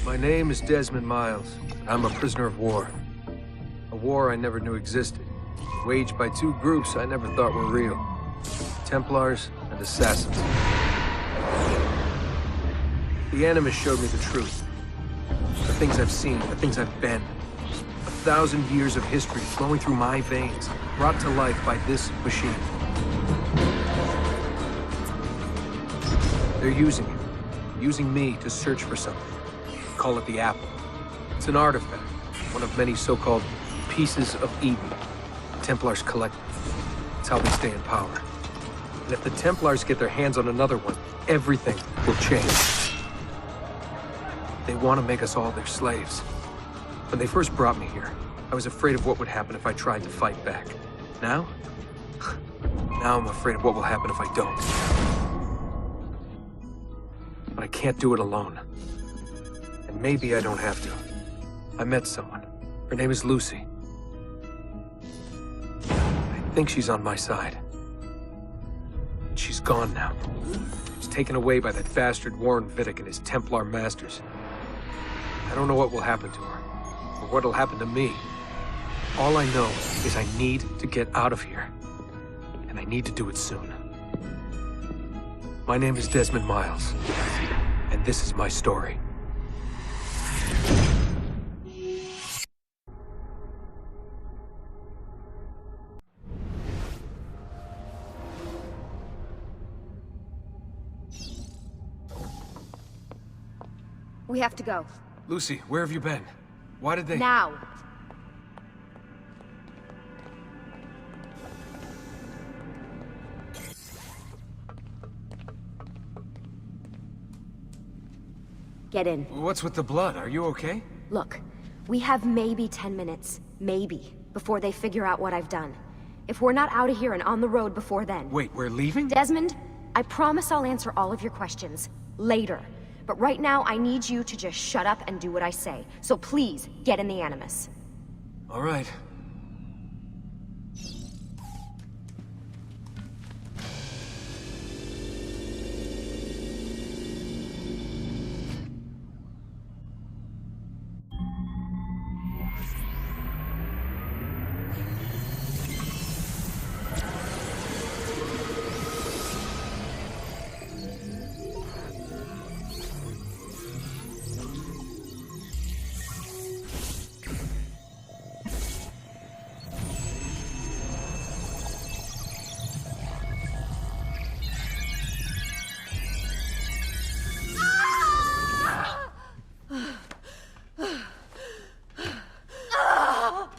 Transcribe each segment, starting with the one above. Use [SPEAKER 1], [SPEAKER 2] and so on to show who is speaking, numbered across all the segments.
[SPEAKER 1] My name is Desmond Miles, and I'm a prisoner of war. A war I never knew existed, waged by two groups I never thought were real. Templars and Assassins. The Animus showed me the truth. The things I've seen, the things I've been. 1,000 years of history flowing through my veins, brought to life by this machine. They're using me to search for something. Call it the Apple. It's an artifact, one of many so-called pieces of Eden. The Templars collect them. It's how they stay in power. And if the Templars get their hands on another one, everything will change. They want to make us all their slaves. When they first brought me here, I was afraid of what would happen if I tried to fight back. Now? Now I'm afraid of what will happen if I don't. But I can't do it alone. And maybe I don't have to. I met someone. Her name is Lucy. I think she's on my side. She's gone now. She's taken away by that bastard Warren Vidic and his Templar masters. I don't know what will happen to her, or what'll happen to me. All I know is I need to get out of here. And I need to do it soon. My name is Desmond Miles, and this is my story.
[SPEAKER 2] We have to go.
[SPEAKER 1] Lucy, where have you been? Why did they—
[SPEAKER 2] Now! Get in.
[SPEAKER 1] What's with the blood? Are you okay?
[SPEAKER 2] Look, we have maybe 10 minutes, maybe, before they figure out what I've done. If we're not out of here and on the road before then—
[SPEAKER 1] Wait, we're leaving?
[SPEAKER 2] Desmond, I promise I'll answer all of your questions later. But right now, I need you to just shut up and do what I say. So please, get in the Animus.
[SPEAKER 1] All right.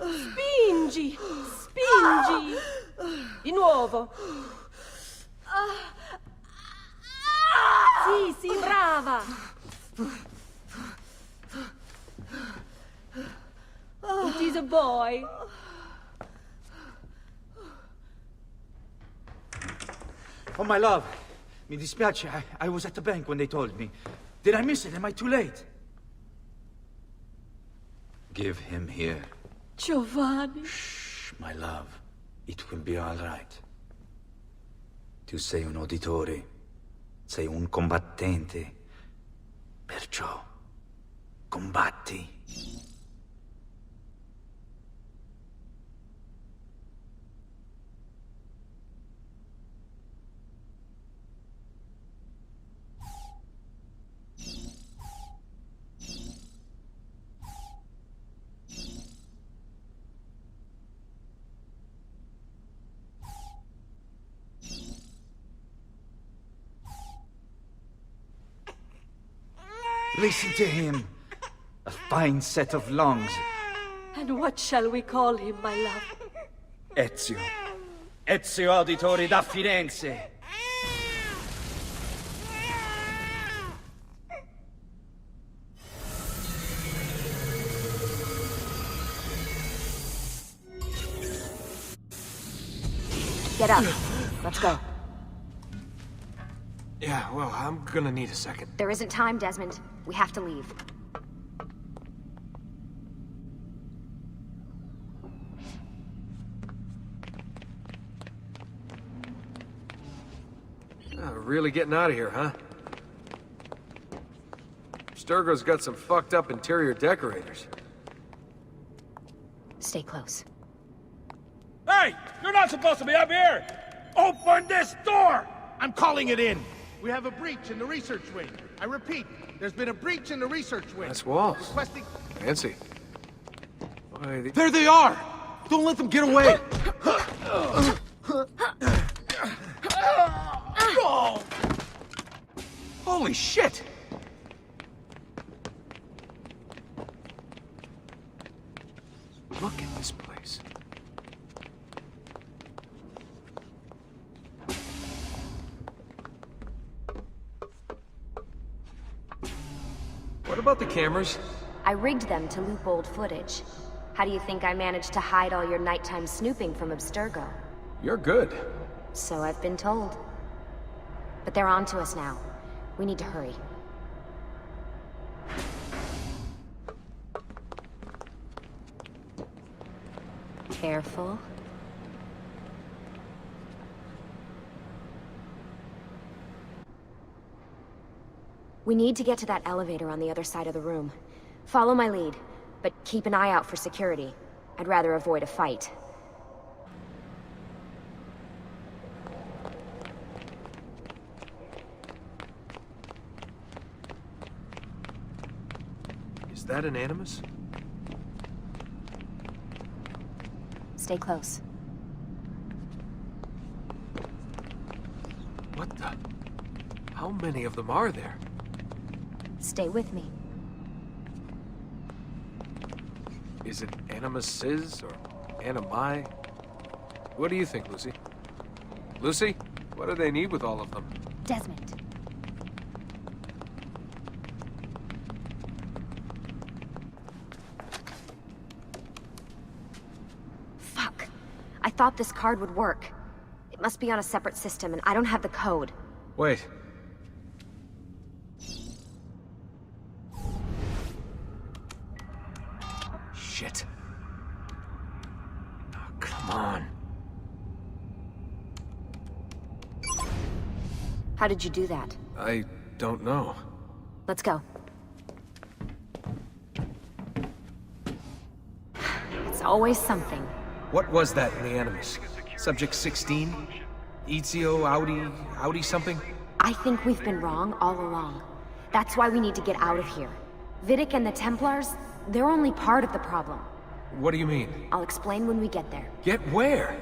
[SPEAKER 3] Spingi! Spingi! Di nuovo! Sì, sì, brava! It is a boy.
[SPEAKER 4] Oh, my love. Mi dispiace. I was at the bank when they told me. Did I miss it? Am I too late? Give him here.
[SPEAKER 3] Giovanni.
[SPEAKER 4] Shh, my love. It will be all right. Tu sei un uditore. Sei un combattente. Perciò, combatti. Listen to him. A fine set of lungs.
[SPEAKER 3] And what shall we call him, my love?
[SPEAKER 4] Ezio. Ezio Auditori da Firenze.
[SPEAKER 2] Get up. Let's go.
[SPEAKER 1] Yeah, well, I'm gonna need a second.
[SPEAKER 2] There isn't time, Desmond. We have to leave.
[SPEAKER 1] Really getting out of here, huh? Abstergo's got some fucked up interior decorators.
[SPEAKER 2] Stay close.
[SPEAKER 5] Hey! You're not supposed to be up here! Open this door! I'm calling it in!
[SPEAKER 6] We have a breach in the research wing. I repeat, there's been a breach in the research wing.
[SPEAKER 1] Nice walls.
[SPEAKER 6] Requesting...
[SPEAKER 1] Fancy. Why,
[SPEAKER 4] There they are! Don't let them get away! Holy shit!
[SPEAKER 1] Look at this place. What about the cameras?
[SPEAKER 2] I rigged them to loop old footage. How do you think I managed to hide all your nighttime snooping from Abstergo?
[SPEAKER 1] You're good.
[SPEAKER 2] So I've been told. But they're on to us now. We need to hurry. Careful. We need to get to that elevator on the other side of the room. Follow my lead, but keep an eye out for security. I'd rather avoid a fight.
[SPEAKER 1] Is that an Animus?
[SPEAKER 2] Stay close.
[SPEAKER 1] What the? How many of them are there?
[SPEAKER 2] Stay with me.
[SPEAKER 1] Is it Animuses or Animi? What do you think, Lucy? Lucy? What do they need with all of them?
[SPEAKER 2] Desmond. Fuck. I thought this card would work. It must be on a separate system, and I don't have the code.
[SPEAKER 1] Wait. Shit. Oh, come on.
[SPEAKER 2] How did you do that?
[SPEAKER 1] I don't know.
[SPEAKER 2] Let's go. It's always something.
[SPEAKER 1] What was that in the Animus? Subject 16? Ezio, Audi something?
[SPEAKER 2] I think we've been wrong all along. That's why we need to get out of here. Vidic and the Templars, they're only part of the problem.
[SPEAKER 1] What do you mean?
[SPEAKER 2] I'll explain when we get there.
[SPEAKER 1] Get where?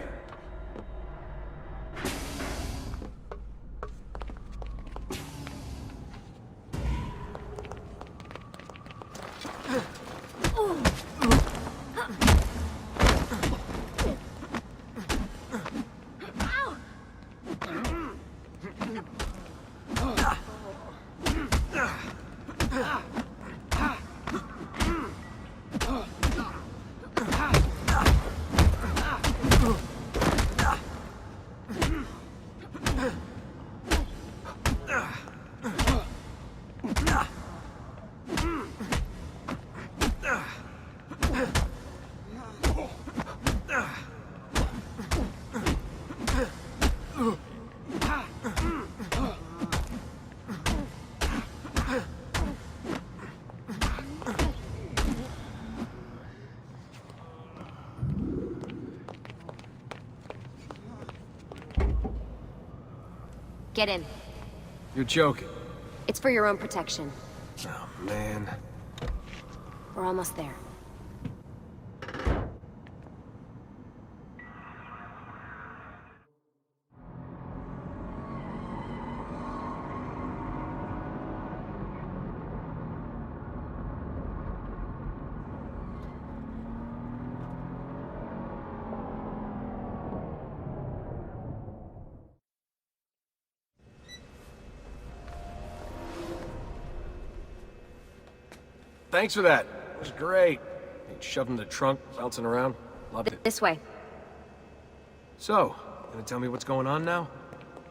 [SPEAKER 2] Get in.
[SPEAKER 1] You're joking.
[SPEAKER 2] It's for your own protection.
[SPEAKER 1] Oh, man.
[SPEAKER 2] We're almost there.
[SPEAKER 1] Thanks for that. It was great. Shoved in the trunk, bouncing around. Loved it.
[SPEAKER 2] This way.
[SPEAKER 1] So, gonna tell me what's going on now?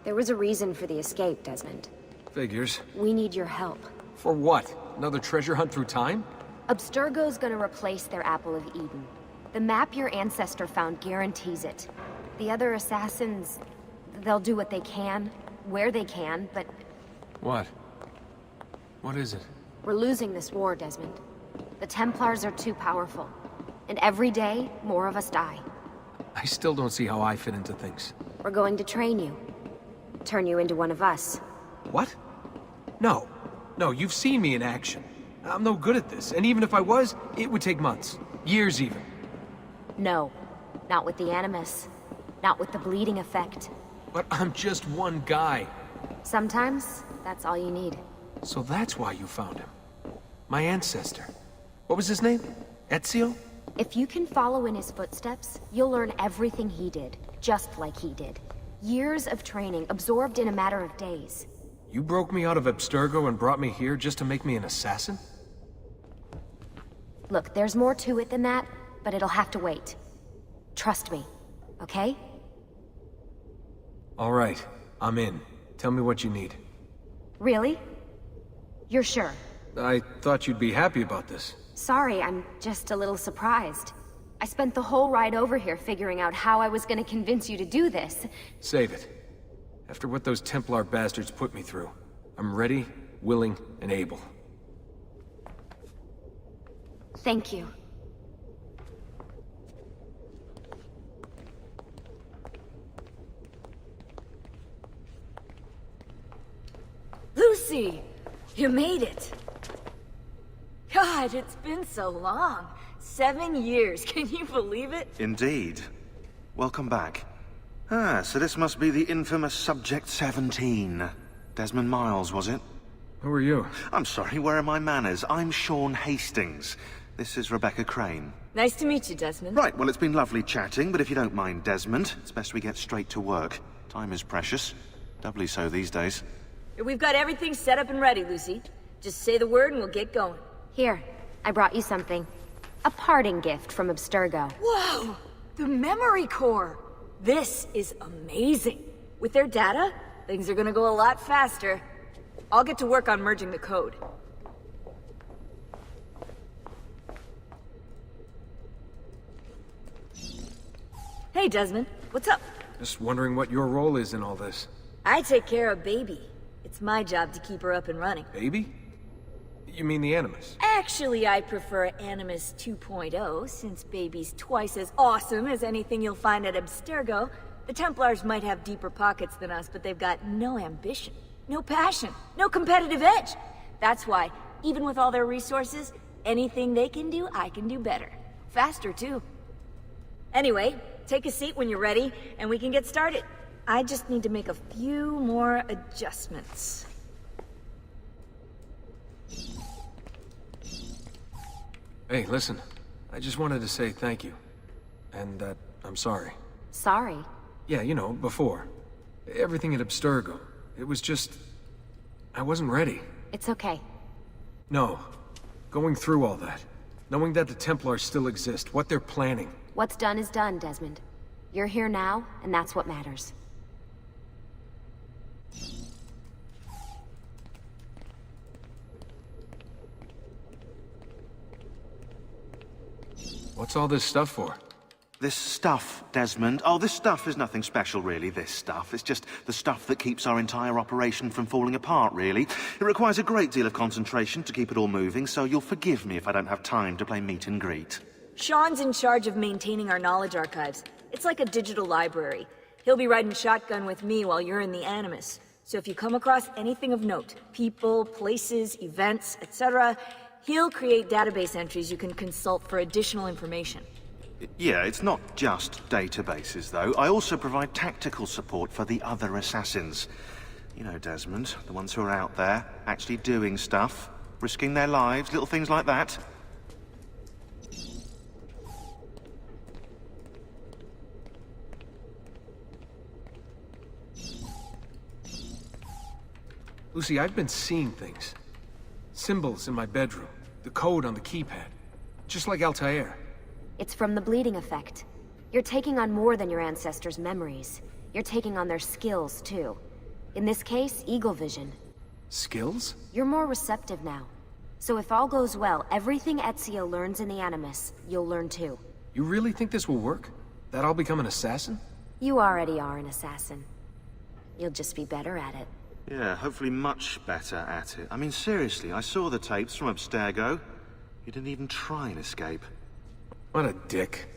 [SPEAKER 2] There was a reason for the escape, Desmond.
[SPEAKER 1] Figures.
[SPEAKER 2] We need your help.
[SPEAKER 1] For what? Another treasure hunt through time?
[SPEAKER 2] Abstergo's gonna replace their Apple of Eden. The map your ancestor found guarantees it. The other assassins, they'll do what they can, where they can, but...
[SPEAKER 1] What? What is it?
[SPEAKER 2] We're losing this war, Desmond. The Templars are too powerful. And every day, more of us die.
[SPEAKER 1] I still don't see how I fit into things.
[SPEAKER 2] We're going to train you. Turn you into one of us.
[SPEAKER 1] What? No. No, you've seen me in action. I'm no good at this, and even if I was, it would take months. Years even.
[SPEAKER 2] No. Not with the Animus. Not with the bleeding effect.
[SPEAKER 1] But I'm just one guy.
[SPEAKER 2] Sometimes, that's all you need.
[SPEAKER 1] So that's why you found him. My ancestor. What was his name? Ezio?
[SPEAKER 2] If you can follow in his footsteps, you'll learn everything he did, just like he did. Years of training, absorbed in a matter of days.
[SPEAKER 1] You broke me out of Abstergo and brought me here just to make me an assassin?
[SPEAKER 2] Look, there's more to it than that, but it'll have to wait. Trust me, okay?
[SPEAKER 1] All right, I'm in. Tell me what you need.
[SPEAKER 2] Really? You're sure?
[SPEAKER 1] I thought you'd be happy about this.
[SPEAKER 2] Sorry, I'm just a little surprised. I spent the whole ride over here figuring out how I was gonna convince you to do this.
[SPEAKER 1] Save it. After what those Templar bastards put me through, I'm ready, willing, and able.
[SPEAKER 2] Thank you.
[SPEAKER 3] Lucy! You made it! God, it's been so long. 7 years, can you believe it?
[SPEAKER 7] Indeed. Welcome back. Ah, so this must be the infamous Subject 17. Desmond Miles, was it?
[SPEAKER 1] Who are you?
[SPEAKER 7] I'm sorry, where are my manners? I'm Sean Hastings. This is Rebecca Crane.
[SPEAKER 3] Nice to meet you, Desmond.
[SPEAKER 7] Right, well, it's been lovely chatting, but if you don't mind, Desmond, it's best we get straight to work. Time is precious. Doubly so these days.
[SPEAKER 3] We've got everything set up and ready, Lucy. Just say the word and we'll get going.
[SPEAKER 2] Here, I brought you something. A parting gift from Abstergo.
[SPEAKER 3] Whoa! The memory core! This is amazing. With their data, things are gonna go a lot faster. I'll get to work on merging the code. Hey, Desmond. What's up?
[SPEAKER 1] Just wondering what your role is in all this.
[SPEAKER 3] I take care of Baby. It's my job to keep her up and running.
[SPEAKER 1] Baby? You mean the Animus?
[SPEAKER 3] Actually, I prefer Animus 2.0, since Baby's twice as awesome as anything you'll find at Abstergo. The Templars might have deeper pockets than us, but they've got no ambition, no passion, no competitive edge. That's why, even with all their resources, anything they can do, I can do better. Faster, too. Anyway, take a seat when you're ready, and we can get started. I just need to make a few more adjustments.
[SPEAKER 1] Hey, listen. I just wanted to say thank you. And that I'm sorry.
[SPEAKER 2] Sorry.
[SPEAKER 1] Yeah, you know, before. Everything at Abstergo. It was just... I wasn't ready.
[SPEAKER 2] It's okay.
[SPEAKER 1] No. Going through all that. Knowing that the Templars still exist, what they're planning.
[SPEAKER 2] What's done is done, Desmond. You're here now, and that's what matters.
[SPEAKER 1] What's all this stuff for?
[SPEAKER 7] This stuff, Desmond. Oh, this stuff is nothing special, really, this stuff. It's just the stuff that keeps our entire operation from falling apart, really. It requires a great deal of concentration to keep it all moving, so you'll forgive me if I don't have time to play meet and greet.
[SPEAKER 3] Sean's in charge of maintaining our knowledge archives. It's like a digital library. He'll be riding shotgun with me while you're in the Animus. So if you come across anything of note, people, places, events, etc., he'll create database entries you can consult for additional information.
[SPEAKER 7] Yeah, it's not just databases, though. I also provide tactical support for the other assassins. You know, Desmond, the ones who are out there, actually doing stuff, risking their lives, little things like that.
[SPEAKER 1] Lucy, I've been seeing things. Symbols in my bedroom. The code on the keypad. Just like Altair.
[SPEAKER 2] It's from the bleeding effect. You're taking on more than your ancestors' memories. You're taking on their skills, too. In this case, eagle vision.
[SPEAKER 1] Skills?
[SPEAKER 2] You're more receptive now. So if all goes well, everything Ezio learns in the Animus, you'll learn too.
[SPEAKER 1] You really think this will work? That I'll become an assassin?
[SPEAKER 2] You already are an assassin. You'll just be better at it.
[SPEAKER 7] Yeah, hopefully much better at it. I mean, seriously, I saw the tapes from Abstergo. You didn't even try and escape.
[SPEAKER 1] What a dick.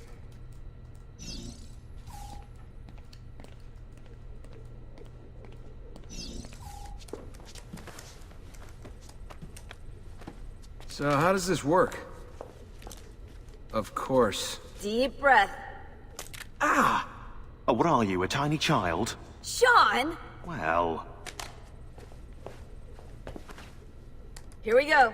[SPEAKER 1] So, how does this work? Of course.
[SPEAKER 3] Deep breath.
[SPEAKER 7] Ah! Oh, what are you, a tiny child?
[SPEAKER 3] Sean!
[SPEAKER 7] Well...
[SPEAKER 3] Here we go.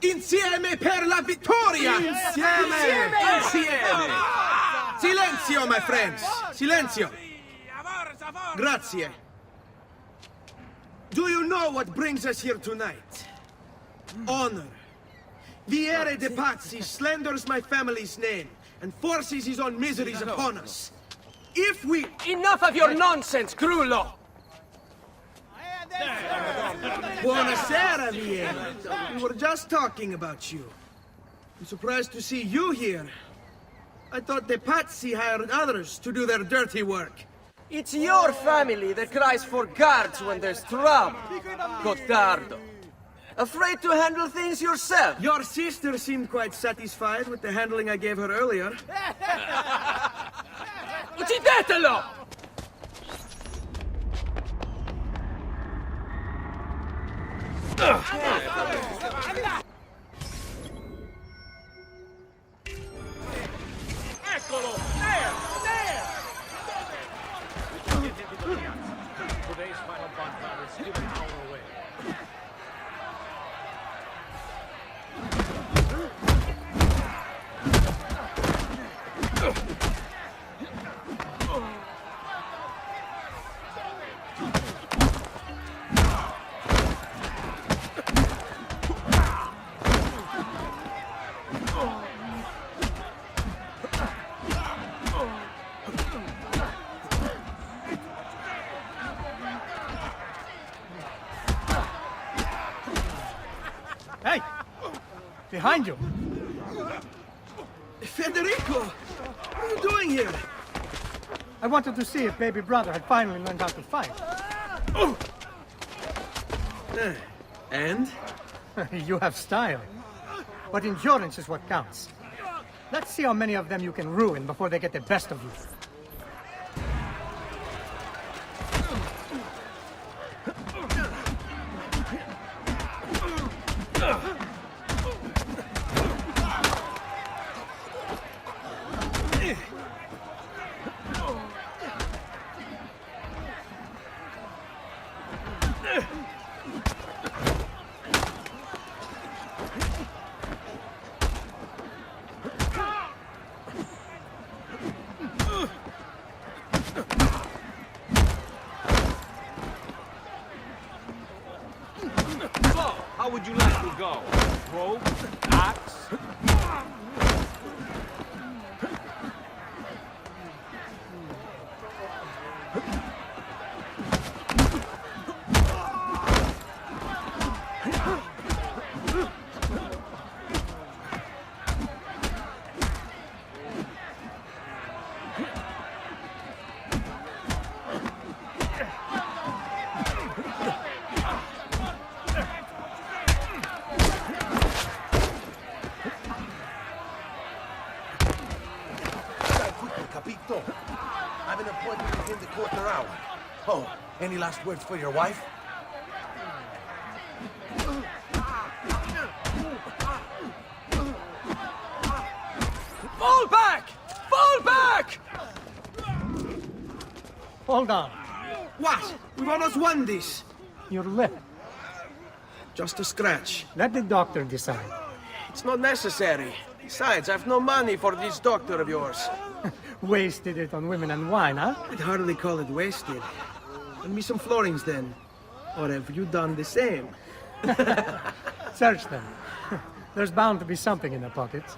[SPEAKER 6] Insieme per la vittoria! Insieme! Insieme! Silenzio, my friends! Silenzio! Grazie. Do you know what brings us here tonight? Honor. Viere de Pazzi slanders my family's name and forces his own miseries upon us. If we...
[SPEAKER 1] Enough of your nonsense, Grullo!
[SPEAKER 6] Buonasera, Viera. We were just talking about you. I'm surprised to see you here. I thought the Pazzi hired others to do their dirty work.
[SPEAKER 8] It's your family that cries for guards when there's trouble, Gottardo. Afraid to handle things yourself?
[SPEAKER 6] Your sister seemed quite satisfied with the handling I gave her earlier.
[SPEAKER 1] Uccidetelo!
[SPEAKER 5] Eccolo! There! There! Today's final bonfire is still an hour away.
[SPEAKER 9] Hey! Behind you!
[SPEAKER 6] Federico! What are you doing here?
[SPEAKER 9] I wanted to see if baby brother had finally learned how to fight.
[SPEAKER 6] And?
[SPEAKER 9] You have style. But endurance is what counts. Let's see how many of them you can ruin before they get the best of you.
[SPEAKER 5] How would you like to go? Rope? Axe?
[SPEAKER 6] Capito? I have an appointment within the quarter hour. Oh, any last words for your wife?
[SPEAKER 8] Fall back! Fall back!
[SPEAKER 9] Hold on.
[SPEAKER 6] What? We've almost won this.
[SPEAKER 9] Your lip.
[SPEAKER 6] Just a scratch.
[SPEAKER 9] Let the doctor decide.
[SPEAKER 6] It's not necessary. Besides, I've no money for this doctor of yours.
[SPEAKER 9] Wasted it on women and wine, huh?
[SPEAKER 6] I'd hardly call it wasted. Lend me some florins then. Or have you done the same?
[SPEAKER 9] Search them. There's bound to be something in the pockets.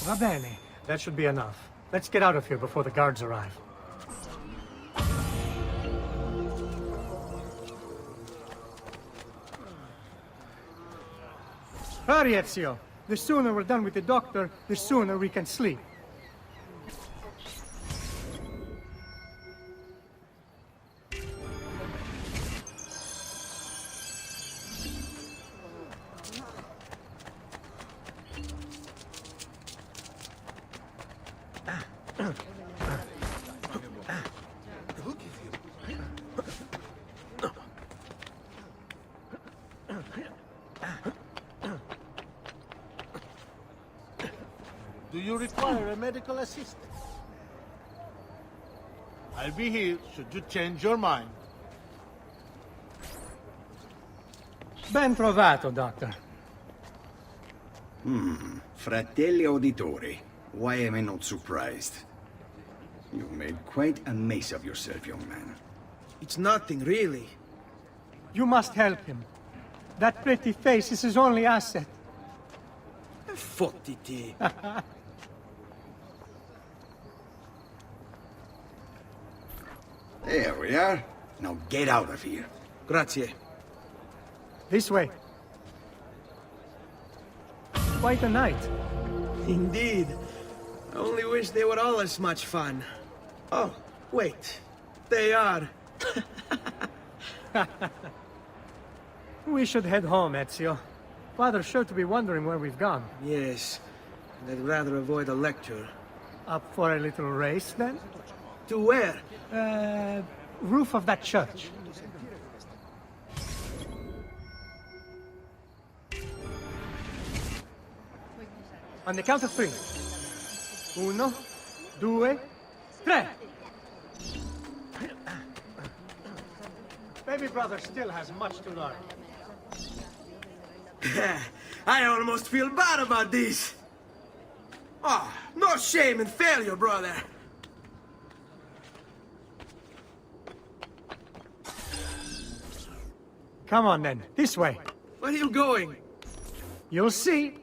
[SPEAKER 9] Va bene. That should be enough. Let's get out of here before the guards arrive. Hurry, Ezio. The sooner we're done with the doctor, the sooner we can sleep.
[SPEAKER 10] Do you require a medical assistant? I'll be here should you change your mind.
[SPEAKER 9] Ben trovato, Doctor.
[SPEAKER 11] Fratelli auditori, why am I not surprised? You made quite a mess of yourself, young man.
[SPEAKER 6] It's nothing, really.
[SPEAKER 9] You must help him. That pretty face is his only asset.
[SPEAKER 6] Fottiti.
[SPEAKER 11] There we are. Now get out of here.
[SPEAKER 6] Grazie.
[SPEAKER 9] This way. Quite a night.
[SPEAKER 6] Indeed. I only wish they were all as much fun. Oh, wait. They are.
[SPEAKER 9] We should head home, Ezio. Father's sure to be wondering where we've gone.
[SPEAKER 6] Yes. And I'd rather avoid a lecture.
[SPEAKER 9] Up for a little race, then?
[SPEAKER 6] To where?
[SPEAKER 9] Roof of that church. On the count of 3. 1, 2, 3. Baby brother still has much to learn.
[SPEAKER 6] I almost feel bad about this. Oh, no shame in failure, brother.
[SPEAKER 9] Come on, then. This way.
[SPEAKER 6] Where are you going?
[SPEAKER 9] You'll see.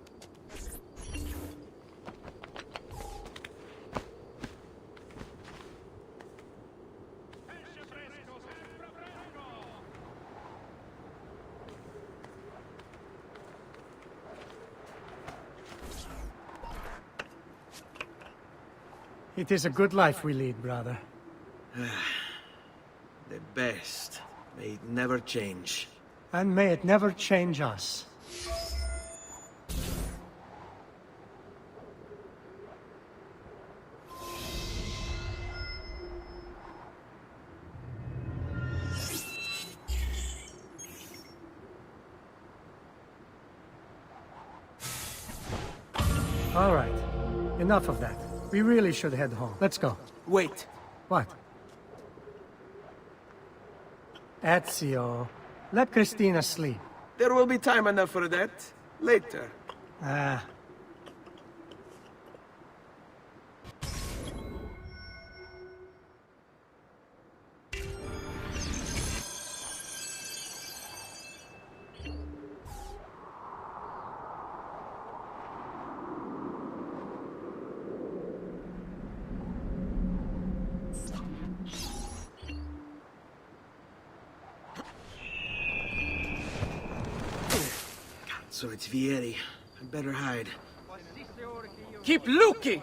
[SPEAKER 9] It is a good life we lead, brother.
[SPEAKER 6] The best. May it never change.
[SPEAKER 9] And may it never change us. All right. Enough of that. We really should head home. Let's go.
[SPEAKER 6] Wait.
[SPEAKER 9] What? Ezio, let Christina sleep.
[SPEAKER 6] There will be time enough for that. Later.
[SPEAKER 9] Ah.
[SPEAKER 6] So it's Vieri. I better hide.
[SPEAKER 8] Keep looking!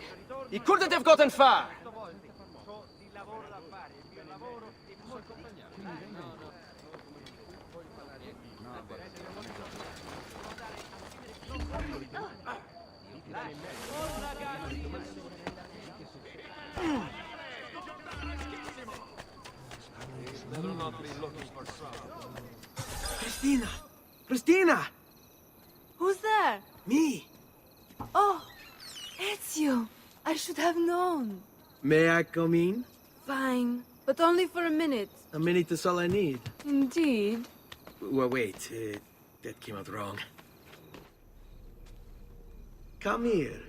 [SPEAKER 8] He couldn't have gotten far!
[SPEAKER 6] Cristina! Cristina!
[SPEAKER 12] Who's there?
[SPEAKER 6] Me!
[SPEAKER 12] Oh, Ezio. I should have known.
[SPEAKER 6] May I come in?
[SPEAKER 12] Fine, but only for a minute.
[SPEAKER 6] A minute is all I need.
[SPEAKER 12] Indeed.
[SPEAKER 6] Well, wait. That came out wrong. Come here.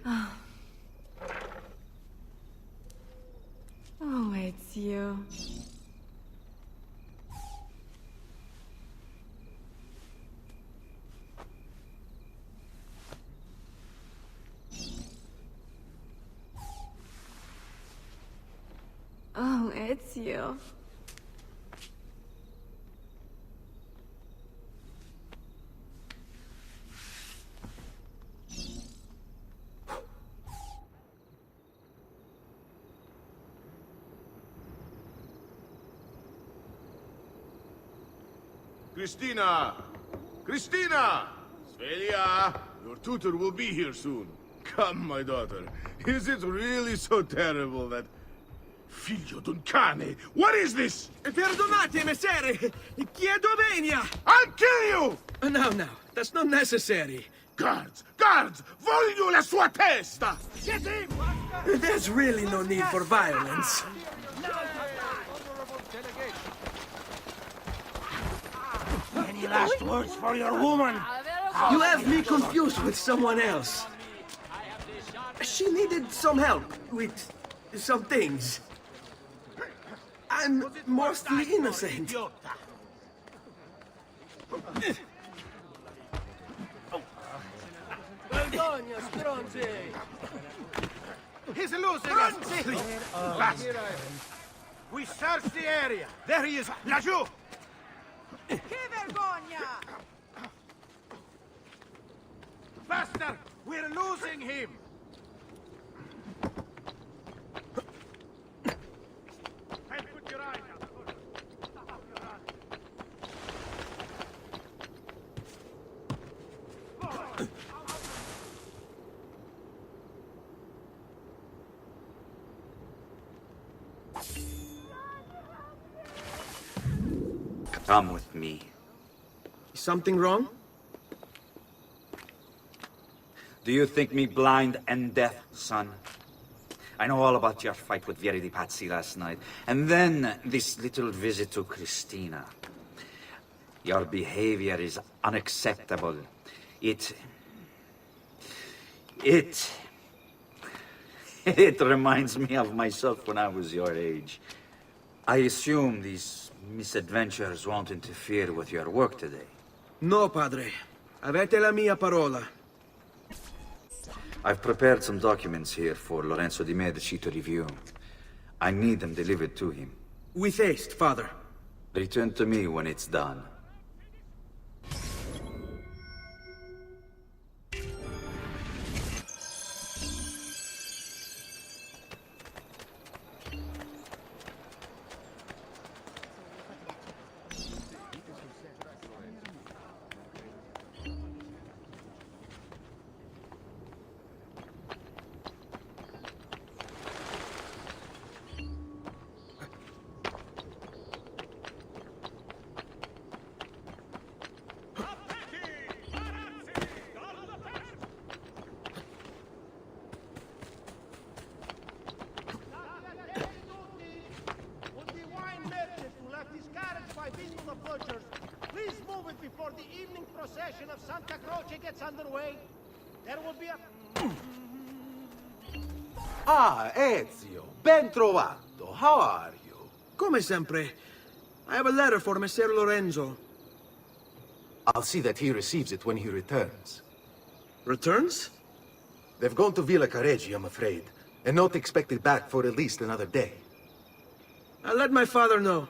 [SPEAKER 12] Oh, Ezio. Oh, Ezio.
[SPEAKER 5] Cristina! Cristina! Svelia! Your tutor will be here soon. Come, my daughter. Is it really so terrible that... Figlio d'un cane! What is this?
[SPEAKER 6] Perdonate, messere! Chiedo venia!
[SPEAKER 5] I'll kill you!
[SPEAKER 6] No, that's not necessary.
[SPEAKER 5] Guards! Guards! Voglio la sua testa!
[SPEAKER 6] Get him! There's really no need for violence.
[SPEAKER 5] Any last words for your woman?
[SPEAKER 6] You have me confused with someone else. She needed some help with some things. I'm mostly innocent.
[SPEAKER 5] He's losing us! Bastard! We searched the area! There he is! Laggiù!
[SPEAKER 13] Che vergogna!
[SPEAKER 5] Faster! We're losing him! Hey, put your eyes out!
[SPEAKER 4] Come with me.
[SPEAKER 6] Is something wrong?
[SPEAKER 4] Do you think me blind and deaf, son? I know all about your fight with Vieri di Pazzi last night, and then this little visit to Cristina. Your behavior is unacceptable. It reminds me of myself when I was your age. I assume these misadventures won't interfere with your work today.
[SPEAKER 6] No, padre. Avete la mia parola.
[SPEAKER 4] I've prepared some documents here for Lorenzo di Medici to review. I need them delivered to him.
[SPEAKER 6] With haste, father.
[SPEAKER 4] Return to me when it's done.
[SPEAKER 13] Please move it before the evening procession of Santa Croce gets underway. There will be a...
[SPEAKER 10] Ah, Ezio, ben trovato. How are you?
[SPEAKER 6] Come sempre. I have a letter for Messer Lorenzo.
[SPEAKER 10] I'll see that he receives it when he returns.
[SPEAKER 6] Returns?
[SPEAKER 10] They've gone to Villa Careggi, I'm afraid, and not expected back for at least another day.
[SPEAKER 6] I'll let my father know.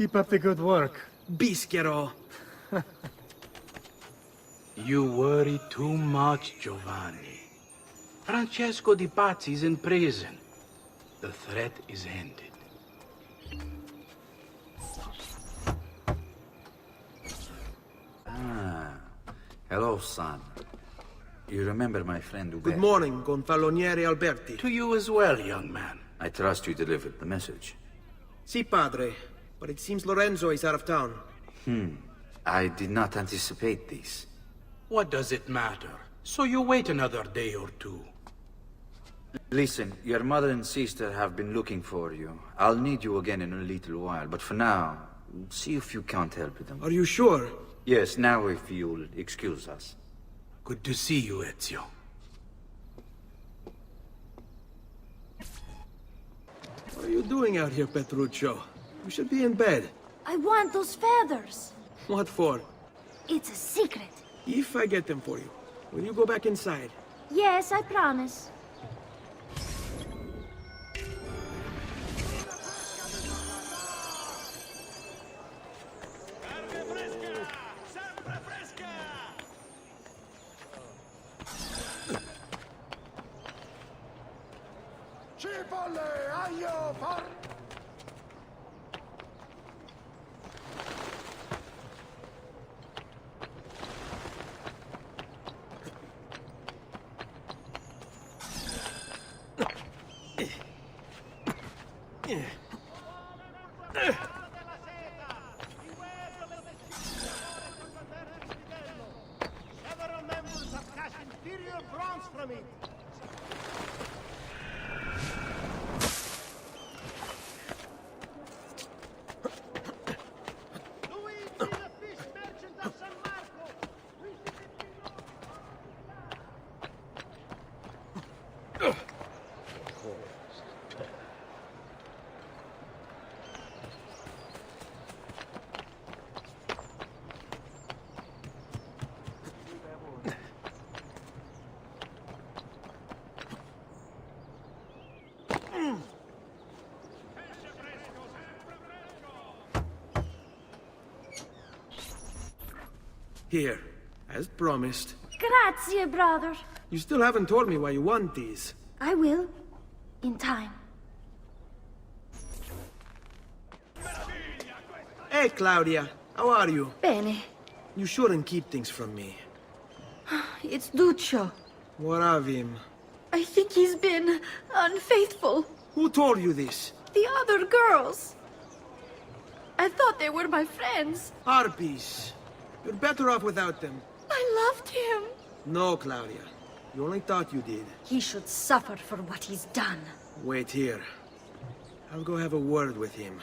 [SPEAKER 9] Keep up the good work.
[SPEAKER 6] Bischero.
[SPEAKER 14] You worry too much, Giovanni. Francesco Di Pazzi's in prison. The threat is ended.
[SPEAKER 4] Ah, hello, son. You remember my friend Hubert?
[SPEAKER 6] Good morning, Gonfaloniere Alberti.
[SPEAKER 14] To you as well, young man.
[SPEAKER 4] I trust you delivered the message.
[SPEAKER 6] Si, padre. But it seems Lorenzo is out of town.
[SPEAKER 4] I did not anticipate this.
[SPEAKER 14] What does it matter? So you wait another day or two.
[SPEAKER 4] Listen, your mother and sister have been looking for you. I'll need you again in a little while, but for now, see if you can't help them.
[SPEAKER 6] Are you sure?
[SPEAKER 4] Yes, now if you'll excuse us.
[SPEAKER 14] Good to see you, Ezio.
[SPEAKER 6] What are you doing out here, Petruccio? You should be in bed.
[SPEAKER 15] I want those feathers.
[SPEAKER 6] What for?
[SPEAKER 15] It's a secret.
[SPEAKER 6] If I get them for you, will you go back inside?
[SPEAKER 15] Yes, I promise.
[SPEAKER 13] Several members have cast inferior bronze from it. Luigi, the fish merchant of San Marco.
[SPEAKER 6] Here, as promised.
[SPEAKER 15] Grazie, brother.
[SPEAKER 6] You still haven't told me why you want these.
[SPEAKER 15] I will. In time.
[SPEAKER 6] Hey, Claudia. How are you?
[SPEAKER 15] Bene.
[SPEAKER 6] You shouldn't keep things from me.
[SPEAKER 12] It's Duccio.
[SPEAKER 6] What of him?
[SPEAKER 12] I think he's been unfaithful.
[SPEAKER 6] Who told you this?
[SPEAKER 12] The other girls. I thought they were my friends.
[SPEAKER 6] Harpies. You're better off without them.
[SPEAKER 12] I loved him.
[SPEAKER 6] No, Claudia. You only thought you did.
[SPEAKER 15] He should suffer for what he's done.
[SPEAKER 6] Wait here. I'll go have a word with him.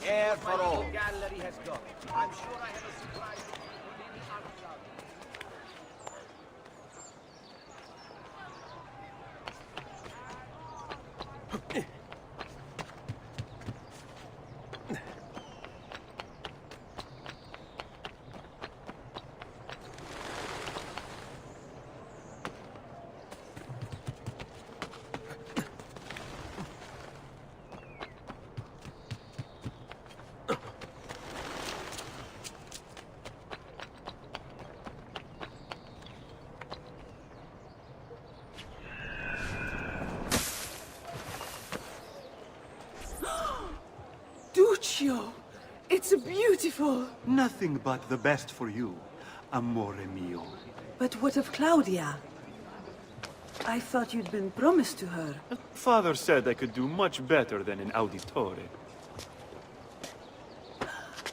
[SPEAKER 13] Air for all. Gallery has gone. I'm sure I have a surprise.
[SPEAKER 12] Duccio, it's beautiful.
[SPEAKER 16] Nothing but the best for you, amore mio.
[SPEAKER 17] But what of Claudia? I thought you'd been promised to her.
[SPEAKER 16] Father said I could do much better than an auditore.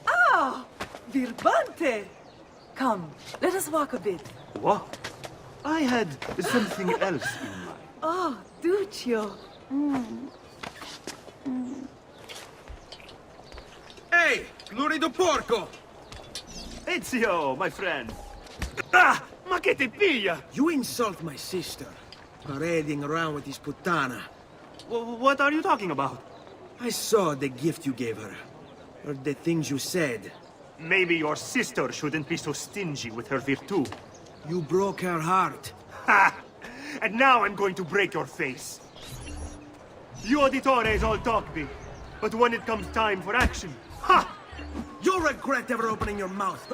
[SPEAKER 17] Ah! Birbante! Come, let us walk a bit.
[SPEAKER 16] What? I had something else in mind.
[SPEAKER 17] Oh, Duccio.
[SPEAKER 6] Hey! Lurido porco!
[SPEAKER 16] Ezio, my friend. Ah! Ma che ti piglia?
[SPEAKER 6] You insult my sister. Parading around with this puttana.
[SPEAKER 16] What are you talking about?
[SPEAKER 6] I saw the gift you gave her. Heard the things you said.
[SPEAKER 16] Maybe your sister shouldn't be so stingy with her virtù.
[SPEAKER 6] You broke her heart.
[SPEAKER 16] Ha! And now I'm going to break your face. You auditores all talk big, but when it comes time for action, ha!
[SPEAKER 6] You'll regret ever opening your mouth.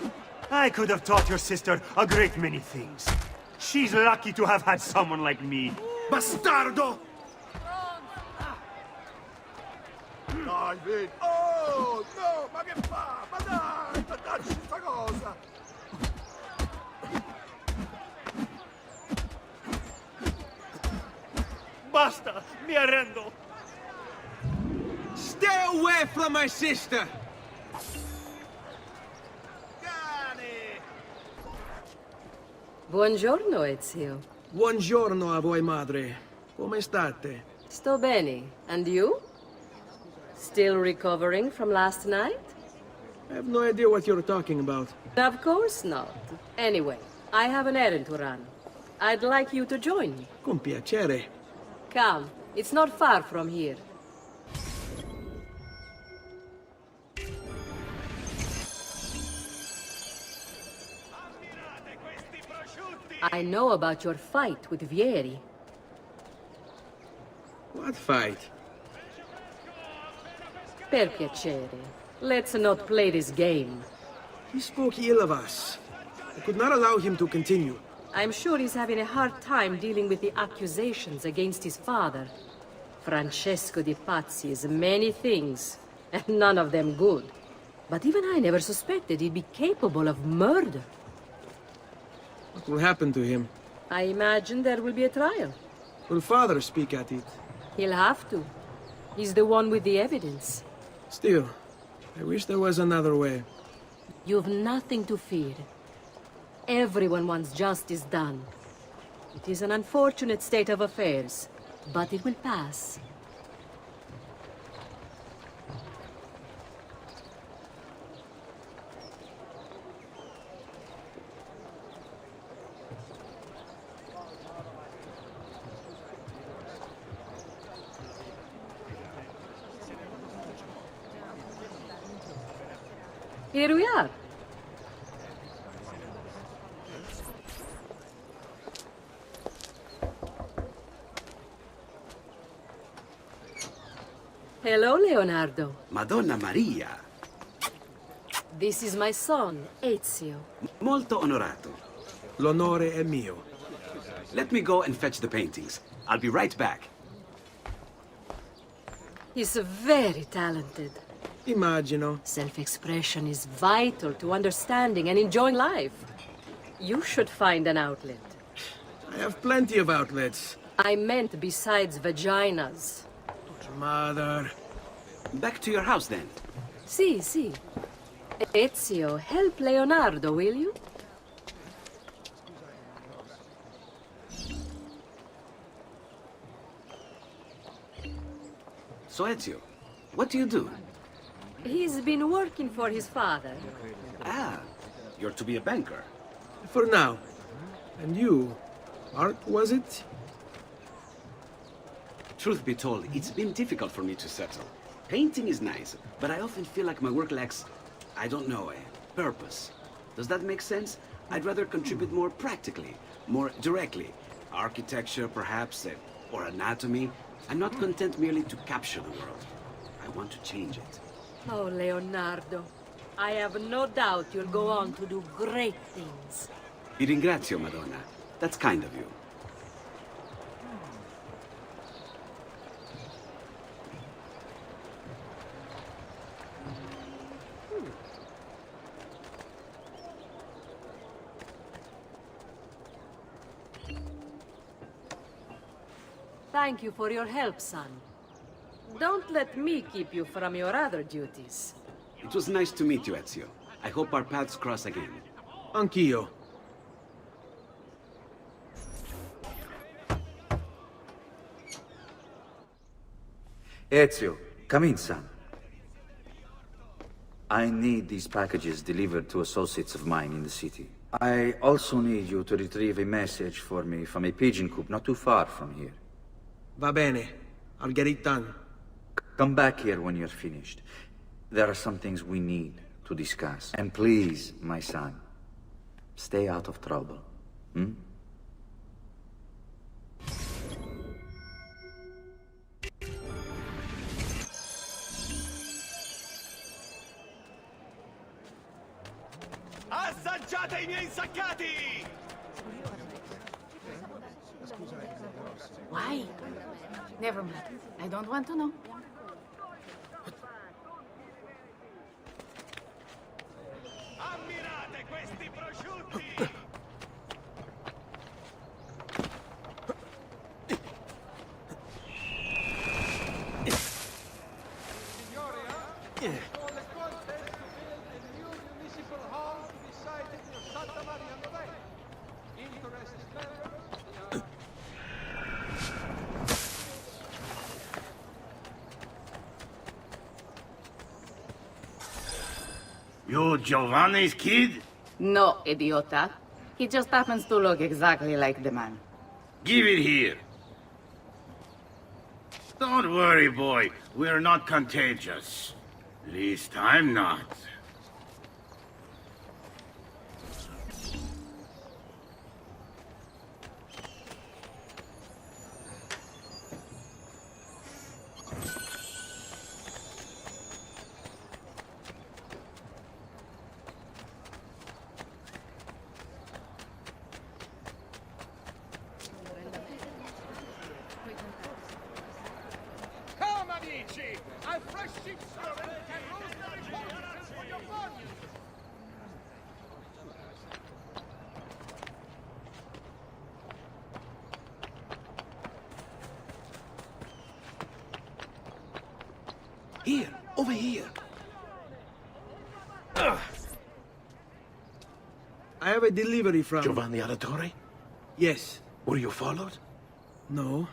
[SPEAKER 16] I could have taught your sister a great many things. She's lucky to have had someone like me.
[SPEAKER 6] Bastardo!
[SPEAKER 5] Dai, vedi! Oh, no! Ma che fa? Ma dai! Ma dacci sta cosa!
[SPEAKER 16] Basta! Mi arrendo!
[SPEAKER 6] Stay away from my sister!
[SPEAKER 18] Buongiorno, Ezio.
[SPEAKER 6] Buongiorno a voi, madre. Come state?
[SPEAKER 18] Sto bene. And you? Still recovering from last night?
[SPEAKER 6] I have no idea what you're talking about.
[SPEAKER 18] Of course not. Anyway, I have an errand to run. I'd like you to join me.
[SPEAKER 6] Con piacere.
[SPEAKER 18] Come, it's not far from here. I know about your fight with Vieri.
[SPEAKER 6] What fight?
[SPEAKER 18] Per piacere. Let's not play this game.
[SPEAKER 6] He spoke ill of us. I could not allow him to continue.
[SPEAKER 18] I'm sure he's having a hard time dealing with the accusations against his father. Francesco di Pazzi is many things, and none of them good. But even I never suspected he'd be capable of murder.
[SPEAKER 6] What will happen to him?
[SPEAKER 18] I imagine there will be a trial.
[SPEAKER 6] Will father speak at it?
[SPEAKER 18] He'll have to. He's the one with the evidence.
[SPEAKER 6] Still, I wish there was another way.
[SPEAKER 18] You've nothing to fear. Everyone wants justice done. It is an unfortunate state of affairs, but it will pass. Here we are. Hello, Leonardo.
[SPEAKER 19] Madonna Maria.
[SPEAKER 18] This is my son, Ezio.
[SPEAKER 19] Molto onorato.
[SPEAKER 6] L'onore è mio.
[SPEAKER 19] Let me go and fetch the paintings. I'll be right back.
[SPEAKER 18] He's very talented.
[SPEAKER 6] Immagino.
[SPEAKER 18] Self-expression is vital to understanding and enjoying life. You should find an outlet.
[SPEAKER 6] I have plenty of outlets.
[SPEAKER 18] I meant besides vaginas.
[SPEAKER 6] Mother.
[SPEAKER 19] Back to your house, then.
[SPEAKER 18] Si, si. Ezio, help Leonardo, will you?
[SPEAKER 19] So, Ezio, what do you do?
[SPEAKER 18] He's been working for his father.
[SPEAKER 19] Ah, you're to be a banker.
[SPEAKER 6] For now. And you? Art, was it?
[SPEAKER 19] Truth be told, it's been difficult for me to settle. Painting is nice, but I often feel like my work lacks, I don't know, a purpose. Does that make sense? I'd rather contribute more practically, more directly. Architecture, perhaps, or anatomy. I'm not content merely to capture the world. I want to change it.
[SPEAKER 18] Oh, Leonardo. I have no doubt you'll go on to do great things.
[SPEAKER 19] Vi ringrazio, Madonna. That's kind of you.
[SPEAKER 18] Thank you for your help, son. Don't let me keep you from your other duties.
[SPEAKER 19] It was nice to meet you, Ezio. I hope our paths cross again.
[SPEAKER 6] Anch'io.
[SPEAKER 4] Ezio, come in, son. I need these packages delivered to associates of mine in the city. I also need you to retrieve a message for me from a pigeon coop not too far from here.
[SPEAKER 6] Va bene. I'll get it done.
[SPEAKER 4] Come back here when you're finished. There are some things we need to to discuss. And please, my son, stay out of trouble. Hmm?
[SPEAKER 16] Assaggiate I miei insaccati!
[SPEAKER 12] Why? Never mind. I don't want to know.
[SPEAKER 16] Ammirate questi prosciutti!
[SPEAKER 20] You Giovanni's kid?
[SPEAKER 12] No, idiota. He just happens to look exactly like the man.
[SPEAKER 20] Give it here. Don't worry, boy. We're not contagious. Least I'm not.
[SPEAKER 13] Come, amici! I've fresh sheep's urine and rosemary poultices for your body!
[SPEAKER 14] Here, over here.
[SPEAKER 6] I have a delivery from...
[SPEAKER 14] Giovanni Auditore?
[SPEAKER 6] Yes.
[SPEAKER 14] Were you followed?
[SPEAKER 6] No.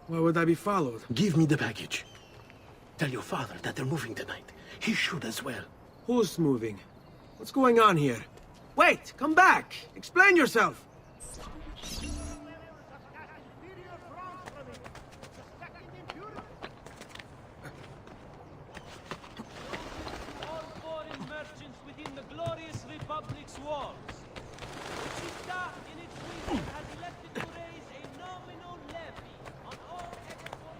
[SPEAKER 6] Why would I be followed?
[SPEAKER 14] Give me the package. Tell your father that they're moving tonight. He should as well.
[SPEAKER 6] Who's moving? What's going on here? Wait! Come back! Explain yourself!
[SPEAKER 13] All foreign merchants within the glorious Republic's walls. The Città in its wisdom has elected to raise a nominal levy on all export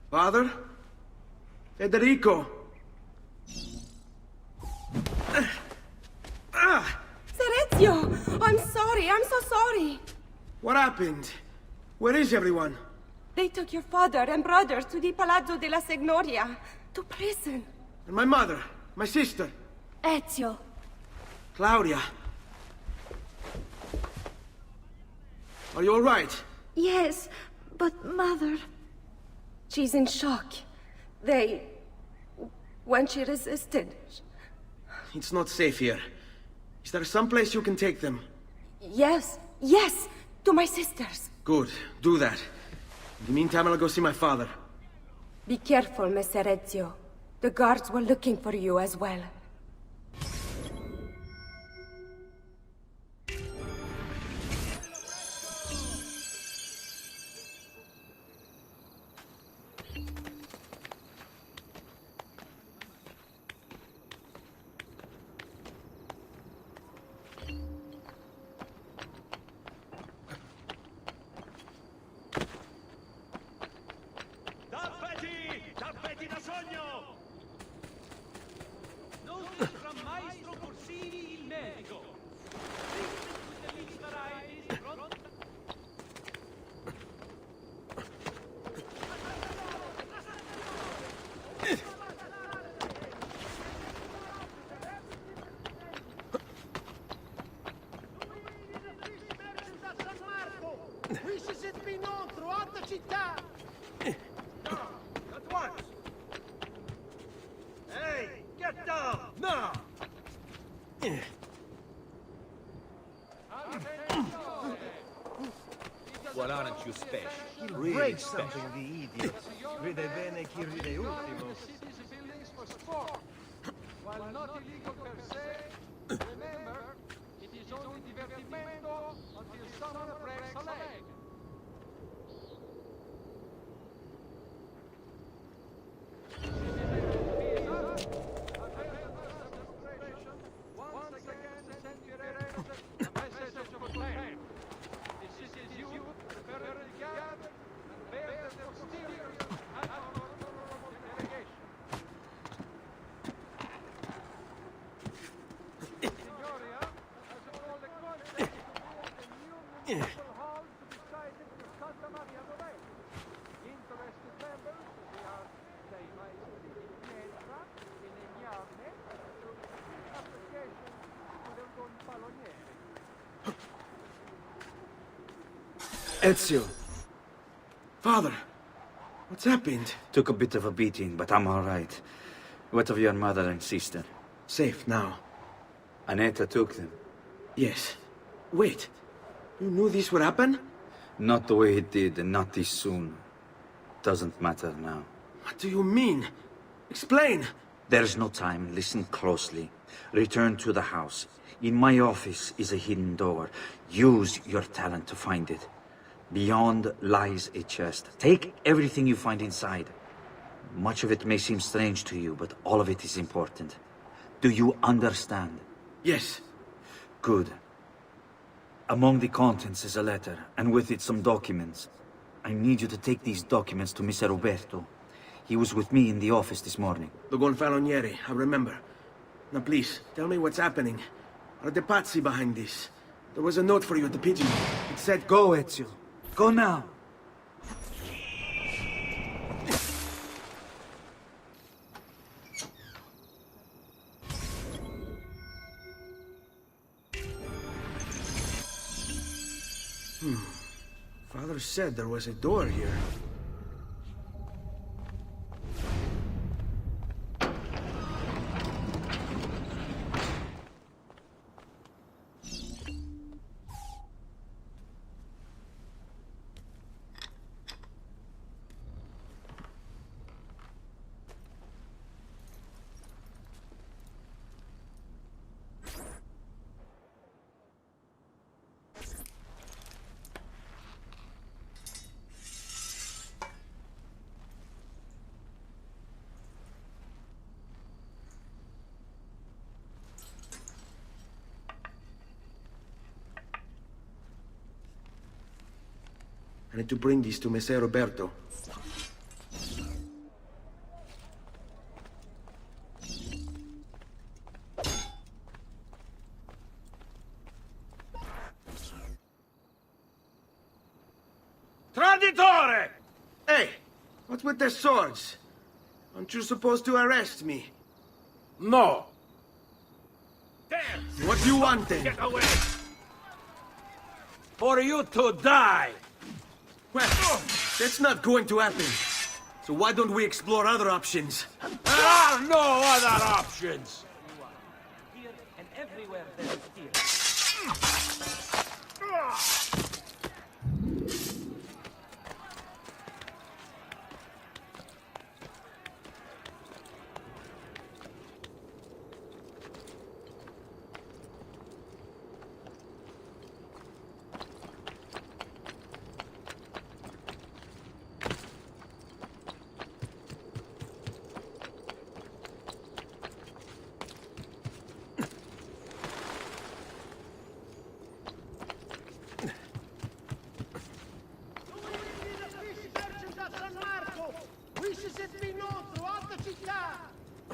[SPEAKER 6] Father? Federico!
[SPEAKER 21] Serezio! I'm sorry, I'm so sorry!
[SPEAKER 6] What happened? Where is everyone?
[SPEAKER 21] They took your father and brothers to the Palazzo della Signoria, to prison.
[SPEAKER 6] And my mother? My sister?
[SPEAKER 21] Ezio.
[SPEAKER 6] Claudia? Are you all right?
[SPEAKER 21] Yes, but Mother... She's in shock. When she resisted...
[SPEAKER 6] It's not safe here. Is there some place you can take them?
[SPEAKER 21] Yes, to my sisters.
[SPEAKER 6] Good, do that. In the meantime, I'll go see my father.
[SPEAKER 21] Be careful, Messer Ezio. The guards were looking for you as well.
[SPEAKER 16] Tappeti da sogno!
[SPEAKER 13] Notice from Maestro Corsini il medico. Treatment with the least varieties pronto. Wishes it be known throughout the città.
[SPEAKER 6] At once!
[SPEAKER 2] Well, aren't you special?
[SPEAKER 6] He'll
[SPEAKER 2] Really
[SPEAKER 6] break
[SPEAKER 2] special.
[SPEAKER 6] something, the idiot. Ride bene chi ride ultimo.
[SPEAKER 13] While not illegal per se, remember, it is only divertimento until someone breaks a leg. Once again, send your a message of proclaim. This is you, the very guard, and bear the posterior and honorable delegation. Signoria, as all the context to build a new municipal hall to be sited in Santa Maria Novella. Interested members, we are dei maestri di pietra e legname, application to the Don Paloniere.
[SPEAKER 6] Ezio. Father, what's happened?
[SPEAKER 4] Took a bit of a beating, but I'm all right. What of your mother and sister?
[SPEAKER 6] Safe now.
[SPEAKER 4] Annetta took them.
[SPEAKER 6] Yes. Wait. You knew this would happen?
[SPEAKER 4] Not the way it did, and not this soon. Doesn't matter now.
[SPEAKER 6] What do you mean? Explain!
[SPEAKER 4] There's no time. Listen closely. Return to the house. In my office is a hidden door. Use your talent to find it. Beyond lies a chest. Take everything you find inside. Much of it may seem strange to you, but all of it is important. Do you understand?
[SPEAKER 6] Yes.
[SPEAKER 4] Good. Among the contents is a letter, and with it some documents. I need you to take these documents to Mr. Roberto. He was with me in the office this morning.
[SPEAKER 6] The Gonfaloniere, I remember. Now please, tell me what's happening. Are the Pazzi behind this? There was a note for you at the pigeon. It said, "Go, Ezio.
[SPEAKER 4] Go now."
[SPEAKER 6] Father said there was a door here. I need to bring these to Messer Roberto.
[SPEAKER 16] Traditore!
[SPEAKER 6] Hey! What's with the swords? Aren't you supposed to arrest me?
[SPEAKER 16] No! There!
[SPEAKER 6] What do you want then?
[SPEAKER 16] Get away! For you to die!
[SPEAKER 6] Well, that's not going to happen. So why don't we explore other options?
[SPEAKER 16] There are no other options!
[SPEAKER 13] Here and everywhere there is fear.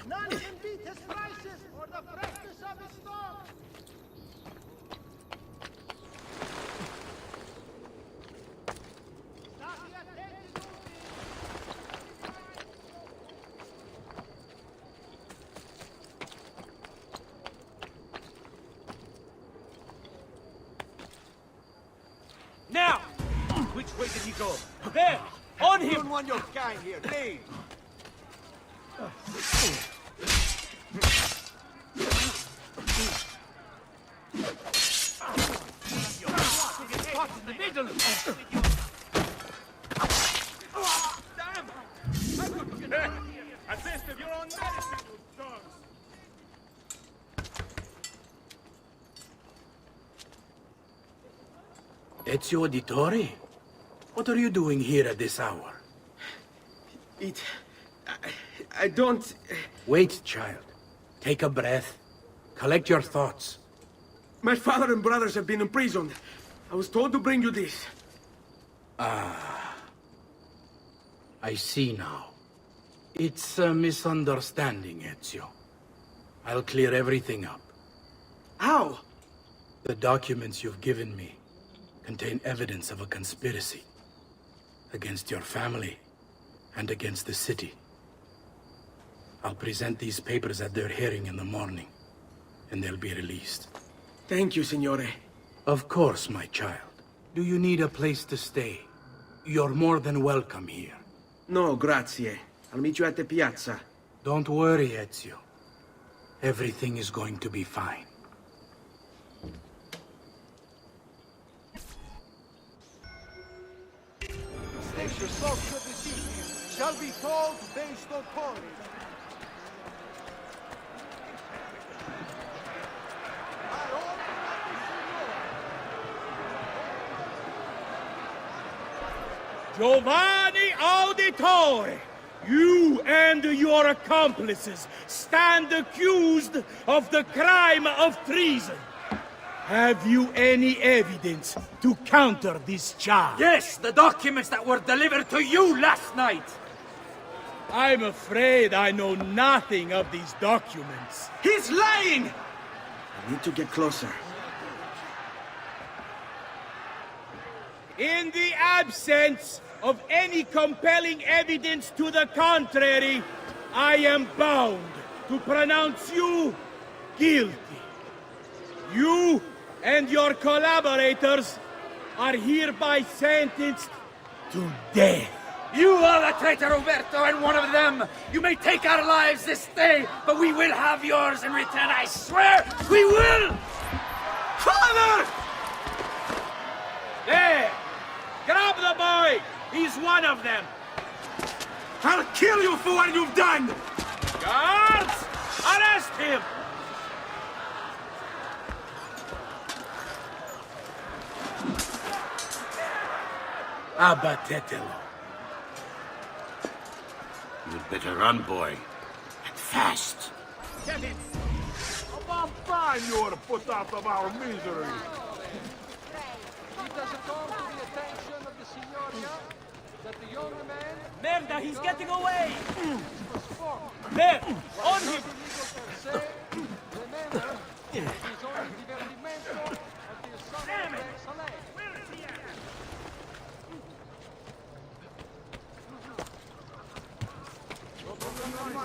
[SPEAKER 22] None can beat his prices or the freshness of his stock.
[SPEAKER 16] Now! Which way did he go? There! On him!
[SPEAKER 22] I don't want your kind here, leave.
[SPEAKER 20] caught in the middle. Damn! I couldn't get out of here. A taste of your own medicine, you dogs.
[SPEAKER 14] Ezio Auditore? What are you doing here at this hour?
[SPEAKER 6] I don't...
[SPEAKER 14] Wait, child. Take a breath. Collect your thoughts.
[SPEAKER 6] My father and brothers have been imprisoned. I was told to bring you this.
[SPEAKER 14] Ah. I see now. It's a misunderstanding, Ezio. I'll clear everything up.
[SPEAKER 6] How?
[SPEAKER 14] The documents you've given me contain evidence of a conspiracy against your family and against the city. I'll present these papers at their hearing in the morning, and they'll be released.
[SPEAKER 6] Thank you, Signore.
[SPEAKER 14] Of course, my child. Do you need a place to stay? You're more than welcome here.
[SPEAKER 6] No, grazie. I'll meet you at the piazza.
[SPEAKER 14] Don't worry, Ezio. Everything is going to be fine.
[SPEAKER 22] Station soaked to this evening shall be told based on courage.
[SPEAKER 16] Giovanni Auditore, you and your accomplices stand accused of the crime of treason. Have you any evidence to counter this charge?
[SPEAKER 4] Yes, the documents that were delivered to you last night.
[SPEAKER 16] I'm afraid I know nothing of these documents.
[SPEAKER 6] He's lying! I need to get closer.
[SPEAKER 16] In the absence of any compelling evidence to the contrary, I am bound to pronounce you guilty. You and your collaborators are hereby sentenced to death.
[SPEAKER 4] You are the traitor, Roberto, and one of them. You may take our lives this day, but we will have yours in return, I swear! We will!
[SPEAKER 6] Father!
[SPEAKER 16] There! Grab the boy! He's one of them!
[SPEAKER 6] I'll kill you for what you've done!
[SPEAKER 16] Guards! Arrest him!
[SPEAKER 14] Abatetelo.
[SPEAKER 20] You'd better run, boy. And fast.
[SPEAKER 5] Get him! About time you were put out of our misery.
[SPEAKER 22] It does call to the attention of the Signoria that the young man...
[SPEAKER 13] Merda, he's getting away!
[SPEAKER 22] was formed.
[SPEAKER 13] There! On him!
[SPEAKER 22] Remember, it is only divertimento of the son of Assasin.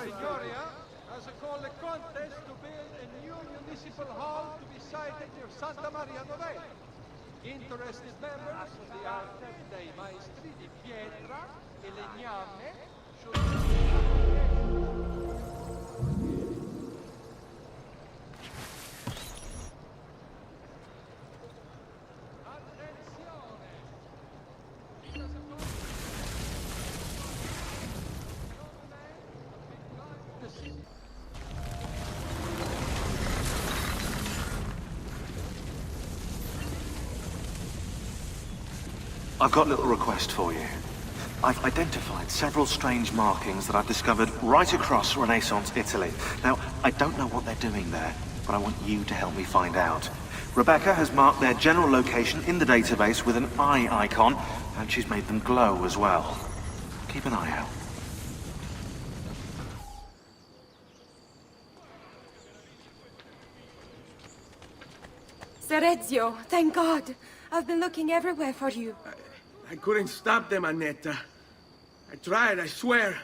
[SPEAKER 22] Signoria has called a contest to build a new municipal hall to be sited near Santa Maria Novella. Interested members of the arte dei maestri di pietra e legname should...
[SPEAKER 10] I've got a little request for you. I've identified several strange markings that I've discovered right across Renaissance Italy. Now, I don't know what they're doing there, but I want you to help me find out. Rebecca has marked their general location in the database with an eye icon, and she's made them glow as well. Keep an eye out.
[SPEAKER 21] Ser Ezio, thank God. I've been looking everywhere for you.
[SPEAKER 6] I couldn't stop them, Annetta. I tried, I swear.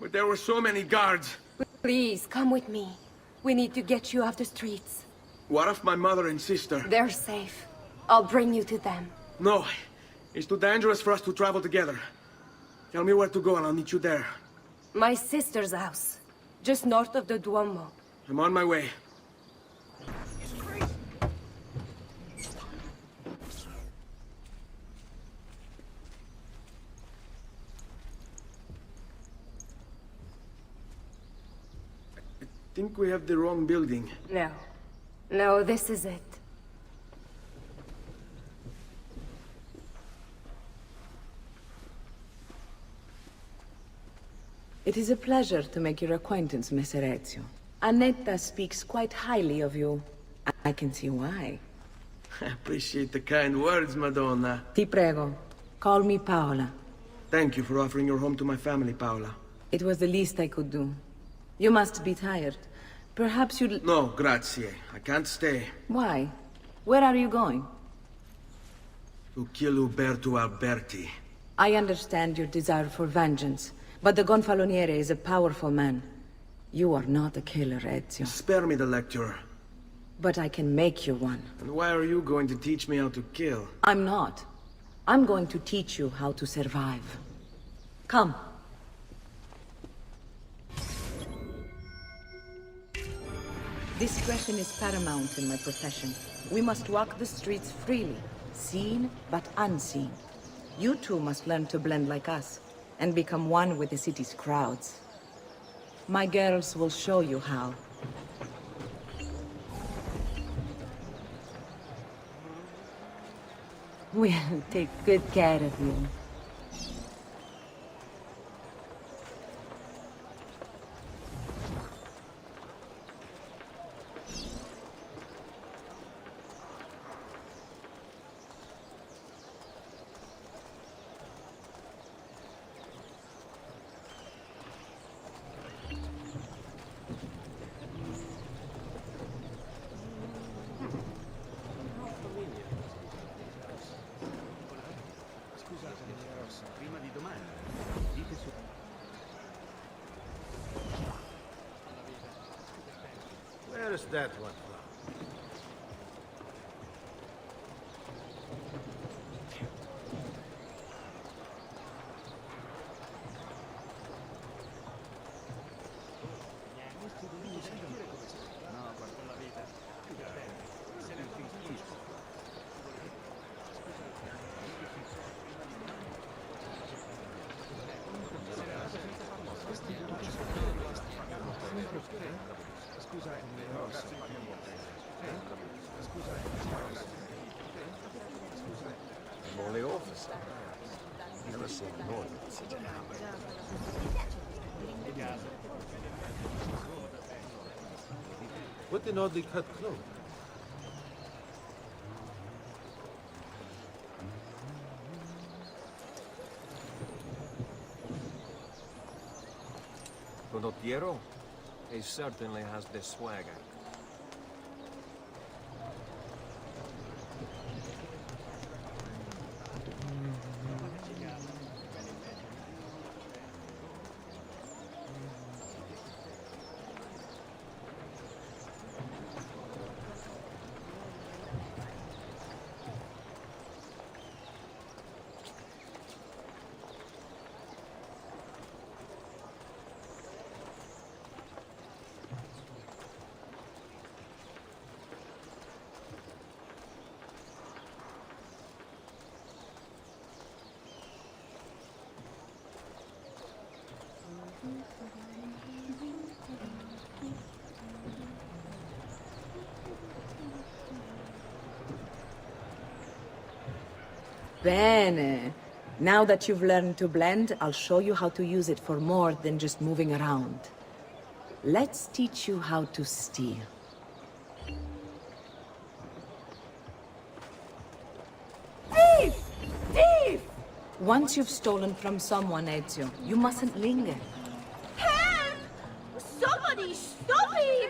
[SPEAKER 6] But there were so many guards.
[SPEAKER 21] Please, come with me. We need to get you off the streets.
[SPEAKER 6] What of my mother and sister?
[SPEAKER 21] They're safe. I'll bring you to them.
[SPEAKER 6] No. It's too dangerous for us to travel together. Tell me where to go and I'll meet you there.
[SPEAKER 21] My sister's house. Just north of the Duomo.
[SPEAKER 6] I'm on my way. Think we have the wrong building.
[SPEAKER 2] No. No, this is it.
[SPEAKER 7] It is a pleasure to make your acquaintance, Messer Ezio. Annetta speaks quite highly of you. I can see why.
[SPEAKER 6] I appreciate the kind words, Madonna.
[SPEAKER 7] Ti prego, call me Paola.
[SPEAKER 6] Thank you for offering your home to my family, Paola.
[SPEAKER 7] It was the least I could do. You must be tired. Perhaps you'd...
[SPEAKER 6] No, grazie. I can't stay.
[SPEAKER 7] Why? Where are you going?
[SPEAKER 6] To kill Uberto Alberti.
[SPEAKER 7] I understand your desire for vengeance, but the Gonfaloniere is a powerful man. You are not a killer, Ezio.
[SPEAKER 6] Spare me the lecture.
[SPEAKER 7] But I can make you one.
[SPEAKER 6] And why are you going to teach me how to kill?
[SPEAKER 7] I'm not. I'm going to teach you how to survive. Come. Discretion is paramount in my profession. We must walk the streets freely, seen but unseen. You too must learn to blend like us, and become one with the city's crowds. My girls will show you how. We'll take good care of you.
[SPEAKER 23] Where's that one from? Only officer. Never seen more than such a habit. What an oddly cut cloak.
[SPEAKER 24] Condottiero? He certainly has the swagger.
[SPEAKER 7] Bene. Now that you've learned to blend, I'll show you how to use it for more than just moving around. Let's teach you how to steal.
[SPEAKER 21] Thief! Thief!
[SPEAKER 7] Once you've stolen from someone, Ezio, you mustn't linger.
[SPEAKER 21] Help! Somebody stop him!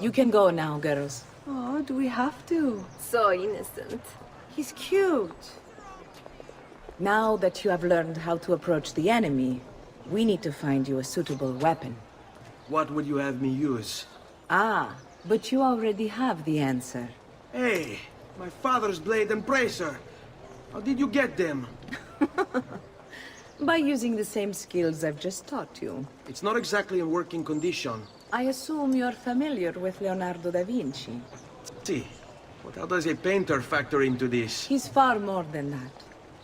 [SPEAKER 7] You can go now, girls.
[SPEAKER 2] Oh, do we have to? So innocent. He's cute.
[SPEAKER 7] Now that you have learned how to approach the enemy, we need to find you a suitable weapon.
[SPEAKER 6] What would you have me use?
[SPEAKER 7] Ah, but you already have the answer.
[SPEAKER 6] Hey, my father's blade and bracer. How did you get them?
[SPEAKER 7] By using the same skills I've just taught you.
[SPEAKER 6] It's not exactly in working condition.
[SPEAKER 7] I assume you're familiar with Leonardo da Vinci.
[SPEAKER 6] See, but how does a painter factor into this?
[SPEAKER 7] He's far more than that.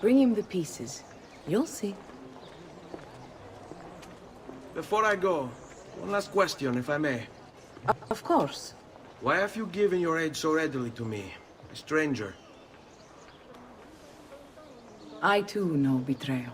[SPEAKER 7] Bring him the pieces. You'll see.
[SPEAKER 6] Before I go, one last question, if I may.
[SPEAKER 7] Of course.
[SPEAKER 6] Why have you given your aid so readily to me, a stranger?
[SPEAKER 7] I too know betrayal.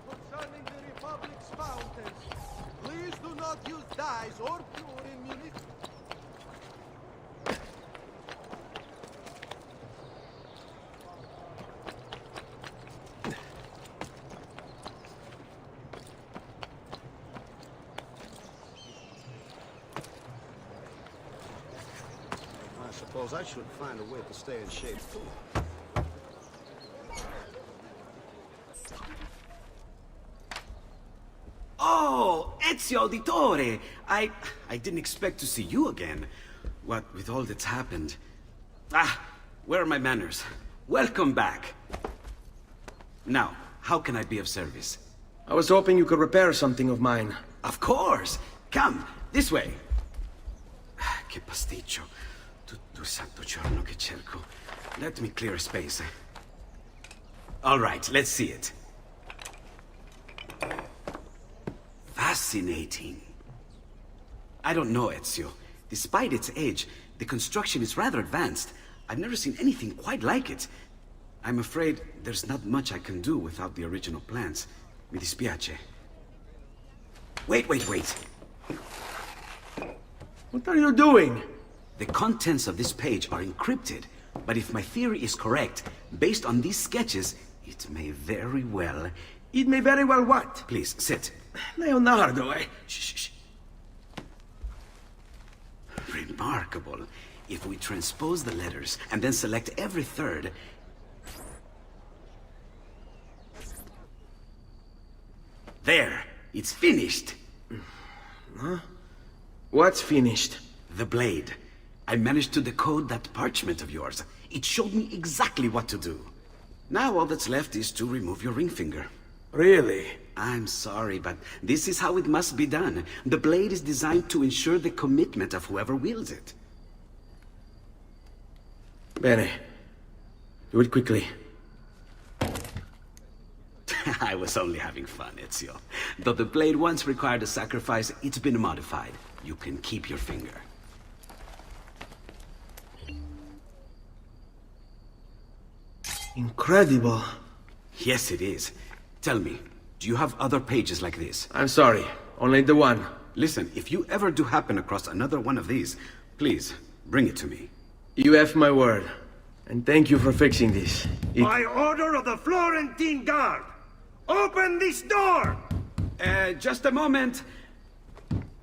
[SPEAKER 22] Concerning the Republic's fountains, please do not use dyes or pure immunity.
[SPEAKER 23] I suppose I should find a way to stay in shape, too.
[SPEAKER 19] Oh, Ezio Auditore! I didn't expect to see you again. What with all that's happened. Ah, where are my manners? Welcome back. Now, how can I be of service?
[SPEAKER 6] I was hoping you could repair something of mine.
[SPEAKER 19] Of course! Come, this way. Che pasticcio. Tutto il santo giorno che cerco. Let me clear a space. All right, let's see it. Fascinating. I don't know, Ezio. Despite its age, the construction is rather advanced. I've never seen anything quite like it. I'm afraid there's not much I can do without the original plans. Mi dispiace. Wait.
[SPEAKER 6] What are you doing?
[SPEAKER 19] The contents of this page are encrypted, but if my theory is correct, based on these sketches, it may very well...
[SPEAKER 6] It may very well what?
[SPEAKER 19] Please, sit.
[SPEAKER 6] Leonardo,
[SPEAKER 19] Shh. Remarkable. If we transpose the letters and then select every third... There! It's finished!
[SPEAKER 6] Huh? What's finished?
[SPEAKER 19] The blade. I managed to decode that parchment of yours. It showed me exactly what to do. Now all that's left is to remove your ring finger.
[SPEAKER 6] Really?
[SPEAKER 19] I'm sorry, but this is how it must be done. The blade is designed to ensure the commitment of whoever wields it.
[SPEAKER 6] Bene. Do it quickly.
[SPEAKER 19] I was only having fun, Ezio. Though the blade once required a sacrifice, it's been modified. You can keep your finger.
[SPEAKER 6] Incredible.
[SPEAKER 19] Yes, it is. Tell me, do you have other pages like this?
[SPEAKER 6] I'm sorry. Only the one.
[SPEAKER 19] Listen, if you ever do happen across another one of these, please, bring it to me.
[SPEAKER 6] You have my word. And thank you for fixing this.
[SPEAKER 16] By order of the Florentine Guard! Open this door!
[SPEAKER 19] Just a moment.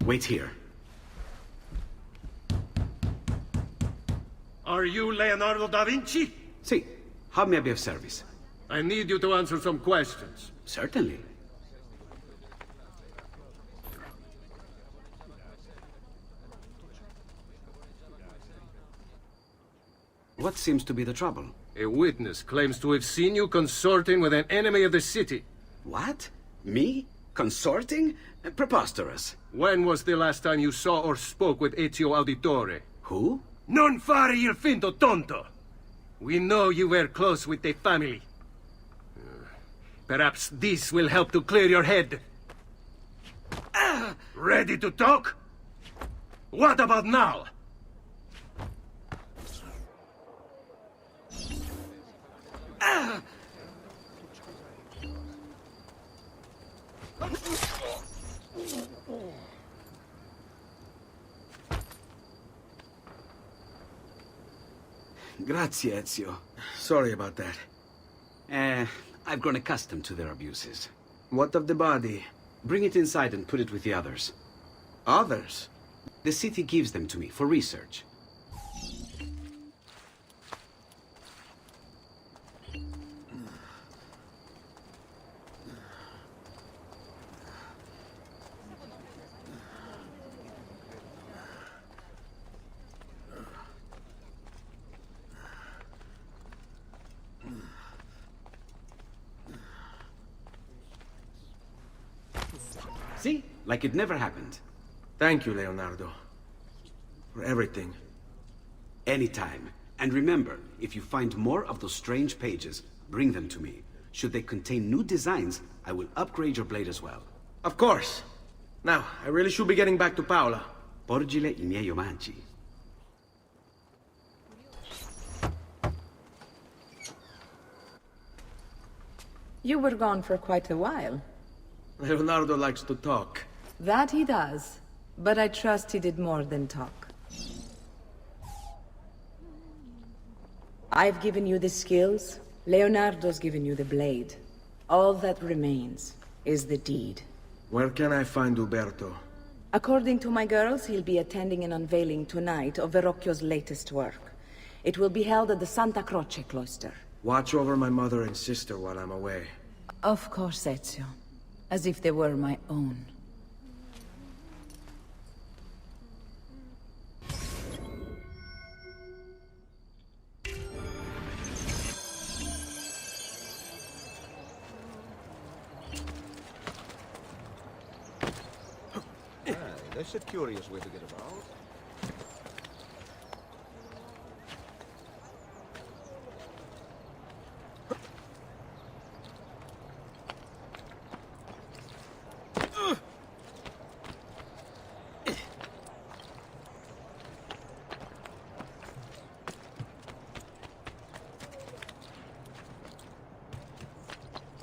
[SPEAKER 19] Wait here.
[SPEAKER 16] Are you Leonardo da Vinci?
[SPEAKER 19] See, how may I be of service?
[SPEAKER 16] I need you to answer some questions.
[SPEAKER 19] Certainly. What seems to be the trouble?
[SPEAKER 16] A witness claims to have seen you consorting with an enemy of the city.
[SPEAKER 19] What? Me? Consorting? Preposterous.
[SPEAKER 16] When was the last time you saw or spoke with Ezio Auditore?
[SPEAKER 19] Who?
[SPEAKER 16] Non fare il finto tonto! We know you were close with the family. Perhaps this will help to clear your head. Ready to talk? What about now?
[SPEAKER 19] Grazie, Ezio.
[SPEAKER 6] Sorry about that.
[SPEAKER 19] I've grown accustomed to their abuses.
[SPEAKER 6] What of the body?
[SPEAKER 19] Bring it inside and put it with the others.
[SPEAKER 6] Others?
[SPEAKER 19] The city gives them to me for research. See? Like it never happened.
[SPEAKER 6] Thank you, Leonardo. For everything.
[SPEAKER 19] Anytime. And remember, if you find more of those strange pages, bring them to me. Should they contain new designs, I will upgrade your blade as well.
[SPEAKER 6] Of course. Now, I really should be getting back to Paola.
[SPEAKER 19] Porgile I miei omaggi.
[SPEAKER 7] You were gone for quite a while.
[SPEAKER 6] Leonardo likes to talk.
[SPEAKER 7] That he does. But I trust he did more than talk. I've given you the skills. Leonardo's given you the blade. All that remains is the deed.
[SPEAKER 6] Where can I find Uberto?
[SPEAKER 7] According to my girls, he'll be attending an unveiling tonight of Verrocchio's latest work. It will be held at the Santa Croce cloister.
[SPEAKER 6] Watch over my mother and sister while I'm away.
[SPEAKER 7] Of course, Ezio. As if they were my own.
[SPEAKER 23] That's a curious way to get about.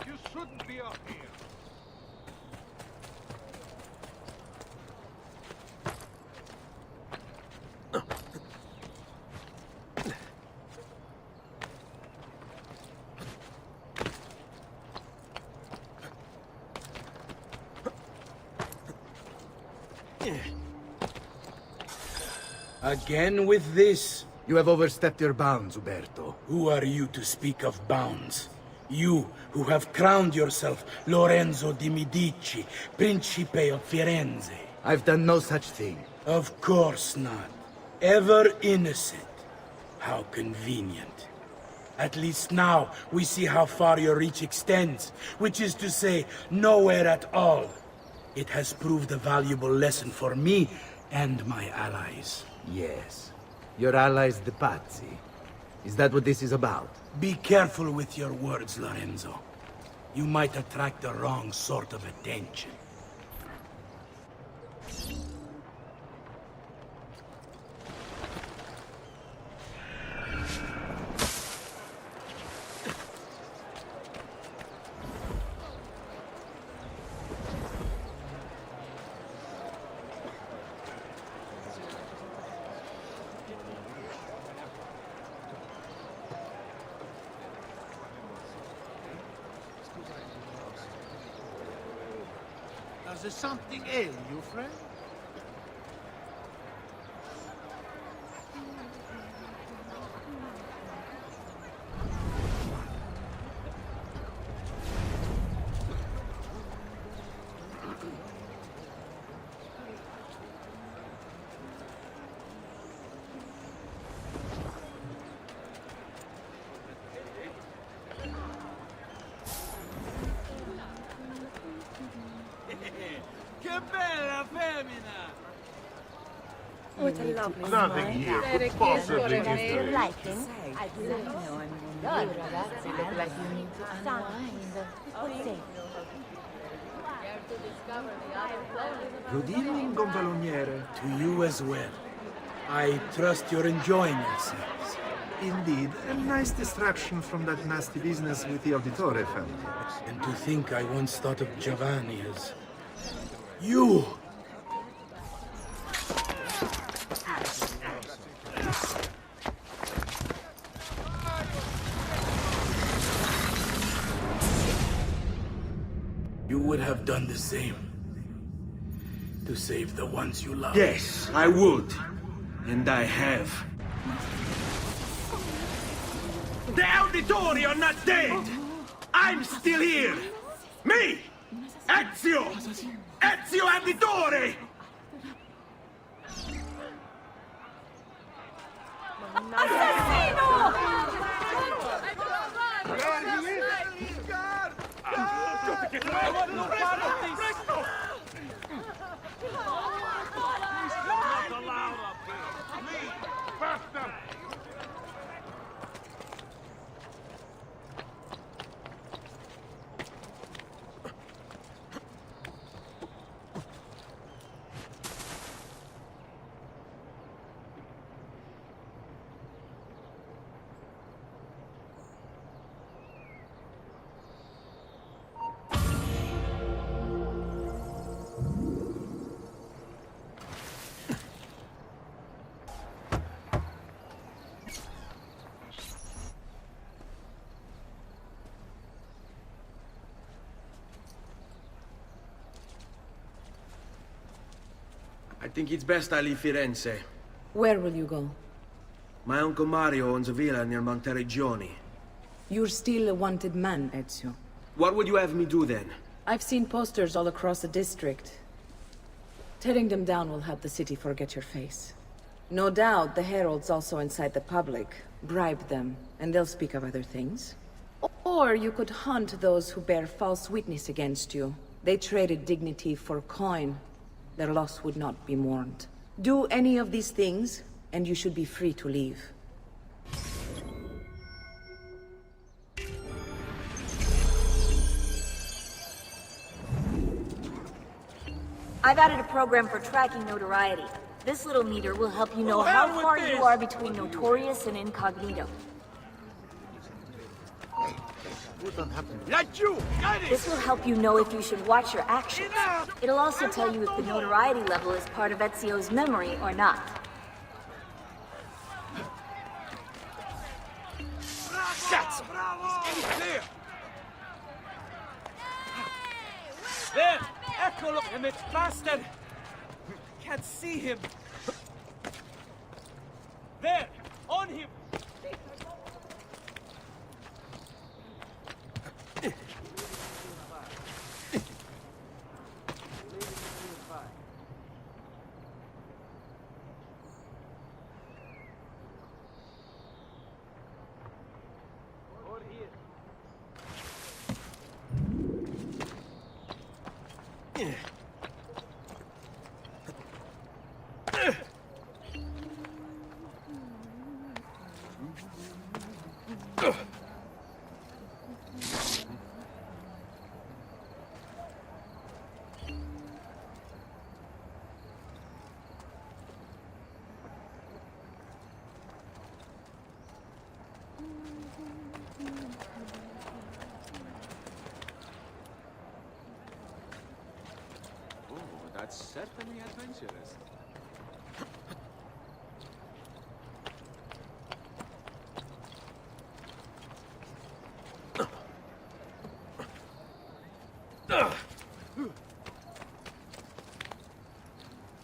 [SPEAKER 22] You shouldn't be up here.
[SPEAKER 14] Again with this?
[SPEAKER 1] You have overstepped your bounds, Uberto.
[SPEAKER 14] Who are you to speak of bounds? You, who have crowned yourself Lorenzo di Medici, Principe of Firenze.
[SPEAKER 1] I've done no such thing.
[SPEAKER 14] Of course not. Ever innocent. How convenient. At least now, we see how far your reach extends, which is to say, nowhere at all. It has proved a valuable lesson for me and my allies.
[SPEAKER 1] Yes. Your allies, the Pazzi. Is that what this is about?
[SPEAKER 14] Be careful with your words, Lorenzo. You might attract the wrong sort of attention.
[SPEAKER 22] Does something ail you, friend?
[SPEAKER 16] Che bella femmina!
[SPEAKER 21] What a lovely
[SPEAKER 5] Nothing here could possibly
[SPEAKER 21] Your
[SPEAKER 5] interest.
[SPEAKER 21] liking?
[SPEAKER 15] Good, ragazzi. Look like you need to unwind.
[SPEAKER 1] Good evening, Gonfaloniere.
[SPEAKER 14] To you as well. I trust you're enjoying yourselves.
[SPEAKER 3] Indeed, a nice distraction from that nasty business with the Auditore family.
[SPEAKER 14] And to think I once thought of Giovanni as... you! You would have done the same. To save the ones you love.
[SPEAKER 6] Yes, I would. And I have. The Auditore are not dead! I'm still here! Me! Ezio! Ezio Auditore! I think it's best I leave Firenze.
[SPEAKER 7] Where will you go?
[SPEAKER 6] My Uncle Mario owns a villa near Monteregioni.
[SPEAKER 7] You're still a wanted man, Ezio.
[SPEAKER 6] What would you have me do then?
[SPEAKER 7] I've seen posters all across the district. Tearing them down will help the city forget your face. No doubt the heralds also incite the public. Bribe them, and they'll speak of other things. Or you could hunt those who bear false witness against you. They traded dignity for coin. Their loss would not be mourned. Do any of these things, and you should be free to leave.
[SPEAKER 15] I've added a program for tracking notoriety. This little meter will help you know how far you are between notorious and incognito. This will help you know if you should watch your actions. It'll also tell you if the notoriety level is part of Ezio's memory or not.
[SPEAKER 16] Cazzo! He's clear! There! Eccolo! Damn it, bastard! Can't see him! There! On him!
[SPEAKER 19] That's certainly adventurous.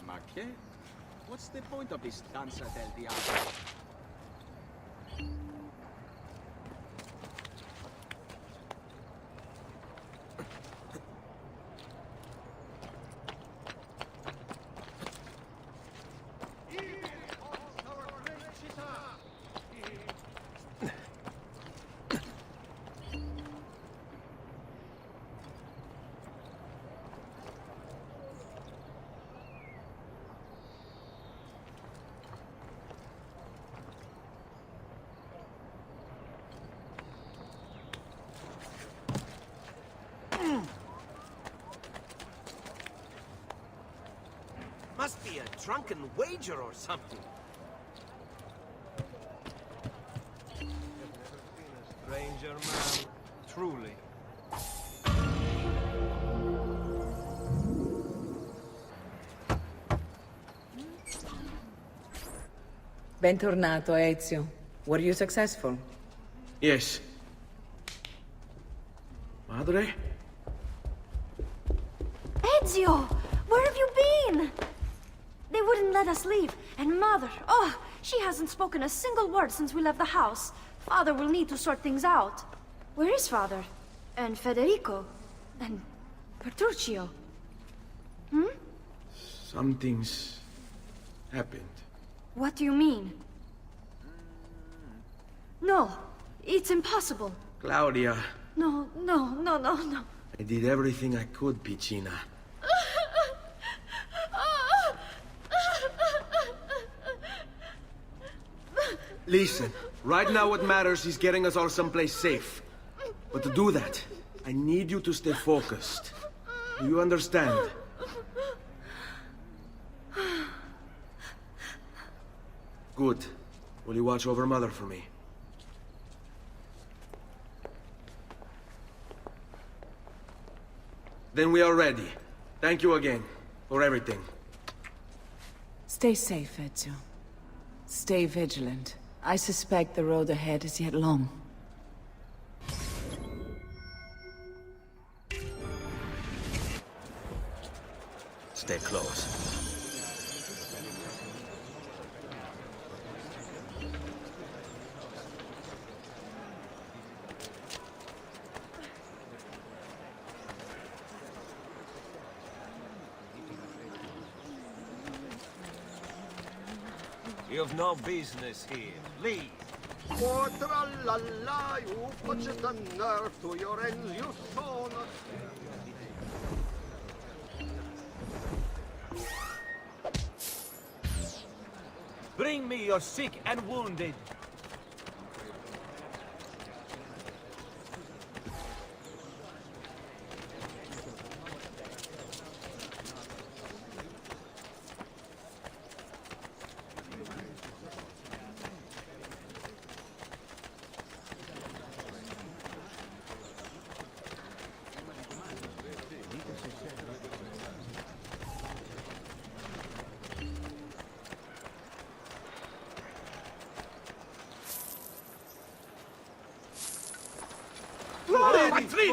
[SPEAKER 19] Ma che? What's the point of this Danza del Diablo?
[SPEAKER 16] Must be a drunken wager or something.
[SPEAKER 7] Bentornato, Ezio. Were you successful?
[SPEAKER 6] Yes. Madre?
[SPEAKER 15] Ezio! Where have you been? They wouldn't let us leave. And Mother, oh, she hasn't spoken a single word since we left the house. Father will need to sort things out. Where is Father? And Federico? And Petruccio? Hmm?
[SPEAKER 6] Something's happened.
[SPEAKER 15] What do you mean? No, it's impossible.
[SPEAKER 6] Claudia,
[SPEAKER 15] No, no, no, no, no.
[SPEAKER 6] I did everything I could, Piccina. Listen, right now what matters is getting us all someplace safe. But to do that, I need you to stay focused. Do you understand? Good. Will you watch over Mother for me? Then we are ready. Thank you again for everything.
[SPEAKER 7] Stay safe, Ezio. Stay vigilant. I suspect the road ahead is yet long.
[SPEAKER 6] Stay close.
[SPEAKER 24] You've no business here. Leave.
[SPEAKER 22] Oh, tra-la-la, you put the nerve to your ends, you son of...
[SPEAKER 24] Bring me your sick and wounded.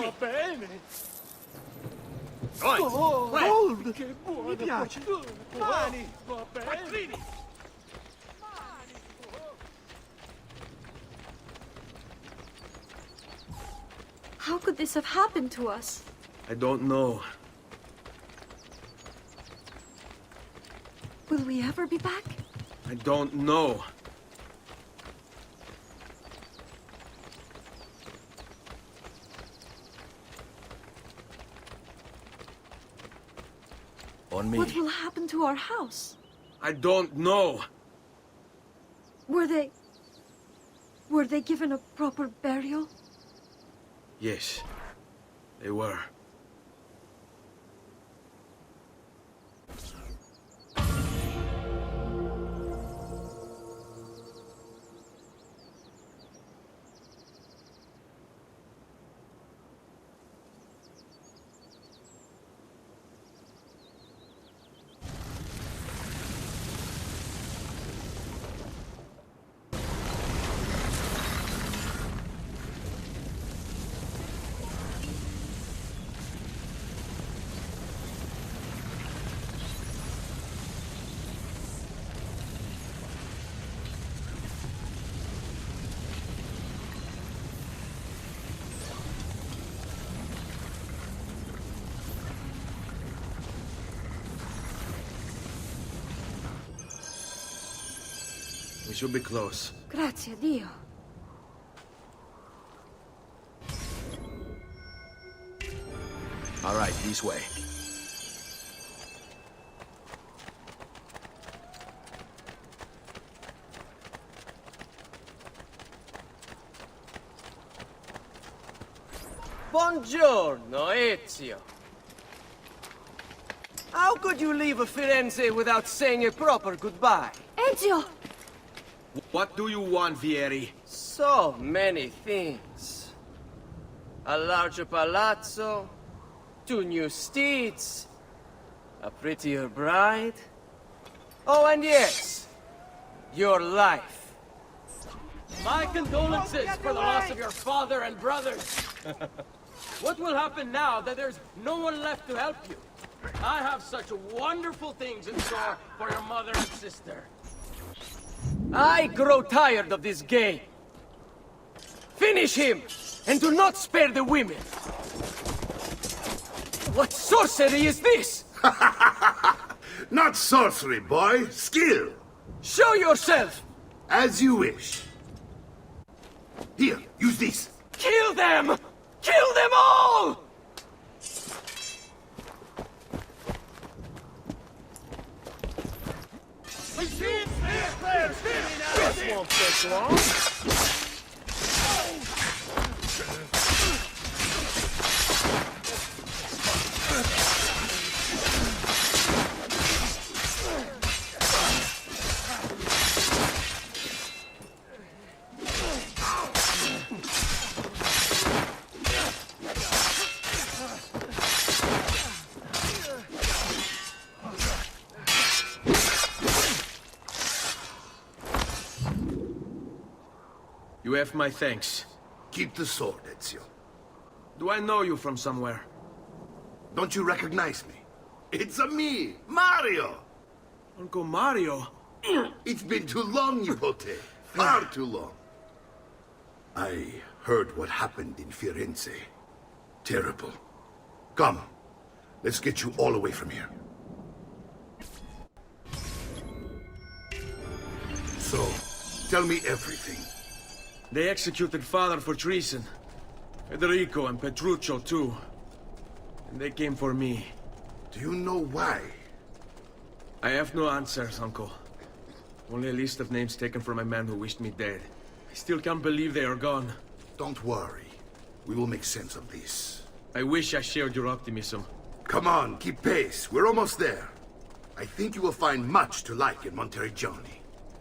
[SPEAKER 16] Va bene.
[SPEAKER 22] Hold!
[SPEAKER 16] Che buono.
[SPEAKER 22] Mi piace.
[SPEAKER 16] Mani. Va bene.
[SPEAKER 15] How could this have happened to us?
[SPEAKER 6] I don't know.
[SPEAKER 15] Will we ever be back?
[SPEAKER 6] I don't know. On me.
[SPEAKER 15] What will happen to our house?
[SPEAKER 6] I don't know.
[SPEAKER 15] Were they given a proper burial?
[SPEAKER 6] Yes, they were. We should be close.
[SPEAKER 15] Grazie a Dio.
[SPEAKER 6] All right, this way.
[SPEAKER 8] Buongiorno, Ezio. How could you leave Firenze without saying a proper goodbye?
[SPEAKER 15] Ezio!
[SPEAKER 6] What do you want, Vieri?
[SPEAKER 8] So many things. A larger palazzo, 2 new steeds, a prettier bride. Oh, and yes, your life. My condolences for the loss of your father and brothers. What will happen now that there's no one left to help you? I have such wonderful things in store for your mother and sister. I grow tired of this game. Finish him, and do not spare the women. What sorcery is this?
[SPEAKER 5] Not sorcery, boy. Skill.
[SPEAKER 8] Show yourself!
[SPEAKER 5] As you wish. Here, use this.
[SPEAKER 8] Kill them! Kill them all!
[SPEAKER 16] This won't take long.
[SPEAKER 6] You have my thanks.
[SPEAKER 5] Keep the sword, Ezio.
[SPEAKER 6] Do I know you from somewhere?
[SPEAKER 5] Don't you recognize me? It's me, Mario!
[SPEAKER 6] Uncle Mario?
[SPEAKER 5] It's been too long, Nipote. Far too long. I heard what happened in Firenze. Terrible. Come, let's get you all away from here. So, tell me everything.
[SPEAKER 6] They executed Father for treason. Federico and Petruccio, too. And they came for me.
[SPEAKER 5] Do you know why?
[SPEAKER 6] I have no answers, Uncle. Only a list of names taken from a man who wished me dead. I still can't believe they are gone.
[SPEAKER 5] Don't worry. We will make sense of this.
[SPEAKER 6] I wish I shared your optimism.
[SPEAKER 5] Come on, keep pace. We're almost there. I think you will find much to like in Monteriggioni.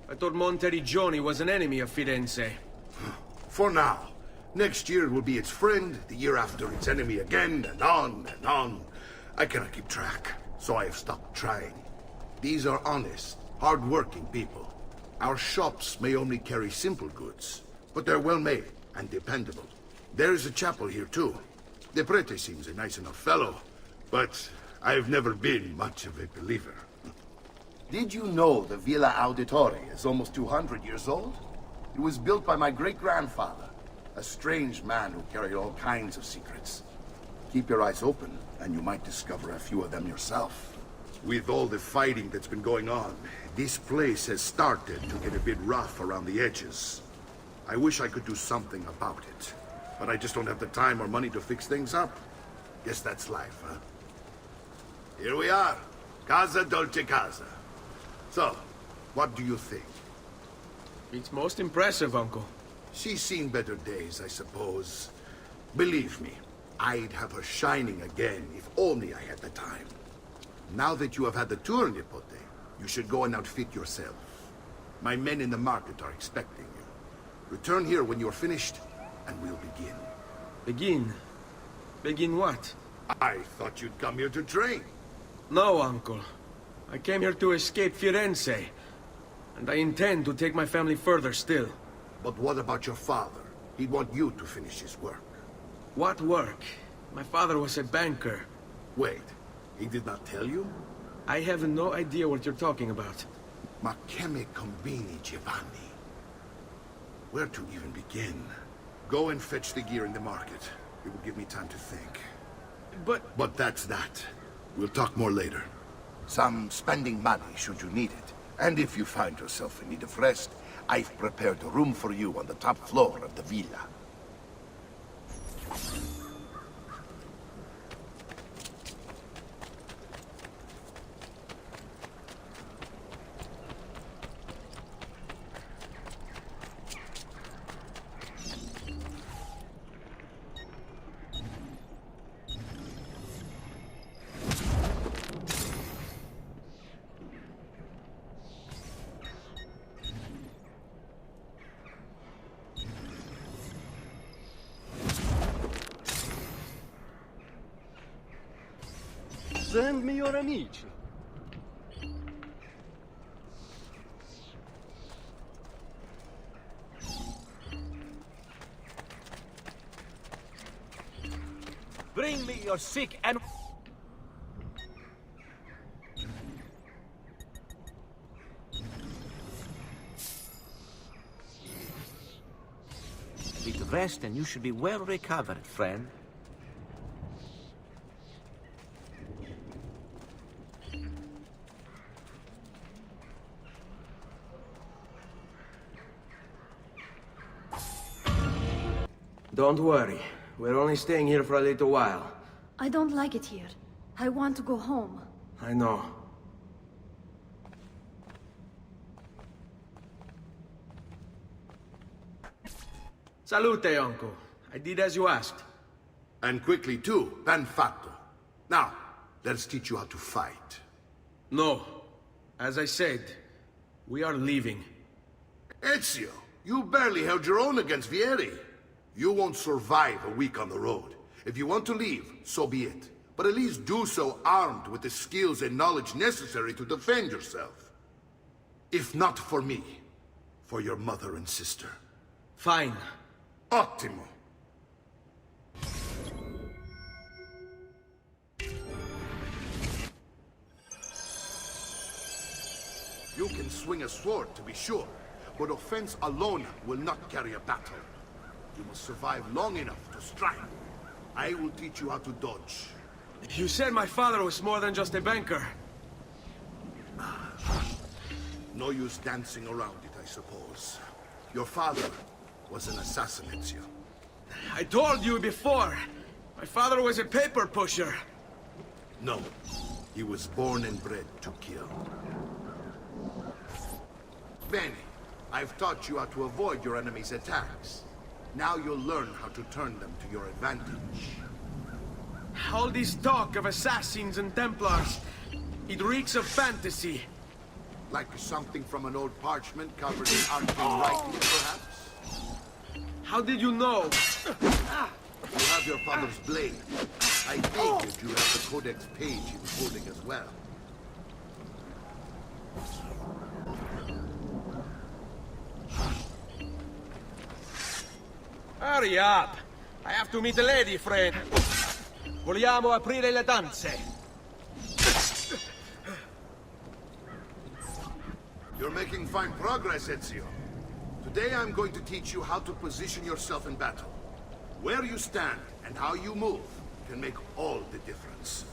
[SPEAKER 6] I thought Monteriggioni was an enemy of Firenze.
[SPEAKER 5] For now. Next year it will be its friend, the year after its enemy again, and on and on. I cannot keep track, so I have stopped trying. These are honest, hard-working people. Our shops may only carry simple goods, but they're well-made and dependable. There is a chapel here, too. The prete seems a nice enough fellow, but I've never been much of a believer.
[SPEAKER 23] Did you know the Villa Auditore is almost 200 years old? It was built by my great-grandfather, a strange man who carried all kinds of secrets. Keep your eyes open, and you might discover a few of them yourself.
[SPEAKER 5] With all the fighting that's been going on, this place has started to get a bit rough around the edges. I wish I could do something about it, but I just don't have the time or money to fix things up. Guess that's life, huh? Here we are. Casa Dolce Casa. So, what do you think?
[SPEAKER 6] It's most impressive, Uncle.
[SPEAKER 5] She's seen better days, I suppose. Believe me, I'd have her shining again if only I had the time. Now that you have had the tour, Nipote, you should go and outfit yourself. My men in the market are expecting you. Return here when you're finished, and we'll begin.
[SPEAKER 6] Begin? Begin what?
[SPEAKER 5] I thought you'd come here to train.
[SPEAKER 6] No, Uncle. I came here to escape Firenze. And I intend to take my family further still.
[SPEAKER 5] But what about your father? He'd want you to finish his work.
[SPEAKER 6] What work? My father was a banker.
[SPEAKER 5] Wait, he did not tell you?
[SPEAKER 6] I have no idea what you're talking about.
[SPEAKER 5] Ma che me combini, Giovanni? Where to even begin? Go and fetch the gear in the market. It will give me time to think. But that's that. We'll talk more later. Some spending money should you need it. And if you find yourself in need of rest, I've prepared a room for you on the top floor of the villa.
[SPEAKER 23] Send me your amici.
[SPEAKER 24] Bring me your sick and... Bit of rest and you should be well recovered, friend.
[SPEAKER 6] Don't worry. We're only staying here for a little while.
[SPEAKER 15] I don't like it here. I want to go home.
[SPEAKER 6] I know. Salute, uncle. I did as you asked.
[SPEAKER 23] And quickly too, ben fatto. Now, let's teach you how to fight.
[SPEAKER 6] No. As I said, we are leaving.
[SPEAKER 23] Ezio, you barely held your own against Vieri. You won't survive a week on the road. If you want to leave, so be it. But at least do so armed with the skills and knowledge necessary to defend yourself. If not for me, for your mother and sister.
[SPEAKER 6] Fine.
[SPEAKER 23] Ottimo. You can swing a sword, to be sure, but offense alone will not carry a battle. You must survive long enough to strike. I will teach you how to dodge.
[SPEAKER 6] You said my father was more than just a banker.
[SPEAKER 23] No use dancing around it, I suppose. Your father was an assassin, Ezio.
[SPEAKER 6] I told you before. My father was a paper pusher.
[SPEAKER 23] No. He was born and bred to kill. Bene, I've taught you how to avoid your enemy's attacks. Now you'll learn how to turn them to your advantage.
[SPEAKER 6] All this talk of assassins and Templars, it reeks of fantasy.
[SPEAKER 23] Like something from an old parchment covered in arcane writing, perhaps?
[SPEAKER 6] How did you know?
[SPEAKER 23] You have your father's blade. I figured you have the codex page he was holding as well.
[SPEAKER 6] Hurry up! I have to meet the lady, friend. Vogliamo aprire le danze.
[SPEAKER 23] You're making fine progress, Ezio. Today I'm going to teach you how to position yourself in battle. Where you stand and how you move can make all the difference.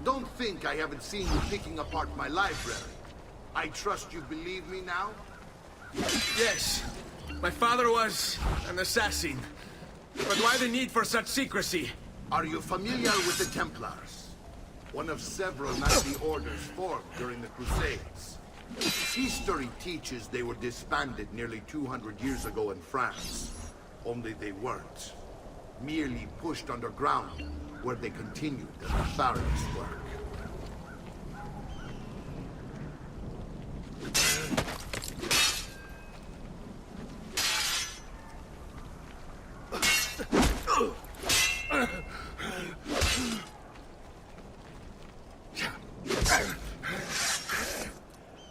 [SPEAKER 23] Don't think I haven't seen you picking apart my library. I trust you believe me now?
[SPEAKER 6] Yes. My father was an assassin. But why the need for such secrecy?
[SPEAKER 23] Are you familiar with the Templars? One of several knightly orders formed during the Crusades. History teaches they were disbanded nearly 200 years ago in France. Only they weren't. Merely pushed underground, where they continued their nefarious work.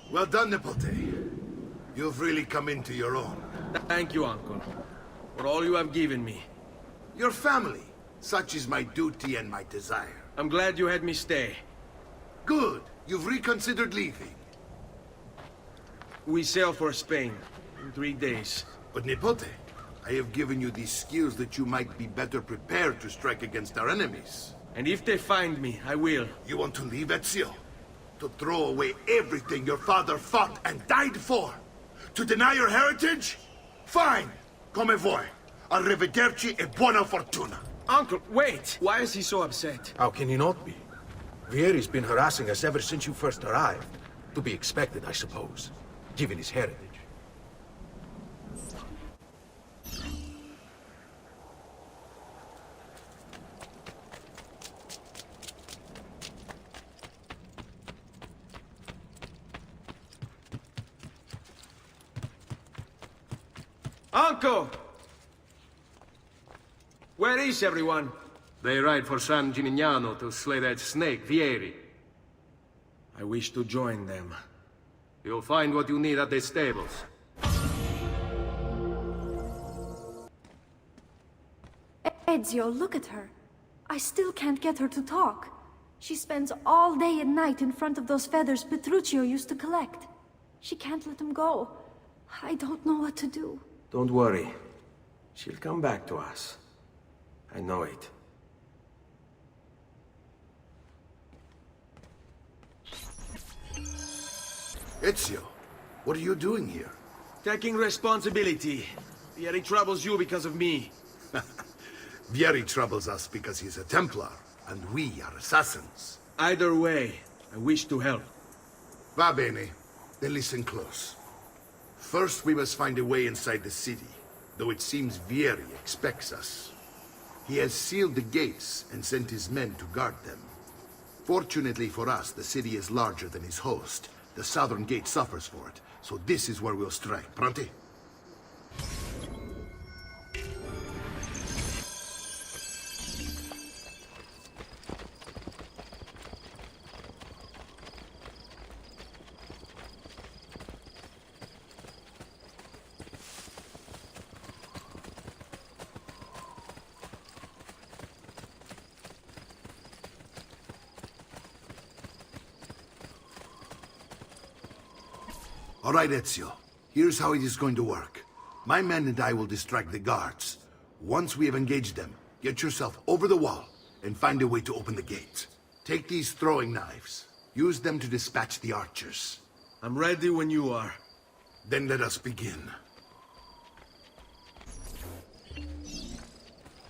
[SPEAKER 23] Well done, Nipote. You've really come into your own.
[SPEAKER 6] Thank you, Uncle, for all you have given me.
[SPEAKER 23] Your family. Such is my duty and my desire.
[SPEAKER 6] I'm glad you had me stay.
[SPEAKER 23] Good. You've reconsidered leaving.
[SPEAKER 6] We sail for Spain in 3 days.
[SPEAKER 23] But Nipote, I have given you these skills that you might be better prepared to strike against our enemies.
[SPEAKER 6] And if they find me, I will.
[SPEAKER 23] You want to leave, Ezio? To throw away everything your father fought and died for? To deny your heritage? Fine! Come vuoi. Arrivederci e buona fortuna.
[SPEAKER 6] Uncle, wait! Why is he so upset?
[SPEAKER 1] How can he not be? Vieri's been harassing us ever since you first arrived. To be expected, I suppose, given his heritage.
[SPEAKER 6] Uncle! Where is everyone?
[SPEAKER 24] They ride for San Gimignano to slay that snake, Vieri.
[SPEAKER 6] I wish to join them.
[SPEAKER 24] You'll find what you need at the stables.
[SPEAKER 15] Ezio, look at her. I still can't get her to talk. She spends all day and night in front of those feathers Petruchio used to collect. She can't let them go. I don't know what to do.
[SPEAKER 9] Don't worry. She'll come back to us. I know it.
[SPEAKER 23] Ezio, what are you doing here?
[SPEAKER 6] Taking responsibility. Vieri troubles you because of me.
[SPEAKER 23] Vieri troubles us because he's a Templar, and we are assassins.
[SPEAKER 6] Either way, I wish to help.
[SPEAKER 23] Va bene. Then listen close. First, we must find a way inside the city, though it seems Vieri expects us. He has sealed the gates and sent his men to guard them. Fortunately for us, the city is larger than his host. The southern gate suffers for it, so this is where we'll strike. Pronti? All right, Ezio. Here's how it is going to work. My men and I will distract the guards. Once we have engaged them, get yourself over the wall and find a way to open the gate. Take these throwing knives. Use them to dispatch the archers.
[SPEAKER 6] I'm ready when you are.
[SPEAKER 23] Then let us begin.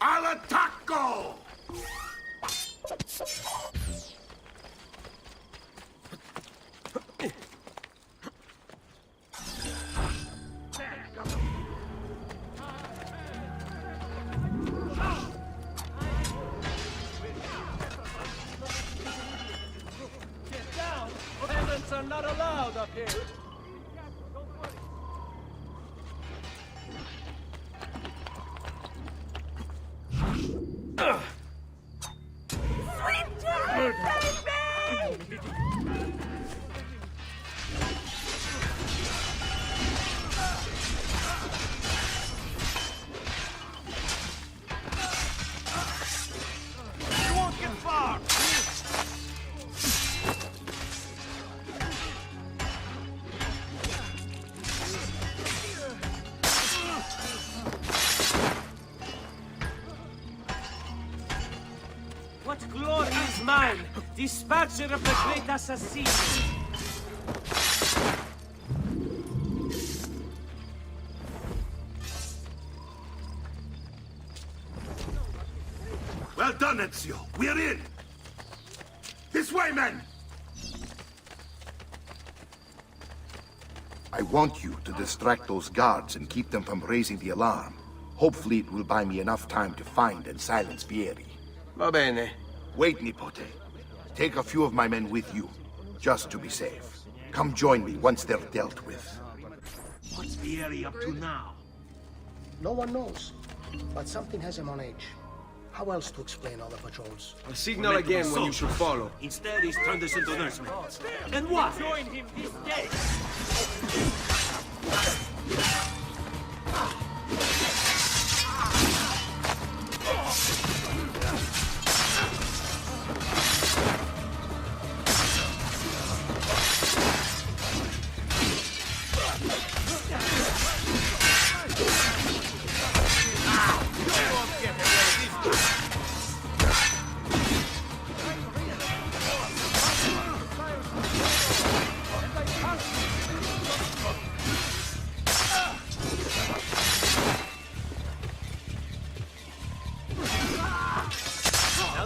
[SPEAKER 23] Al attacco!
[SPEAKER 8] Are not allowed up here.
[SPEAKER 16] You won't get far!
[SPEAKER 13] What glory is mine, dispatcher of the great Assasin!
[SPEAKER 23] Well done, Ezio. We're in! This way, men! I want you to distract those guards and keep them from raising the alarm. Hopefully it will buy me enough time to find and silence Vieri.
[SPEAKER 6] Va bene.
[SPEAKER 23] Wait, Nipote. Take a few of my men with you, just to be safe. Come join me once they're dealt with.
[SPEAKER 16] What's Vieri up to now?
[SPEAKER 11] No one knows, but something has him on edge. How else to explain all the patrols?
[SPEAKER 6] I'll signal again when you should follow.
[SPEAKER 16] Instead, he's turned us into nursemen. And why?
[SPEAKER 13] Join him this day!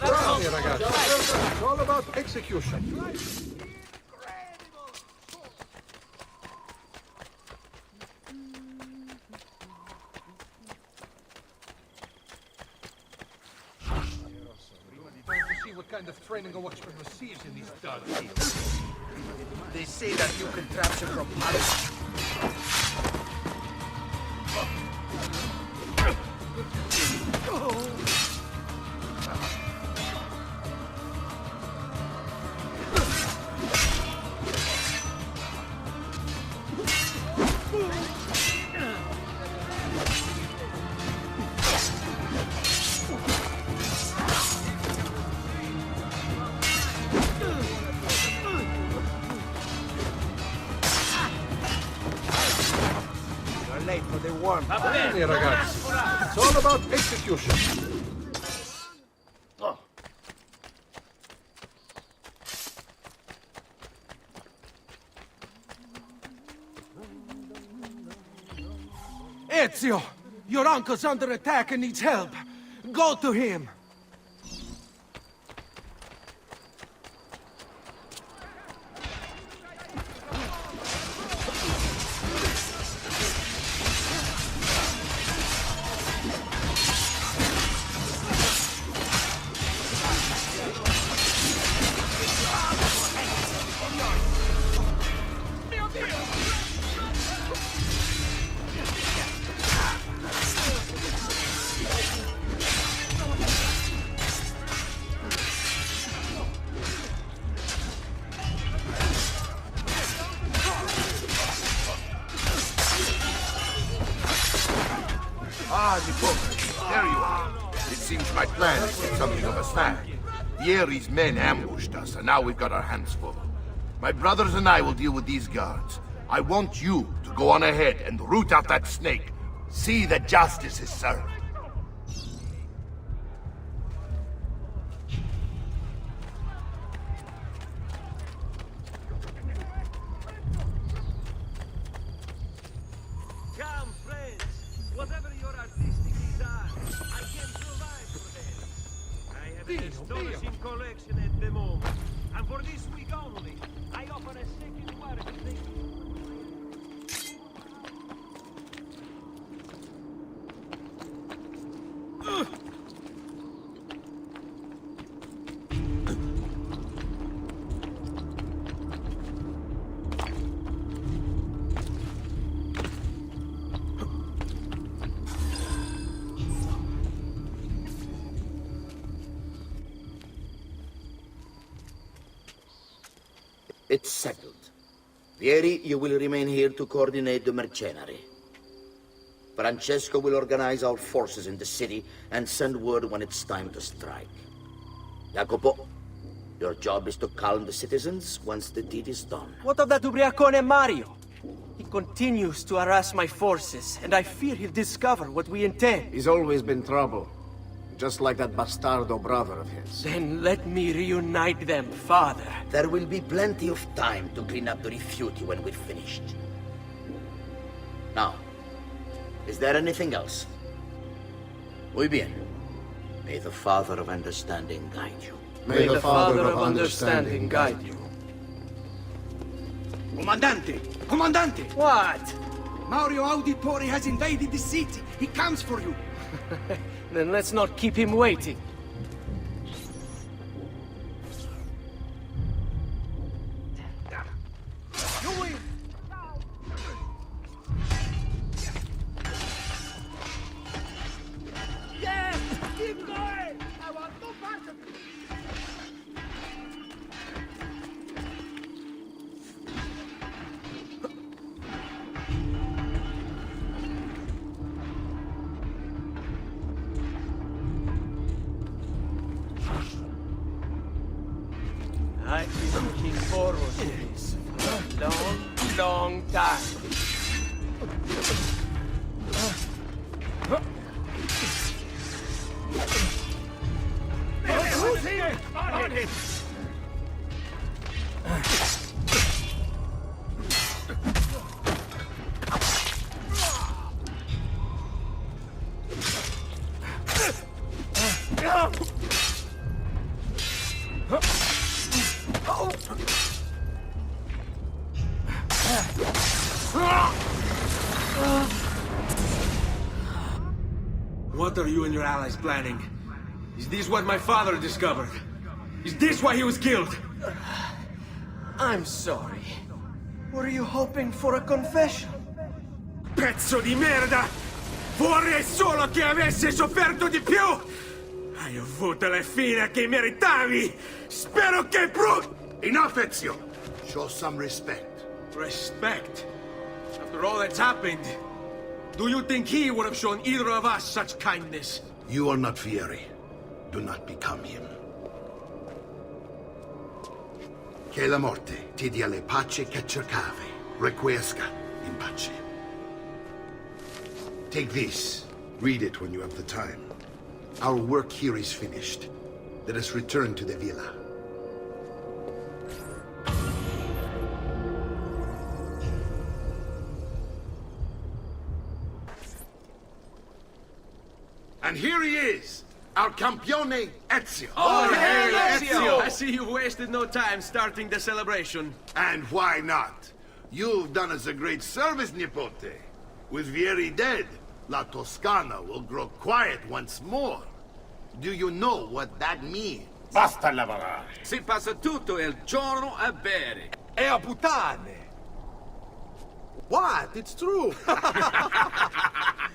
[SPEAKER 22] Bravi, ragazzi. It's all about execution. Trying to see what kind of training a watchman receives in these dark fields.
[SPEAKER 1] They say that new contraption from Paris.
[SPEAKER 4] You're late for the warm.
[SPEAKER 1] Bene, ragazzi. It's all about execution.
[SPEAKER 4] Ezio! Your uncle's under attack and needs help. Go to him.
[SPEAKER 23] Ah, Nicola, there you are. It seems my plan is something of a snag. Vieri's men ambushed us, and now we've got our hands full. My brothers and I will deal with these guards. I want you to go on ahead and root out that snake. See that justice is served.
[SPEAKER 13] Come, friends. Whatever your artistic desire, I can provide for them. I have an astonishing collection at the moment. And for this week only, I offer a second work if they...
[SPEAKER 12] It's settled. Vieri, you will remain here to coordinate the mercenary. Francesco will organize our forces in the city and send word when it's time to strike. Jacopo, your job is to calm the citizens once the deed is done.
[SPEAKER 8] What of that ubriacone Mario? He continues to harass my forces, and I fear he'll discover what we intend.
[SPEAKER 17] He's always been trouble. Just like that bastardo brother of his.
[SPEAKER 8] Then let me reunite them, father.
[SPEAKER 12] There will be plenty of time to clean up the refuti when we're finished. Now, is there anything else? Muy bien. May the Father of Understanding guide you.
[SPEAKER 17] May the Father of Understanding guide you.
[SPEAKER 6] Comandante! Comandante!
[SPEAKER 8] What?
[SPEAKER 6] Mario Auditore has invaded the city. He comes for you.
[SPEAKER 8] Then let's not keep him waiting.
[SPEAKER 6] You win! Yes! Keep going! I want no part of it!
[SPEAKER 8] I've been looking forward to this for a long, long time.
[SPEAKER 6] Who's here? On him!
[SPEAKER 4] What are you and your allies planning? Is this what my father discovered? Is this why he was killed?
[SPEAKER 8] I'm sorry. Were you hoping for a confession?
[SPEAKER 4] Pezzo di merda! Vorrei solo che avessi sofferto di più! Hai avuto la fine che meritavi! Spero che
[SPEAKER 23] Enough, Ezio! Show some respect.
[SPEAKER 4] Respect? After all that's happened, do you think he would have shown either of us such kindness?
[SPEAKER 23] You are not Vieri. Do not become him. Che la morte ti dia le pace che cercavi. Requiesca in pace. Take this. Read it when you have the time. Our work here is finished. Let us return to the villa. And here he is, our campione Ezio.
[SPEAKER 19] Oh, hey, Ezio! I see you've wasted no time starting the celebration.
[SPEAKER 23] And why not? You've done us a great service, Nipote. With Vieri dead, La Toscana will grow quiet once more. Do you know what that means?
[SPEAKER 1] Basta lavorare.
[SPEAKER 19] Si passa tutto il giorno a bere.
[SPEAKER 1] E a puttane. What? It's true.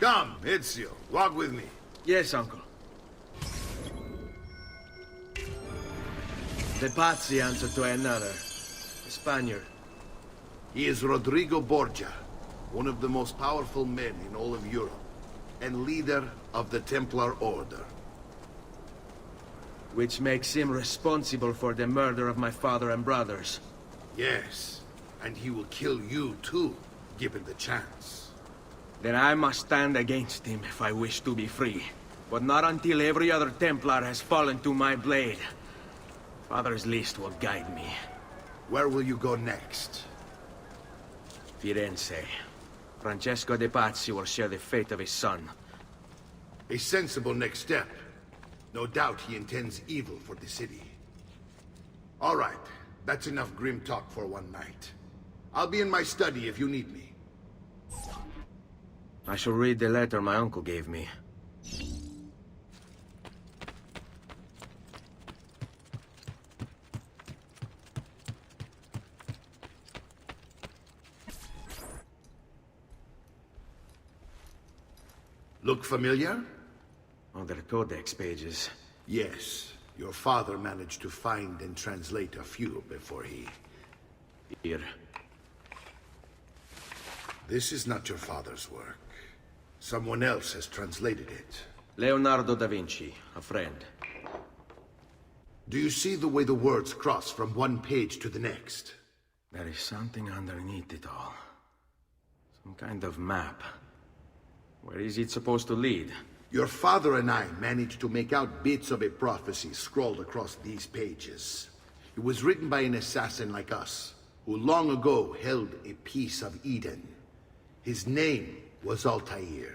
[SPEAKER 23] Come, Ezio, walk with me.
[SPEAKER 19] Yes, uncle. The Pazzi answer to another. A Spaniard.
[SPEAKER 23] He is Rodrigo Borgia, one of the most powerful men in all of Europe, and leader of the Templar Order.
[SPEAKER 19] Which makes him responsible for the murder of my father and brothers.
[SPEAKER 23] Yes, and he will kill you too, given the chance.
[SPEAKER 19] Then I must stand against him if I wish to be free. But not until every other Templar has fallen to my blade. Father's list will guide me.
[SPEAKER 23] Where will you go next?
[SPEAKER 19] Firenze. Francesco de Pazzi will share the fate of his son.
[SPEAKER 23] A sensible next step. No doubt he intends evil for the city. All right, that's enough grim talk for one night. I'll be in my study if you need me.
[SPEAKER 19] I shall read the letter my uncle gave me.
[SPEAKER 23] Look familiar?
[SPEAKER 19] Other codex pages.
[SPEAKER 23] Yes. Your father managed to find and translate a few before he...
[SPEAKER 19] Here.
[SPEAKER 23] This is not your father's work. Someone else has translated it.
[SPEAKER 19] Leonardo da Vinci, a friend.
[SPEAKER 23] Do you see the way the words cross from one page to the next?
[SPEAKER 19] There is something underneath it all. Some kind of map. Where is it supposed to lead?
[SPEAKER 23] Your father and I managed to make out bits of a prophecy scrawled across these pages. It was written by an assassin like us, who long ago held a piece of Eden. His name was Altair.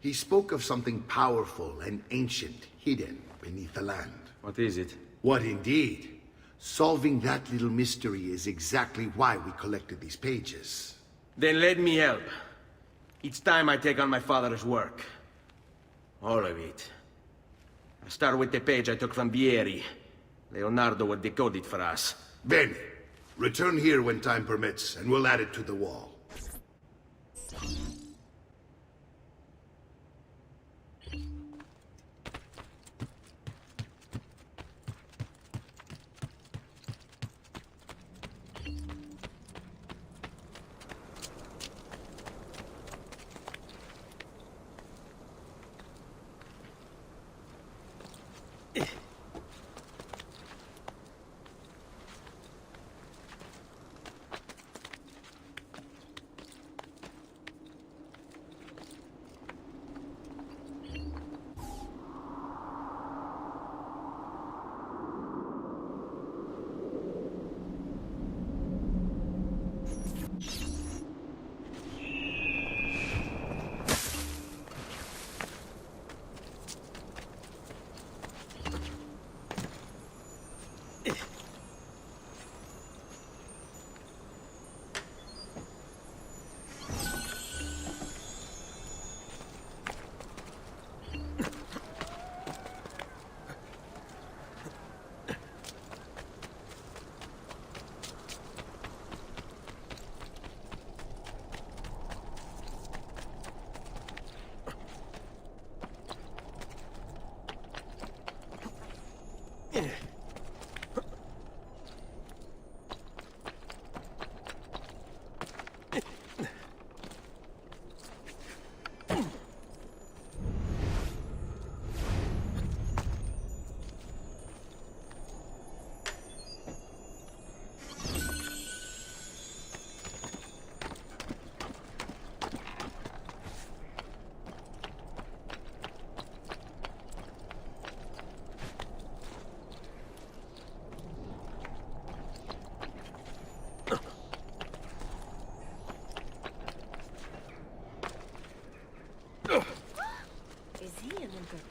[SPEAKER 23] He spoke of something powerful and ancient hidden beneath the land.
[SPEAKER 19] What is it?
[SPEAKER 23] What indeed? Solving that little mystery is exactly why we collected these pages.
[SPEAKER 19] Then let me help. Each time I take on my father's work. All of it. I start with the page I took from Vieri. Leonardo will decode it for us.
[SPEAKER 23] Bene. Return here when time permits, and we'll add it to the wall.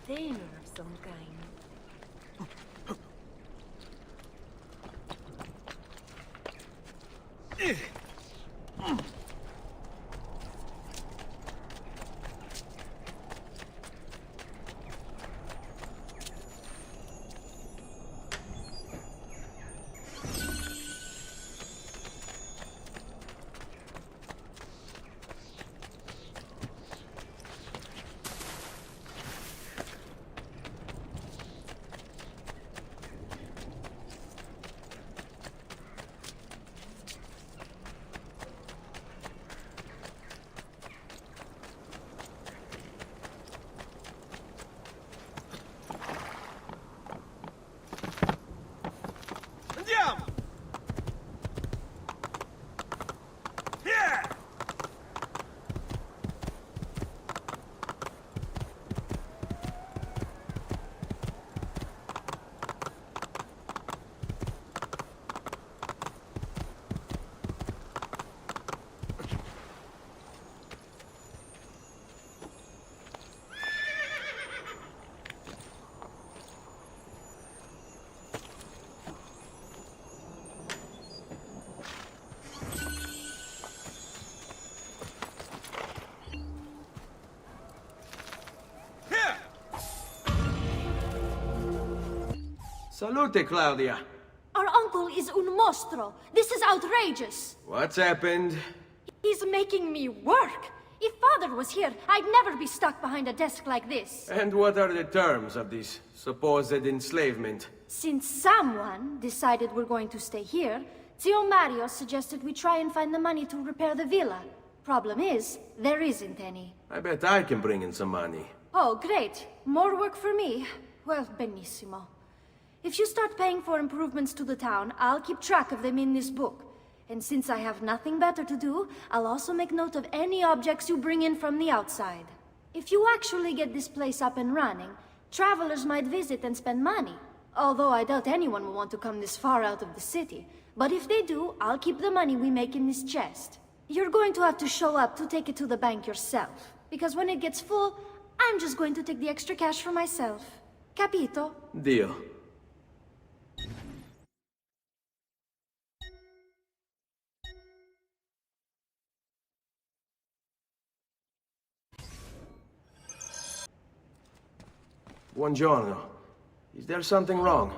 [SPEAKER 15] entertainer of some kind.
[SPEAKER 4] Andiamo! Yeah!
[SPEAKER 9] Salute, Claudia.
[SPEAKER 15] Our uncle is un mostro. This is outrageous.
[SPEAKER 9] What's happened?
[SPEAKER 15] He's making me work. If Father was here, I'd never be stuck behind a desk like this.
[SPEAKER 9] And what are the terms of this supposed enslavement?
[SPEAKER 15] Since someone decided we're going to stay here, Zio Mario suggested we try and find the money to repair the villa. Problem is, there isn't any.
[SPEAKER 9] I bet I can bring in some money.
[SPEAKER 15] Oh, great. More work for me. Well, benissimo. If you start paying for improvements to the town, I'll keep track of them in this book. And since I have nothing better to do, I'll also make note of any objects you bring in from the outside. If you actually get this place up and running, travelers might visit and spend money. Although I doubt anyone will want to come this far out of the city. But if they do, I'll keep the money we make in this chest. You're going to have to show up to take it to the bank yourself. Because when it gets full, I'm just going to take the extra cash for myself. Capito?
[SPEAKER 9] Deal. Buongiorno. Is there something wrong?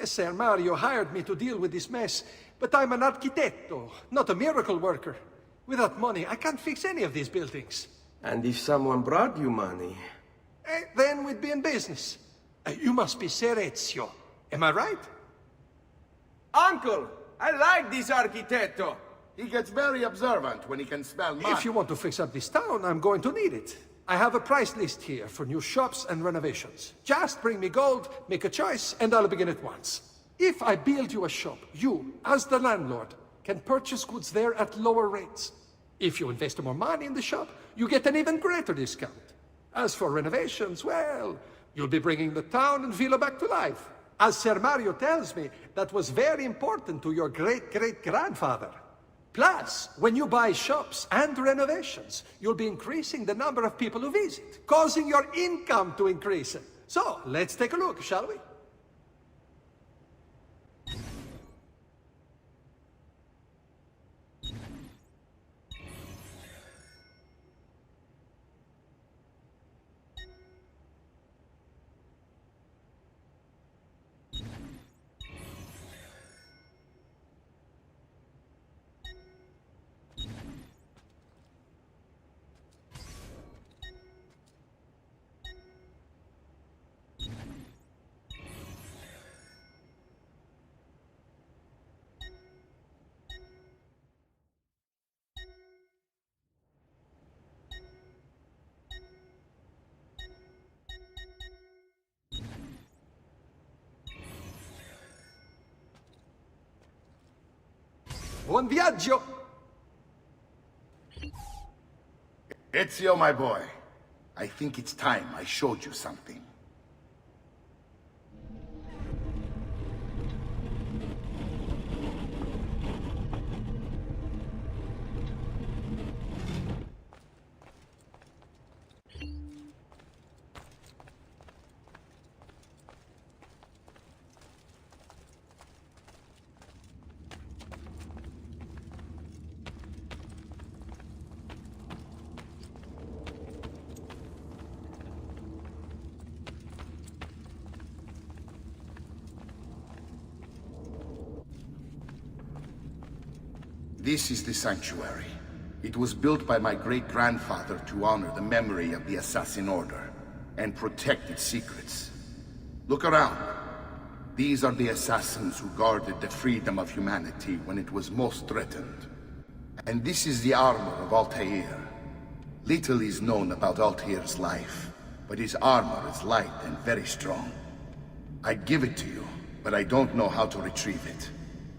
[SPEAKER 3] Ser Mario hired me to deal with this mess, but I'm an architetto, not a miracle worker. Without money, I can't fix any of these buildings.
[SPEAKER 9] And if someone brought you money?
[SPEAKER 3] Then we'd be in business. You must be Ser Ezio. Am I right?
[SPEAKER 9] Uncle! I like this architetto!
[SPEAKER 23] He gets very observant when he can smell mud.
[SPEAKER 3] If you want to fix up this town, I'm going to need it. I have a price list here for new shops and renovations. Just bring me gold, make a choice, and I'll begin at once. If I build you a shop, you, as the landlord, can purchase goods there at lower rates. If you invest more money in the shop, you get an even greater discount. As for renovations, well, you'll be bringing the town and villa back to life. As Ser Mario tells me, that was very important to your great-great-grandfather. Plus, when you buy shops and renovations, you'll be increasing the number of people who visit, causing your income to increase. So, let's take a look, shall we? Buon viaggio!
[SPEAKER 23] Ezio, my boy. I think it's time I showed you something. This is the sanctuary. It was built by my great-grandfather to honor the memory of the Assassin Order and protect its secrets. Look around. These are the assassins who guarded the freedom of humanity when it was most threatened. And this is the armor of Altair. Little is known about Altair's life, but his armor is light and very strong. I'd give it to you, but I don't know how to retrieve it.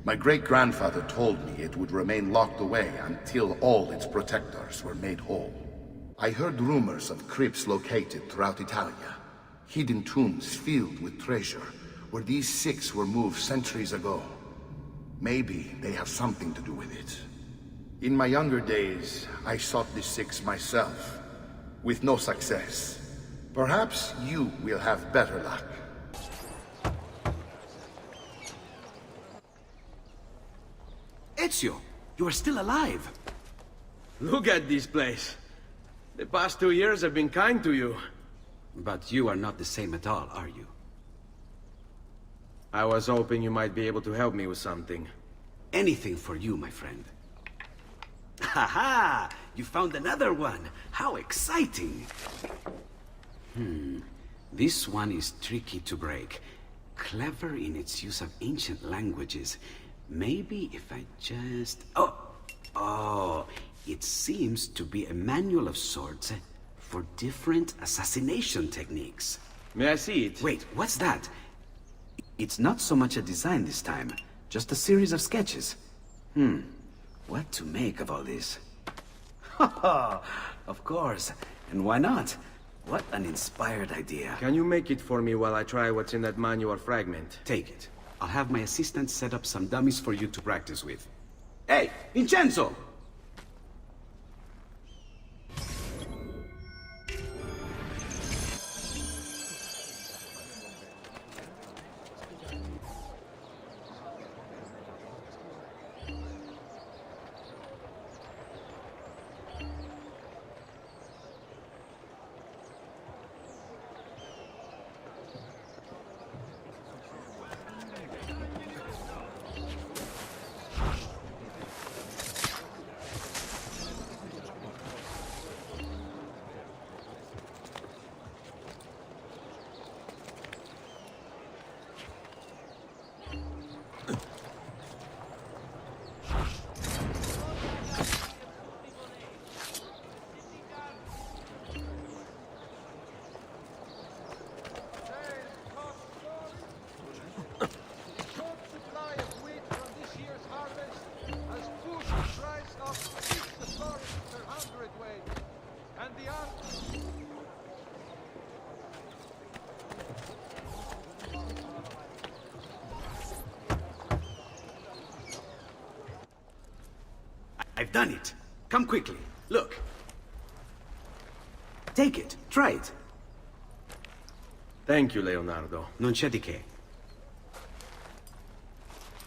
[SPEAKER 23] My great-grandfather told me it would remain locked away until all its protectors were made whole. I heard rumors of crypts located throughout Italia, hidden tombs filled with treasure, where these six were moved centuries ago. Maybe they have something to do with it. In my younger days, I sought the six myself, with no success. Perhaps you will have better luck.
[SPEAKER 19] Ezio, you are still alive.
[SPEAKER 4] Look at this place. The past 2 years have been kind to you.
[SPEAKER 19] But you are not the same at all, are you?
[SPEAKER 4] I was hoping you might be able to help me with something.
[SPEAKER 19] Anything for you, my friend. Ha-ha! You found another one! How exciting! This one is tricky to break. Clever in its use of ancient languages. Maybe if I just... Oh, it seems to be a manual of sorts for different assassination techniques.
[SPEAKER 4] May I see it?
[SPEAKER 19] Wait, what's that? It's not so much a design this time, just a series of sketches. What to make of all this? Of course, and why not? What an inspired idea.
[SPEAKER 4] Can you make it for me while I try what's in that manual fragment?
[SPEAKER 19] Take it. I'll have my assistant set up some dummies for you to practice with. Hey, Vincenzo! I've done it. Come quickly. Look. Take it. Try it.
[SPEAKER 4] Thank you, Leonardo.
[SPEAKER 19] Non c'è di che.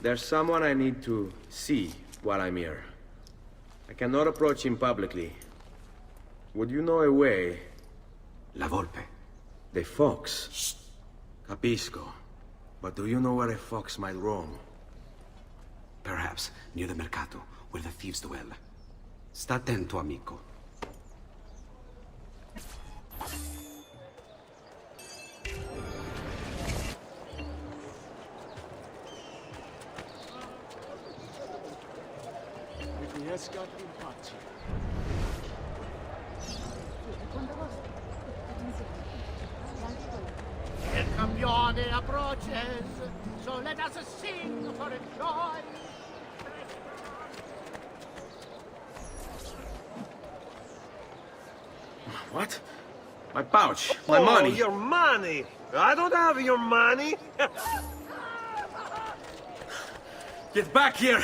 [SPEAKER 4] There's someone I need to see while I'm here. I cannot approach him publicly. Would you know a way?
[SPEAKER 19] La Volpe.
[SPEAKER 4] The fox. Shh. Capisco. But do you know where a fox might roam?
[SPEAKER 19] Perhaps near the Mercato, where the thieves dwell. Sta attento, amico.
[SPEAKER 2] El campione approaches, so let us sing for joy.
[SPEAKER 4] What? My pouch, my money.
[SPEAKER 10] Your money! I don't have your money!
[SPEAKER 4] Get back here!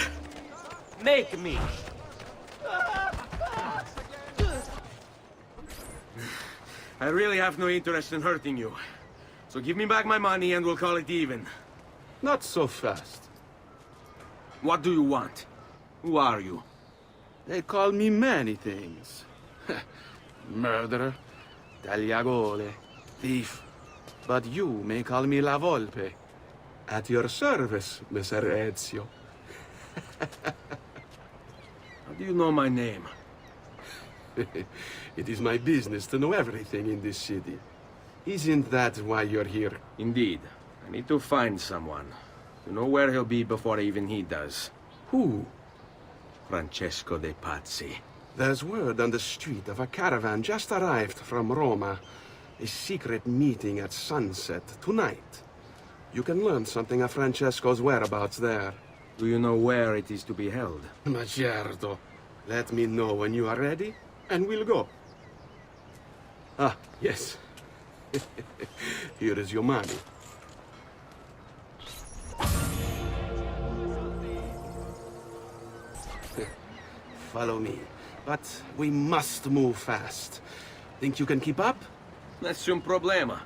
[SPEAKER 10] Make me!
[SPEAKER 4] I really have no interest in hurting you. So give me back my money and we'll call it even.
[SPEAKER 14] Not so fast.
[SPEAKER 4] What do you want? Who are you?
[SPEAKER 14] They call me many things. Murderer, tagliagole, thief. But you may call me La Volpe. At your service, Messer Ezio.
[SPEAKER 4] How do you know my name?
[SPEAKER 7] It is my business to know everything in this city. Isn't that why you're here?
[SPEAKER 4] Indeed. I need to find someone. To know where he'll be before even he does.
[SPEAKER 7] Who?
[SPEAKER 4] Francesco de Pazzi.
[SPEAKER 7] There's word on the street of a caravan just arrived from Roma. A secret meeting at sunset tonight. You can learn something of Francesco's whereabouts there.
[SPEAKER 4] Do you know where it is to be held?
[SPEAKER 7] Ma certo. Let me know when you are ready, and we'll go. Ah, yes. Here is your money. Follow me. But we must move fast. Think you can keep up?
[SPEAKER 4] Nessun problema.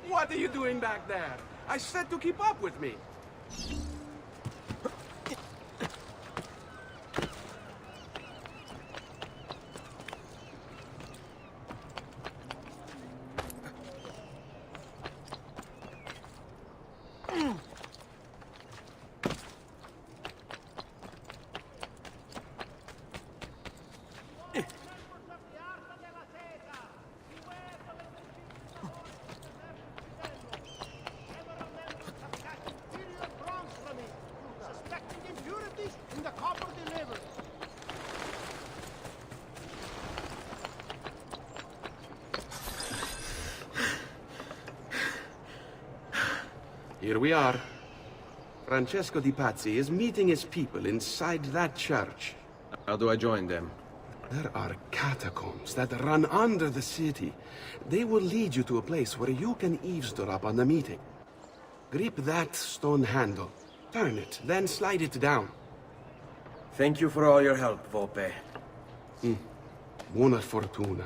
[SPEAKER 7] What are you doing back there? I said to keep up with me. Here we are. Francesco di Pazzi is meeting his people inside that church.
[SPEAKER 4] How do I join them?
[SPEAKER 7] There are catacombs that run under the city. They will lead you to a place where you can eavesdrop on the meeting. Grip that stone handle. Turn it, then slide it down.
[SPEAKER 4] Thank you for all your help, Volpe.
[SPEAKER 7] Buona fortuna.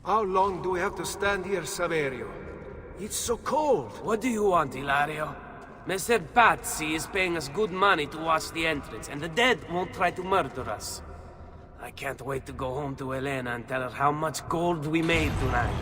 [SPEAKER 18] How long do we have to stand here, Saverio? It's so cold.
[SPEAKER 8] What do you want, Ilario? Messer Pazzi is paying us good money to watch the entrance, and the dead won't try to murder us. I can't wait to go home to Elena and tell her how much gold we made tonight.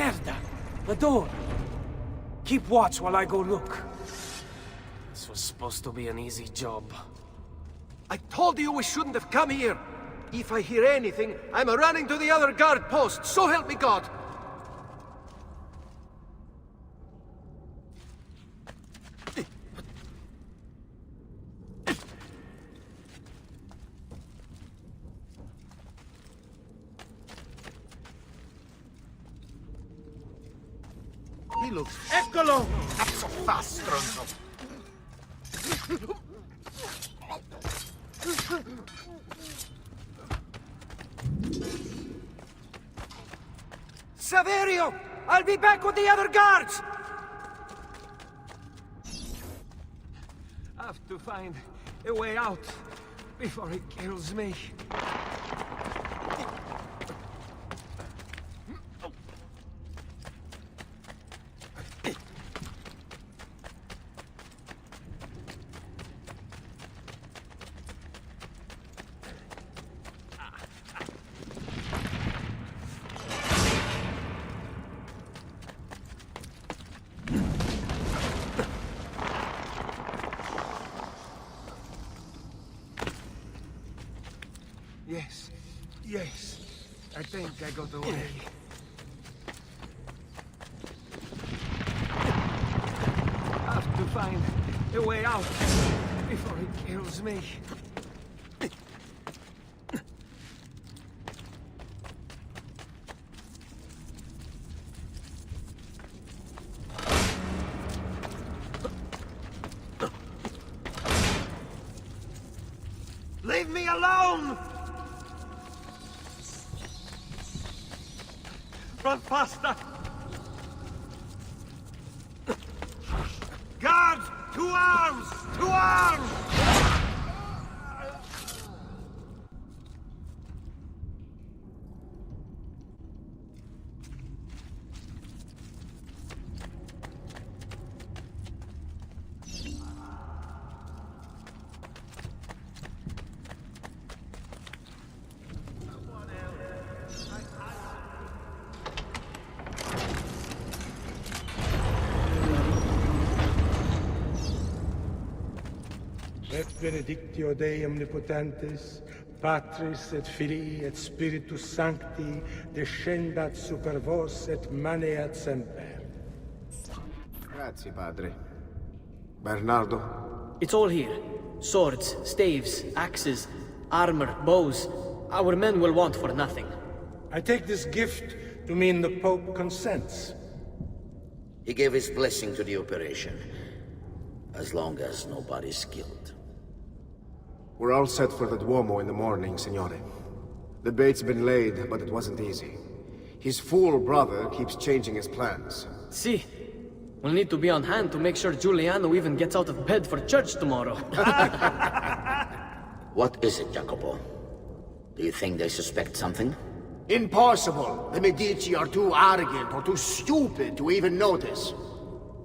[SPEAKER 5] Merda! The door! Keep watch while I go look. This was supposed to be an easy job.
[SPEAKER 18] I told you we shouldn't have come here. If I hear anything, I'm running to the other guard post, so help me God!
[SPEAKER 1] He looks...
[SPEAKER 18] Eccolo!
[SPEAKER 1] Not so fast, Stronzo.
[SPEAKER 18] Saverio! I'll be back with the other guards! I have to find a way out before he kills me. Yes. I think I got away. I have to find a way out before he kills me.
[SPEAKER 1] Leave me alone! Run faster! Guards! 2 arms! 2 arms!
[SPEAKER 20] Et benedictio Dei omnipotentis, Patris et Filii et Spiritus Sancti, descendat super vos et maneat semper.
[SPEAKER 17] Grazie, Padre. Bernardo?
[SPEAKER 8] It's all here. Swords, staves, axes, armor, bows. Our men will want for nothing.
[SPEAKER 20] I take this gift to mean the Pope consents.
[SPEAKER 12] He gave his blessing to the operation, as long as nobody's killed.
[SPEAKER 17] We're all set for the Duomo in the morning, Signore. The bait's been laid, but it wasn't easy. His fool brother keeps changing his plans.
[SPEAKER 8] See, we'll need to be on hand to make sure Giuliano even gets out of bed for church tomorrow.
[SPEAKER 12] What is it, Jacopo? Do you think they suspect something?
[SPEAKER 11] Impossible! The Medici are too arrogant or too stupid to even notice.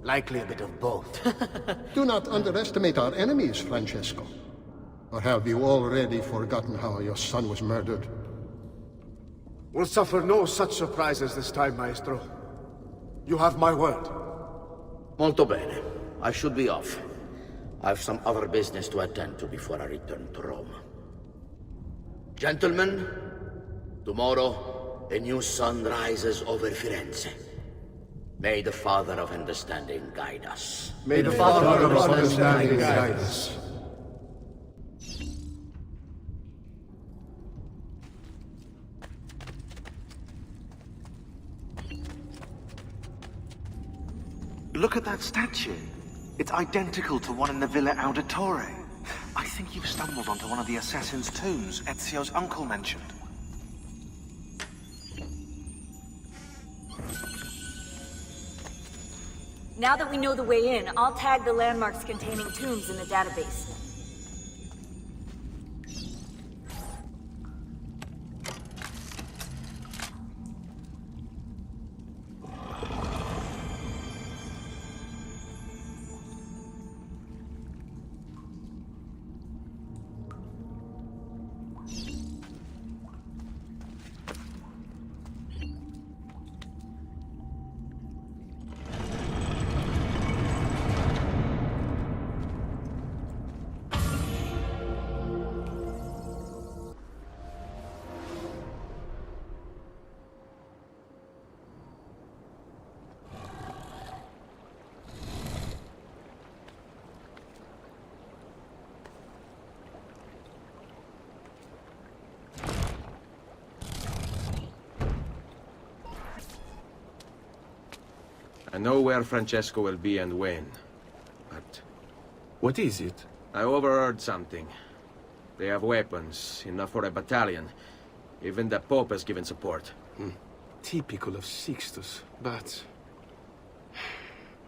[SPEAKER 11] Likely a bit of both.
[SPEAKER 21] Do not underestimate our enemies, Francesco. Or have you already forgotten how your son was murdered?
[SPEAKER 17] We'll suffer no such surprises this time, Maestro. You have my word.
[SPEAKER 12] Molto bene. I should be off. I've some other business to attend to before I return to Rome. Gentlemen, tomorrow, a new sun rises over Firenze. May the Father of Understanding guide us.
[SPEAKER 21] May the Father of Understanding guide us.
[SPEAKER 24] Look at that statue. It's identical to one in the Villa Auditore. I think you've stumbled onto one of the Assassin's tombs Ezio's uncle mentioned.
[SPEAKER 25] Now that we know the way in, I'll tag the landmarks containing tombs in the database.
[SPEAKER 9] I know where Francesco will be and when, but...
[SPEAKER 7] What is it?
[SPEAKER 9] I overheard something. They have weapons, enough for a battalion. Even the Pope has given support.
[SPEAKER 7] Typical of Sixtus, but...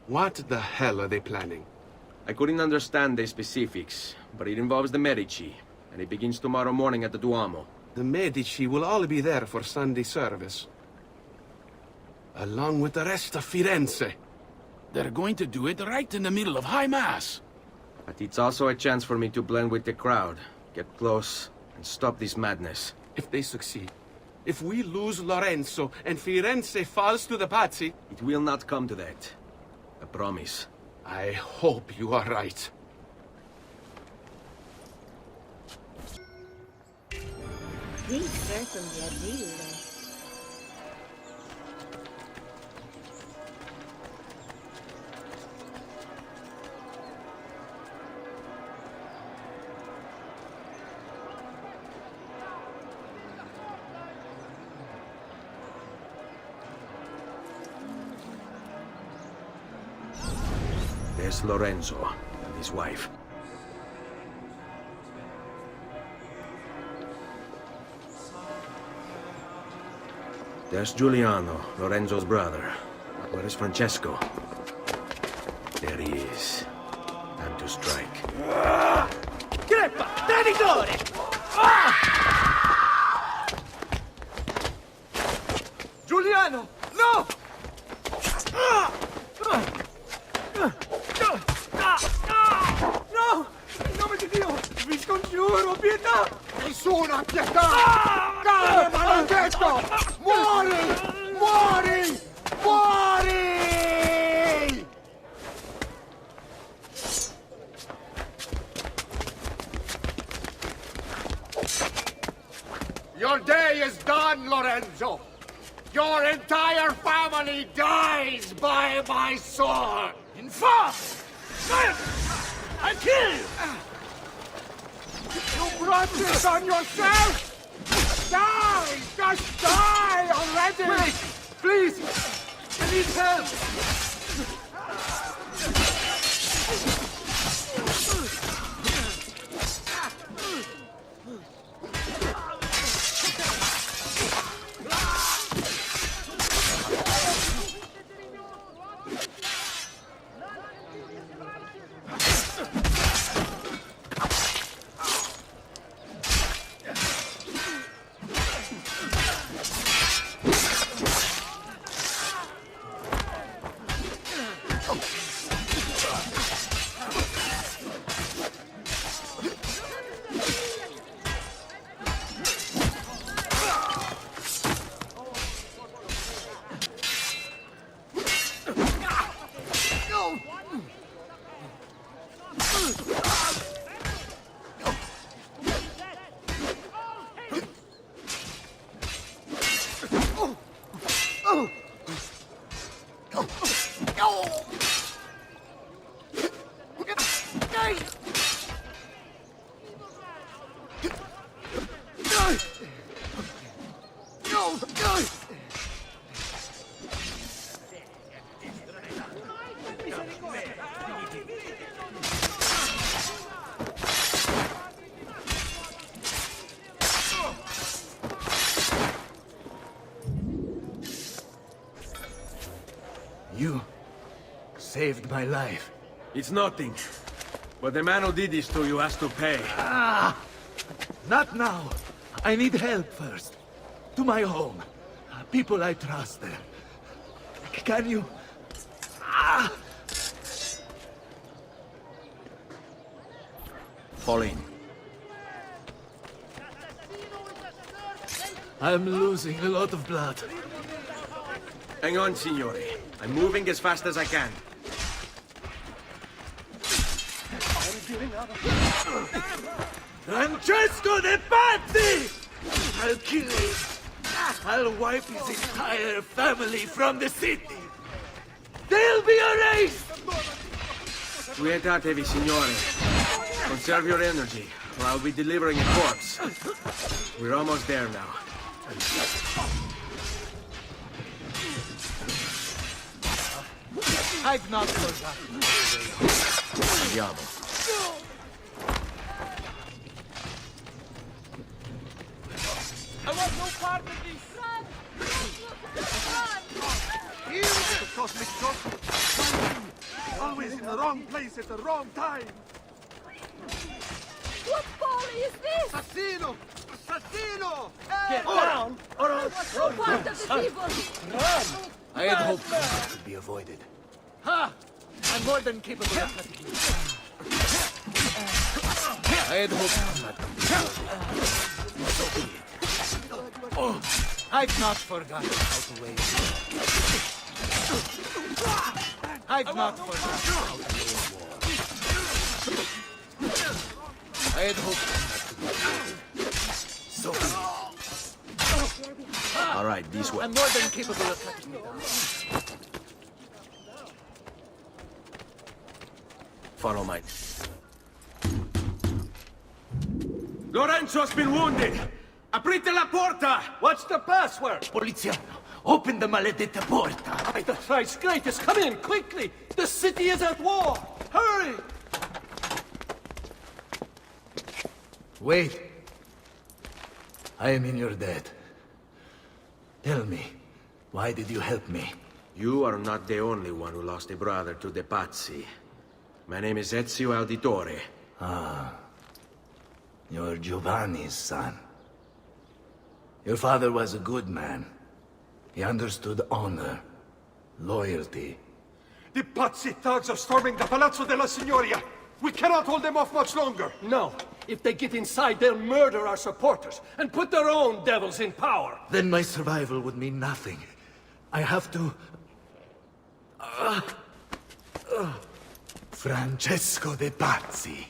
[SPEAKER 7] What the hell are they planning?
[SPEAKER 9] I couldn't understand the specifics, but it involves the Medici, and it begins tomorrow morning at the Duomo.
[SPEAKER 7] The Medici will all be there for Sunday service. Along with the rest of Firenze.
[SPEAKER 6] They're going to do it right in the middle of High Mass.
[SPEAKER 9] But it's also a chance for me to blend with the crowd, get close, and stop this madness.
[SPEAKER 7] If they succeed, if we lose Lorenzo and Firenze falls to the Pazzi...
[SPEAKER 9] It will not come to that. I promise.
[SPEAKER 7] I hope you are right.
[SPEAKER 9] There's Lorenzo and his wife. There's Giuliano, Lorenzo's brother. But where is Francesco? There he is. Time to strike.
[SPEAKER 2] Greppa! Traditore!
[SPEAKER 18] Giuliano! No! No! In nome di Dio! Vi scongiuro, pietà!
[SPEAKER 11] Nessuna pietà! Cane maledetto! Muori! Muori! Muori! Your day is done, Lorenzo! Your entire family dies by my sword!
[SPEAKER 2] Infame! I'll kill you!
[SPEAKER 11] You brought this on yourself! Die! Just die already!
[SPEAKER 18] Wait! Please! I need help! You saved my life.
[SPEAKER 9] It's nothing. But the man who did this to you has to pay.
[SPEAKER 18] Not now. I need help first. To my home. People I trust there. Can you...
[SPEAKER 9] Fall in.
[SPEAKER 18] I'm losing a lot of blood.
[SPEAKER 9] Hang on, signore. I'm moving as fast as I can.
[SPEAKER 18] Francesco de Pazzi! I'll kill him. I'll wipe his entire family from the city. They'll be erased!
[SPEAKER 9] Quietatevi, signore. Conserve your energy, or I'll be delivering a corpse. We're almost there now.
[SPEAKER 2] I've not forgotten.
[SPEAKER 9] Andiamo.
[SPEAKER 8] I want no part of this!
[SPEAKER 18] Here is the cosmic joke. Always in the wrong place at the wrong time.
[SPEAKER 3] What folly is this?
[SPEAKER 18] Assassino! Assassino!
[SPEAKER 8] Get down, or I'll
[SPEAKER 3] No part of this evil!
[SPEAKER 8] run!
[SPEAKER 2] I had hoped that could be avoided. Ha! I'm more than capable of cutting you down. I had hoped that could be avoided. So be it. Oh, I've not forgotten how to wage war. I've not forgotten how to wage war. I had hoped that could be avoided. So be it.
[SPEAKER 9] All right, this way.
[SPEAKER 2] I'm more than capable of cutting you down.
[SPEAKER 9] Follow my...
[SPEAKER 4] Lorenzo's been wounded! Aprite la porta!
[SPEAKER 2] What's the password? Poliziano, open the maledetta porta.
[SPEAKER 8] By the Christ greatest, come in, quickly! The city is at war! Hurry!
[SPEAKER 2] Wait. I am in your debt. Tell me, why did you help me?
[SPEAKER 9] You are not the only one who lost a brother to the Pazzi. My name is Ezio Auditore.
[SPEAKER 2] Ah. You're Giovanni's son. Your father was a good man. He understood honor, loyalty.
[SPEAKER 4] The Pazzi thugs are storming the Palazzo della Signoria! We cannot hold them off much longer!
[SPEAKER 8] No. If they get inside, they'll murder our supporters and put their own devils in power.
[SPEAKER 2] Then my survival would mean nothing. I have to... Francesco de Pazzi.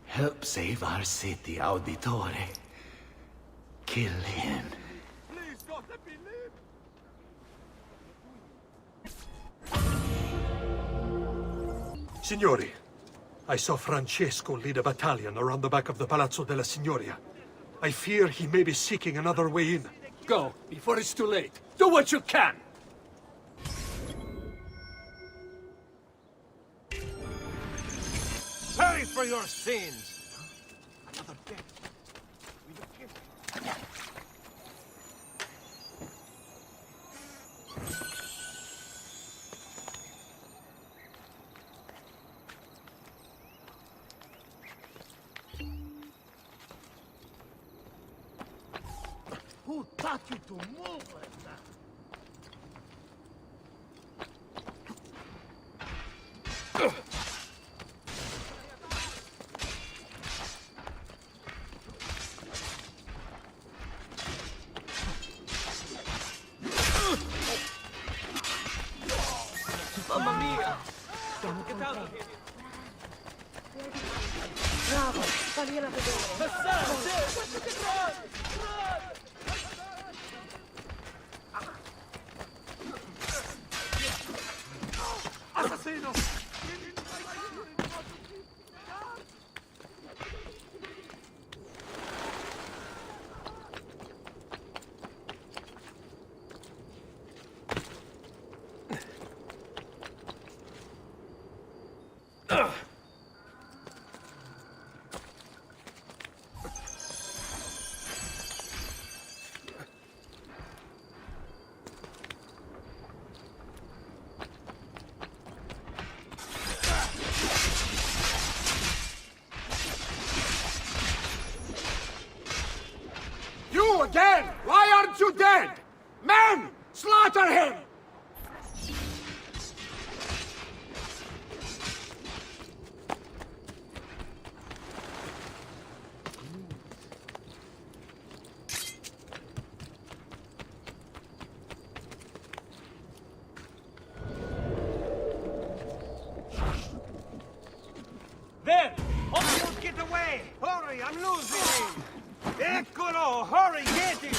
[SPEAKER 2] Help save our city, Auditore. Kill him.
[SPEAKER 18] Please don't let me live!
[SPEAKER 4] Signori, I saw Francesco lead a battalion around the back of the Palazzo della Signoria. I fear he may be seeking another way in.
[SPEAKER 8] Go, before it's too late. Do what you can!
[SPEAKER 18] Pay for your sins! Another death.
[SPEAKER 2] Who taught you to move like that?
[SPEAKER 8] Mamma mia! Get out of here!
[SPEAKER 3] Bravo, fagliela vedere.
[SPEAKER 8] Assassin! Run! Run!
[SPEAKER 18] Assassino!
[SPEAKER 4] You again! Why aren't you dead? Men! Slaughter him!
[SPEAKER 18] There! Oh, get away! Hurry, I'm losing him! Eccolo! Hurry, get him!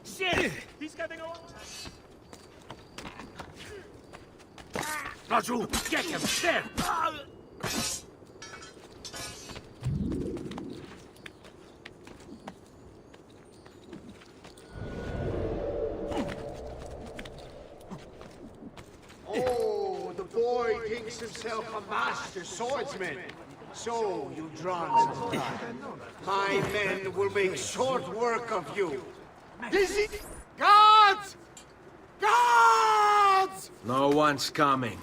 [SPEAKER 18] Shit!
[SPEAKER 4] Raju, get him! There!
[SPEAKER 11] Oh, the boy thinks himself a master swordsman. So you've drawn some blood. My men will make short work of you. Guards! Guards!
[SPEAKER 9] No one's coming.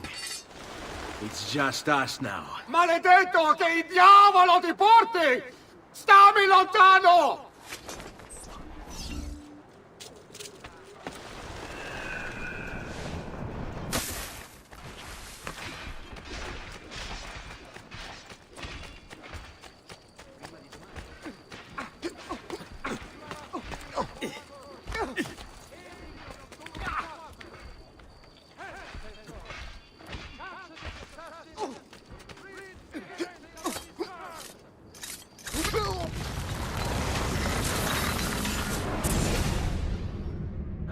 [SPEAKER 9] It's just us now.
[SPEAKER 11] Maledetto, che il diavolo ti porti! Stammi lontano!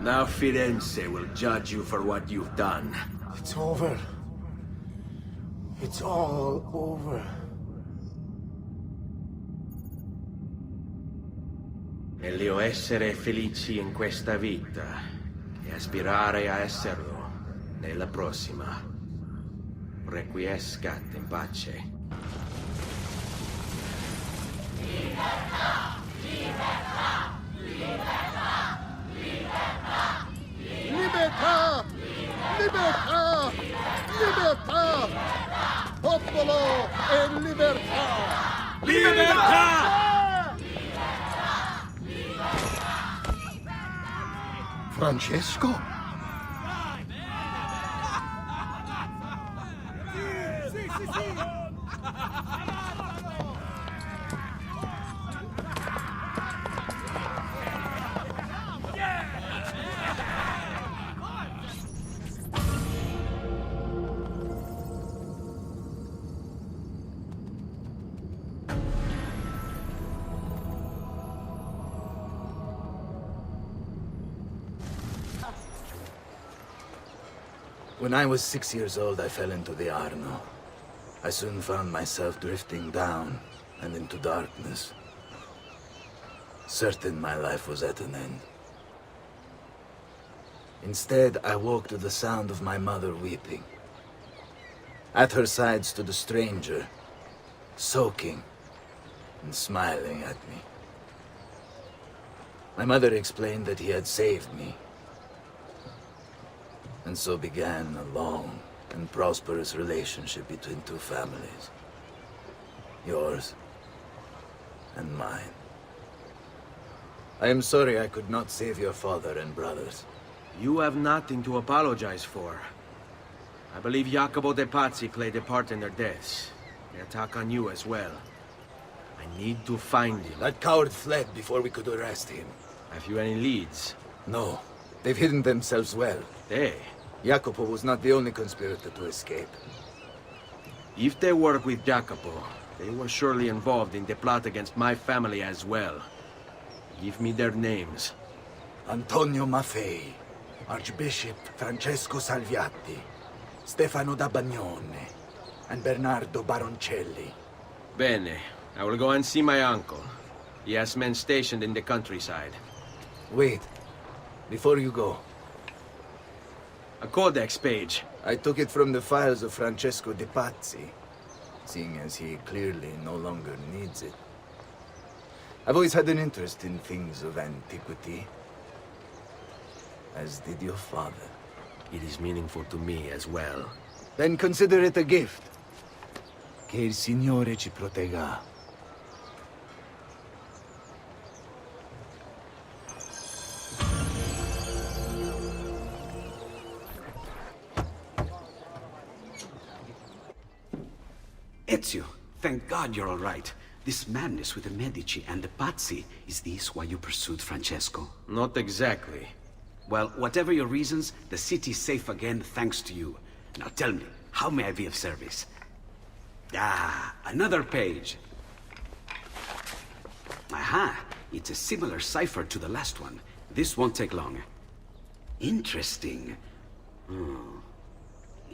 [SPEAKER 9] Now Firenze will judge you for what you've done.
[SPEAKER 11] It's over. It's all over.
[SPEAKER 9] Meglio essere felici in questa vita che aspirare a esserlo nella prossima. Requiescat in pace.
[SPEAKER 11] Libertà! Libertà! Libertà! Libertà! Libertà! Libertà! Popolo e libertà!
[SPEAKER 4] Libertà!
[SPEAKER 21] Francesco?
[SPEAKER 2] When I was 6 years old, I fell into the Arno. I soon found myself drifting down and into darkness. Certain my life was at an end. Instead, I woke to the sound of my mother weeping. At her side stood a stranger, soaking and smiling at me. My mother explained that he had saved me. And so began a long and prosperous relationship between two families. Yours and mine. I am sorry I could not save your father and brothers.
[SPEAKER 9] You have nothing to apologize for. I believe Jacopo de Pazzi played a part in their deaths. They attack on you as well. I need to find him.
[SPEAKER 2] That coward fled before we could arrest him.
[SPEAKER 9] Have you any leads?
[SPEAKER 2] No. They've hidden themselves well.
[SPEAKER 9] They?
[SPEAKER 2] Jacopo was not the only conspirator to escape.
[SPEAKER 9] If they work with Jacopo, they were surely involved in the plot against my family as well. Give me their names.
[SPEAKER 2] Antonio Maffei, Archbishop Francesco Salviati, Stefano da Bagnone, and Bernardo Baroncelli.
[SPEAKER 9] Bene. I will go and see my uncle. He has men stationed in the countryside.
[SPEAKER 2] Wait. Before you go.
[SPEAKER 9] A codex page.
[SPEAKER 2] I took it from the files of Francesco de Pazzi, seeing as he clearly no longer needs it. I've always had an interest in things of antiquity, as did your father.
[SPEAKER 9] It is meaningful to me as well.
[SPEAKER 2] Then consider it a gift. Che il Signore ci protegga.
[SPEAKER 19] Ezio, thank God you're all right. This madness with the Medici and the Pazzi, is this why you pursued Francesco?
[SPEAKER 9] Not exactly.
[SPEAKER 19] Well, whatever your reasons, the city's safe again thanks to you. Now tell me, how may I be of service? Ah, another page. Aha, it's a similar cipher to the last one. This won't take long. Interesting.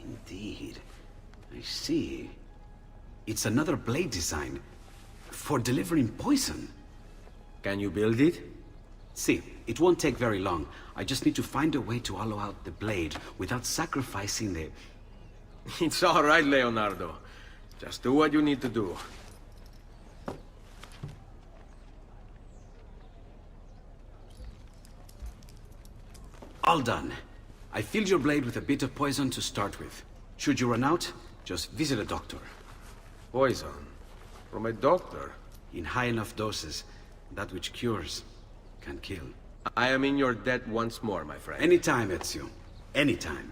[SPEAKER 19] Indeed. I see. It's another blade design. For delivering poison.
[SPEAKER 9] Can you build it?
[SPEAKER 19] See, it won't take very long. I just need to find a way to hollow out the blade without sacrificing the...
[SPEAKER 9] It's all right, Leonardo. Just do what you need to do.
[SPEAKER 19] All done. I filled your blade with a bit of poison to start with. Should you run out, just visit a doctor.
[SPEAKER 9] Poison? From a doctor?
[SPEAKER 19] In high enough doses, that which cures can kill.
[SPEAKER 9] I am in your debt once more, my friend.
[SPEAKER 19] Anytime, Ezio. Anytime.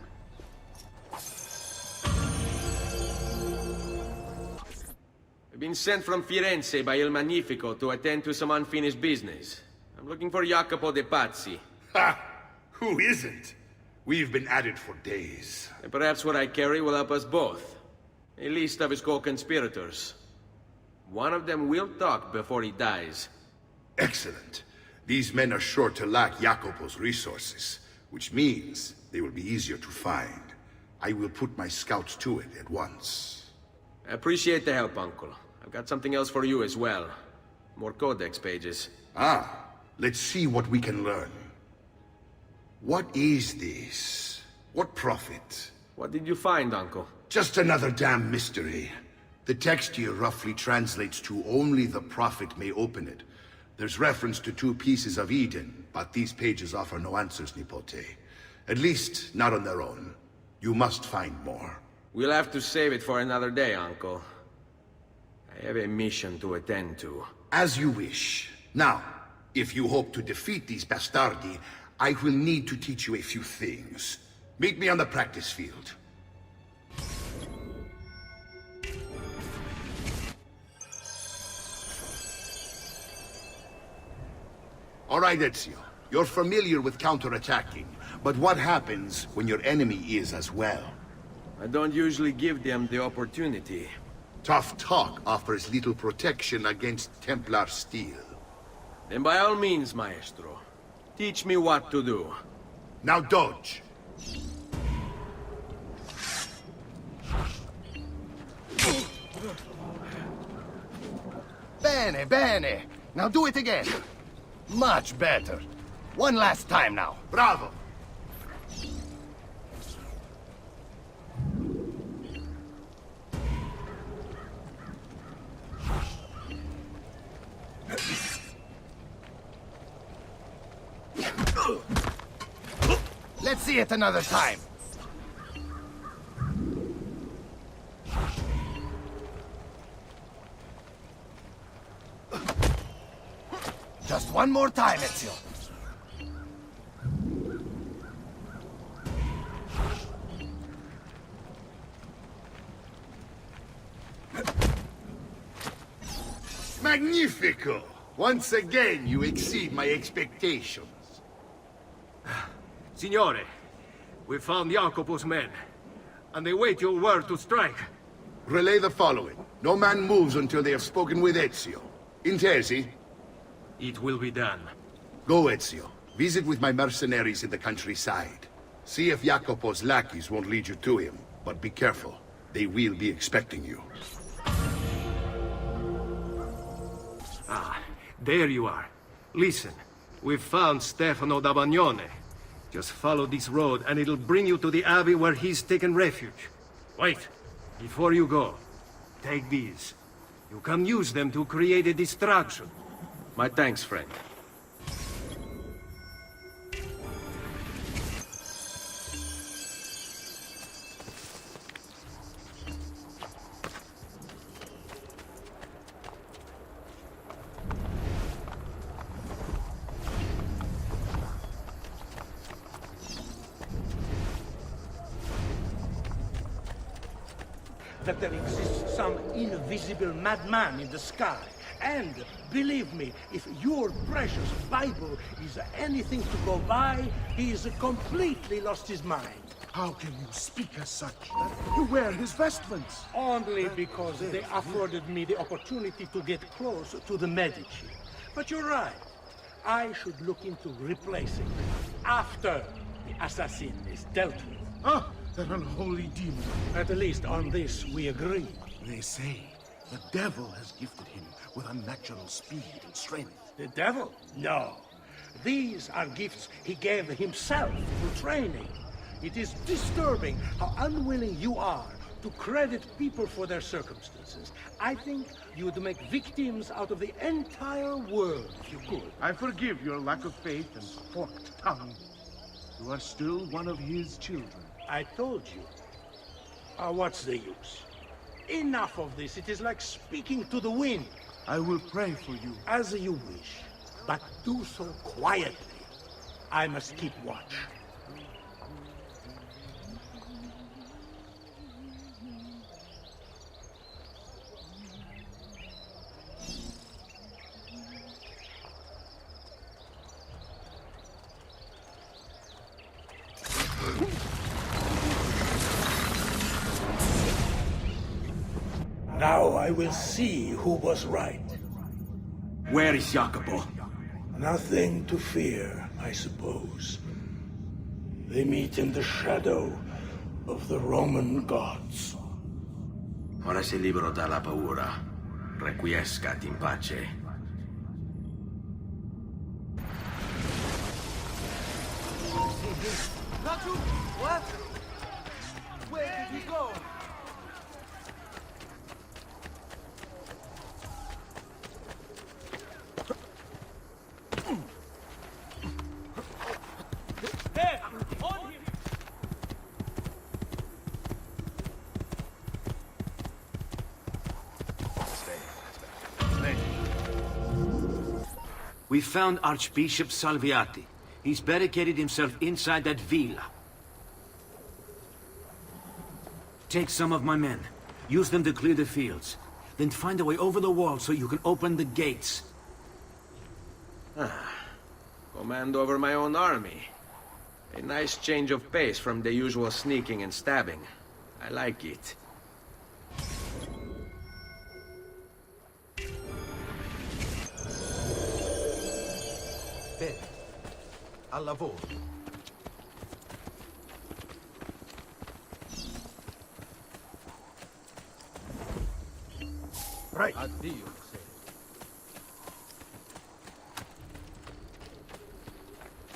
[SPEAKER 9] I've been sent from Firenze by Il Magnifico to attend to some unfinished business. I'm looking for Jacopo de Pazzi.
[SPEAKER 13] Ha! Who isn't? We've been at it for days.
[SPEAKER 9] And perhaps what I carry will help us both. A list of his co-conspirators. One of them will talk before he dies.
[SPEAKER 13] Excellent. These men are sure to lack Jacopo's resources, which means they will be easier to find. I will put my scouts to it at once.
[SPEAKER 9] I appreciate the help, Uncle. I've got something else for you as well. More codex pages.
[SPEAKER 13] Ah, let's see what we can learn. What is this? What profit?
[SPEAKER 9] What did you find, Uncle?
[SPEAKER 13] Just another damn mystery. The text here roughly translates to only the prophet may open it. There's reference to 2 pieces of Eden, but these pages offer no answers, Nipote. At least, not on their own. You must find more.
[SPEAKER 9] We'll have to save it for another day, Uncle. I have a mission to attend to.
[SPEAKER 13] As you wish. Now, if you hope to defeat these bastardi, I will need to teach you a few things. Meet me on the practice field. All right, Ezio. You're familiar with counterattacking, but what happens when your enemy is as well?
[SPEAKER 9] I don't usually give them the opportunity.
[SPEAKER 13] Tough talk offers little protection against Templar steel.
[SPEAKER 9] Then by all means, Maestro. Teach me what to do.
[SPEAKER 13] Now dodge.
[SPEAKER 15] Bene, bene. Now do it again. Much better. One last time now.
[SPEAKER 13] Bravo.
[SPEAKER 15] Let's see it another time. Just one more time, Ezio.
[SPEAKER 13] Magnifico! Once again, you exceed my expectations.
[SPEAKER 4] Signore, we found Jacopo's men, and they wait your word to strike.
[SPEAKER 13] Relay the following. No man moves until they have spoken with Ezio. Intesi?
[SPEAKER 4] It will be done.
[SPEAKER 13] Go, Ezio. Visit with my mercenaries in the countryside. See if Jacopo's lackeys won't lead you to him. But be careful. They will be expecting you.
[SPEAKER 4] Ah, there you are. Listen, we've found Stefano da Bagnone. Just follow this road and it'll bring you to the abbey where he's taken refuge. Wait, before you go, take these. You can use them to create a distraction.
[SPEAKER 9] My thanks, friend.
[SPEAKER 20] That there exists some invisible madman in the sky. And, believe me, if your precious Bible is anything to go by, he's completely lost his mind.
[SPEAKER 17] How can you speak as such? You wear his vestments.
[SPEAKER 20] Only because they afforded me the opportunity to get close to the Medici. But you're right. I should look into replacing them after the assassin is dealt with.
[SPEAKER 17] Ah,
[SPEAKER 6] That unholy demon.
[SPEAKER 20] At least on this, we agree.
[SPEAKER 6] They say the devil has gifted him with unnatural speed and strength.
[SPEAKER 20] The devil? No. These are gifts he gave himself for training. It is disturbing how unwilling you are to credit people for their circumstances. I think you would make victims out of the entire world if you could.
[SPEAKER 6] I forgive your lack of faith and forked tongue. You are still one of his children.
[SPEAKER 20] I told you. What's the use? Enough of this. It is like speaking to the wind.
[SPEAKER 6] I will pray for you.
[SPEAKER 20] As you wish, but do so quietly. I must keep watch. Now I will see who was right.
[SPEAKER 9] Where is Jacopo?
[SPEAKER 20] Nothing to fear, I suppose. They meet in the shadow of the Roman gods.
[SPEAKER 9] Ora sei libero dalla paura. Requiescat in pace.
[SPEAKER 18] Raju, what? Where did he go? There! On him!
[SPEAKER 9] We found Archbishop Salviati. He's barricaded himself inside that villa. Take some of my men. Use them to clear the fields. Then find a way over the wall so you can open the gates. Command over my own army. A nice change of pace from the usual sneaking and stabbing. I like it.
[SPEAKER 1] Bene. Al lavoro. Right.
[SPEAKER 4] Addio.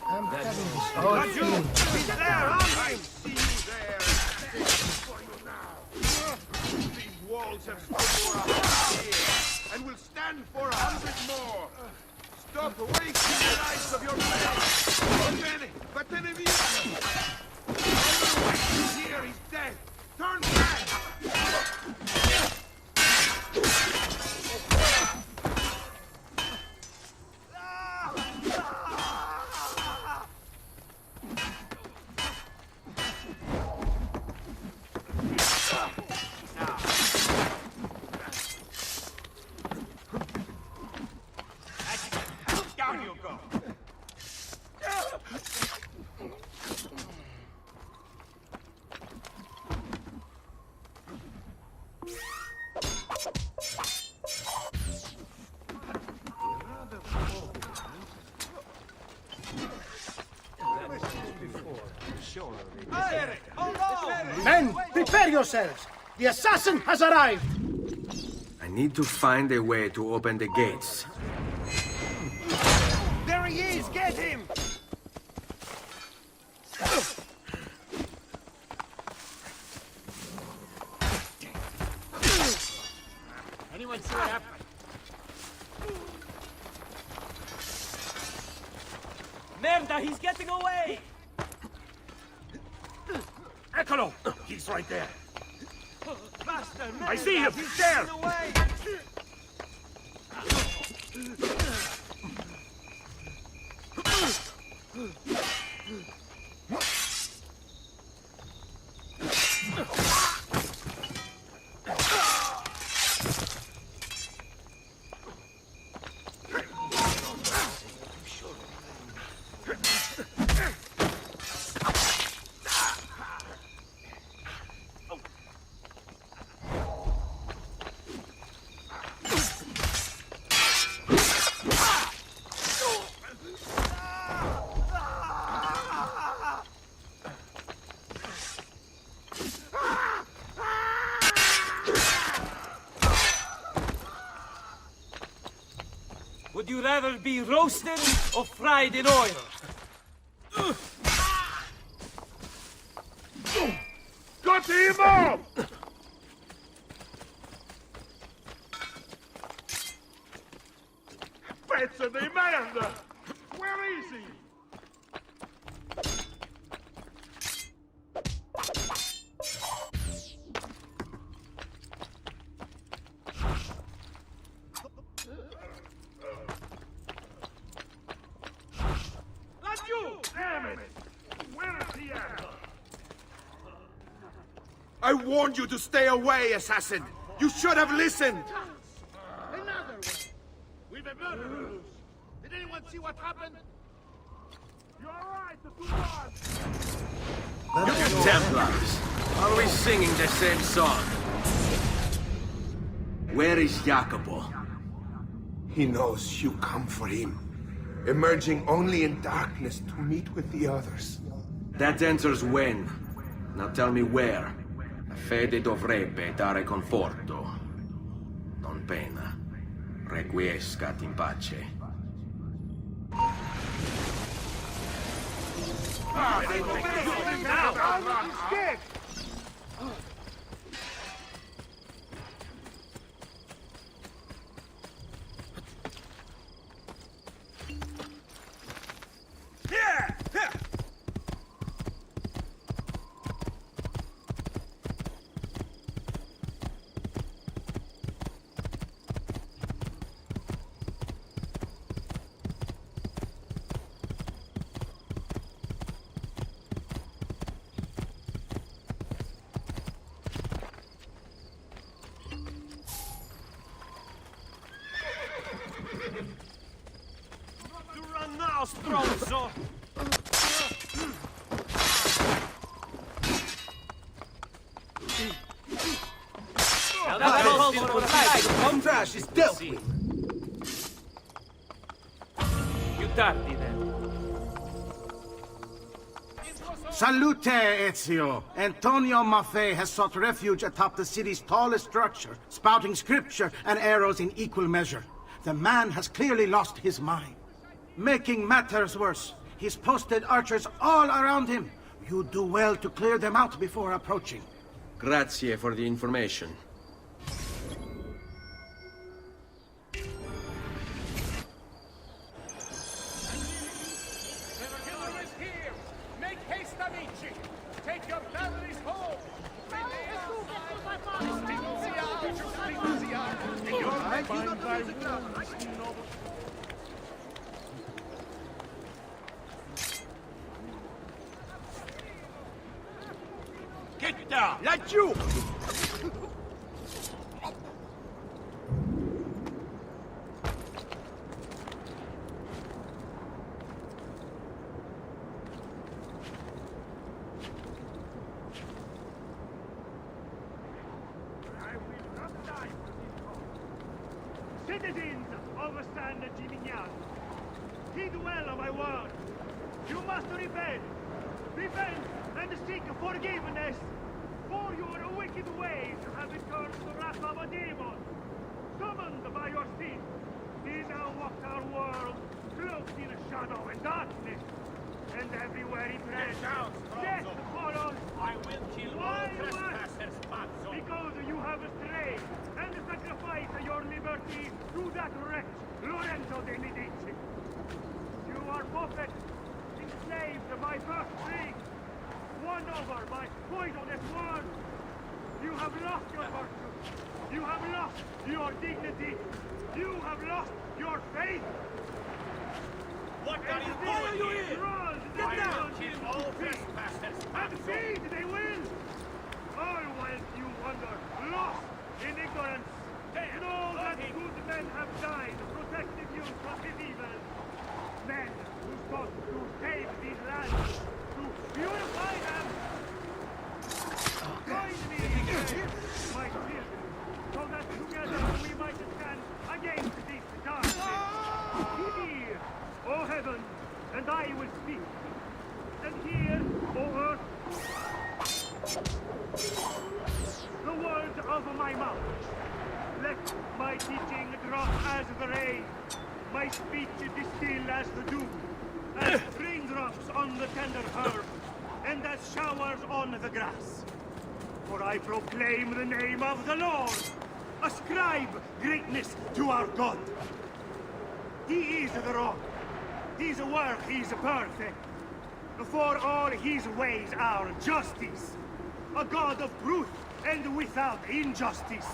[SPEAKER 15] I'm having this
[SPEAKER 18] Raju!
[SPEAKER 15] feeling.
[SPEAKER 18] He's there! On
[SPEAKER 11] I
[SPEAKER 18] him!
[SPEAKER 11] see you there. For you now. These walls have stood for 100 years, and will stand for 100 more. Stop wasting the lives of your men. Vattene via. He's here. He's dead. Turn back. Down you go.
[SPEAKER 18] Men, prepare yourselves! The assassin has arrived!
[SPEAKER 9] I need to find a way to open the gates.
[SPEAKER 18] There he is! Get him! Anyone see what happened? Merda, he's getting away!
[SPEAKER 11] Eccolo! He's right there.
[SPEAKER 18] Faster,
[SPEAKER 11] I see him! He's there!
[SPEAKER 5] Would you rather be roasted or fried in oil?
[SPEAKER 11] Got him up! Pezzo di merda! Where is he? Damn it! Where is he at?
[SPEAKER 10] I warned you to stay away, Assassin! You should have listened!
[SPEAKER 11] Another one! We've been murderers! Did anyone see what happened? You're right, the two ones!
[SPEAKER 9] You Templars! Always singing the same song. Where is Jacopo?
[SPEAKER 14] He knows you come for him, emerging only in darkness to meet with the others.
[SPEAKER 9] That answers when. Now tell me where. La fede dovrebbe dare conforto, non pena. Requiescat in pace.
[SPEAKER 5] Now, stronzo!
[SPEAKER 10] Trash is dealt with.
[SPEAKER 5] Più tardi, then.
[SPEAKER 16] Salute, Ezio! Antonio Maffei has sought refuge atop the city's tallest structure, spouting scripture and arrows in equal measure. The man has clearly lost his mind. Making matters worse, he's posted archers all around him. You do well to clear them out before approaching.
[SPEAKER 9] Grazie for the information.
[SPEAKER 11] Make haste, amici! Take your families home!
[SPEAKER 10] Get down! Laggiù!
[SPEAKER 11] Citizens of San Gimignano, heed well of my word. You must repent. Repent and seek forgiveness. For your wicked ways have incurred the wrath of a demon. Summoned by your sin, he now walks our world, cloaked in shadow and darkness. And everywhere he treads, death follows. I will kill all trespassers, Pazzo. Because you have strayed and sacrificed your liberty to that wretch, Lorenzo de' Medici. You are puppets, enslaved by firstling, won over by poisonous words. You have lost your virtue. You have lost your dignity. You have lost your faith.
[SPEAKER 10] What are you doing here?
[SPEAKER 11] Get down! Kill all trespassers, and feed they will! All while you wander, lost in ignorance. Know that good men have died, protecting you from this evil. Men who sought to save these lands, to purify them. Join me, my children, so that together we might stand against this darkness. Hear, O heaven, and I will speak. And hear, O earth, the words of my mouth. Let my teaching drop as the rain,
[SPEAKER 12] My speech distill as the dew, as raindrops on the tender herb, and as showers on the grass. For I proclaim the name of the Lord. Ascribe greatness to our God. He is the rock. His work is perfect. For all his ways are justice. A God of truth and without injustice.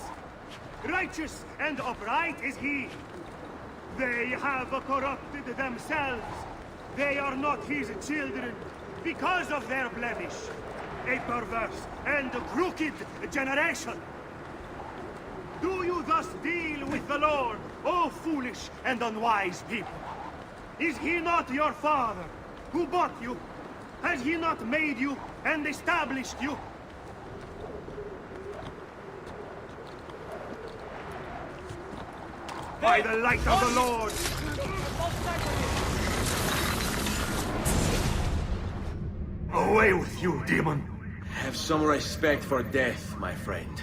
[SPEAKER 12] Righteous and upright is he. They have corrupted themselves. They are not his children because of their blemish. A perverse and crooked generation. Do you thus deal with the Lord, O foolish and unwise people? Is he not your father, who bought you? Has he not made you and established you? By the light of the Lord! Away with you, demon!
[SPEAKER 9] Have some respect for death, my friend.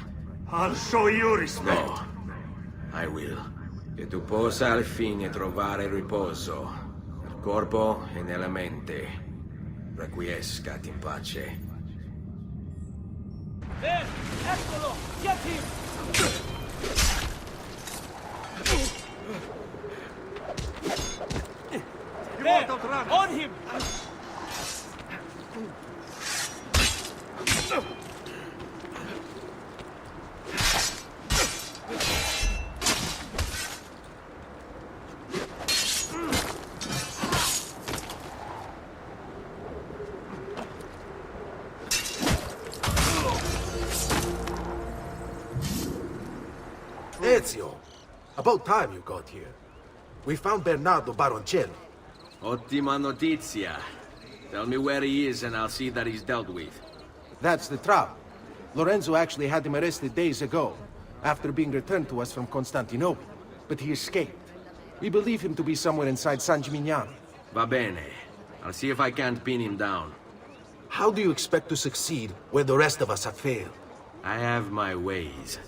[SPEAKER 12] I'll show you respect.
[SPEAKER 9] No, I will. Che tu possa al fine trovare riposo, nel corpo e nella mente. Requiescat in pace.
[SPEAKER 8] There! Eccolo! Get him! There! On him!
[SPEAKER 1] Ezio! About time you got here. We found Bernardo Baroncelli.
[SPEAKER 9] Ottima notizia. Tell me where he is and I'll see that he's dealt with.
[SPEAKER 1] That's the trouble. Lorenzo actually had him arrested days ago, after being returned to us from Constantinople. But he escaped. We believe him to be somewhere inside San Gimignano.
[SPEAKER 9] Va bene. I'll see if I can't pin him down.
[SPEAKER 1] How do you expect to succeed where the rest of us have failed?
[SPEAKER 9] I have my ways.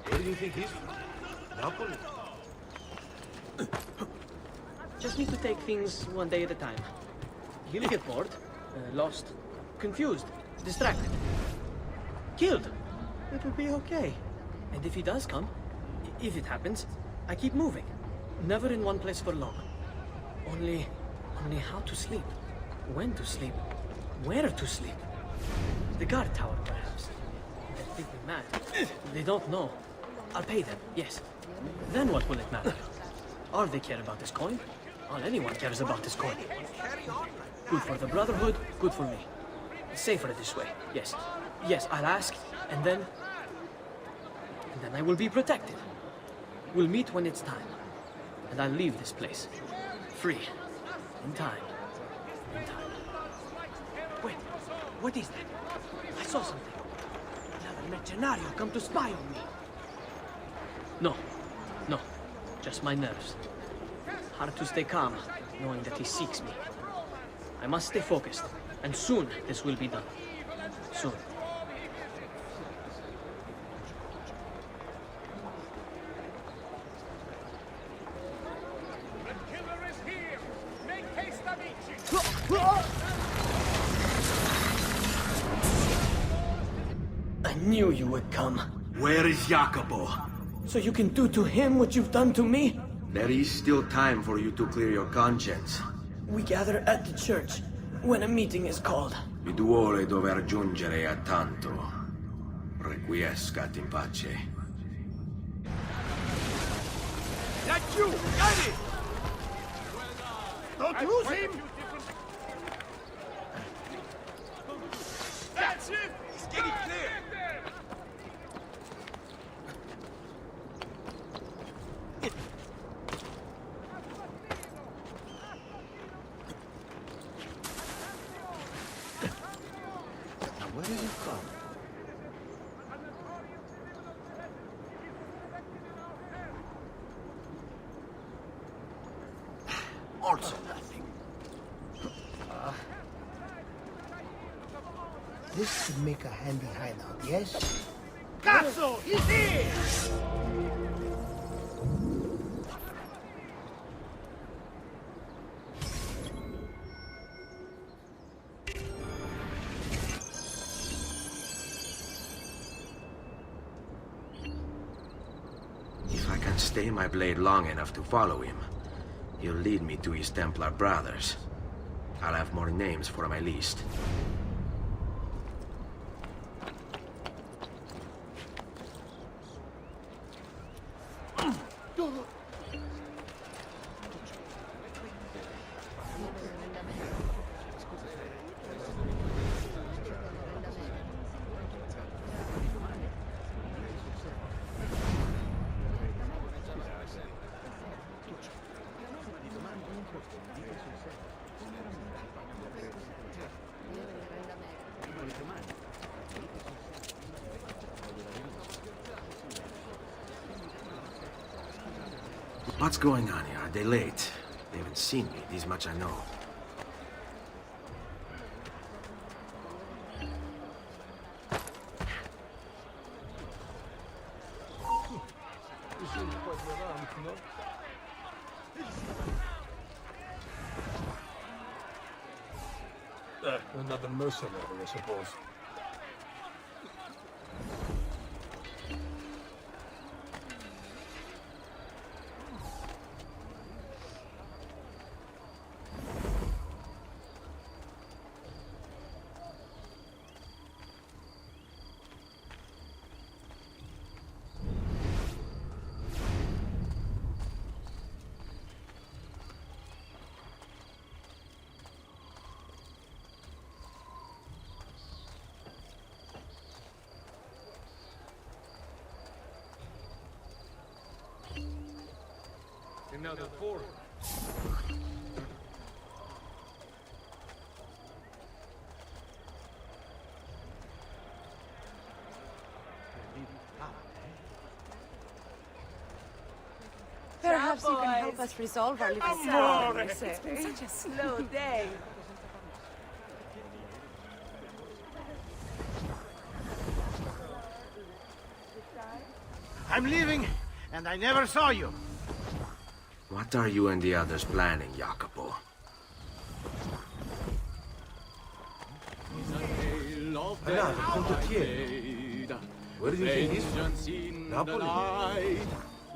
[SPEAKER 4] Where do you think he's from? Napoli?
[SPEAKER 22] Just need to take things one day at a time. He'll get bored, lost, confused, distracted, killed. It will be okay. And if he does come, if it happens, I keep moving. Never in one place for long. Only how to sleep, when to sleep, where to sleep. The guard tower, perhaps. They think me mad. They don't know. I'll pay them, yes. Then what will it matter? All they care about is coin. All anyone cares about is coin. Good for the Brotherhood, good for me. Safer this way, yes. Yes, I'll ask, and then I will be protected. We'll meet when it's time. And I'll leave this place. Free. In time. In time. Wait, what is that? I saw something. Another mercenario come to spy on me. No. No. Just my nerves. Hard to stay calm, knowing that he seeks me. I must stay focused, and soon this will be done. Soon. I knew you would come.
[SPEAKER 9] Where is Jacopo?
[SPEAKER 22] So you can do to him what you've done to me?
[SPEAKER 9] There is still time for you to clear your conscience.
[SPEAKER 22] We gather at the church when a meeting is called.
[SPEAKER 9] Mi duole dover giungere a tanto. Requiescat in pace.
[SPEAKER 12] That's you! Got it! Don't lose him! That's it! He's getting clear!
[SPEAKER 15] This could make a handy hideout, yes?
[SPEAKER 12] Cazzo! He's here!
[SPEAKER 9] If I can stay my blade long enough to follow him, he'll lead me to his Templar brothers. I'll have more names for my list. What's going on here? Are they late? They haven't seen me, this much I know.
[SPEAKER 3] Another mercenary, I suppose.
[SPEAKER 6] Another four.
[SPEAKER 7] Perhaps you can help us resolve our little
[SPEAKER 12] Amore!
[SPEAKER 7] It's been such a slow day.
[SPEAKER 16] I'm leaving, and I never saw you.
[SPEAKER 9] What are you and the others planning, Jacopo?
[SPEAKER 1] Another condottiero. Where do you think he's from? Napoli?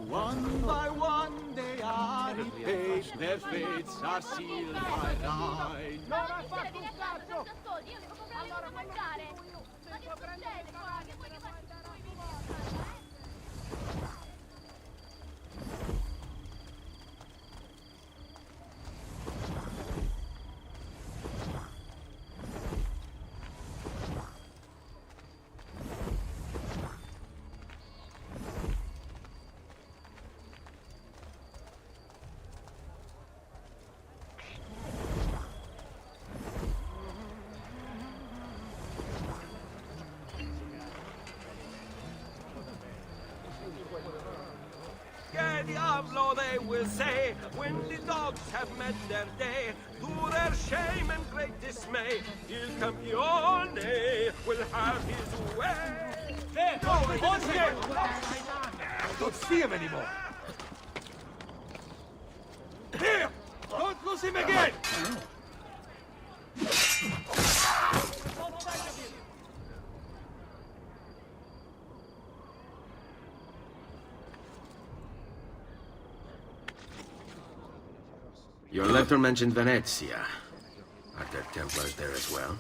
[SPEAKER 18] One by one they are repaid, their fates are sealed by night.
[SPEAKER 23] Non ha fatto un cazzo! Io devo comprare da mangiare! Ma che succede qua? Che vuoi che faccia?
[SPEAKER 18] Che diavolo they will say when the dogs have met their day. To their shame and great dismay, Il Campione will have his way.
[SPEAKER 12] There! On here!
[SPEAKER 3] I don't see him anymore.
[SPEAKER 12] Here! Don't lose him again!
[SPEAKER 9] Your letter mentioned Venezia. Are there Templars there as well?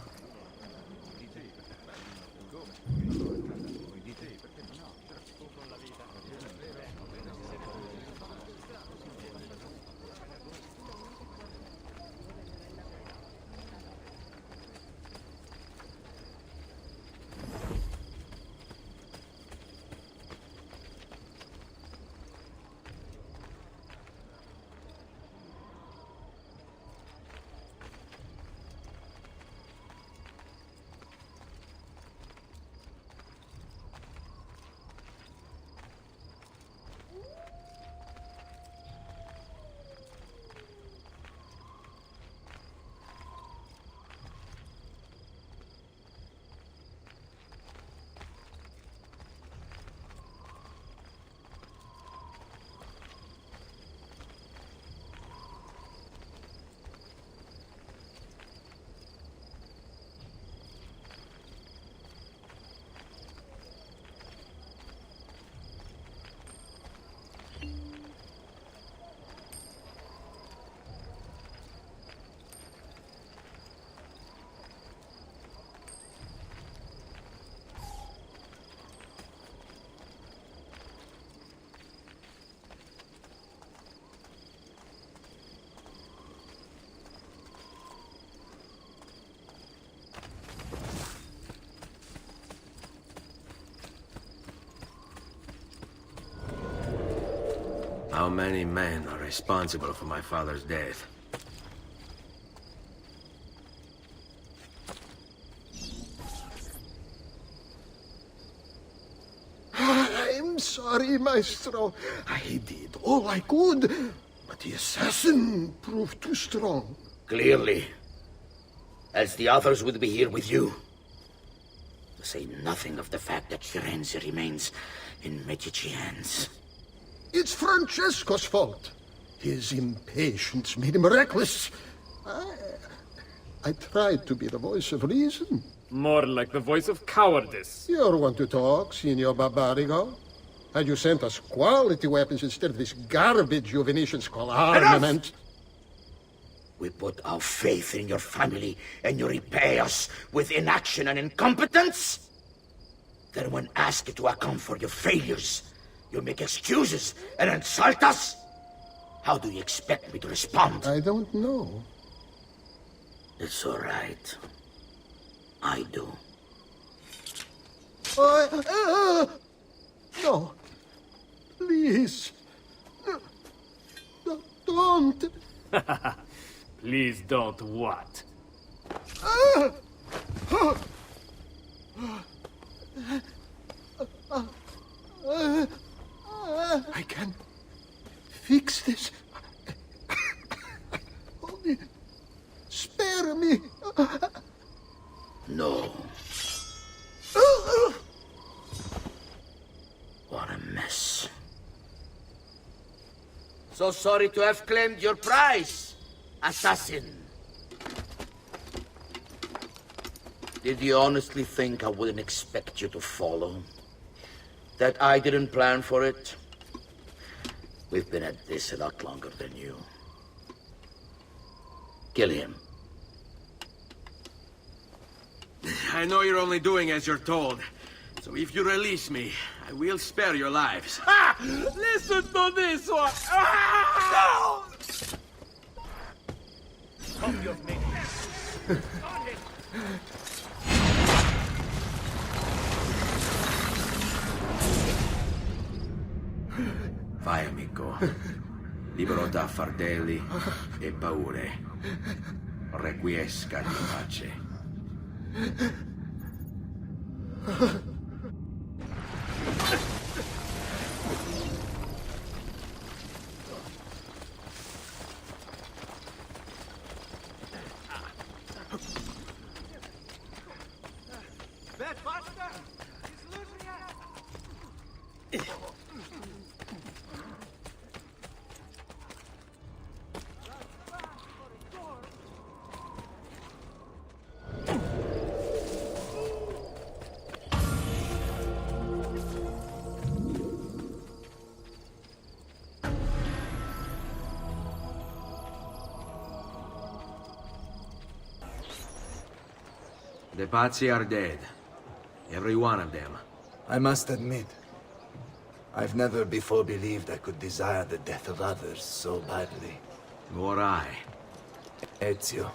[SPEAKER 9] How many men are responsible for my father's death?
[SPEAKER 15] I'm sorry, Maestro. I did all I could, but the assassin proved too strong.
[SPEAKER 2] Clearly. Else the others would be here with you. To say nothing of the fact that Firenze remains in Medici hands.
[SPEAKER 15] It's Francesco's fault. His impatience made him reckless. I tried to be the voice of reason.
[SPEAKER 19] More like the voice of cowardice.
[SPEAKER 15] You're one to talk, Signor Barbarigo. Had you sent us quality weapons instead of this garbage you Venetians call armament...
[SPEAKER 2] We put our faith in your family, and you repay us with inaction and incompetence? Then when asked to account for your failures, you make excuses and insult us? How do you expect me to respond?
[SPEAKER 15] I don't know.
[SPEAKER 2] It's all right. I do.
[SPEAKER 15] No. Please. Don't.
[SPEAKER 19] Please don't what?
[SPEAKER 15] I can fix this. Only spare me.
[SPEAKER 2] No. What a mess. So sorry to have claimed your prize, Assassin. Did you honestly think I wouldn't expect you to follow? That I didn't plan for it? We've been at this a lot longer than you. Kill him.
[SPEAKER 9] I know you're only doing as you're told. So if you release me, I will spare your lives.
[SPEAKER 18] Ha! Listen to this one! Ah! No!
[SPEAKER 9] Vai, amico. Libero da fardelli e paure. Requiesca di pace. The Pazzi are dead. Every one of them.
[SPEAKER 21] I must admit, I've never before believed I could desire the death of others so badly.
[SPEAKER 9] Nor I.
[SPEAKER 21] Ezio,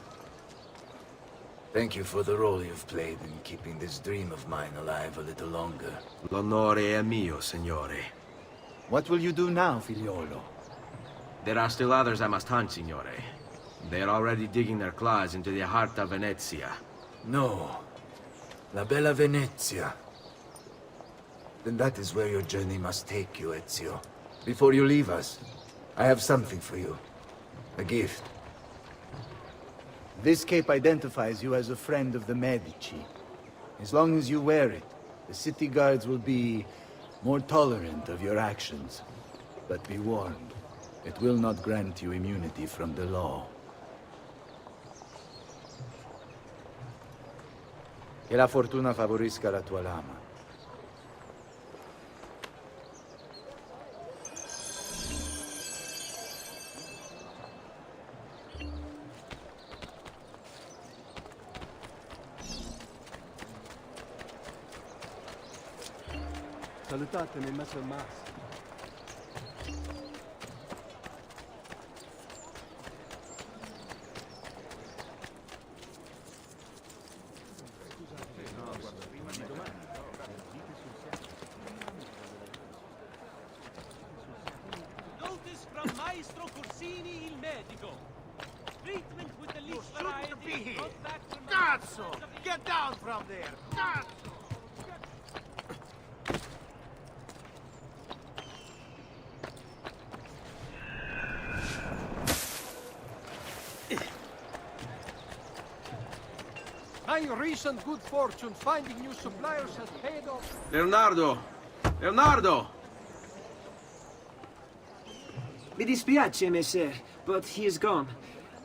[SPEAKER 21] thank you for the role you've played in keeping this dream of mine alive a little longer.
[SPEAKER 9] L'onore è mio, signore.
[SPEAKER 21] What will you do now, figliolo?
[SPEAKER 9] There are still others I must hunt, signore. They're already digging their claws into the heart of Venezia.
[SPEAKER 21] No. La bella Venezia. Then that is where your journey must take you, Ezio. Before you leave us, I have something for you. A gift. This cape identifies you as a friend of the Medici. As long as you wear it, the city guards will be more tolerant of your actions. But be warned, it will not grant you immunity from the law. Che la fortuna favorisca la tua lama.
[SPEAKER 24] Salutatemi, Messer Mas.
[SPEAKER 18] from Maestro Corsini il medico. Treatment with the least variety brought back from the
[SPEAKER 16] Cazzo! Get down from there! Cazzo!
[SPEAKER 3] My recent good fortune finding new suppliers has paid off.
[SPEAKER 9] Leonardo! Leonardo!
[SPEAKER 13] Mi dispiace, messer, but he is gone.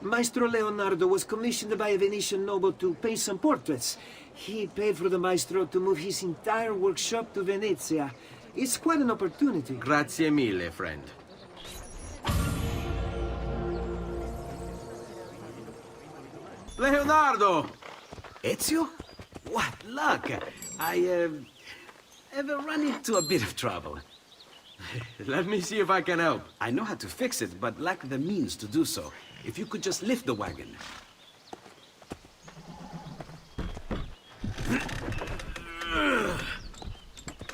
[SPEAKER 13] Maestro Leonardo was commissioned by a Venetian noble to paint some portraits. He paid for the maestro to move his entire workshop to Venezia. It's quite an opportunity.
[SPEAKER 9] Grazie mille, friend. Leonardo!
[SPEAKER 14] Ezio? What luck! I have run into a bit of trouble.
[SPEAKER 9] Let me see if I can help.
[SPEAKER 14] I know how to fix it, but lack the means to do so. If you could just lift the wagon.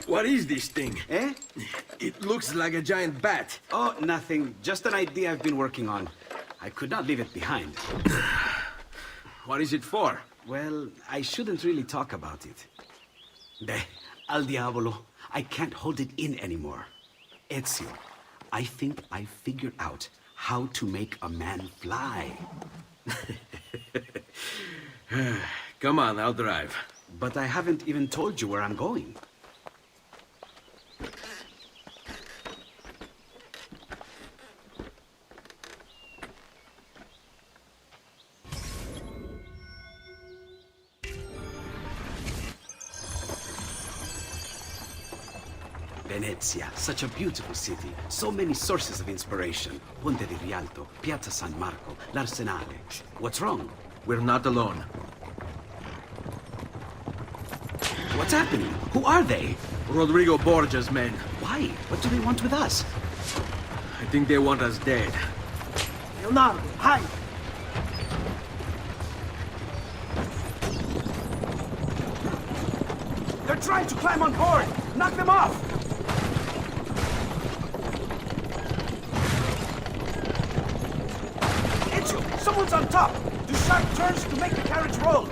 [SPEAKER 9] What is this thing?
[SPEAKER 14] Eh?
[SPEAKER 9] It looks like a giant bat.
[SPEAKER 14] Oh, nothing. Just an idea I've been working on. I could not leave it behind.
[SPEAKER 9] What is it for?
[SPEAKER 14] Well, I shouldn't really talk about it. Beh, al diavolo. I can't hold it in anymore. Ezio, I think I figured out how to make a man fly.
[SPEAKER 9] Come on, I'll drive.
[SPEAKER 14] But I haven't even told you where I'm going. Venezia, such a beautiful city. So many sources of inspiration. Ponte di Rialto, Piazza San Marco, l'Arsenale. What's wrong?
[SPEAKER 9] We're not alone.
[SPEAKER 14] What's happening? Who are they?
[SPEAKER 9] Rodrigo Borgia's men.
[SPEAKER 14] Why? What do they want with us?
[SPEAKER 9] I think they want us dead.
[SPEAKER 16] Leonardo, hide! They're trying to climb on board! Knock them off! Ezio, someone's on top! Do sharp turns to make the carriage roll!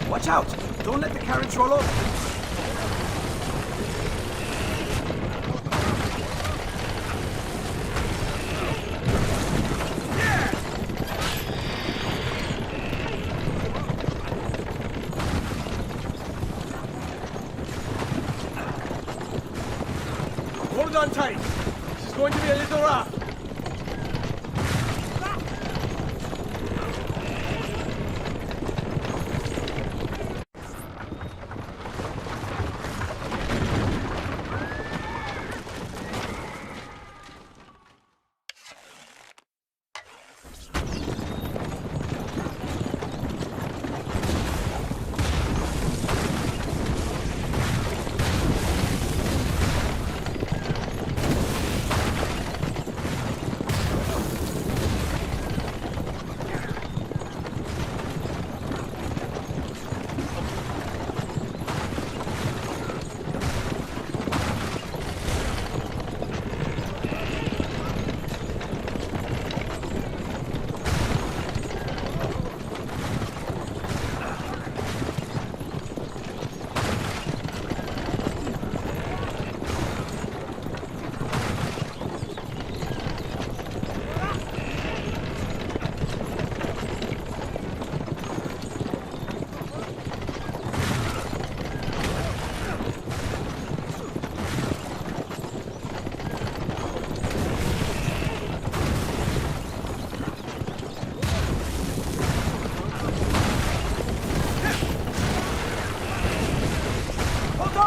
[SPEAKER 16] Watch out! Don't let the carriage roll over!
[SPEAKER 3] Hold on tight. This is going to be a little rough.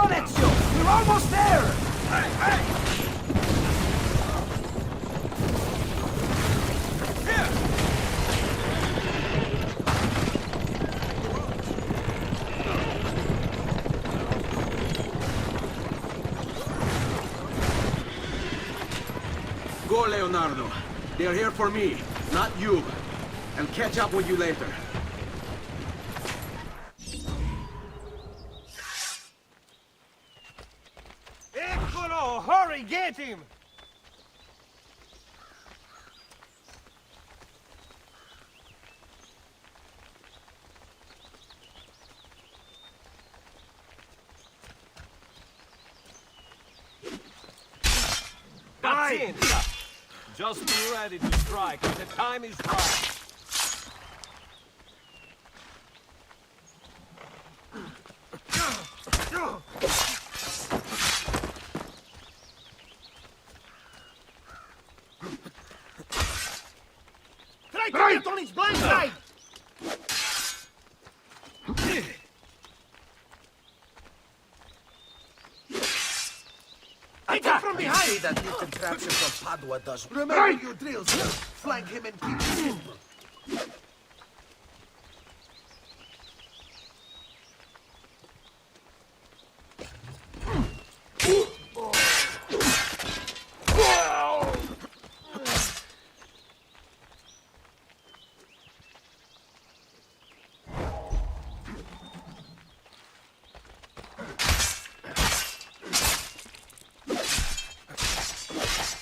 [SPEAKER 16] on, Ezio! We're almost there!
[SPEAKER 11] Hey, hey!
[SPEAKER 9] Go, Leonardo. They're here for me, not you. I'll catch up with you later.
[SPEAKER 3] Eccolo! Hurry, get him!
[SPEAKER 18] Assasin! Just be ready to strike when the time is right.
[SPEAKER 16] Try to get on his blind side! I come from behind!
[SPEAKER 1] See that new contraption from Padua does. Remember your drills. Flank him and keep it simple.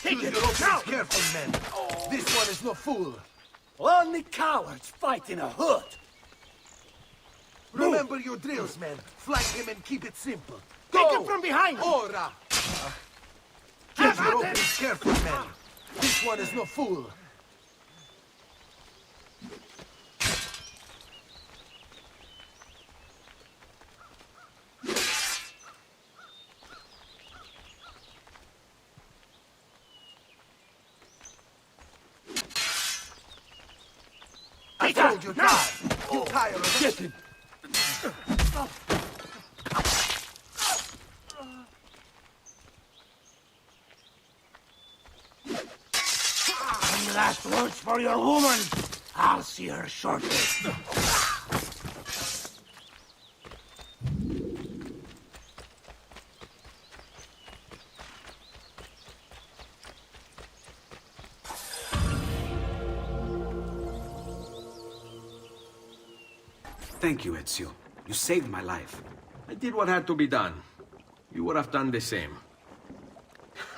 [SPEAKER 16] Take it
[SPEAKER 1] Now! Careful, men. This one is no fool.
[SPEAKER 16] Only cowards fight in a hood!
[SPEAKER 1] Remember your drills, men. Flank him and keep it simple.
[SPEAKER 16] Take him from behind!
[SPEAKER 1] Ora! Keep your openings careful, men. This one is no fool. I told you, try. You tired of it?
[SPEAKER 16] Get him! Any last words for your woman? I'll see her shortly.
[SPEAKER 14] Thank you, Ezio. You saved my life.
[SPEAKER 9] I did what had to be done. You would have done the same.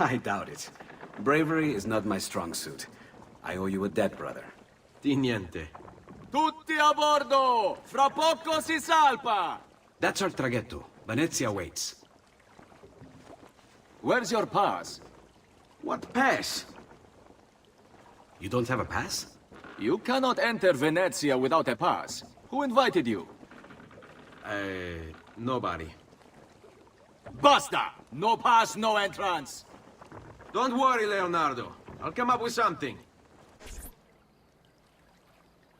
[SPEAKER 14] I doubt it. Bravery is not my strong suit. I owe you a debt, brother.
[SPEAKER 9] Di niente.
[SPEAKER 18] Tutti a bordo! Fra poco si salpa!
[SPEAKER 14] That's our traghetto. Venezia waits.
[SPEAKER 18] Where's your pass?
[SPEAKER 9] What pass?
[SPEAKER 14] You don't have a pass?
[SPEAKER 18] You cannot enter Venezia without a pass. Who invited you?
[SPEAKER 9] Nobody.
[SPEAKER 18] Basta! No pass, no entrance!
[SPEAKER 9] Don't worry, Leonardo. I'll come up with something.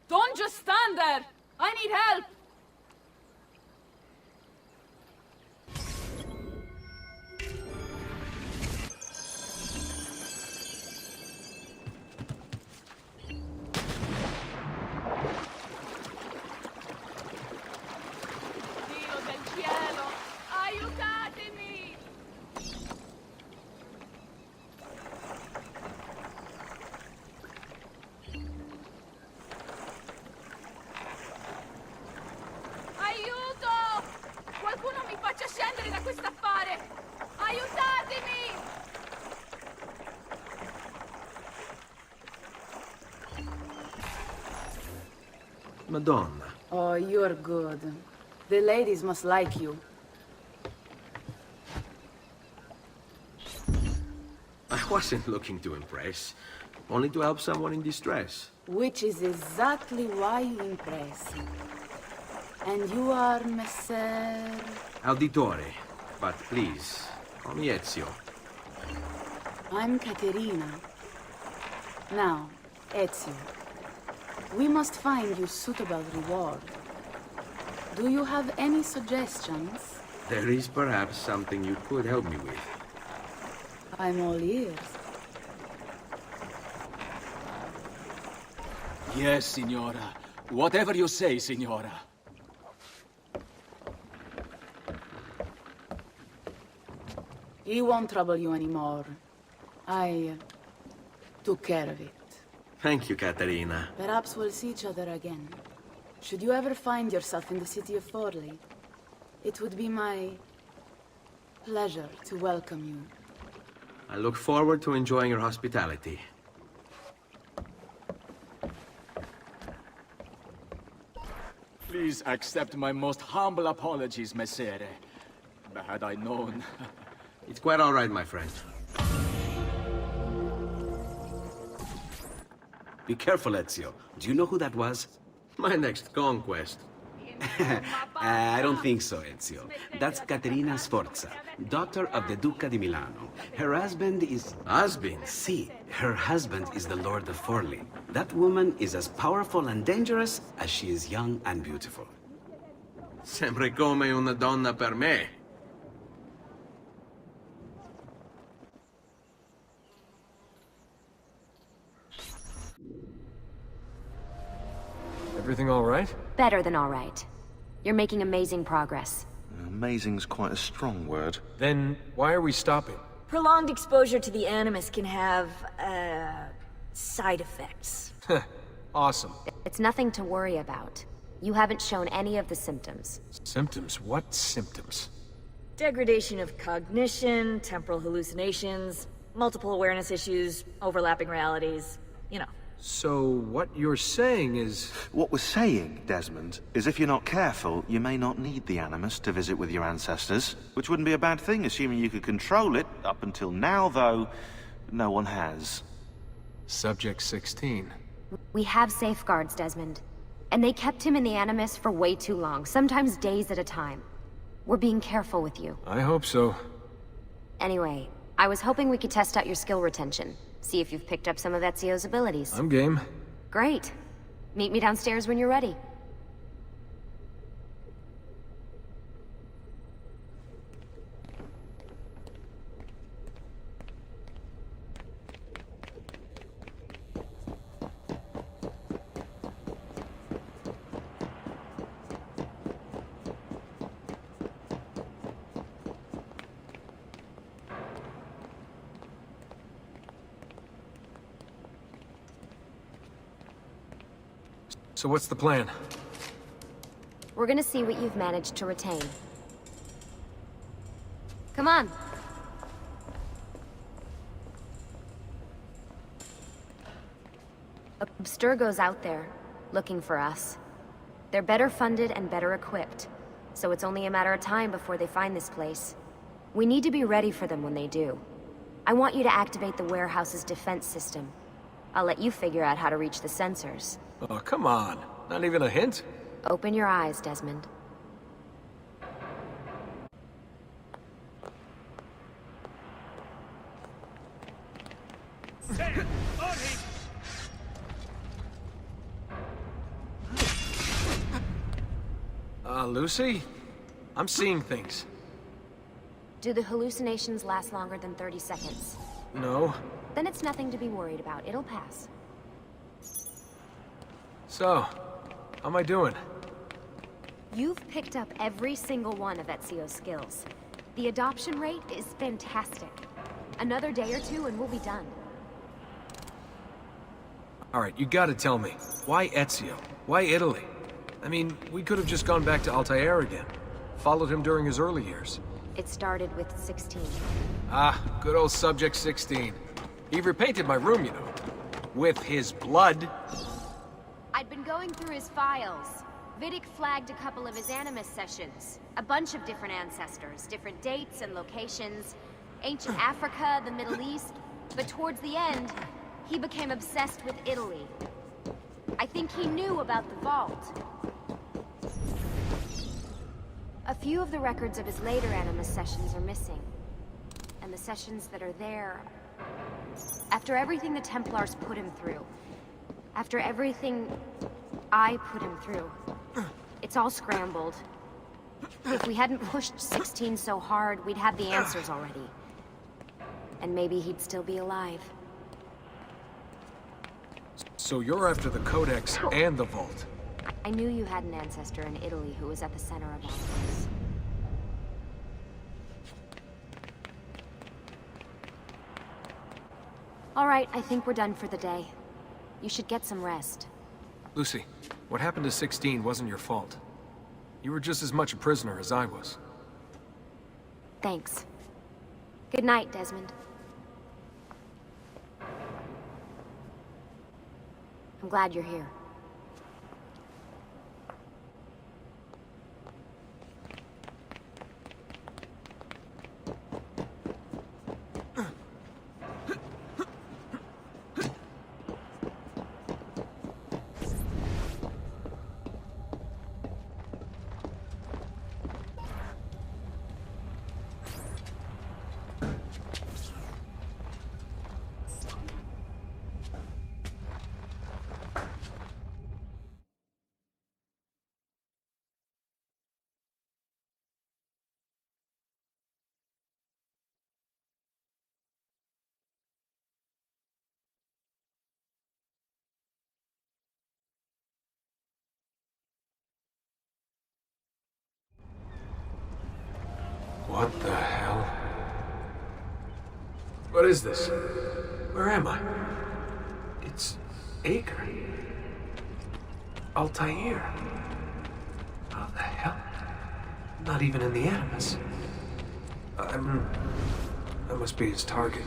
[SPEAKER 7] Don't just stand there! I need help! Dio del cielo! Aiutatemi! Aiuto! Qualcuno mi faccia scendere da quest'affare! Aiutatemi!
[SPEAKER 9] Madonna.
[SPEAKER 7] Oh, you're good. The ladies must like you.
[SPEAKER 9] I wasn't looking to impress. Only to help someone in distress.
[SPEAKER 7] Which is exactly why you impress. And you are Messer...
[SPEAKER 9] Auditore. But please, call me Ezio.
[SPEAKER 7] I'm Caterina. Now, Ezio, we must find you suitable reward. Do you have any suggestions?
[SPEAKER 9] There is perhaps something you could help me with.
[SPEAKER 7] I'm all ears.
[SPEAKER 5] Yes, Signora. Whatever you say, Signora.
[SPEAKER 7] He won't trouble you anymore. I took care of it.
[SPEAKER 9] Thank you, Caterina.
[SPEAKER 7] Perhaps we'll see each other again. Should you ever find yourself in the city of Forli, it would be my pleasure to welcome you.
[SPEAKER 9] I look forward to enjoying your hospitality.
[SPEAKER 5] Please accept my most humble apologies, Messere. Had I known...
[SPEAKER 9] It's quite all right, my friend.
[SPEAKER 14] Be careful, Ezio. Do you know who that was?
[SPEAKER 9] My next conquest.
[SPEAKER 14] I don't think so, Ezio. That's Caterina Sforza, daughter of the Duca di Milano. Her husband is...
[SPEAKER 9] Husband?
[SPEAKER 14] See, her husband is the Lord of Forli. That woman is as powerful and dangerous as she is young and beautiful.
[SPEAKER 9] Sempre come una donna per me.
[SPEAKER 10] Everything all right?
[SPEAKER 17] Better than all right. You're making amazing progress.
[SPEAKER 20] Amazing's quite a strong word.
[SPEAKER 10] Then why are we stopping?
[SPEAKER 25] Prolonged exposure to the Animus can have, side effects.
[SPEAKER 10] Awesome.
[SPEAKER 17] It's nothing to worry about. You haven't shown any of the symptoms.
[SPEAKER 10] Symptoms? What symptoms?
[SPEAKER 25] Degradation of cognition, temporal hallucinations, multiple awareness issues, overlapping realities, you know.
[SPEAKER 10] So what you're saying is...
[SPEAKER 20] What we're saying, Desmond, is if you're not careful, you may not need the Animus to visit with your ancestors. Which wouldn't be a bad thing, assuming you could control it. Up until now, though, no one has.
[SPEAKER 10] Subject 16.
[SPEAKER 17] We have safeguards, Desmond. And they kept him in the Animus for way too long, sometimes days at a time. We're being careful with you.
[SPEAKER 10] I hope so.
[SPEAKER 17] Anyway, I was hoping we could test out your skill retention. See if you've picked up some of Ezio's abilities.
[SPEAKER 10] I'm game.
[SPEAKER 17] Great. Meet me downstairs when you're ready.
[SPEAKER 10] So what's the plan?
[SPEAKER 17] We're gonna see what you've managed to retain. Come on. Abstergo's out there, looking for us. They're better funded and better equipped, so it's only a matter of time before they find this place. We need to be ready for them when they do. I want you to activate the warehouse's defense system. I'll let you figure out how to reach the sensors.
[SPEAKER 10] Oh, come on. Not even a hint?
[SPEAKER 17] Open your eyes, Desmond.
[SPEAKER 10] Lucy? I'm seeing things.
[SPEAKER 17] Do the hallucinations last longer than 30 seconds?
[SPEAKER 10] No.
[SPEAKER 17] Then it's nothing to be worried about. It'll pass.
[SPEAKER 10] So, how am I doing?
[SPEAKER 17] You've picked up every single one of Ezio's skills. The adoption rate is fantastic. Another day or two and we'll be done.
[SPEAKER 10] Alright, you gotta tell me. Why Ezio? Why Italy? I mean, we could have just gone back to Altair again. Followed him during his early years.
[SPEAKER 17] It started with 16.
[SPEAKER 10] Ah, good old Subject 16. He repainted my room, you know. With his blood.
[SPEAKER 17] I'd been going through his files. Vidic flagged a couple of his Animus sessions. A bunch of different ancestors, different dates and locations. Ancient Africa, the Middle East. But towards the end, he became obsessed with Italy. I think he knew about the vault. A few of the records of his later Animus sessions are missing. And the sessions that are there... After everything the Templars put him through, after everything I put him through, it's all scrambled. If we hadn't pushed 16 so hard, we'd have the answers already. And maybe he'd still be alive.
[SPEAKER 10] So you're after the Codex and the Vault?
[SPEAKER 17] I knew you had an ancestor in Italy who was at the center of all of this. All right, I think we're done for the day. You should get some rest.
[SPEAKER 10] Lucy, what happened to 16 wasn't your fault. You were just as much a prisoner as I was.
[SPEAKER 17] Thanks. Good night, Desmond. I'm glad you're here.
[SPEAKER 10] What the hell? What is this? Where am I? It's Acre. Altair. How the hell? Not even in the Animus. I must be his target.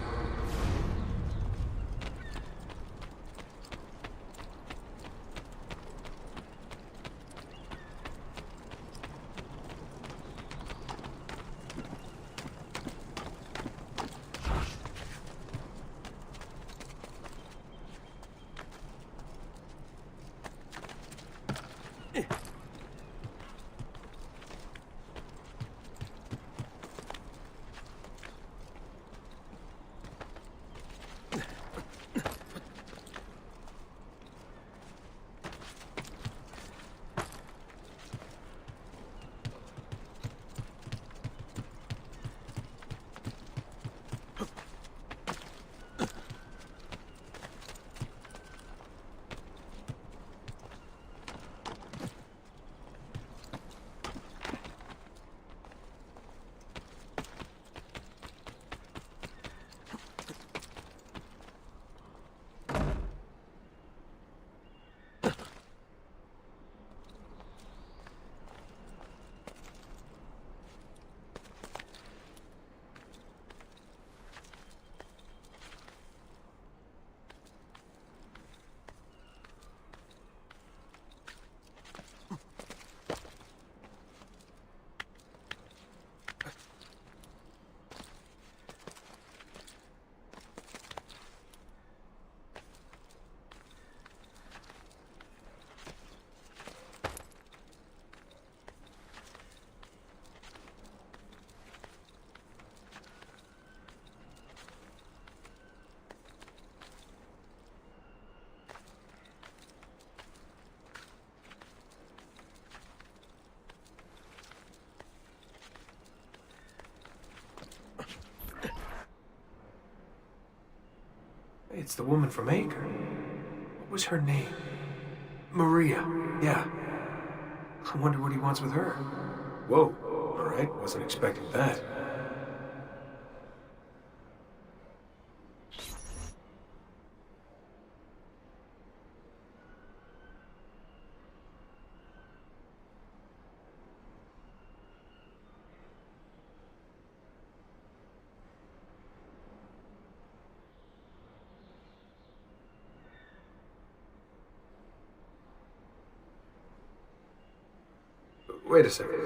[SPEAKER 10] It's the woman from Acre. What was her name? Maria. Yeah. I wonder what he wants with her. Whoa. All right, wasn't expecting that. Wait a second.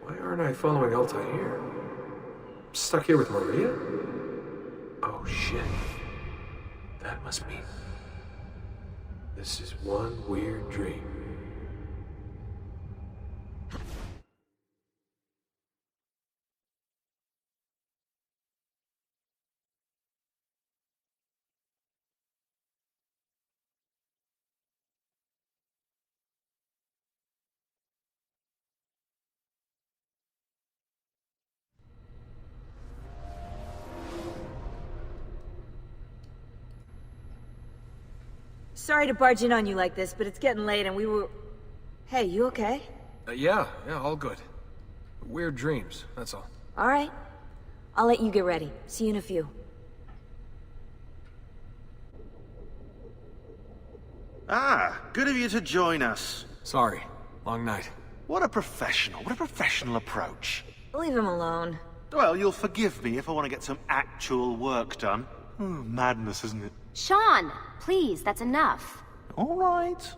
[SPEAKER 10] Why aren't I following Altair? I'm stuck here with Maria? Oh shit. That must mean this is one weird dream.
[SPEAKER 25] Sorry to barge in on you like this, but it's getting late and we were... Hey, you okay?
[SPEAKER 10] Yeah, all good. Weird dreams, that's all.
[SPEAKER 25] Alright. I'll let you get ready. See you in a few.
[SPEAKER 20] Ah, good of you to join us.
[SPEAKER 10] Sorry, long night.
[SPEAKER 20] What a professional approach.
[SPEAKER 25] Leave him alone.
[SPEAKER 20] Well, you'll forgive me if I want to get some actual work done. Madness, isn't it?
[SPEAKER 17] Sean, please, that's enough.
[SPEAKER 20] All right.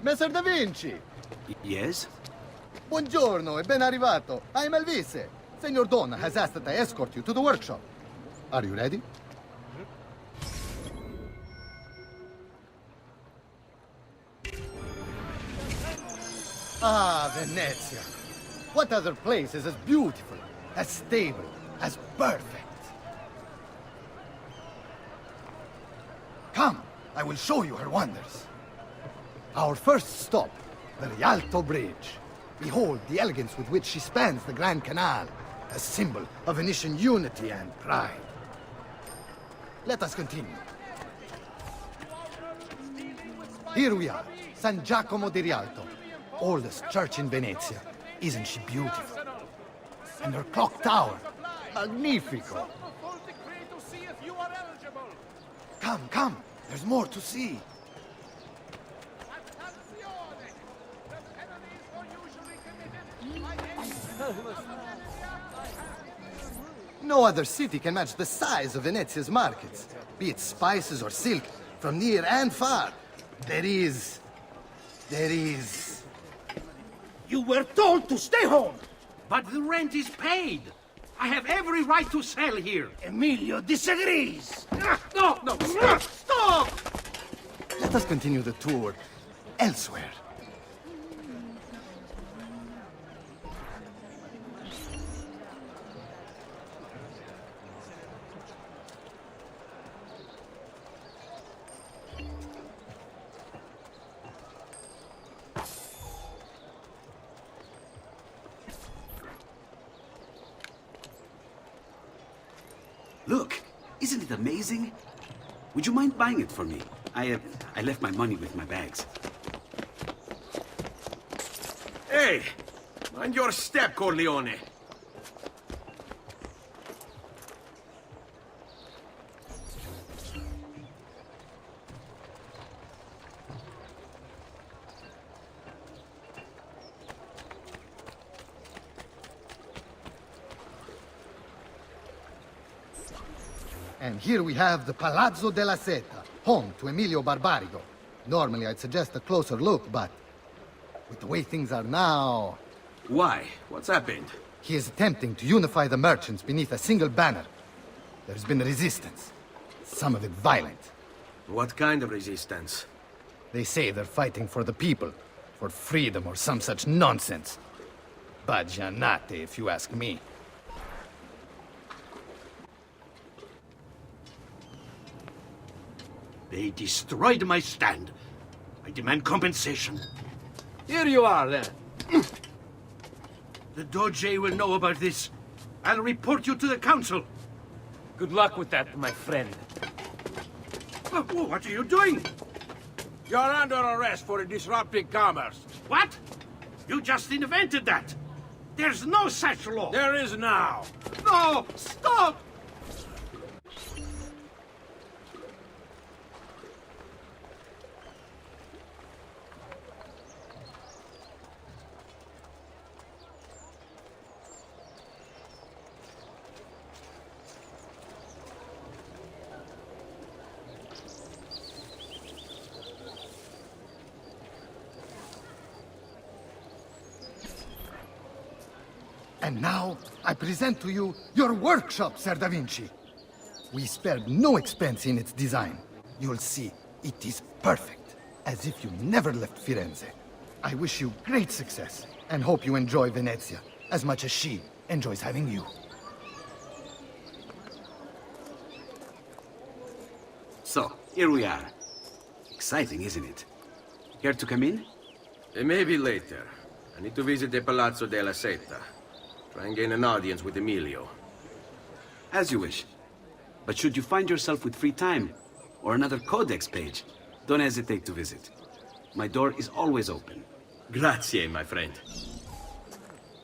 [SPEAKER 4] Messer Da Vinci!
[SPEAKER 14] Yes?
[SPEAKER 4] Buongiorno e ben arrivato. I'm Elvise. Senor Don has asked that I escort you to the workshop. Are you ready? Ah, Venezia. What other place is as beautiful, as stable, as perfect? Come, I will show you her wonders. Our first stop, the Rialto Bridge. Behold the elegance with which she spans the Grand Canal, a symbol of Venetian unity and pride. Let us continue. Here we are, San Giacomo di Rialto, oldest church in Venezia. Isn't she beautiful? And her clock tower, magnifico. Come, there's more to see. No other city can match the size of Venezia's markets, be it spices or silk, from near and far. There is...
[SPEAKER 2] You were told to stay home!
[SPEAKER 9] But the rent is paid! I have every right to sell here!
[SPEAKER 2] Emilio disagrees!
[SPEAKER 9] No, stop!
[SPEAKER 4] Let us continue the tour elsewhere.
[SPEAKER 14] Look, isn't it amazing? Would you mind buying it for me? I left my money with my bags.
[SPEAKER 9] Hey! Mind your step, Corleone!
[SPEAKER 4] And here we have the Palazzo della Seta, home to Emilio Barbarigo. Normally I'd suggest a closer look, but with the way things are now...
[SPEAKER 9] Why? What's happened?
[SPEAKER 4] He is attempting to unify the merchants beneath a single banner. There's been resistance, some of it violent.
[SPEAKER 9] What kind of resistance?
[SPEAKER 4] They say they're fighting for the people, for freedom or some such nonsense. Baggianate, if you ask me.
[SPEAKER 9] They destroyed my stand. I demand compensation.
[SPEAKER 6] Here you are, then.
[SPEAKER 9] The Doge will know about this. I'll report you to the council.
[SPEAKER 6] Good luck with that, my friend.
[SPEAKER 9] What are you doing?
[SPEAKER 6] You're under arrest for disrupting commerce.
[SPEAKER 9] What? You just invented that. There's no such law.
[SPEAKER 6] There is now.
[SPEAKER 9] No! Stop!
[SPEAKER 4] And now, I present to you your workshop, Sir Da Vinci. We spared no expense in its design. You'll see, it is perfect, as if you never left Firenze. I wish you great success, and hope you enjoy Venezia, as much as she enjoys having you.
[SPEAKER 14] So, here we are. Exciting, isn't it? Care to come in?
[SPEAKER 9] Maybe later. I need to visit the Palazzo della Seta. Try and gain an audience with Emilio.
[SPEAKER 14] As you wish. But should you find yourself with free time, or another codex page, don't hesitate to visit. My door is always open.
[SPEAKER 9] Grazie, my friend.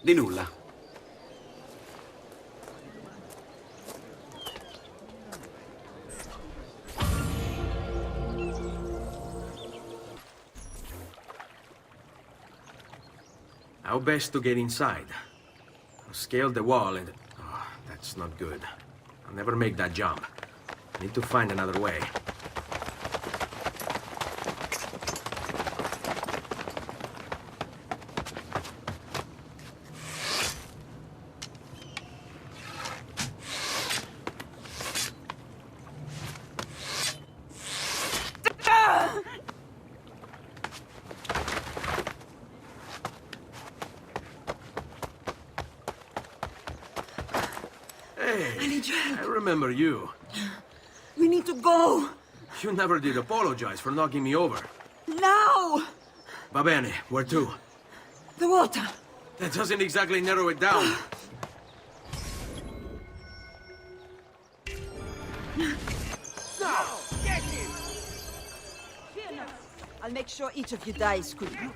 [SPEAKER 14] Di nulla.
[SPEAKER 9] How best to get inside? I'll scale the wall and... Oh, that's not good. I'll never make that jump. I need to find another way.
[SPEAKER 8] I need your help.
[SPEAKER 9] I remember you.
[SPEAKER 8] We need to go.
[SPEAKER 9] You never did apologize for knocking me over.
[SPEAKER 8] Now!
[SPEAKER 9] Va bene, where to?
[SPEAKER 8] The water.
[SPEAKER 9] That doesn't exactly narrow it down.
[SPEAKER 8] Now! Get him! Fear not. I'll make sure each of you dies quickly.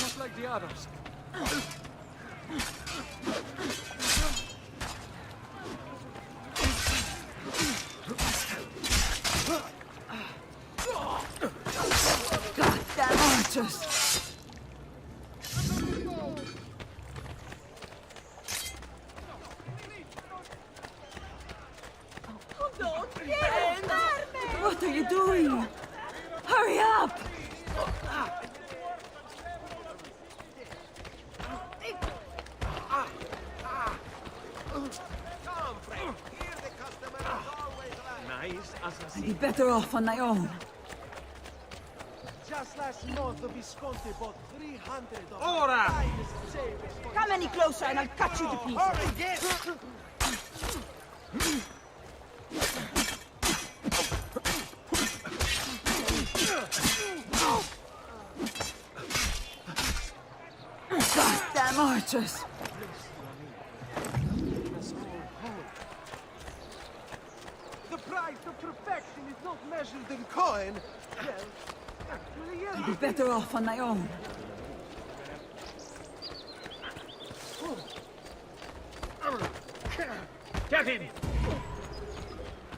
[SPEAKER 3] Not like the others.
[SPEAKER 8] Goddamn archers! What are you doing? Hurry up!
[SPEAKER 18] Nice,
[SPEAKER 8] I'd be better off on my own.
[SPEAKER 3] Just last month, the Visconti bought 300 of
[SPEAKER 8] Ora!
[SPEAKER 3] finest sabres for
[SPEAKER 8] Come any closer and I'll cut you to pieces. Goddamn archers!
[SPEAKER 3] The price of perfection is not measured in coin. Well, actually, yes.
[SPEAKER 8] I'd be better off on my own.
[SPEAKER 18] Get him!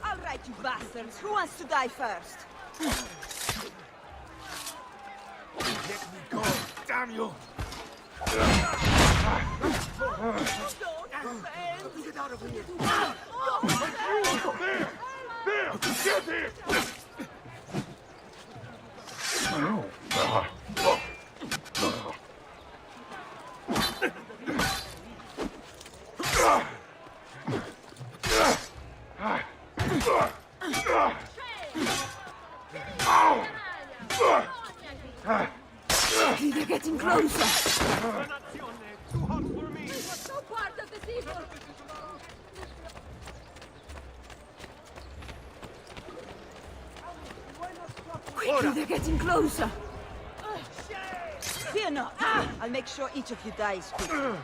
[SPEAKER 8] All right, you bastards. Who wants to die first?
[SPEAKER 11] Let me go, damn you!
[SPEAKER 8] Get out of here!
[SPEAKER 11] There! Get him!
[SPEAKER 8] They're getting closer.
[SPEAKER 18] Too hot for me!
[SPEAKER 8] No part of the evil! Quickly, they're getting closer. Fear not. I'll make sure each of you dies quickly.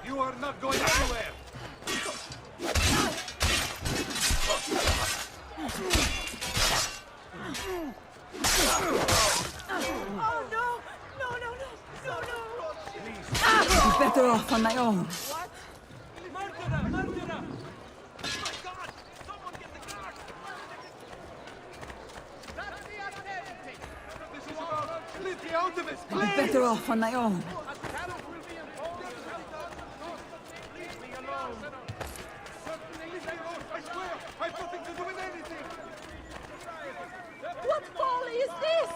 [SPEAKER 3] You are not going anywhere.
[SPEAKER 8] Oh no! No, no, no! No, no! I'd be better off on my own.
[SPEAKER 18] Murderer! Murderer! Oh my God! Someone get the guard!
[SPEAKER 3] This is about completely out of it.
[SPEAKER 8] I'd be better off on my own.
[SPEAKER 12] What folly is this?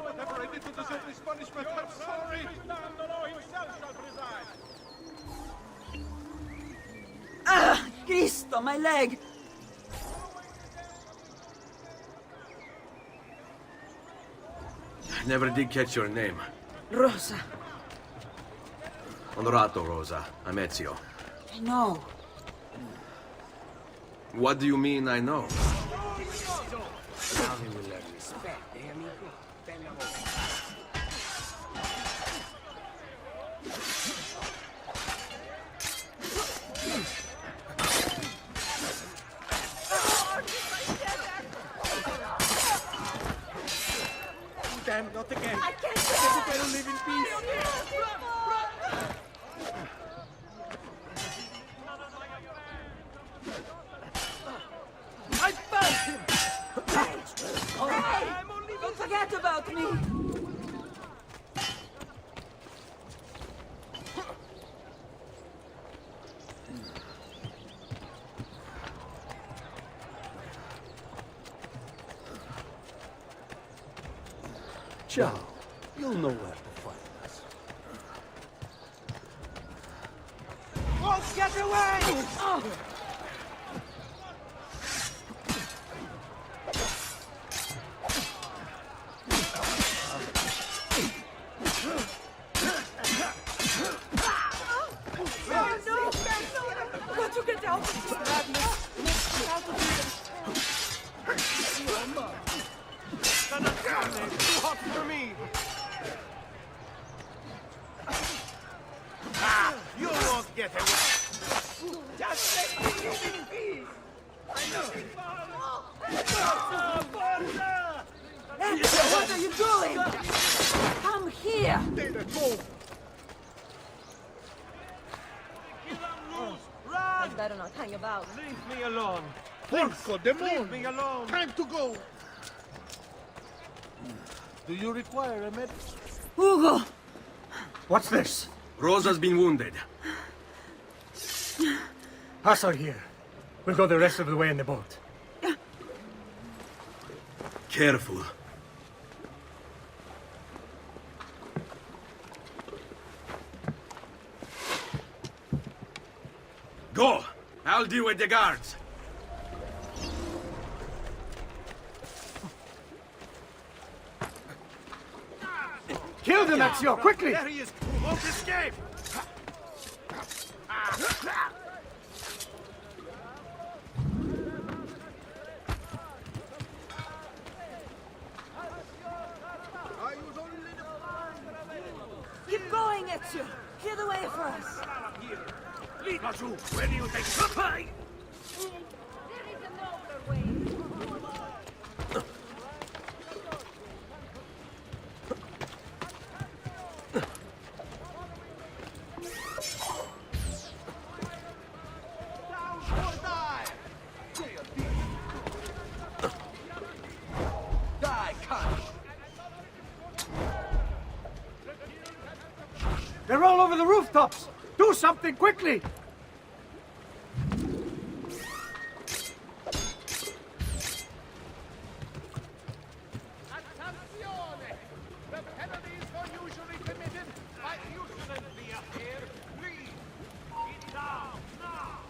[SPEAKER 11] Whatever I did to deserve this punishment, I'm sorry.
[SPEAKER 8] Ah! Cristo, my leg!
[SPEAKER 9] I never did catch your name.
[SPEAKER 8] Rosa.
[SPEAKER 9] Onorato, Rosa. I'm Ezio.
[SPEAKER 8] I know.
[SPEAKER 9] What do you mean, I know?
[SPEAKER 6] Now he will learn respect, eh, amigo? Bella voce.
[SPEAKER 3] Damn, not again.
[SPEAKER 12] I can't
[SPEAKER 3] You better live in peace.
[SPEAKER 8] I found him! Hey! Don't forget about me!
[SPEAKER 3] Ciao. You'll know where to find us.
[SPEAKER 8] Won't get away! Oh. Got to get out of this madness! Get out of here!
[SPEAKER 11] Too hot for me. Ah, you won't get away.
[SPEAKER 12] Just let me live in peace!
[SPEAKER 8] Ezio, what are you doing? Come here!
[SPEAKER 12] I'd better not hang about.
[SPEAKER 11] Leave me alone. Porco demon! Leave me alone. Time to go.
[SPEAKER 3] Do you require a med?
[SPEAKER 8] Hugo!
[SPEAKER 16] What's this?
[SPEAKER 9] Rosa's been wounded.
[SPEAKER 16] Us are here. We'll go the rest of the way in the boat.
[SPEAKER 9] Careful. Go! I'll deal with the guards.
[SPEAKER 16] Kill them, Ezio, quickly!
[SPEAKER 11] There he is. Won't escape.
[SPEAKER 8] Keep going, Ezio! Clear the way for us!
[SPEAKER 11] Where do you think? Supply!
[SPEAKER 12] There is a nobler way.
[SPEAKER 16] They're all over the rooftops! Do something quickly!
[SPEAKER 11] Attenzione! The penalties for usually committed by usually appear. Please, get down now.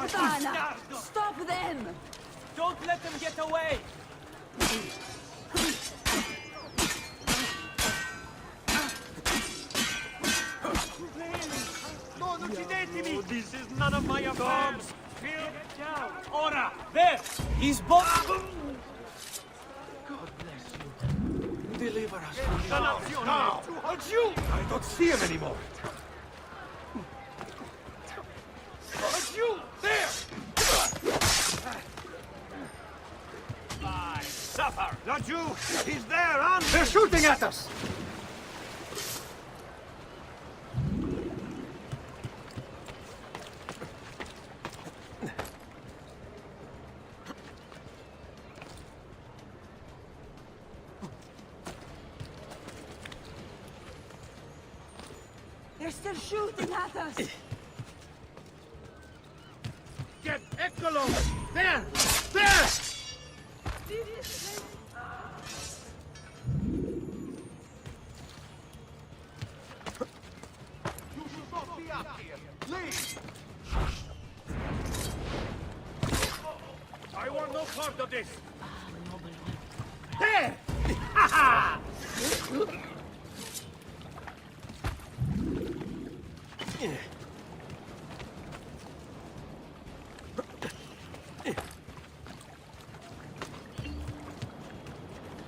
[SPEAKER 8] Ivana! Stop them!
[SPEAKER 13] Don't let them get away!
[SPEAKER 11] Non uccidetemi!
[SPEAKER 13] This is none of my affairs!
[SPEAKER 11] Get down!
[SPEAKER 13] Ora! There! He's both...
[SPEAKER 3] God bless you. Deliver us from the
[SPEAKER 11] Now! Now!
[SPEAKER 3] It's you! I don't see him anymore.
[SPEAKER 11] It's you! There! Suffer! Not you! He's there, on me!
[SPEAKER 16] They're shooting at us!
[SPEAKER 8] They're still shooting at us!
[SPEAKER 16] Get Eccolo! There! There!
[SPEAKER 3] You should not be up here. Leave!
[SPEAKER 11] I want no part of this!
[SPEAKER 16] There! Ha ha!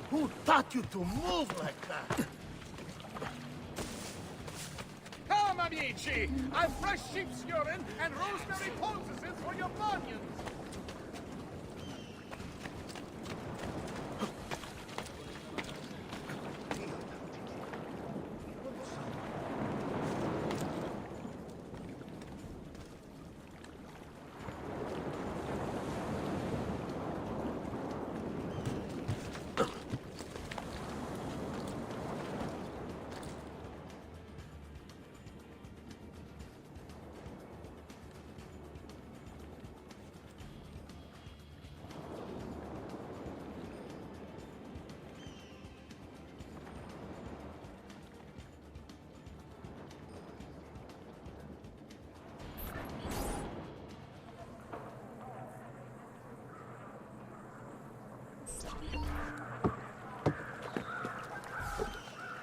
[SPEAKER 16] Who taught you to move like that?
[SPEAKER 3] Come, amici! I've fresh sheep's urine and rosemary poultices for your bunions!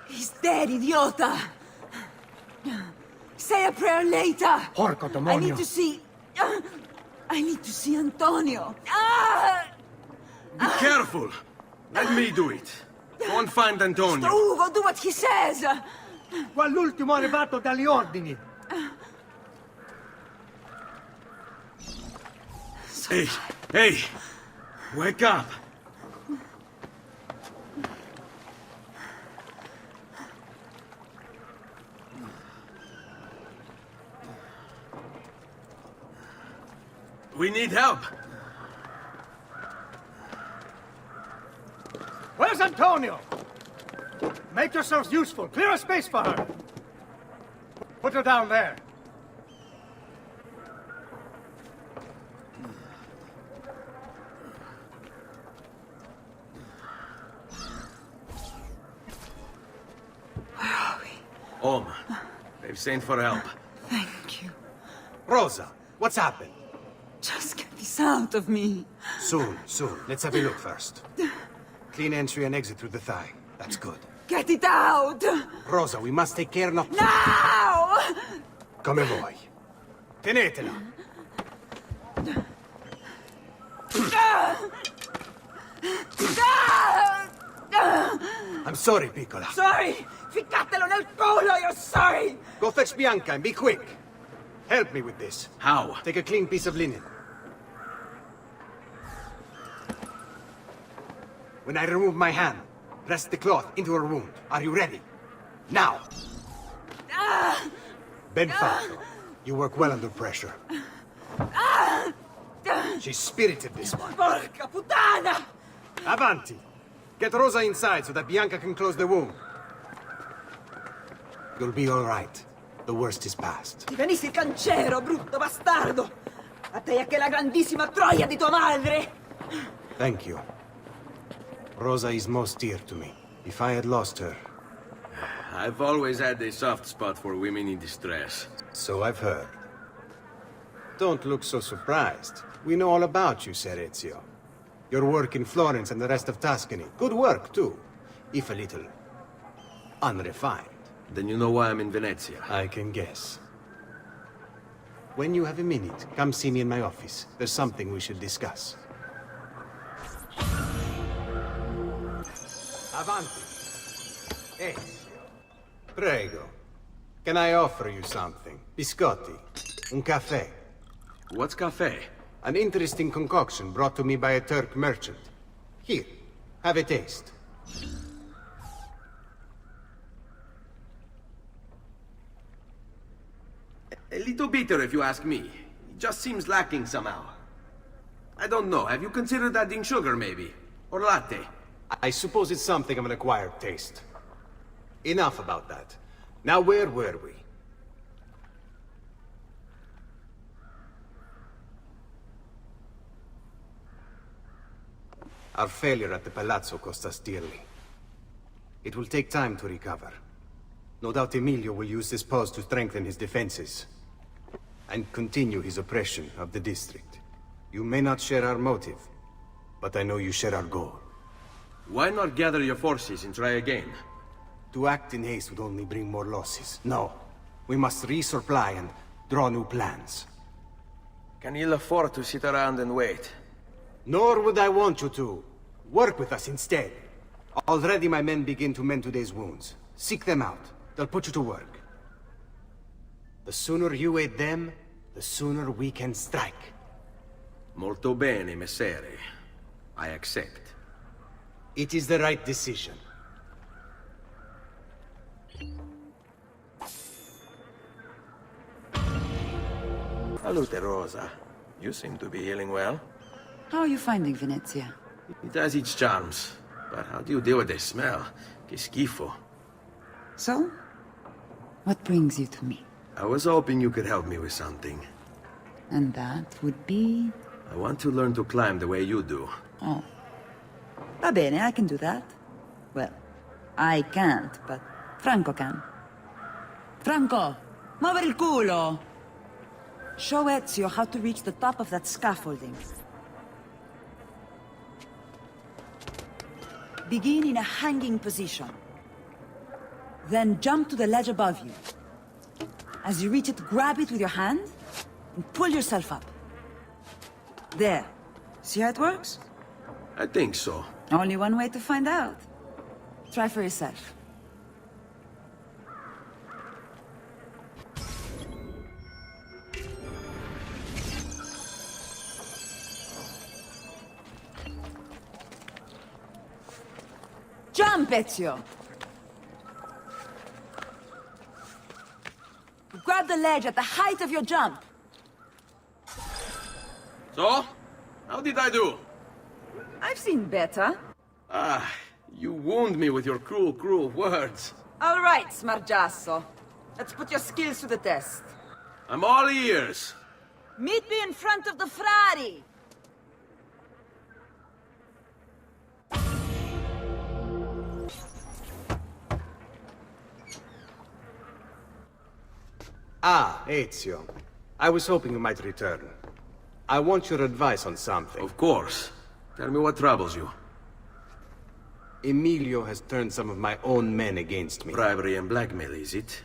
[SPEAKER 8] He's dead, idiota! Say a prayer later!
[SPEAKER 16] Porco
[SPEAKER 8] I
[SPEAKER 16] demonio!
[SPEAKER 8] need to see... I need to see Antonio! Ah!
[SPEAKER 9] Be careful! Let me do it. Go and find Antonio.
[SPEAKER 8] Ugo, do what he says!
[SPEAKER 16] Quell'ultimo arrivato dagli ordini!
[SPEAKER 9] Hey, hey! Wake up! We need help!
[SPEAKER 16] Where's Antonio? Make yourselves useful. Clear a space for her. Put her down there.
[SPEAKER 8] Where are we?
[SPEAKER 9] Home. They've sent for help.
[SPEAKER 8] Thank you.
[SPEAKER 15] Rosa, what's happened?
[SPEAKER 8] Just get this out of me.
[SPEAKER 15] Soon, soon. Let's have a look first. Clean entry and exit through the thigh. That's good.
[SPEAKER 8] Get it out!
[SPEAKER 15] Rosa, we must take care not to...
[SPEAKER 8] Now!
[SPEAKER 15] Come vuoi. Tenetela. I'm sorry, piccola.
[SPEAKER 8] Sorry! Ficcatelo nel culo, you're sorry!
[SPEAKER 15] Go fetch Bianca and be quick. Help me with this.
[SPEAKER 9] How?
[SPEAKER 15] Take a clean piece of linen. When I remove my hand, press the cloth into her wound. Are you ready? Now! Ben Falco, you work well under pressure. She's spirited, this one.
[SPEAKER 8] Porca puttana!
[SPEAKER 15] Avanti! Get Rosa inside so that Bianca can close the wound. You'll be all right. The worst is past.
[SPEAKER 8] Ti venissi cancero, brutto bastardo! A te e che la grandissima troia di tua madre!
[SPEAKER 15] Thank you. Rosa is most dear to me. If I had lost her...
[SPEAKER 9] I've always had a soft spot for women in distress.
[SPEAKER 15] So I've heard. Don't look so surprised. We know all about you, Ser Ezio. Your work in Florence and the rest of Tuscany. Good work, too. If a little... unrefined.
[SPEAKER 9] Then you know why I'm in Venezia.
[SPEAKER 15] I can guess. When you have a minute, come see me in my office. There's something we should discuss. Avanti. Ezio. Prego. Can I offer you something? Biscotti. Un caffè.
[SPEAKER 9] What's cafe?
[SPEAKER 15] An interesting concoction brought to me by a Turk merchant. Here, have a taste.
[SPEAKER 9] A little bitter, if you ask me. It just seems lacking somehow. I don't know. Have you considered adding sugar, maybe? Or latte?
[SPEAKER 15] I suppose it's something of an acquired taste. Enough about that. Now, where were we? Our failure at the Palazzo cost us dearly. It will take time to recover. No doubt Emilio will use this pause to strengthen his defenses and continue his oppression of the district. You may not share our motive, but I know you share our goal.
[SPEAKER 9] Why not gather your forces and try again?
[SPEAKER 15] To act in haste would only bring more losses. No. We must resupply and draw new plans.
[SPEAKER 9] Can you afford to sit around and wait?
[SPEAKER 15] Nor would I want you to. Work with us instead. Already my men begin to mend today's wounds. Seek them out. They'll put you to work. The sooner you aid them, the sooner we can strike.
[SPEAKER 9] Molto bene, messere. I accept.
[SPEAKER 15] It is the right decision.
[SPEAKER 9] Salute, Rosa. You seem to be healing well.
[SPEAKER 19] How are you finding Venezia?
[SPEAKER 9] It has its charms. But how do you deal with the smell? Que schifo.
[SPEAKER 19] So? What brings you to me?
[SPEAKER 9] I was hoping you could help me with something.
[SPEAKER 19] And that would be...
[SPEAKER 9] I want to learn to climb the way you do.
[SPEAKER 19] Oh. Va bene, I can do that. Well, I can't, but Franco can. Franco, muovere il culo! Show Ezio how to reach the top of that scaffolding. Begin in a hanging position. Then jump to the ledge above you. As you reach it, grab it with your hand and pull yourself up. There. See how it works?
[SPEAKER 9] I think so.
[SPEAKER 19] Only one way to find out. Try for yourself. Jump, Ezio! Grab the ledge at the height of your jump.
[SPEAKER 9] So? How did I do?
[SPEAKER 19] I've seen better.
[SPEAKER 9] Ah, you wound me with your cruel, cruel words.
[SPEAKER 19] All right, Smargiasso. Let's put your skills to the test.
[SPEAKER 9] I'm all ears.
[SPEAKER 19] Meet me in front of the Frari!
[SPEAKER 15] Ah, Ezio. I was hoping you might return. I want your advice on something.
[SPEAKER 9] Of course. Tell me what troubles you.
[SPEAKER 15] Emilio has turned some of my own men against me.
[SPEAKER 9] Bribery and blackmail, is it?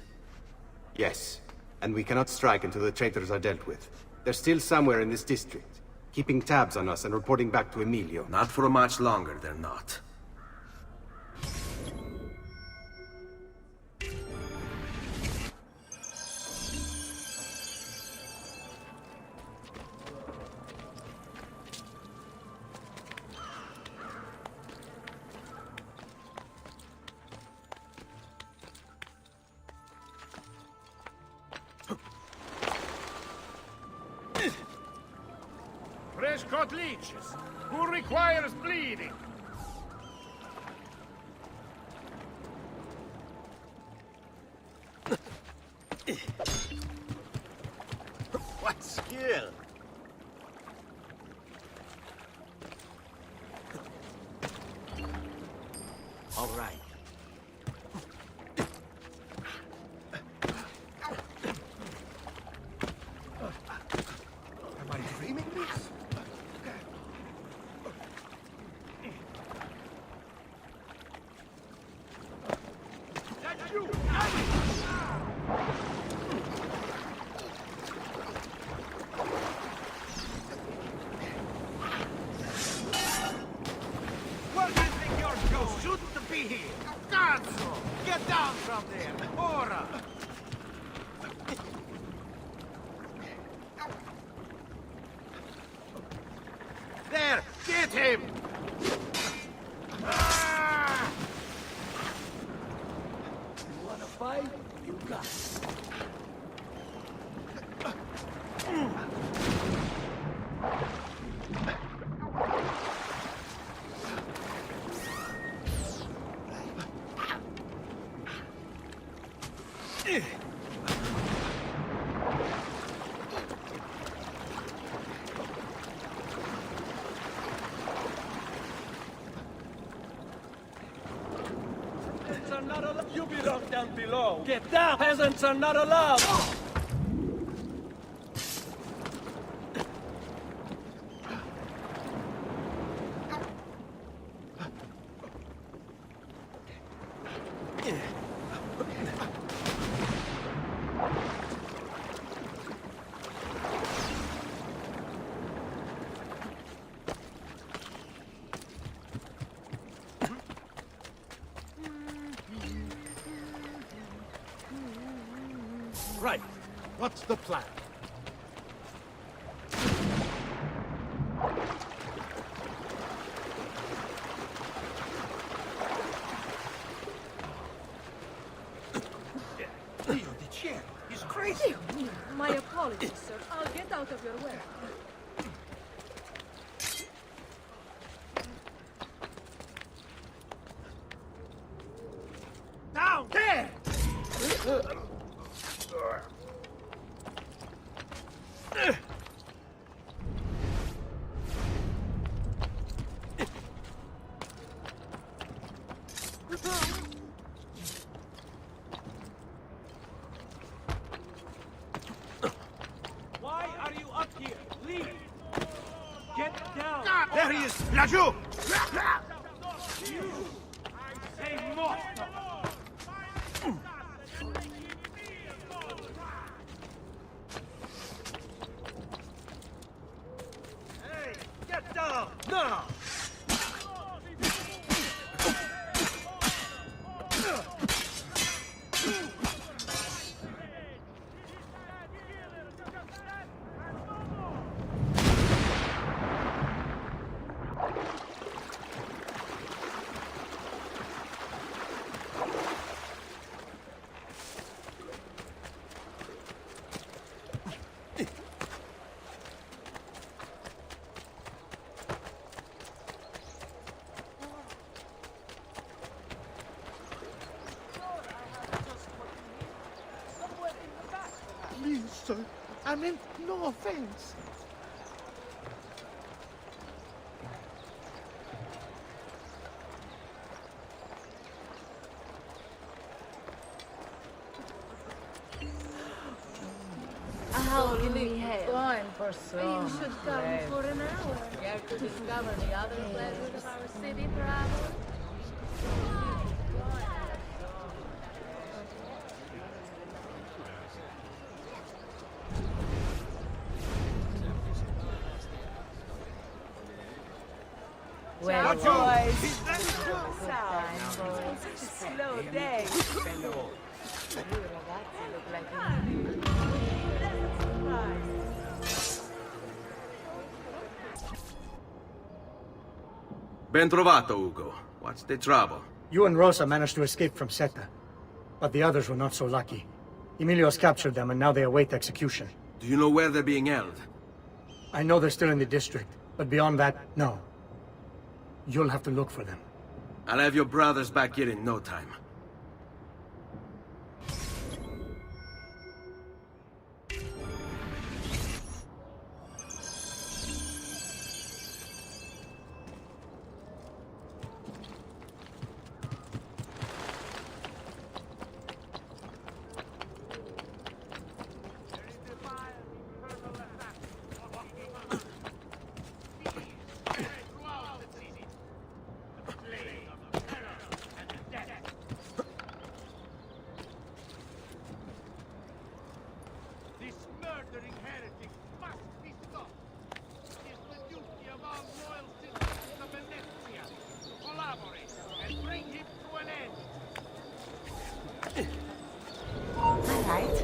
[SPEAKER 15] Yes. And we cannot strike until the traitors are dealt with. They're still somewhere in this district, keeping tabs on us and reporting back to Emilio.
[SPEAKER 9] Not for much longer, they're not.
[SPEAKER 11] Fresh cut leeches. Who requires bleeding?
[SPEAKER 6] What skill?
[SPEAKER 9] All right.
[SPEAKER 3] Am I dreaming this?
[SPEAKER 11] Where do you think you're going? You shouldn't be here. Cazzo! Get down from there. Ora! There! Get him! Ah!
[SPEAKER 6] You wanna fight? You got it.
[SPEAKER 18] below. Get down! Peasants are not allowed!
[SPEAKER 16] Right. What's the plan?
[SPEAKER 3] Leo, the chair. He's crazy.
[SPEAKER 12] My apologies, sir. I'll get out of your way.
[SPEAKER 3] Down there!
[SPEAKER 18] Why are you up here? Leave! Get down!
[SPEAKER 3] There he is! Lajou!
[SPEAKER 18] You! I say more!
[SPEAKER 3] Hey, get down! Now! Please, sir. I meant no offense.
[SPEAKER 12] How can we help?
[SPEAKER 1] Fine for some.
[SPEAKER 12] You should come for an hour.
[SPEAKER 1] Care to discover the other pleasures of our city travel?
[SPEAKER 12] Well,
[SPEAKER 1] boys,
[SPEAKER 12] He's very such a slow day.
[SPEAKER 9] Ben trovato, Ugo. What's the trouble?
[SPEAKER 21] You and Rosa managed to escape from Seta, but the others were not so lucky. Emilio's captured them, and now they await execution.
[SPEAKER 9] Do you know where they're being held?
[SPEAKER 21] I know they're still in the district, but beyond that, no. You'll have to look for them.
[SPEAKER 9] I'll have your brothers back here in no time.
[SPEAKER 11] This murdering heretic must be stopped. It is the duty of all loyal citizens of Venezia to collaborate and bring him to an end.
[SPEAKER 1] All right.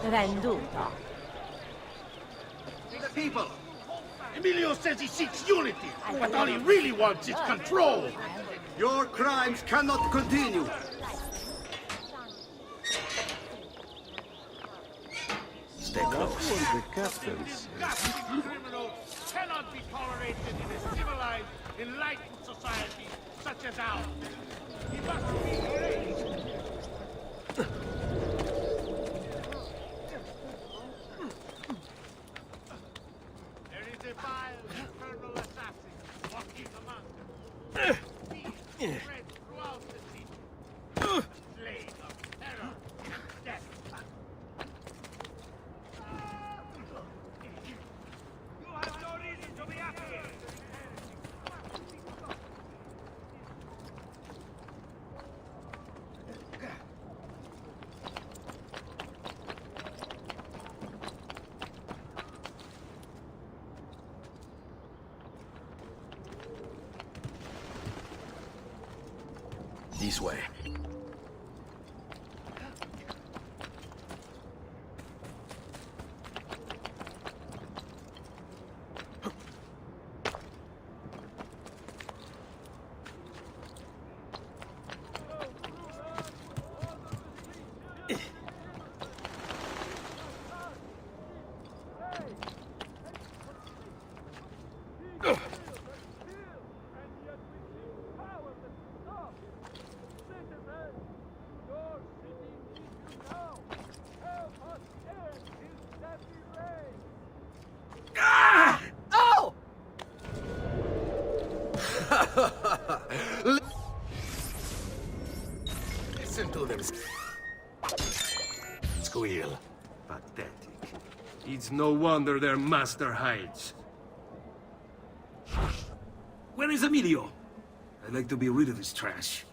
[SPEAKER 1] Venduto.
[SPEAKER 11] The people! Emilio says he seeks unity, but all he really wants is control!
[SPEAKER 16] Your crimes cannot continue.
[SPEAKER 9] Stay close.
[SPEAKER 11] The captains. Criminals cannot be tolerated in a civilized, enlightened society such as ours. He must be erased. There is a vile, infernal assassin walking among us. Fear spreads throughout the city. Slave of terror.
[SPEAKER 9] this way.
[SPEAKER 2] Listen to them squeal.
[SPEAKER 9] Pathetic. It's no wonder their master hides.
[SPEAKER 14] Where is Emilio? I'd like to be rid of his trash.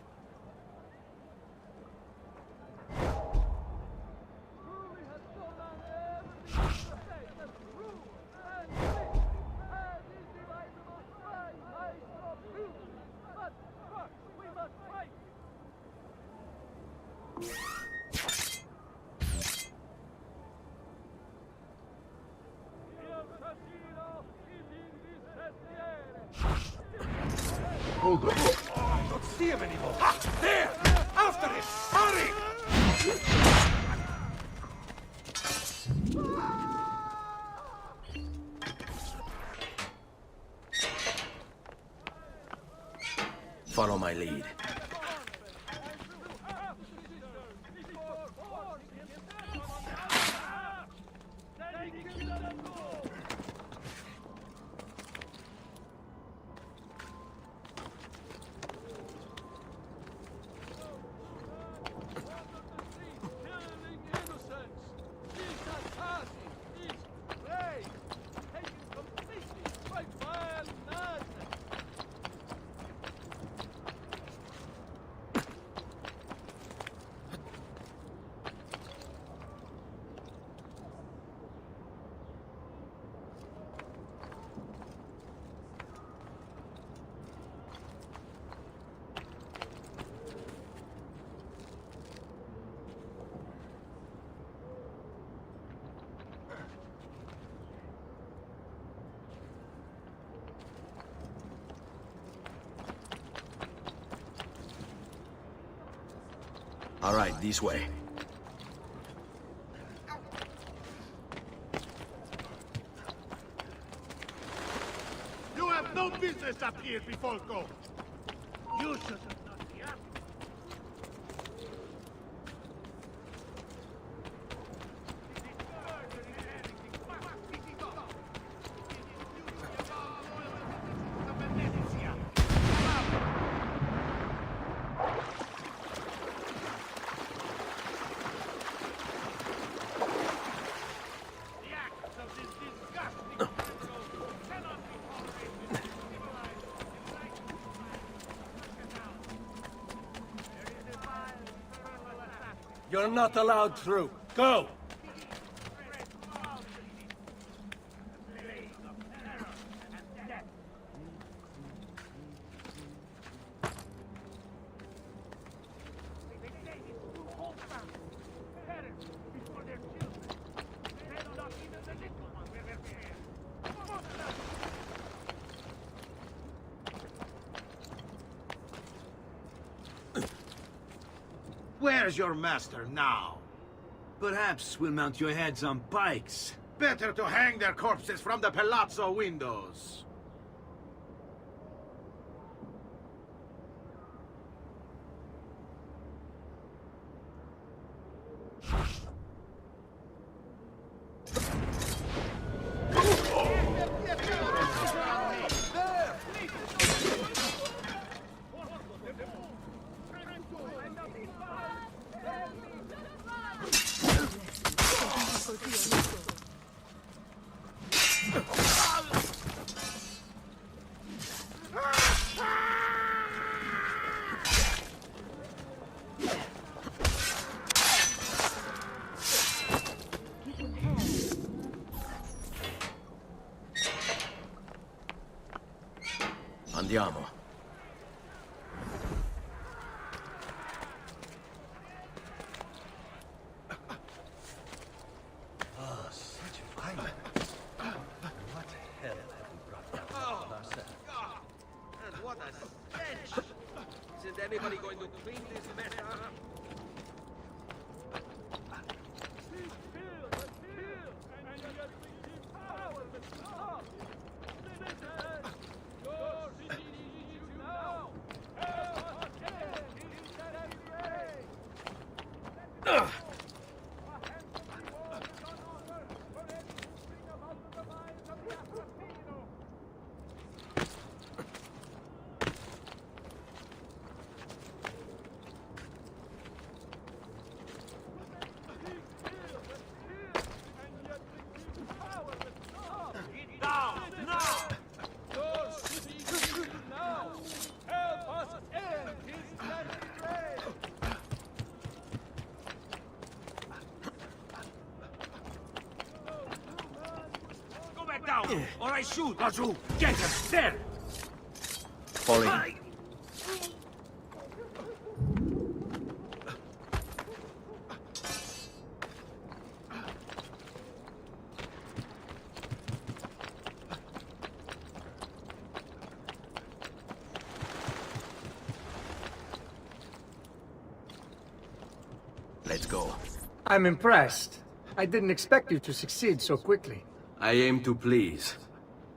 [SPEAKER 11] Hold on. I don't see him anymore. There! After him! Hurry!
[SPEAKER 9] Follow my lead. All right, this way.
[SPEAKER 11] You have no business up here, Bifolco. You should have not be up.
[SPEAKER 18] You're not allowed through. Go!
[SPEAKER 16] Where's your master now?
[SPEAKER 14] Perhaps we'll mount your heads on pikes.
[SPEAKER 16] Better to hang their corpses from the palazzo windows.
[SPEAKER 9] Andiamo.
[SPEAKER 18] clean this mess up. And yet we keep powerless. Citizens, your city needs you now. Help us end his disarray.
[SPEAKER 6] Or I shoot! Lazu! Get him! There!
[SPEAKER 9] Falling. Let's go.
[SPEAKER 21] I'm impressed. I didn't expect you to succeed so quickly.
[SPEAKER 9] I aim to please.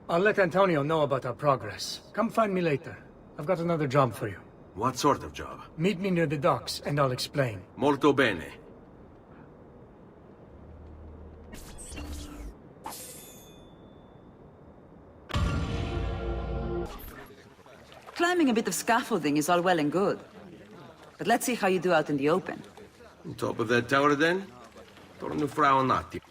[SPEAKER 21] I'll let Antonio know about our progress. Come find me later. I've got another job for you.
[SPEAKER 9] What sort of job?
[SPEAKER 21] Meet me near the docks, and I'll explain.
[SPEAKER 9] Molto bene.
[SPEAKER 19] Climbing a bit of scaffolding is all well and good. But let's see how you do out in the open.
[SPEAKER 9] On top of that tower, then? Torno fra un attimo.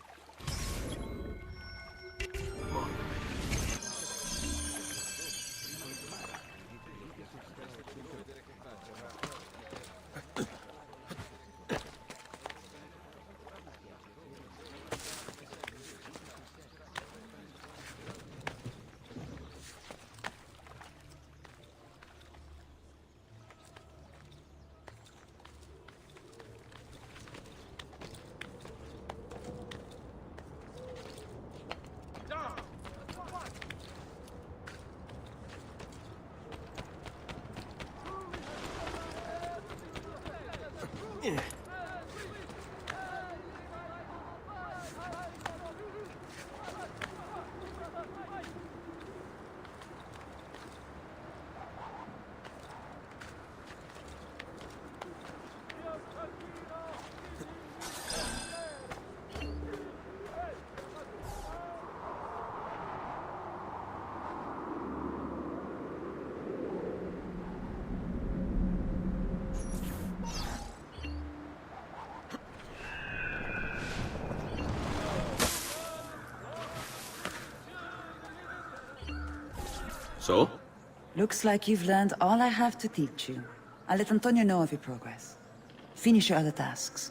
[SPEAKER 9] So?
[SPEAKER 19] Looks like you've learned all I have to teach you. I'll let Antonio know of your progress. Finish your other tasks.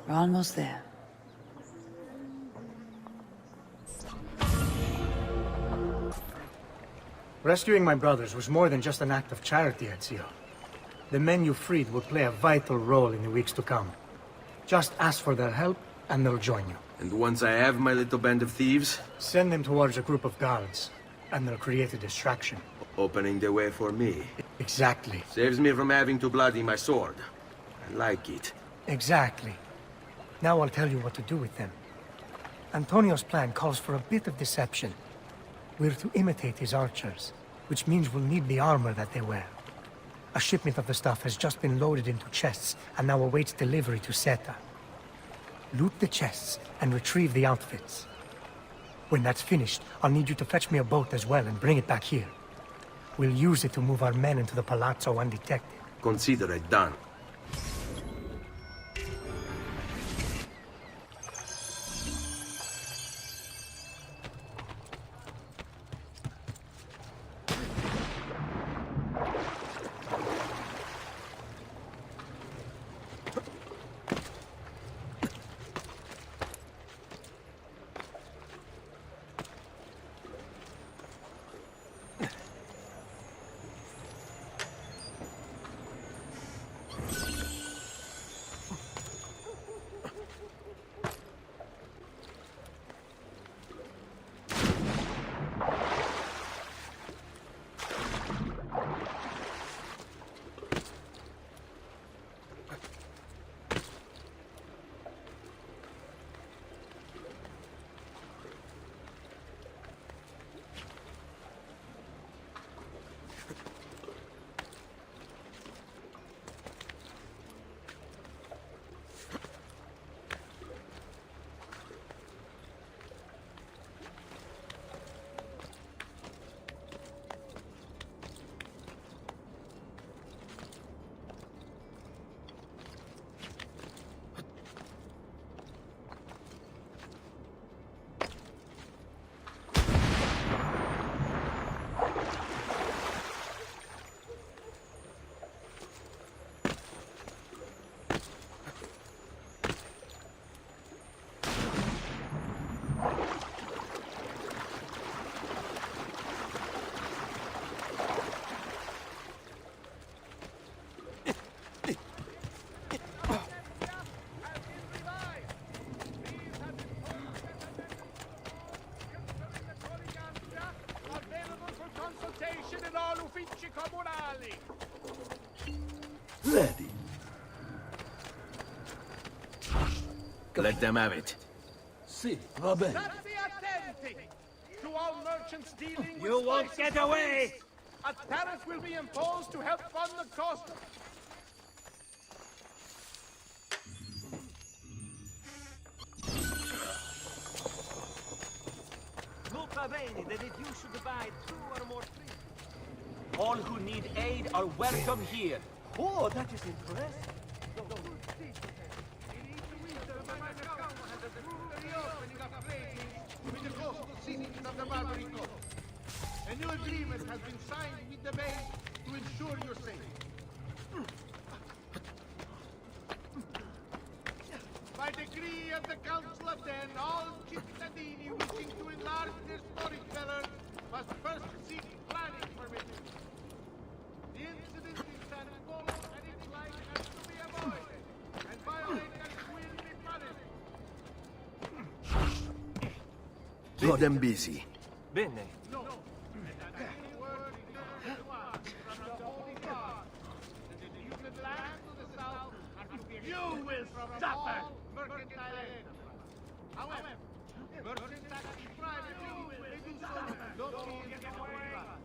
[SPEAKER 19] We're almost there.
[SPEAKER 21] Rescuing my brothers was more than just an act of charity, Ezio. The men you freed will play a vital role in the weeks to come. Just ask for their help, and they'll join you.
[SPEAKER 9] And once I have my little band of thieves?
[SPEAKER 21] Send them towards a group of guards, and they'll create a distraction.
[SPEAKER 9] Opening the way for me.
[SPEAKER 21] Exactly.
[SPEAKER 9] Saves me from having to bloody my sword. I like it.
[SPEAKER 21] Exactly. Now I'll tell you what to do with them. Antonio's plan calls for a bit of deception. We're to imitate his archers, which means we'll need the armor that they wear. A shipment of the stuff has just been loaded into chests and now awaits delivery to Seta. Loot the chests and retrieve the outfits. When that's finished, I'll need you to fetch me a boat as well and bring it back here. We'll use it to move our men into the palazzo undetected.
[SPEAKER 9] Consider it done.
[SPEAKER 5] Ready.
[SPEAKER 9] Let them have it.
[SPEAKER 5] Sì, va bene.
[SPEAKER 11] State attenti! To all merchants dealing with
[SPEAKER 18] You won't
[SPEAKER 11] spices
[SPEAKER 18] get away!
[SPEAKER 11] police, a tariff will be imposed to help fund the cost.
[SPEAKER 18] Nota bene that if you should buy 2 or more trees. All who need aid are welcome here. Oh, that is impressive.
[SPEAKER 11] With the coastal cities of the Barbary Coast. A new agreement has been signed with the Bay to ensure your safety. By decree of the Council of Ten, all cittadini wishing to enlarge their storage cellars must first seek planning permission. The incident in San Polo and its like has to be avoided, and violators will be punished.
[SPEAKER 9] Keep them busy.
[SPEAKER 18] Bene.
[SPEAKER 11] You will suffer! Mercantile aid. However, merchants acting privately may do so locally in the foreign land.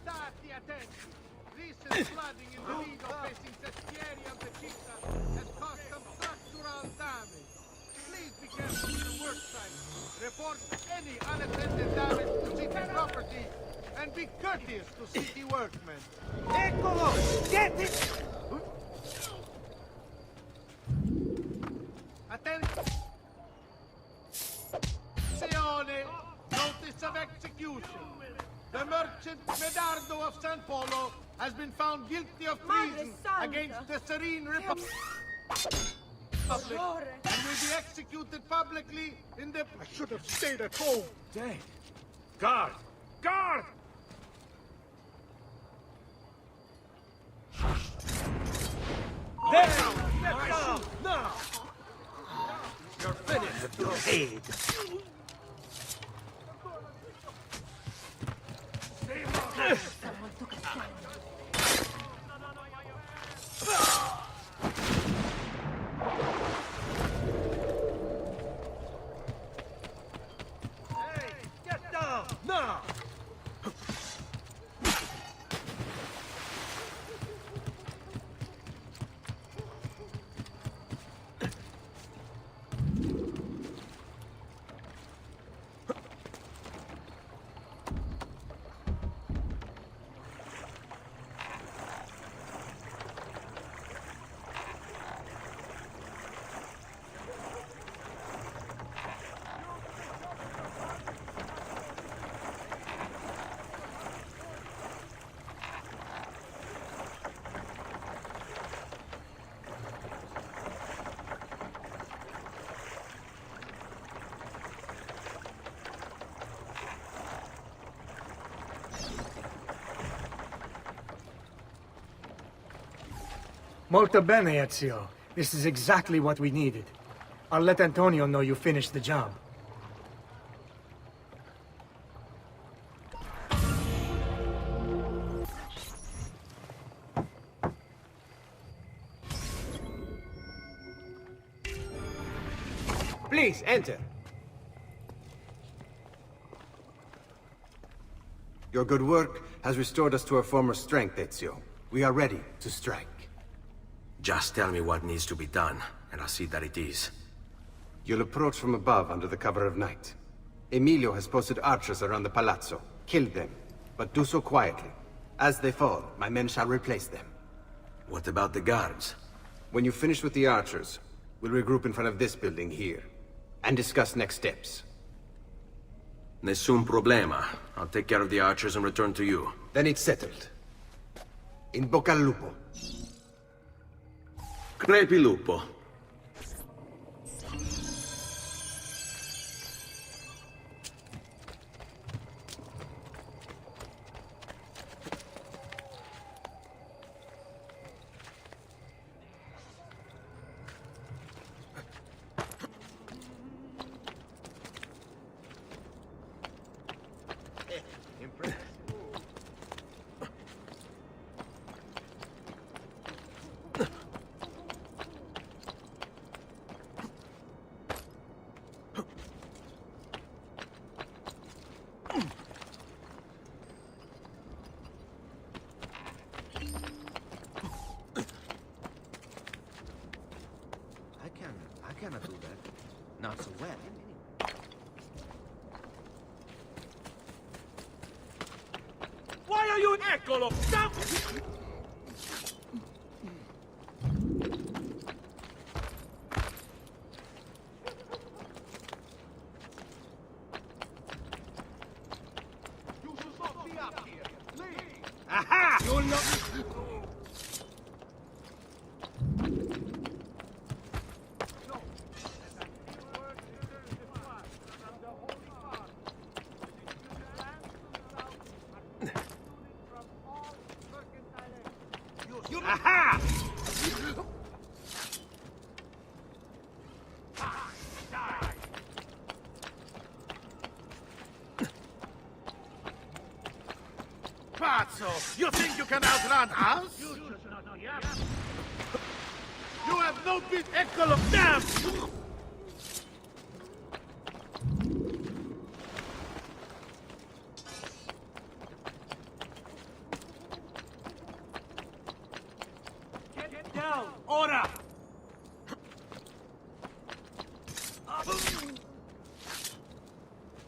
[SPEAKER 11] Stati attenti! Recent flooding in the Lido facing Sestieri of the Città has caused some structural damage. Please be careful with the work site. Report any unattended damage to city property and be courteous to city workmen.
[SPEAKER 18] Eccolo! Get it!
[SPEAKER 11] Attenzione! Notice of execution. The merchant Medardo of San Polo has been found guilty of treason against the Serene Republic and will be executed publicly in the... I should have stayed at home.
[SPEAKER 18] Dead.
[SPEAKER 11] Guard! Guard!
[SPEAKER 18] There! Get down! Now! You're finished with your aid.
[SPEAKER 1] Someone took a stand.
[SPEAKER 18] Hey! Get down! Now!
[SPEAKER 21] Molto bene, Ezio. This is exactly what we needed. I'll let Antonio know you finished the job.
[SPEAKER 15] Please, enter. Your good work has restored us to our former strength, Ezio. We are ready to strike.
[SPEAKER 9] Just tell me what needs to be done, and I'll see that it is.
[SPEAKER 15] You'll approach from above under the cover of night. Emilio has posted archers around the palazzo. Kill them, but do so quietly. As they fall, my men shall replace them.
[SPEAKER 9] What about the guards?
[SPEAKER 15] When you finish with the archers, we'll regroup in front of this building here, and discuss next steps.
[SPEAKER 9] Nessun problema. I'll take care of the archers and return to you.
[SPEAKER 15] Then it's settled. In bocca al lupo.
[SPEAKER 9] Crepi lupo. out so well.
[SPEAKER 18] Why are you eccolo? Stop!
[SPEAKER 11] You should not be up here. Leave!
[SPEAKER 18] Aha! You'll not... Aha!
[SPEAKER 11] Pazzo! You think you can outrun us? You have no bit equal of damn!
[SPEAKER 18] Get down! Ora!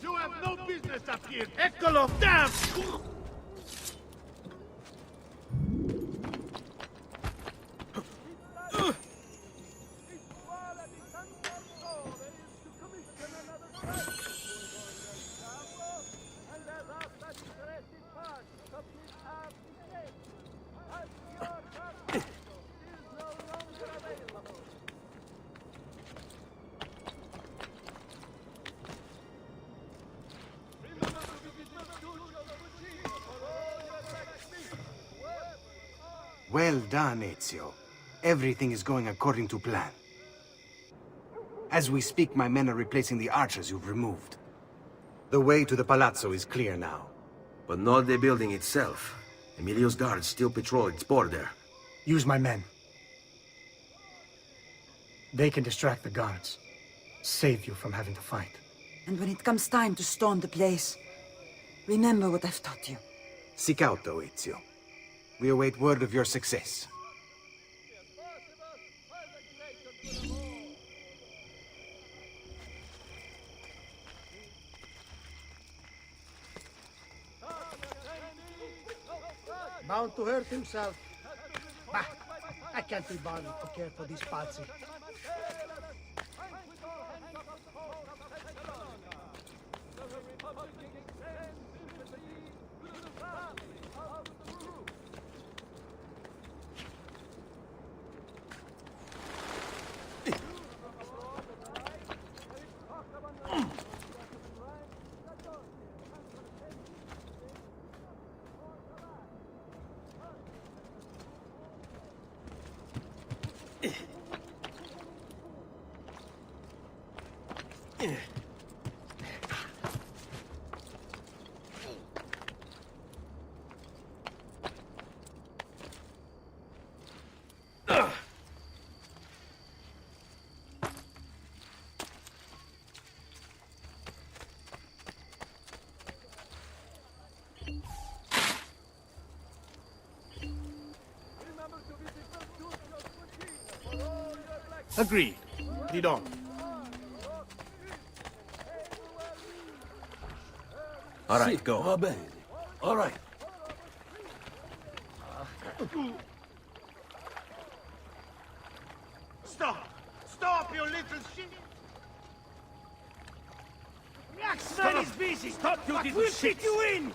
[SPEAKER 11] You have no business up here! Equal of damn!
[SPEAKER 15] Well done, Ezio. Everything is going according to plan. As we speak, my men are replacing the archers you've removed. The way to the palazzo is clear now.
[SPEAKER 9] But not the building itself. Emilio's guards still patrol its border.
[SPEAKER 21] Use my men. They can distract the guards. Save you from having to fight.
[SPEAKER 19] And when it comes time to storm the place, remember what I've taught you.
[SPEAKER 15] Sic auto, Ezio. We await word of your success.
[SPEAKER 16] Bound to hurt himself. Bah, I can't be bothered to care for this Pazzi. Agreed. Lead on.
[SPEAKER 9] All right, go.
[SPEAKER 5] Va bene. All right.
[SPEAKER 11] Stop! Stop, you little shit!
[SPEAKER 18] Man is busy! Stop, you little
[SPEAKER 11] We'll
[SPEAKER 18] shit!
[SPEAKER 11] kick you in!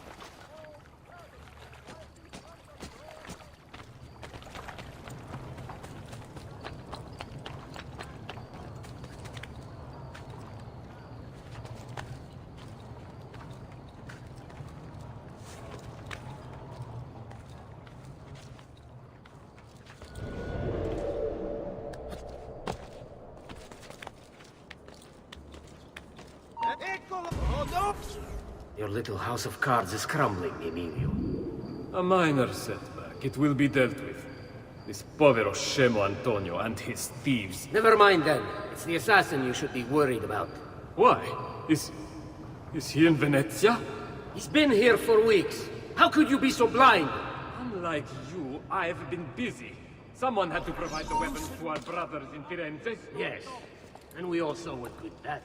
[SPEAKER 7] Your little house of cards is crumbling, Emilio.
[SPEAKER 10] A minor setback. It will be dealt with. This povero scemo Antonio and his thieves.
[SPEAKER 7] Never mind then. It's the assassin you should be worried about.
[SPEAKER 10] Why? Is he in Venezia?
[SPEAKER 7] He's been here for weeks. How could you be so blind?
[SPEAKER 10] Unlike you, I've been busy. Someone had to provide the weapons to our brothers in Firenze.
[SPEAKER 7] Yes. And we all saw what good that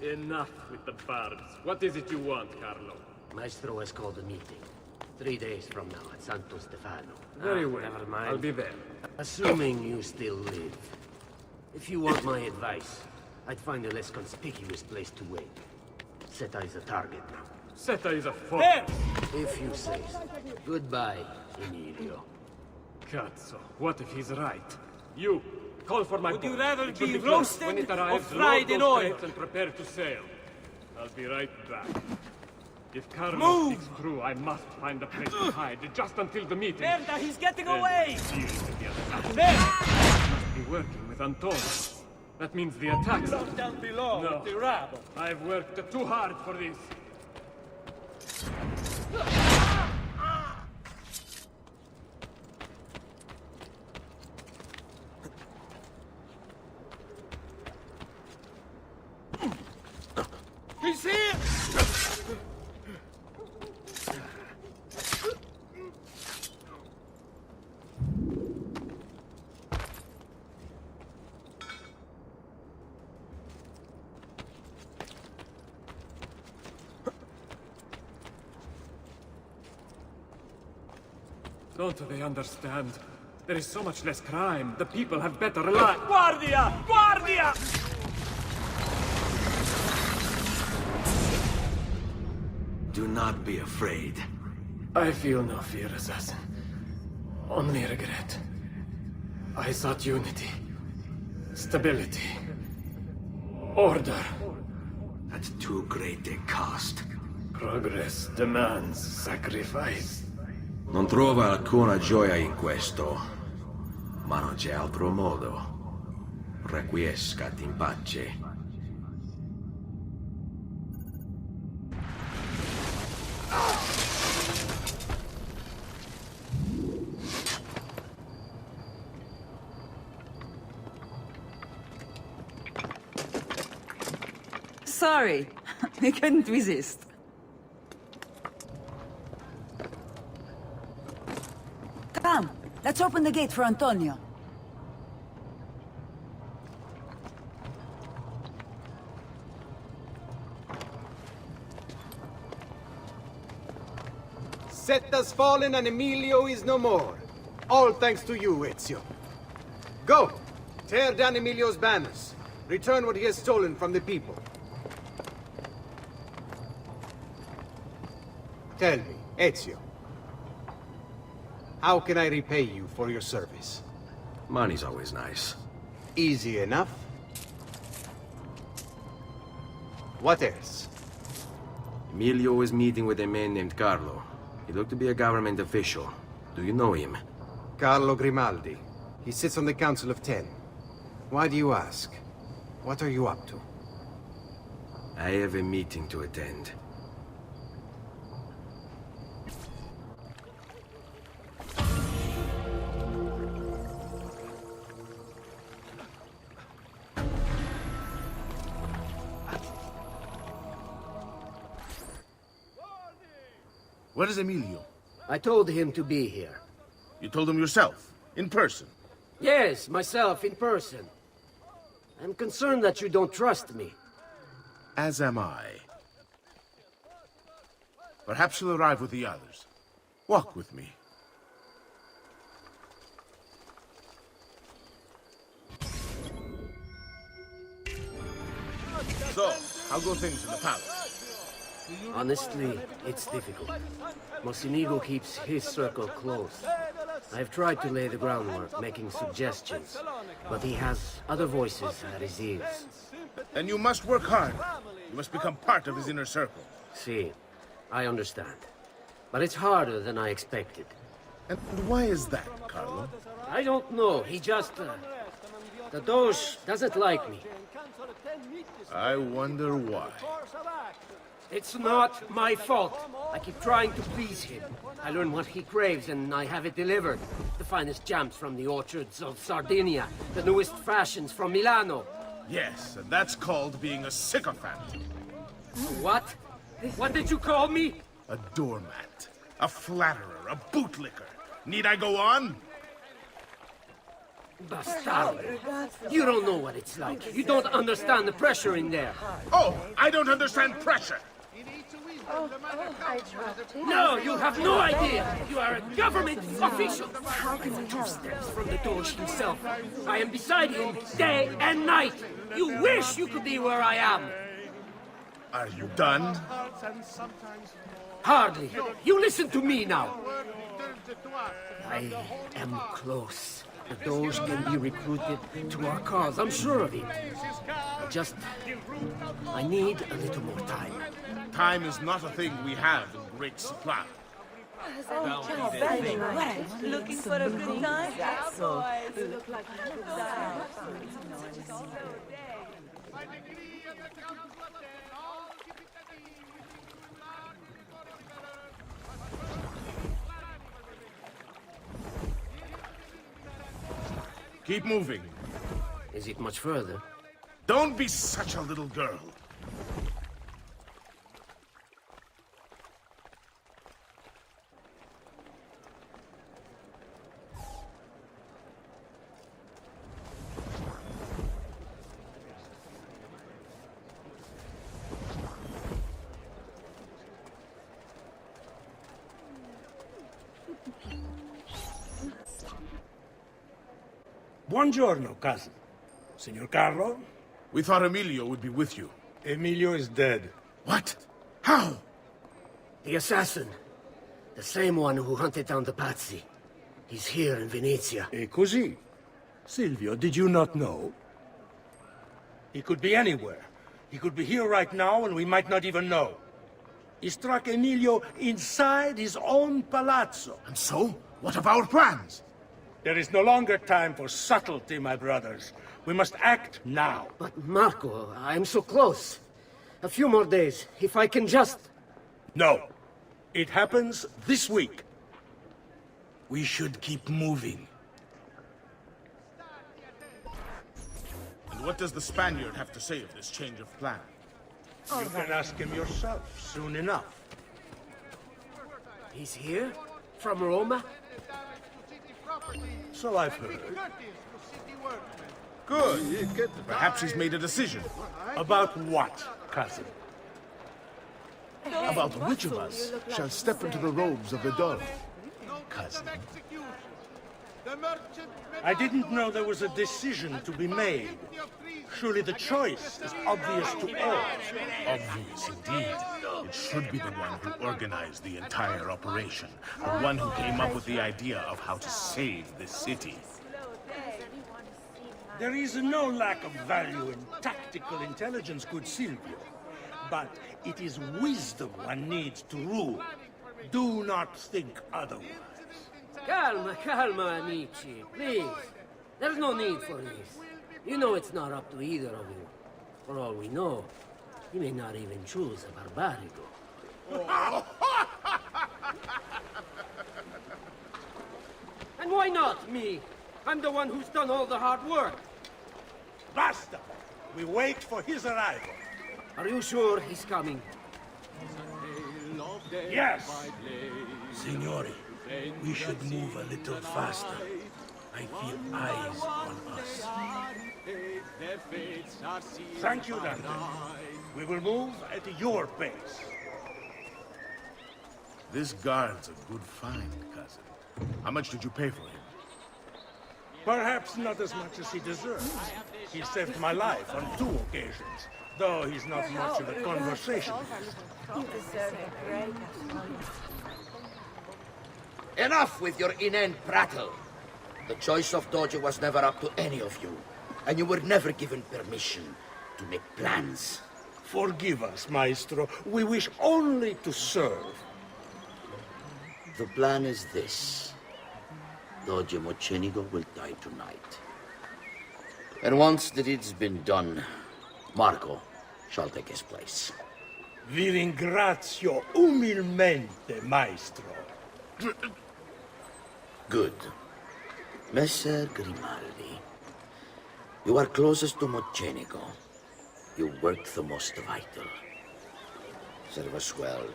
[SPEAKER 7] did.
[SPEAKER 10] Enough with the bards. What is it you want, Carlo?
[SPEAKER 7] Maestro has called a meeting. 3 days from now at Santo Stefano.
[SPEAKER 10] Very well.
[SPEAKER 7] Never mind.
[SPEAKER 10] I'll be there.
[SPEAKER 7] Assuming you still live. If you want my advice, I'd find a less conspicuous place to wait. Seta is a target now.
[SPEAKER 10] Seta is a fool.
[SPEAKER 7] If you say so. Goodbye, Emilio.
[SPEAKER 10] Cazzo, what if he's right? You, call for my
[SPEAKER 18] Would you
[SPEAKER 10] boat.
[SPEAKER 18] rather
[SPEAKER 10] It will
[SPEAKER 18] be
[SPEAKER 10] close.
[SPEAKER 18] roasted
[SPEAKER 10] When it
[SPEAKER 18] or
[SPEAKER 10] arrives,
[SPEAKER 18] fried
[SPEAKER 10] load
[SPEAKER 18] in
[SPEAKER 10] those
[SPEAKER 18] oil?
[SPEAKER 10] crates and prepare to sail. I'll be right back. If Carlo
[SPEAKER 18] Move!
[SPEAKER 10] sticks through, I must find a place to hide, just until the meeting.
[SPEAKER 18] Merda, he's getting
[SPEAKER 10] Then
[SPEAKER 18] away!
[SPEAKER 10] we'll deal with the attack.
[SPEAKER 18] There!
[SPEAKER 10] Must be working with Antonio. That means the attacks.
[SPEAKER 18] Look down below
[SPEAKER 10] No.
[SPEAKER 18] with the rabble.
[SPEAKER 10] I've worked too hard for this.
[SPEAKER 18] He's here!
[SPEAKER 10] Don't they understand? There is so much less crime. The people have better lives.
[SPEAKER 18] Guardia! Guardia!
[SPEAKER 9] Do not be afraid.
[SPEAKER 10] I feel no fear, Assassin. Only regret. I sought unity, stability, order.
[SPEAKER 9] At too great a cost.
[SPEAKER 10] Progress demands sacrifice.
[SPEAKER 9] Non trova alcuna gioia in questo, ma non c'è altro modo. Requiescat in pace.
[SPEAKER 19] Sorry, we couldn't resist. Come, let's open the gate for Antonio.
[SPEAKER 15] Seta's fallen and Emilio is no more. All thanks to you, Ezio. Go! Tear down Emilio's banners. Return what he has stolen from the people. Tell me, Ezio. How can I repay you for your service?
[SPEAKER 9] Money's always nice.
[SPEAKER 15] Easy enough. What else?
[SPEAKER 9] Emilio was meeting with a man named Carlo. He looked to be a government official. Do you know him?
[SPEAKER 15] Carlo Grimaldi. He sits on the Council of Ten. Why do you ask? What are you up to?
[SPEAKER 9] I have a meeting to attend.
[SPEAKER 11] Where is Emilio?
[SPEAKER 7] I told him to be here.
[SPEAKER 11] You told him yourself, in person.
[SPEAKER 7] Yes, myself, in person. I'm concerned that you don't trust me.
[SPEAKER 11] As am I. Perhaps you'll arrive with the others. Walk with me. So, how go things in the palace?
[SPEAKER 7] Honestly, it's difficult. Mocenigo keeps his circle close. I've tried to lay the groundwork, making suggestions, but he has other voices at his ears.
[SPEAKER 11] Then you must work hard. You must become part of his inner circle.
[SPEAKER 7] See, I understand. But it's harder than I expected.
[SPEAKER 11] And why is that, Carlo?
[SPEAKER 7] I don't know, he just... the Doge doesn't like me.
[SPEAKER 11] I wonder why.
[SPEAKER 7] It's not my fault. I keep trying to please him. I learn what he craves and I have it delivered. The finest jams from the orchards of Sardinia, the newest fashions from Milano.
[SPEAKER 11] Yes, and that's called being a sycophant.
[SPEAKER 7] What? What did you call me?
[SPEAKER 11] A doormat, a flatterer, a bootlicker. Need I go on?
[SPEAKER 7] Bastardo. You don't know what it's like. You don't understand the pressure in there.
[SPEAKER 11] Oh, I don't understand pressure.
[SPEAKER 1] I dropped it.
[SPEAKER 7] No, you have no idea. You are a government official.
[SPEAKER 1] How can we
[SPEAKER 7] Two
[SPEAKER 1] help?
[SPEAKER 7] steps from the Doge himself. I am beside him day and night. You wish you could be where I am.
[SPEAKER 11] Are you done?
[SPEAKER 7] Hardly. You listen to me now. I am close. The Doge can be recruited to our cause. I'm sure of it. I need a little more time.
[SPEAKER 11] Time is not a thing we have in great supply.
[SPEAKER 12] Looking for a good time? Boys look like a good time.
[SPEAKER 11] Keep moving.
[SPEAKER 7] Is it much further?
[SPEAKER 11] Don't be such a little girl.
[SPEAKER 17] Buongiorno, cousin. Signor Carlo?
[SPEAKER 11] We thought Emilio would be with you.
[SPEAKER 17] Emilio is dead.
[SPEAKER 11] What? How?
[SPEAKER 7] The assassin. The same one who hunted down the Pazzi. He's here in Venezia.
[SPEAKER 17] E così? Silvio, did you not know? He could be anywhere. He could be here right now and we might not even know. He struck Emilio inside his own palazzo.
[SPEAKER 11] And so? What of our plans?
[SPEAKER 17] There is no longer time for subtlety, my brothers. We must act now.
[SPEAKER 7] But Marco, I'm so close. A few more days, if I can just...
[SPEAKER 17] No. It happens this week. We should keep moving.
[SPEAKER 11] And what does the Spaniard have to say of this change of plan?
[SPEAKER 17] You can ask him yourself soon enough.
[SPEAKER 7] He's here? From Roma?
[SPEAKER 17] So I've heard.
[SPEAKER 11] Good. Perhaps he's made a decision.
[SPEAKER 17] About what, cousin?
[SPEAKER 11] About which of us shall step into the robes of the Dolph?
[SPEAKER 17] Cousin. I didn't know there was a decision to be made. Surely the choice is obvious to all.
[SPEAKER 11] Obvious indeed. It should be the one who organized the entire operation. The one who came up with the idea of how to save this city.
[SPEAKER 17] There is no lack of value in tactical intelligence, good Silvio. But it is wisdom one needs to rule. Do not think otherwise.
[SPEAKER 7] Calma, calma, amici. Please. There's no need for this. You know it's not up to either of you. For all we know, you may not even choose a barbarigo. And why not me? I'm the one who's done all the hard work.
[SPEAKER 17] Basta! We wait for his arrival.
[SPEAKER 7] Are you sure he's coming?
[SPEAKER 17] Yes! Signori, we should move a little faster. I feel eyes on us. Thank you, Dante. We will move at your pace.
[SPEAKER 11] This guard's a good find, cousin. How much did you pay for him?
[SPEAKER 17] Perhaps not as much as he deserves. He saved my life on 2 occasions, though he's not much of a conversationalist.
[SPEAKER 1] You deserve a break.
[SPEAKER 2] Enough with your inane prattle. The choice of Dojo was never up to any of you, and you were never given permission to make plans.
[SPEAKER 17] Forgive us, Maestro. We wish only to serve.
[SPEAKER 2] The plan is this. Doge Mocenigo will die tonight. And once the deed's been done, Marco shall take his place.
[SPEAKER 17] Vi ringrazio umilmente, Maestro.
[SPEAKER 2] Good. Messer Grimaldi, you are closest to Mocenigo. You work the most vital. Serve us well,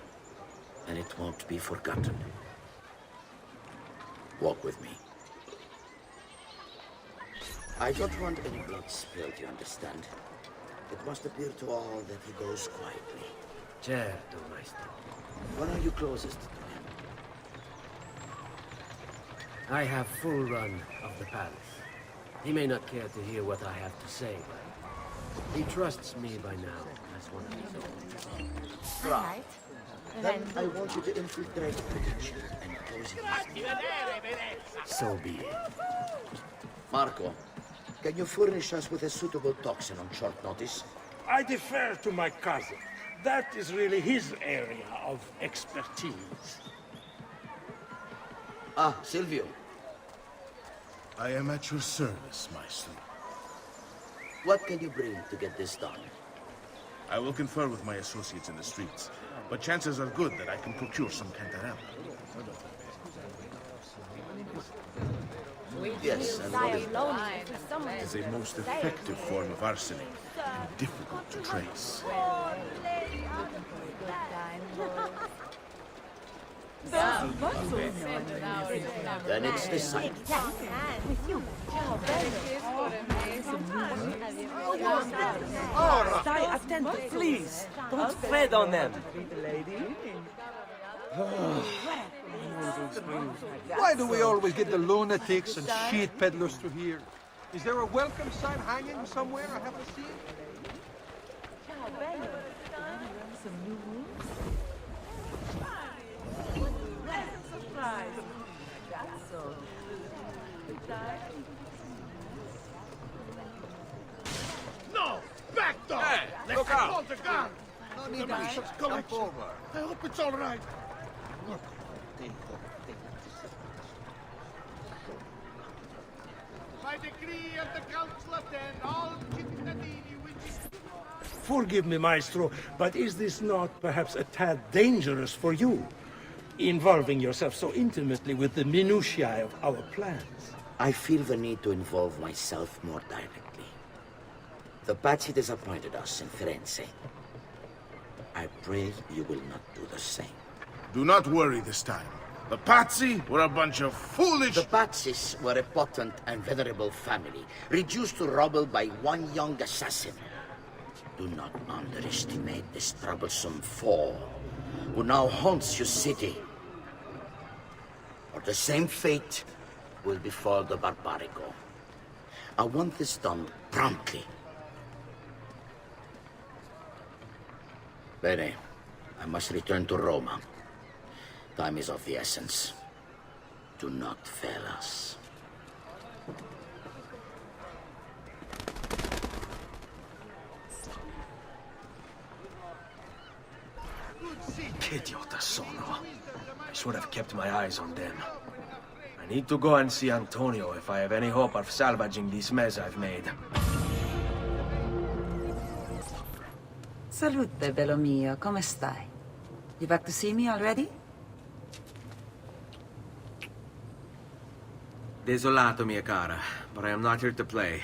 [SPEAKER 2] and it won't be forgotten. Walk with me. I don't want any blood spilled, you understand? It must appear to all that he goes quietly.
[SPEAKER 7] Certo, Maestro.
[SPEAKER 2] When are you closest to him?
[SPEAKER 7] I have full run of the palace. He may not care to hear what I have to say, but he trusts me by now as one of his own.
[SPEAKER 2] Right. Then I want you to infiltrate the kitchen and close it.
[SPEAKER 7] So be it.
[SPEAKER 2] Marco, can you furnish us with a suitable toxin on short notice?
[SPEAKER 17] I defer to my cousin. That is really his area of expertise.
[SPEAKER 2] Ah, Silvio.
[SPEAKER 20] I am at your service, Maestro.
[SPEAKER 2] What can you bring to get this done?
[SPEAKER 20] I will confer with my associates in the streets, but chances are good that I can procure some cantarella.
[SPEAKER 2] Yes, and what is
[SPEAKER 20] It is a most effective form of arsenic and difficult to trace.
[SPEAKER 2] Then it's decided.
[SPEAKER 22] Stay attentive, please. Don't tread on them.
[SPEAKER 3] Why do we always get the lunatics and shit peddlers through here? Is there a welcome sign hanging somewhere I haven't seen?
[SPEAKER 20] No! Back, dog!
[SPEAKER 11] Hey,
[SPEAKER 20] Let's
[SPEAKER 11] look out.
[SPEAKER 20] hold the gun!
[SPEAKER 3] No need
[SPEAKER 20] The
[SPEAKER 3] to
[SPEAKER 20] bishop's
[SPEAKER 3] come
[SPEAKER 20] coming.
[SPEAKER 3] over.
[SPEAKER 20] I hope it's all right.
[SPEAKER 11] By decree of the Council of Ten, all cittadini which...
[SPEAKER 17] Forgive me, Maestro, but is this not perhaps a tad dangerous for you? Involving yourself so intimately with the minutiae of our plans.
[SPEAKER 2] I feel the need to involve myself more directly. The Pazzi disappointed us in Firenze. I pray you will not do the same.
[SPEAKER 20] Do not worry this time. The Pazzi were a bunch of foolish...
[SPEAKER 2] The Pazzis were a potent and venerable family, reduced to rubble by one young assassin. Do not underestimate this troublesome foe, who now haunts your city. Or the same fate will befall the Barbarigo. I want this done promptly. Bene, I must return to Roma. Time is of the essence. Do not fail us.
[SPEAKER 9] Che idiota sono. I should have kept my eyes on them. I need to go and see Antonio if I have any hope of salvaging this mess I've made.
[SPEAKER 19] Salute, bello mio. Come stai? You back to see me already?
[SPEAKER 9] Desolato, mia cara, but I am not here to play.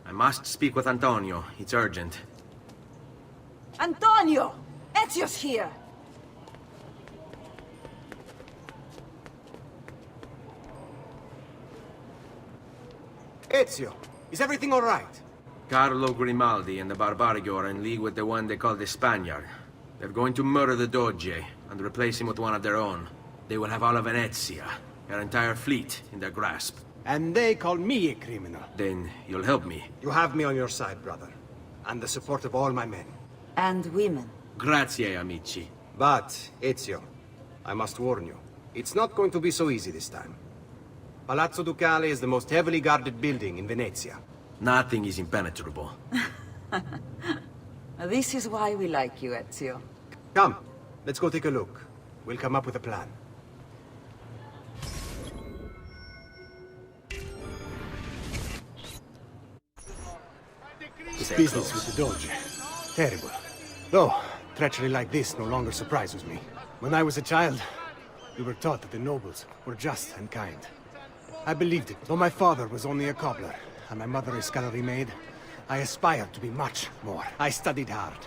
[SPEAKER 9] I must speak with Antonio. It's urgent.
[SPEAKER 8] Antonio! Ezio's here!
[SPEAKER 15] Ezio, is everything all right?
[SPEAKER 9] Carlo Grimaldi and the Barbarigo are in league with the one they call the Spaniard. They're going to murder the Doge and replace him with one of their own. They will have all of Venezia, their entire fleet, in their grasp.
[SPEAKER 15] And they call me a criminal.
[SPEAKER 9] Then you'll help me.
[SPEAKER 15] You have me on your side, brother. And the support of all my men.
[SPEAKER 19] And women.
[SPEAKER 9] Grazie, amici.
[SPEAKER 15] But, Ezio, I must warn you. It's not going to be so easy this time. Palazzo Ducale is the most heavily guarded building in Venezia.
[SPEAKER 9] Nothing is impenetrable.
[SPEAKER 19] This is why we like you, Ezio.
[SPEAKER 15] Come, let's go take a look. We'll come up with a plan. This business with the Doge. Terrible. Though, treachery like this no longer surprises me. When I was a child, we were taught that the nobles were just and kind. I believed it. Though my father was only a cobbler, and my mother a scullery maid, I aspired to be much more. I studied hard.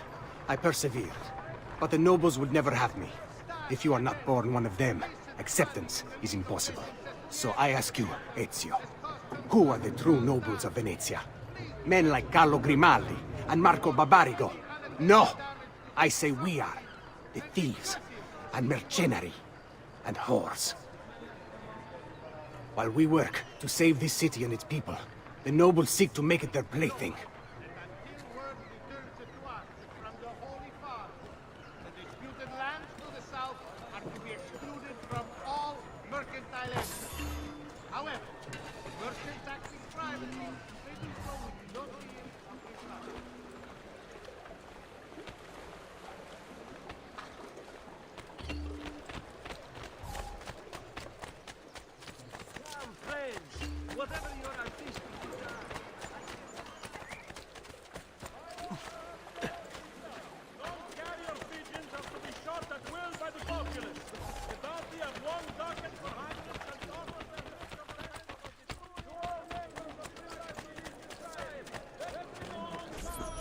[SPEAKER 15] I persevered. But the nobles would never have me. If you are not born one of them, acceptance is impossible. So I ask you, Ezio, Who are the true nobles of Venezia? Men like Carlo Grimaldi and Marco Barbarigo? No! I say we are. The thieves and mercenary and whores. While we work to save this city and its people, the nobles seek to make it their plaything.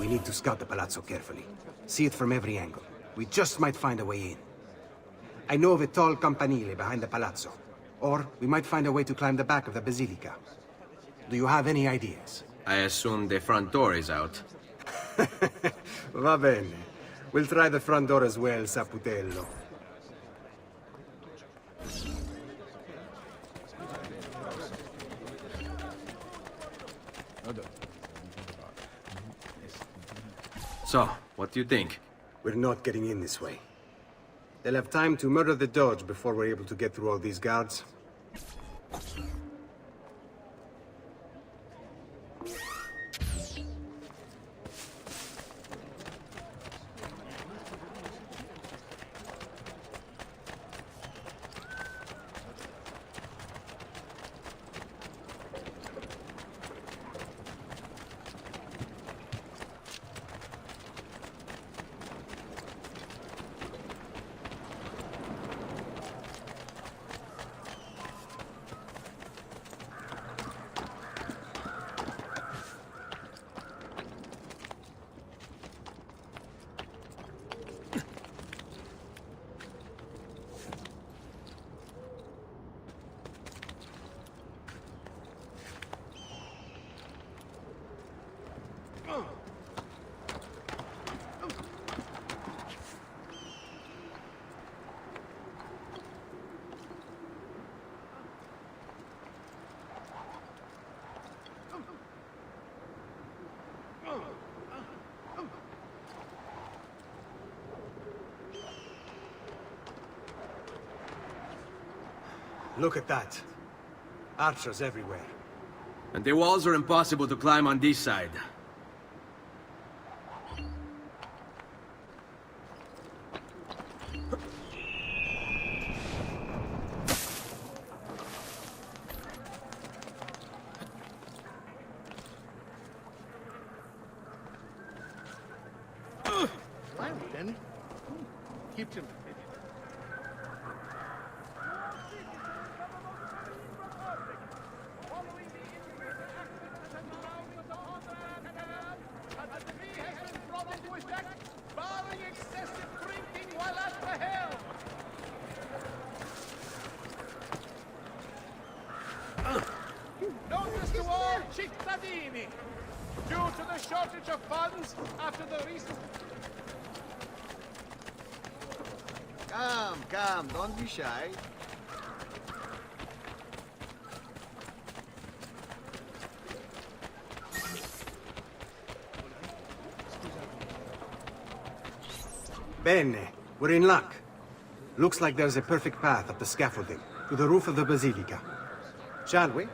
[SPEAKER 15] We need to scout the palazzo carefully. See it from every angle. We just might find a way in. I know of a tall campanile behind the palazzo. Or we might find a way to climb the back of the basilica. Do you have any ideas?
[SPEAKER 9] I assume the front door is out.
[SPEAKER 15] Va bene. We'll try the front door as well, Saputello.
[SPEAKER 9] So, what do you think?
[SPEAKER 15] We're not getting in this way. They'll have time to murder the Doge before we're able to get through all these guards. Look at that. Archers everywhere.
[SPEAKER 9] And the walls are impossible to climb on this side.
[SPEAKER 11] Keep him.
[SPEAKER 18] Notice to all cittadini. Due to the shortage of funds after the recent...
[SPEAKER 4] Come, don't be shy.
[SPEAKER 15] Bene, we're in luck. Looks like there's a perfect path up the scaffolding to the roof of the basilica. Shall we?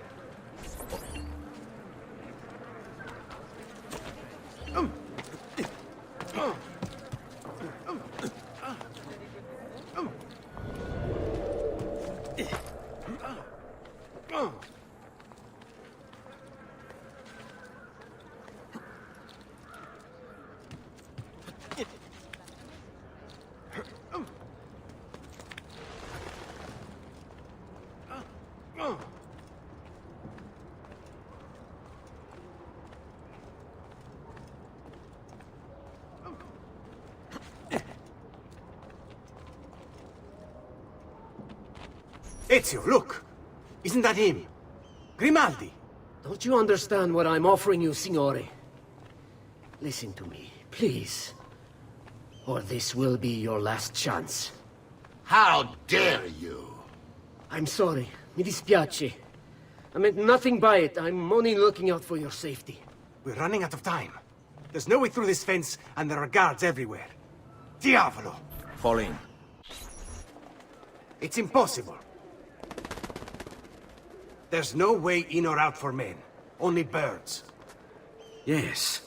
[SPEAKER 15] Ezio, look! Isn't that him? Grimaldi!
[SPEAKER 7] Don't you understand what I'm offering you, Signore? Listen to me, please. Or this will be your last chance.
[SPEAKER 2] How dare you?
[SPEAKER 7] I'm sorry. Mi dispiace. I meant nothing by it. I'm only looking out for your safety.
[SPEAKER 15] We're running out of time. There's no way through this fence, and there are guards everywhere. Diavolo!
[SPEAKER 9] Fall in.
[SPEAKER 15] It's impossible. There's no way in or out for men. Only birds.
[SPEAKER 9] Yes.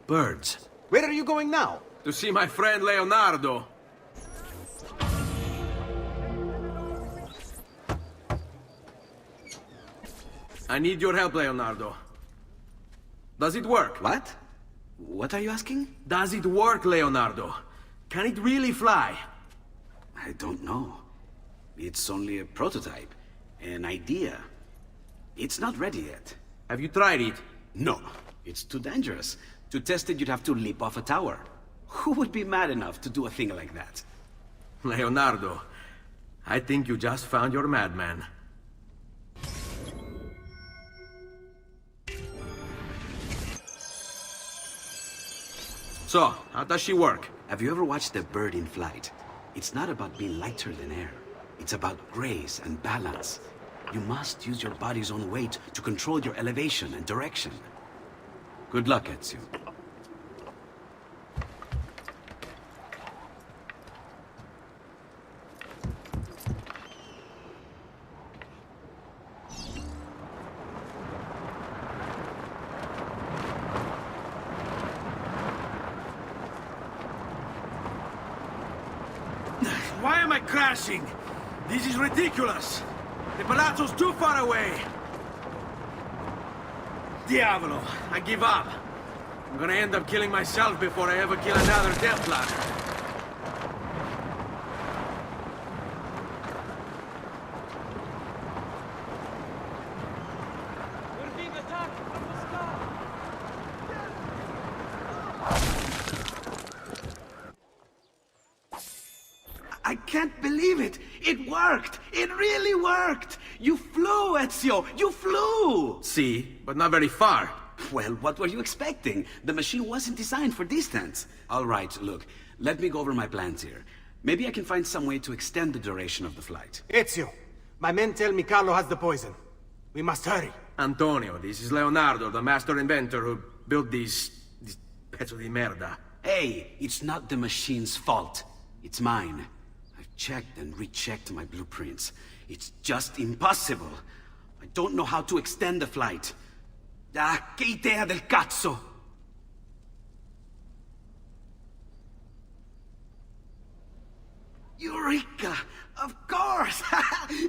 [SPEAKER 9] Birds.
[SPEAKER 15] Where are you going now?
[SPEAKER 9] To see my friend Leonardo. I need your help, Leonardo. Does it work?
[SPEAKER 14] What? What are you asking?
[SPEAKER 9] Does it work, Leonardo? Can it really fly?
[SPEAKER 14] I don't know. It's only a prototype. An idea. It's not ready yet.
[SPEAKER 9] Have you tried it?
[SPEAKER 14] No. It's too dangerous. To test it, you'd have to leap off a tower. Who would be mad enough to do a thing like that?
[SPEAKER 9] Leonardo, I think you just found your madman. So, how does she work?
[SPEAKER 14] Have you ever watched a bird in flight? It's not about being lighter than air. It's about grace and balance. You must use your body's own weight to control your elevation and direction. Good luck, Ezio.
[SPEAKER 9] Why am I crashing? This is ridiculous. The palazzo's too far away. Diavolo, I give up. I'm gonna end up killing myself before I ever kill another Templar.
[SPEAKER 18] We're being attacked from the sky.
[SPEAKER 14] I can't believe it! It worked! It really worked! You flew, Ezio! You flew!
[SPEAKER 9] See, but not very far.
[SPEAKER 14] Well, what were you expecting? The machine wasn't designed for distance. All right, look, let me go over my plans here. Maybe I can find some way to extend the duration of the flight.
[SPEAKER 15] Ezio, my men tell me Carlo has the poison. We must hurry.
[SPEAKER 9] Antonio, this is Leonardo, the master inventor who built these pezzo di merda.
[SPEAKER 14] Hey, it's not the machine's fault. It's mine. I've checked and rechecked my blueprints. It's just impossible. I don't know how to extend the flight. Ah, che idea del cazzo! Eureka! Of course!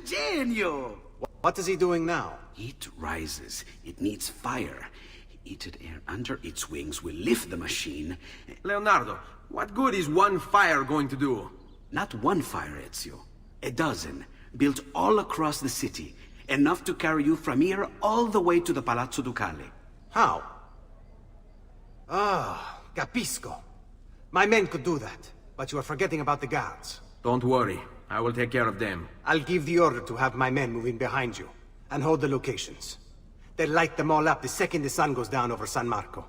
[SPEAKER 14] Genio!
[SPEAKER 15] What is he doing now?
[SPEAKER 14] It rises. It needs fire. Heated air under its wings will lift the machine.
[SPEAKER 9] Leonardo, what good is one fire going to do?
[SPEAKER 14] Not one fire, Ezio. A dozen, built all across the city. Enough to carry you from here all the way to the Palazzo Ducale.
[SPEAKER 15] How? Ah, capisco. My men could do that, but you are forgetting about the guards.
[SPEAKER 9] Don't worry, I will take care of them.
[SPEAKER 15] I'll give the order to have my men move in behind you, and hold the locations. They'll light them all up the second the sun goes down over San Marco.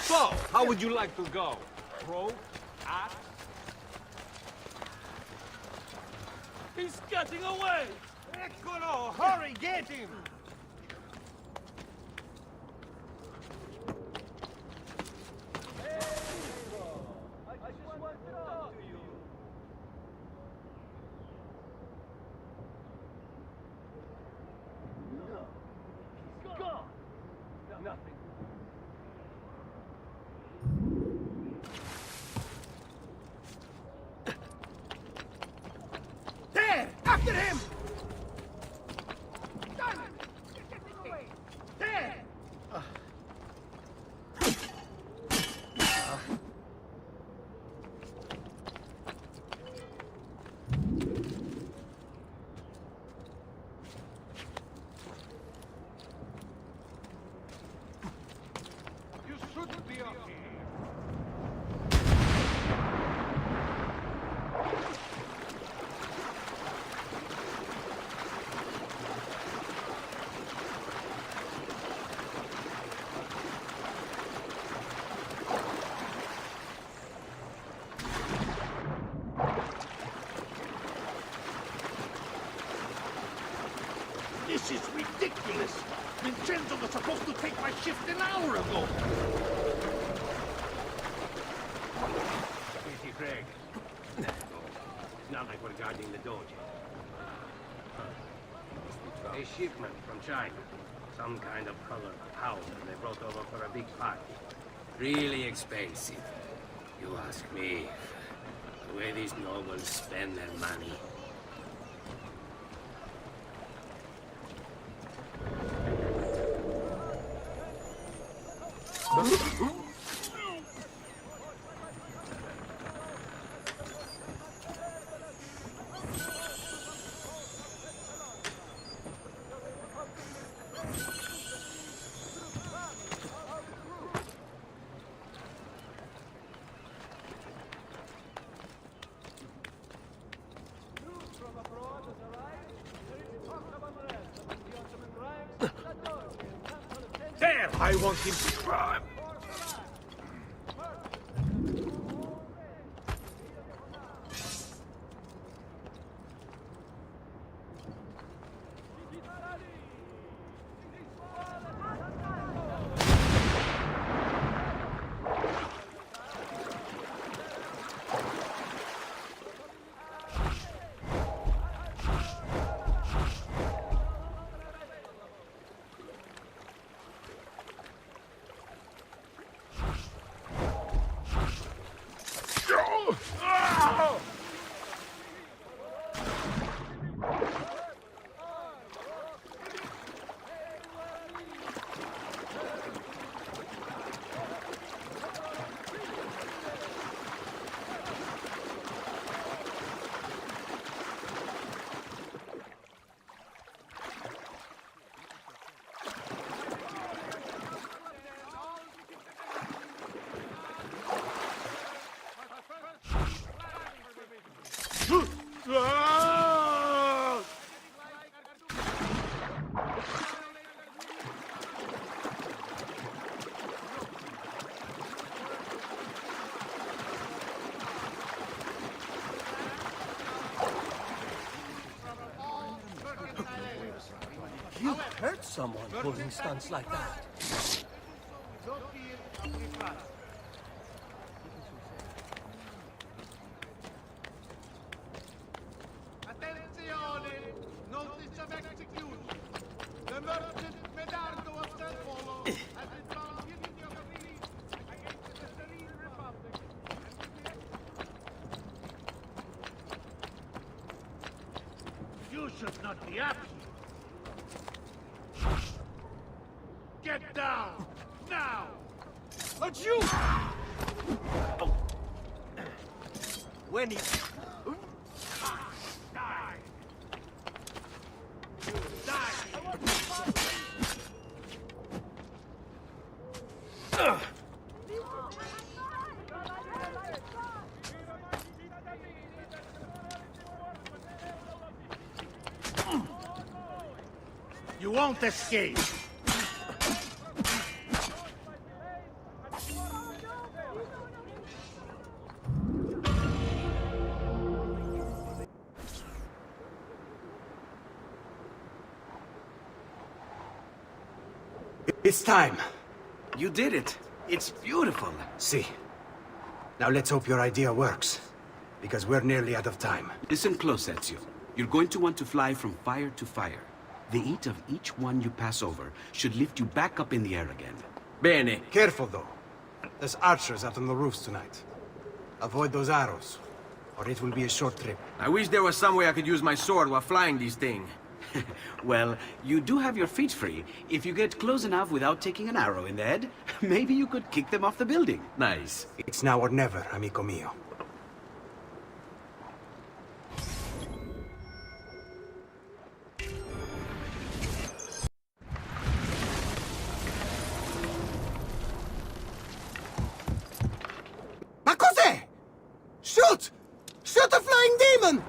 [SPEAKER 6] So, how would you like to go? Pro? Ass? He's getting away!
[SPEAKER 11] Eccolo! Hurry, get him!
[SPEAKER 16] There! After him!
[SPEAKER 17] hour ago!
[SPEAKER 7] Easy, Craig. It's not like we're guarding the dojo. A shipment from China. Some kind of colored powder they brought over for a big party. Really expensive. You ask me. The way these nobles spend their money.
[SPEAKER 17] There! I want him to cry. You hurt someone pulling stunts like that.
[SPEAKER 11] Attenzione! Notice of execution. The merchant Medardo of San Polo has been found guilty of a crime against the Serene Republic.
[SPEAKER 17] You should not be up here. Get down! Now! But you! Oh. When he... Die! Die! You won't escape!
[SPEAKER 15] It's time.
[SPEAKER 14] You did it. It's beautiful.
[SPEAKER 15] See. Now let's hope your idea works. Because we're nearly out of time.
[SPEAKER 14] Listen close, Ezio. You're going to want to fly from fire to fire. The heat of each one you pass over should lift you back up in the air again.
[SPEAKER 9] Bene.
[SPEAKER 15] Careful, though. There's archers out on the roofs tonight. Avoid those arrows, or it will be a short trip.
[SPEAKER 9] I wish there was some way I could use my sword while flying these things.
[SPEAKER 14] Well, you do have your feet free. If you get close enough without taking an arrow in the head, maybe you could kick them off the building.
[SPEAKER 9] Nice.
[SPEAKER 15] It's now or never, amico mio. Ma cos'è? Shoot! Shoot a flying demon!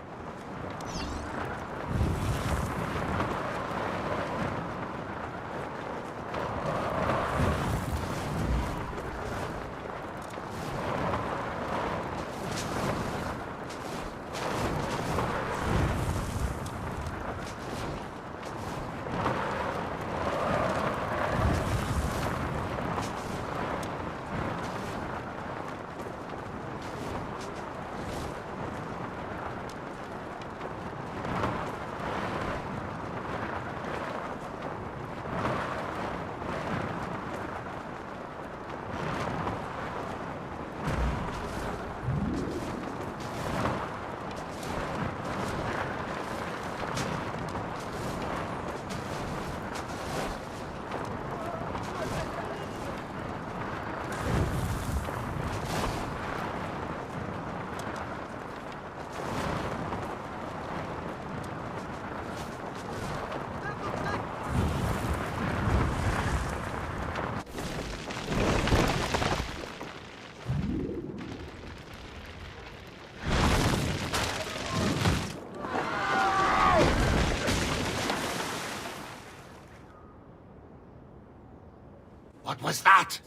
[SPEAKER 7] was that?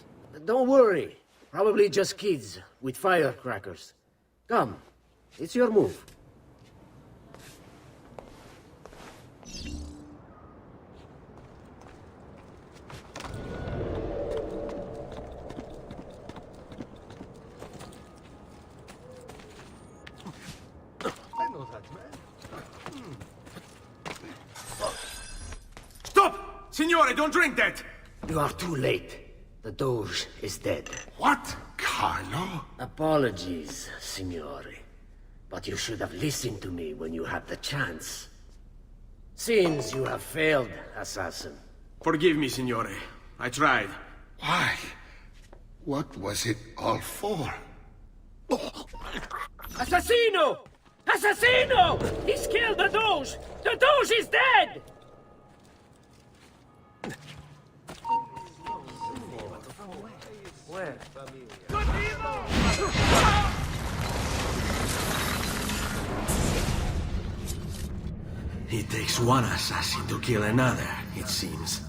[SPEAKER 7] Don't worry. Probably just kids with firecrackers. Come, it's your move.
[SPEAKER 9] Stop! Signore, don't drink that!
[SPEAKER 7] You are too late. The Doge is dead.
[SPEAKER 20] What? Carlo?
[SPEAKER 7] Apologies, Signore. But you should have listened to me when you had the chance. Seems you have failed, Assassin.
[SPEAKER 9] Forgive me, Signore. I tried.
[SPEAKER 20] Why? What was it all for?
[SPEAKER 7] Assassino! Assassino! He's killed the Doge! The Doge is dead! Where?
[SPEAKER 9] It takes one assassin to kill another, it seems.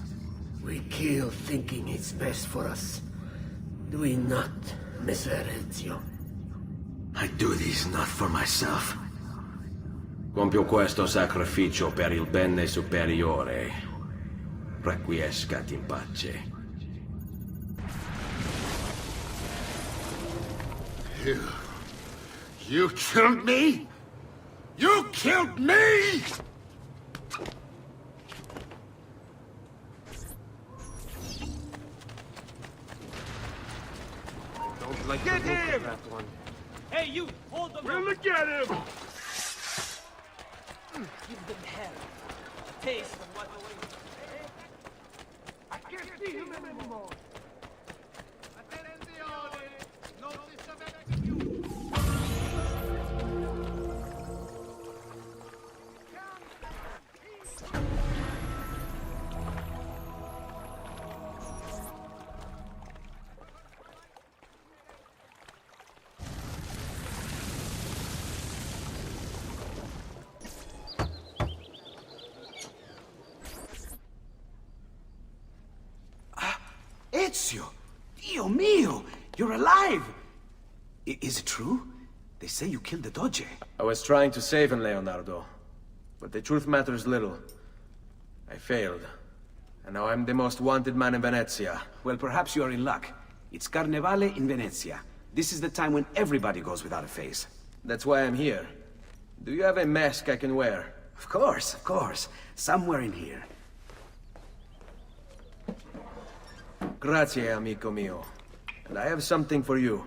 [SPEAKER 7] We kill thinking it's best for us. Do we not, Messer Ezio?
[SPEAKER 9] I do this not for myself. Compio questo sacrificio per il bene superiore. Requiescat in pace.
[SPEAKER 20] You killed me? You killed me?
[SPEAKER 7] Don't like
[SPEAKER 18] Get
[SPEAKER 7] the look
[SPEAKER 18] him!
[SPEAKER 7] of that one.
[SPEAKER 18] Hey, you! Hold them! We'll look at him!
[SPEAKER 22] Give them hell. A taste of what awaits.
[SPEAKER 18] I can't see him anymore!
[SPEAKER 14] Ezio! Dio mio! You're alive! Is it true? They say you killed the Doge.
[SPEAKER 9] I was trying to save him, Leonardo. But the truth matters little. I failed. And now I'm the most wanted man in Venezia.
[SPEAKER 14] Well, perhaps you are in luck. It's Carnevale in Venezia. This is the time when everybody goes without a face.
[SPEAKER 9] That's why I'm here. Do you have a mask I can wear?
[SPEAKER 14] Of course, of course. Somewhere in here.
[SPEAKER 9] Grazie, amico mio. And I have something for you.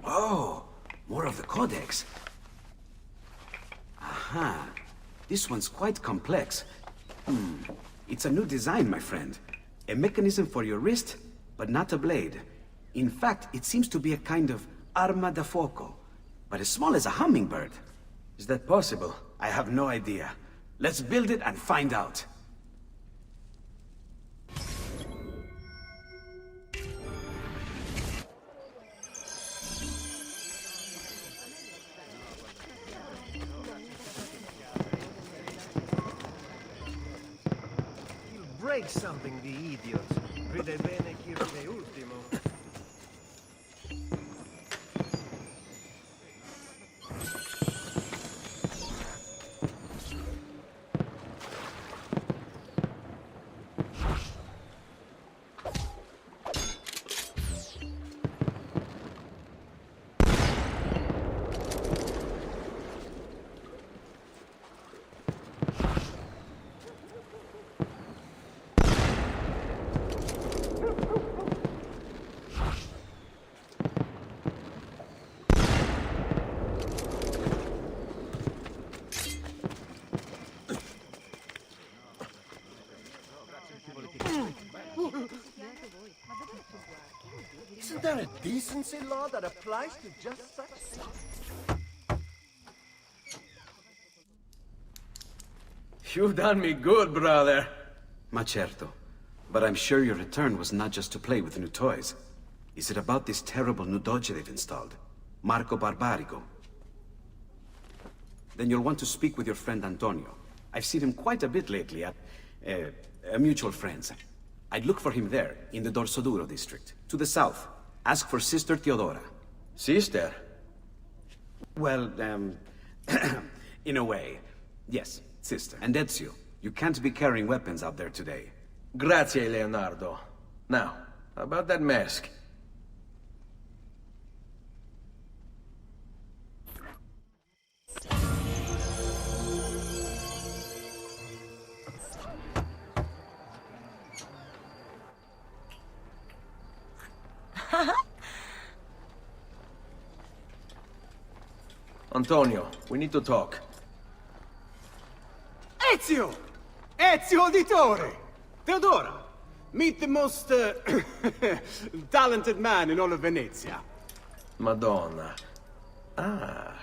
[SPEAKER 14] Oh, more of the Codex. Aha. This one's quite complex. It's a new design, my friend. A mechanism for your wrist, but not a blade. In fact, it seems to be a kind of arma da fuoco, but as small as a hummingbird.
[SPEAKER 9] Is that possible?
[SPEAKER 14] I have no idea. Let's build it and find out.
[SPEAKER 18] Break something, the idiot. Vede bene chi viene ultimo. Isn't there a decency law that applies to just such things?
[SPEAKER 9] You've done me good, brother.
[SPEAKER 14] Ma certo. But I'm sure your return was not just to play with new toys. Is it about this terrible new doge they've installed? Marco Barbarigo? Then you'll want to speak with your friend Antonio. I've seen him quite a bit lately at... mutual friends. I'd look for him there, in the Dorsoduro district. To the south. Ask for Sister Theodora.
[SPEAKER 9] Sister?
[SPEAKER 14] Well, in a way. Yes, sister. And Ezio, you can't be carrying weapons out there today.
[SPEAKER 9] Grazie, Leonardo. Now, about that mask. Antonio, we need to talk.
[SPEAKER 15] Ezio! Ezio Auditore! Theodora, meet the most talented man in all of Venezia.
[SPEAKER 9] Madonna. Ah,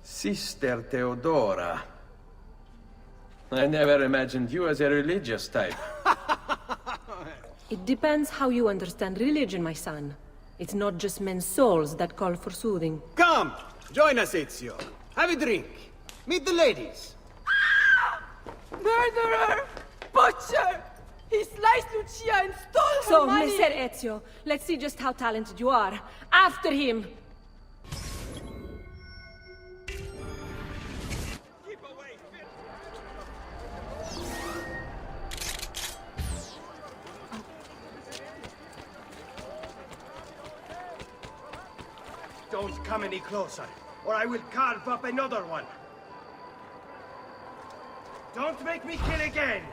[SPEAKER 9] Sister Theodora. I never imagined you as a religious type.
[SPEAKER 1] It depends how you understand religion, my son. It's not just men's souls that call for soothing.
[SPEAKER 15] Come, join us, Ezio. Have a drink. Meet the ladies.
[SPEAKER 12] Murderer! Butcher! He sliced Lucia and stole
[SPEAKER 1] So,
[SPEAKER 12] her money!
[SPEAKER 1] Messer Ezio, let's see just how talented you are. After him!
[SPEAKER 16] Don't come any closer, or I will carve up another one. Don't make me kill again!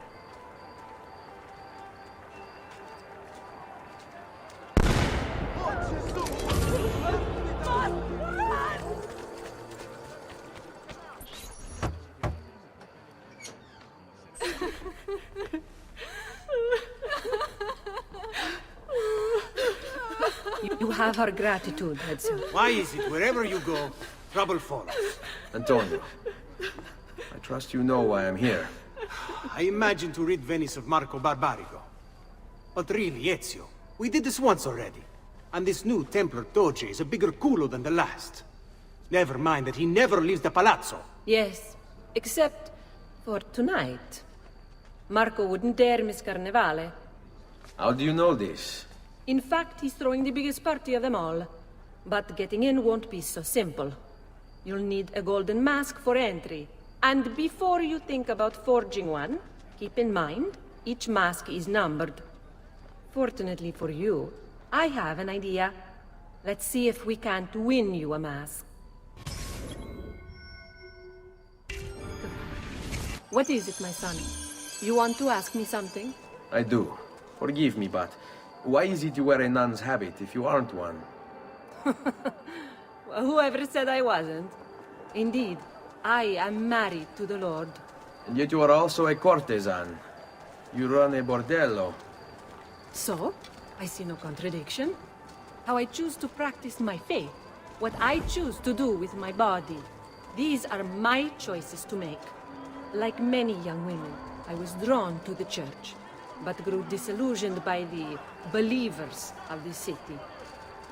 [SPEAKER 1] You have our gratitude, Ezio.
[SPEAKER 15] Why is it wherever you go, trouble follows?
[SPEAKER 9] Antonio, I trust you know why I'm here.
[SPEAKER 15] I imagine to rid Venice of Marco Barbarigo. But really, Ezio, we did this once already. And this new Templar Doge is a bigger culo than the last. Never mind that he never leaves the palazzo.
[SPEAKER 1] Yes, except for tonight. Marco wouldn't dare miss Carnevale.
[SPEAKER 9] How do you know this?
[SPEAKER 1] In fact, he's throwing the biggest party of them all. But getting in won't be so simple. You'll need a golden mask for entry. And before you think about forging one, keep in mind, each mask is numbered. Fortunately for you, I have an idea. Let's see if we can't win you a mask. What is it, my son? You want to ask me something?
[SPEAKER 9] I do. Forgive me, but why is it you wear a nun's habit if you aren't one?
[SPEAKER 1] Well, whoever said I wasn't? Indeed, I am married to the Lord.
[SPEAKER 9] And yet you are also a courtesan. You run a bordello.
[SPEAKER 1] So, I see no contradiction. How I choose to practice my faith, what I choose to do with my body. These are my choices to make. Like many young women, I was drawn to the church, but grew disillusioned by the believers of the city.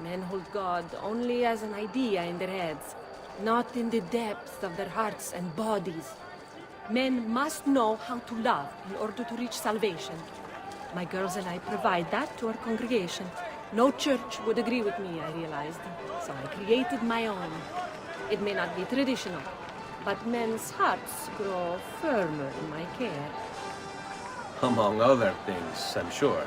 [SPEAKER 1] Men hold God only as an idea in their heads, not in the depths of their hearts and bodies. Men must know how to love in order to reach salvation. My girls and I provide that to our congregation. No church would agree with me, I realized, so I created my own. It may not be traditional, but men's hearts grow firmer in my care.
[SPEAKER 9] Among other things, I'm sure.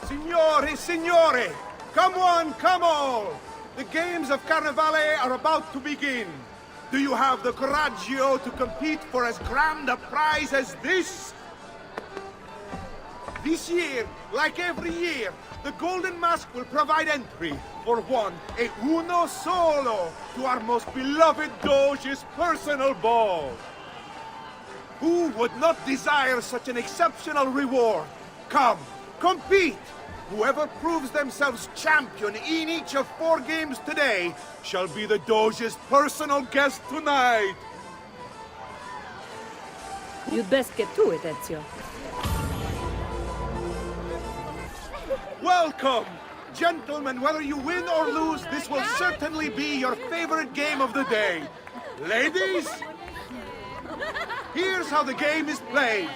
[SPEAKER 11] Signore, signore! Come on, come all! The games of Carnevale are about to begin. Do you have the coraggio to compete for as grand a prize as this? This year, like every year, the Golden Mask will provide entry for one, e uno solo, to our most beloved Doge's personal ball. Who would not desire such an exceptional reward? Come, compete! Whoever proves themselves champion in each of 4 games today shall be the Doge's personal guest tonight.
[SPEAKER 1] You'd best get to it, Ezio.
[SPEAKER 11] Welcome! Gentlemen, whether you win or lose, this will certainly be your favorite game of the day. Ladies, here's how the game is played.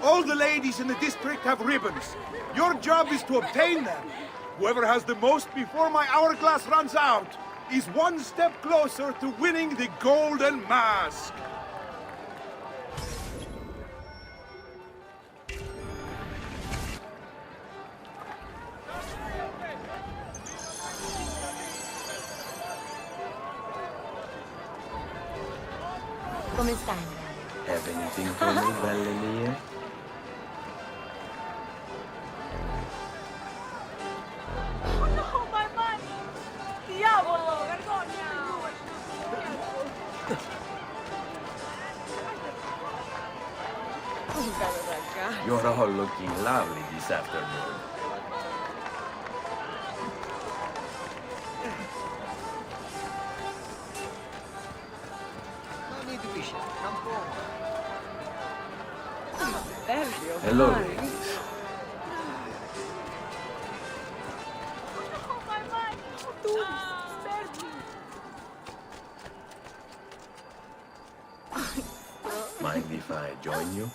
[SPEAKER 11] All the ladies in the district have ribbons. Your job is to obtain them. Whoever has the most before my hourglass runs out is one step closer to winning the golden mask.
[SPEAKER 12] Come stai?
[SPEAKER 9] Have anything for me, belle mie?
[SPEAKER 12] Oh no, my money! Diavolo, vergogna! Oh, bello ragazzo.
[SPEAKER 9] You're all looking lovely this afternoon. Hello, ladies.
[SPEAKER 12] Oh, my money! Tu, Sergi!
[SPEAKER 9] Mind if I join you?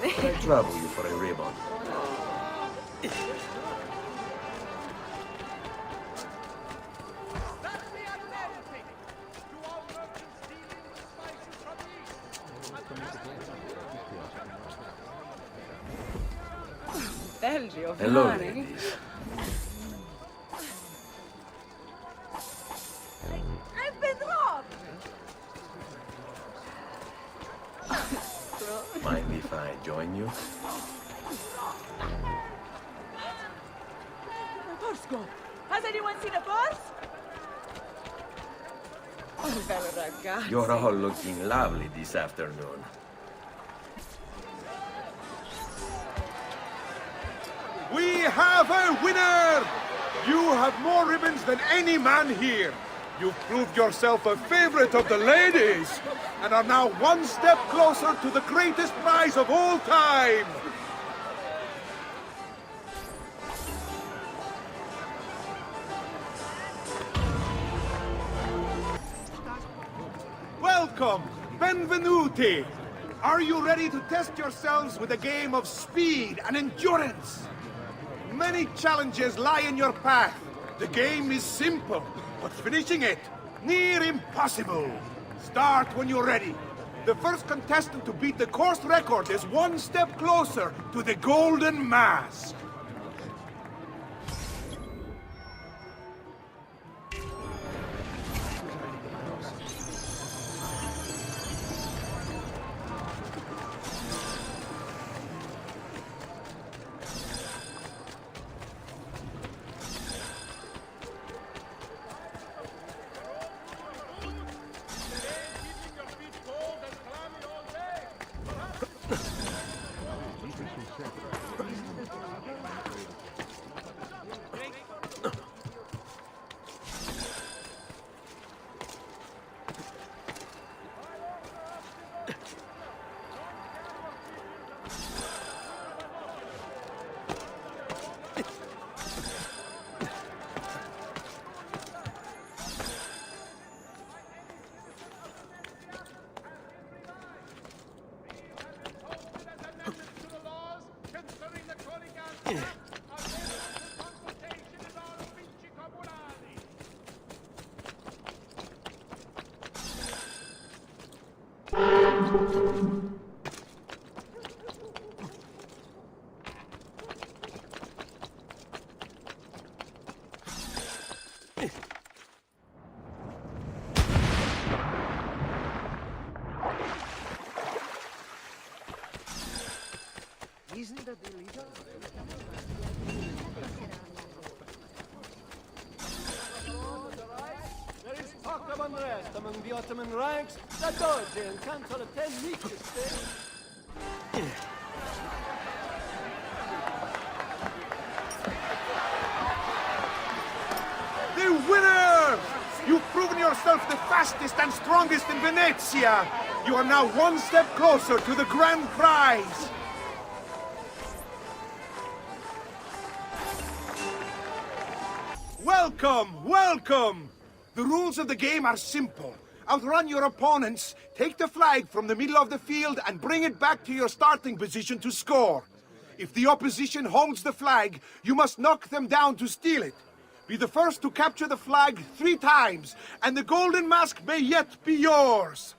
[SPEAKER 9] I trouble you for a ribbon.
[SPEAKER 12] Bello,
[SPEAKER 9] Hello,
[SPEAKER 12] mare.
[SPEAKER 9] ladies.
[SPEAKER 12] I've been robbed!
[SPEAKER 9] Mind if I join you?
[SPEAKER 12] Porco! Has anyone seen a purse? Oh, bello ragazzo.
[SPEAKER 9] You're all looking lovely this afternoon.
[SPEAKER 11] We have a winner! You have more ribbons than any man here. You've proved yourself a favorite of the ladies, and are now one step closer to the greatest prize of all time. Welcome, benvenuti. Are you ready to test yourselves with a game of speed and endurance? Many challenges lie in your path. The game is simple, but finishing it, near impossible. Start when you're ready. The first contestant to beat the course record is one step closer to the golden mask.
[SPEAKER 4] Isn't that illegal?
[SPEAKER 22] There is talk of unrest among the Ottoman ranks. The Doge and Council of 10 weeks
[SPEAKER 16] yourself the fastest and strongest in Venezia! You are now one step closer to the grand prize! Welcome! Welcome! The rules of the game are simple. Outrun your opponents, take the flag from the middle of the field, and bring it back to your starting position to score. If the opposition holds the flag, you must knock them down to steal it. Be the first to capture the flag 3 times, and the golden mask may yet be yours!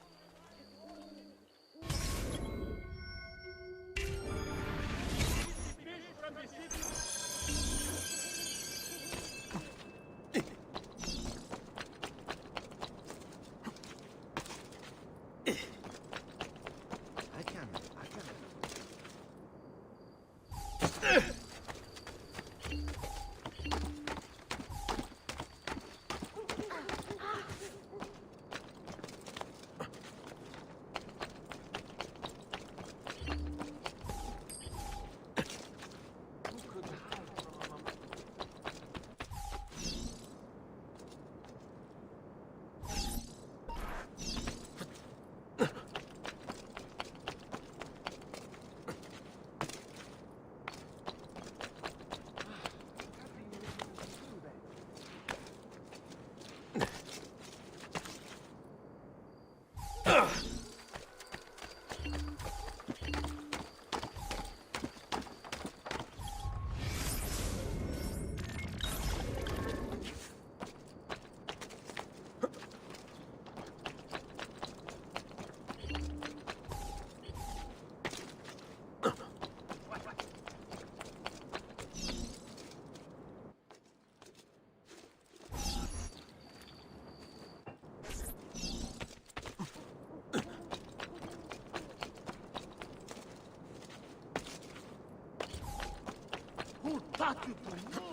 [SPEAKER 16] Who taught you to move?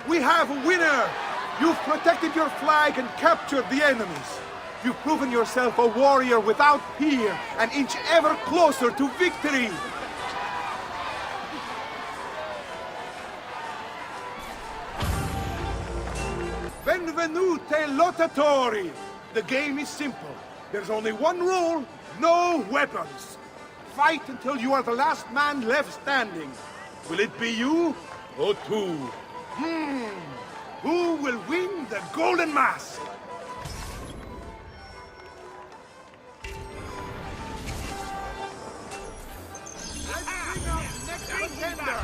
[SPEAKER 16] We have a winner! You've protected your flag and captured the enemies. You've proven yourself a warrior without peer, an inch ever closer to victory! Benvenute lottatori! The game is simple. There's only one rule, no weapons. Fight until you are the last man left standing. Will it be you or two? Who will win the golden mask? Let's bring out the next contender!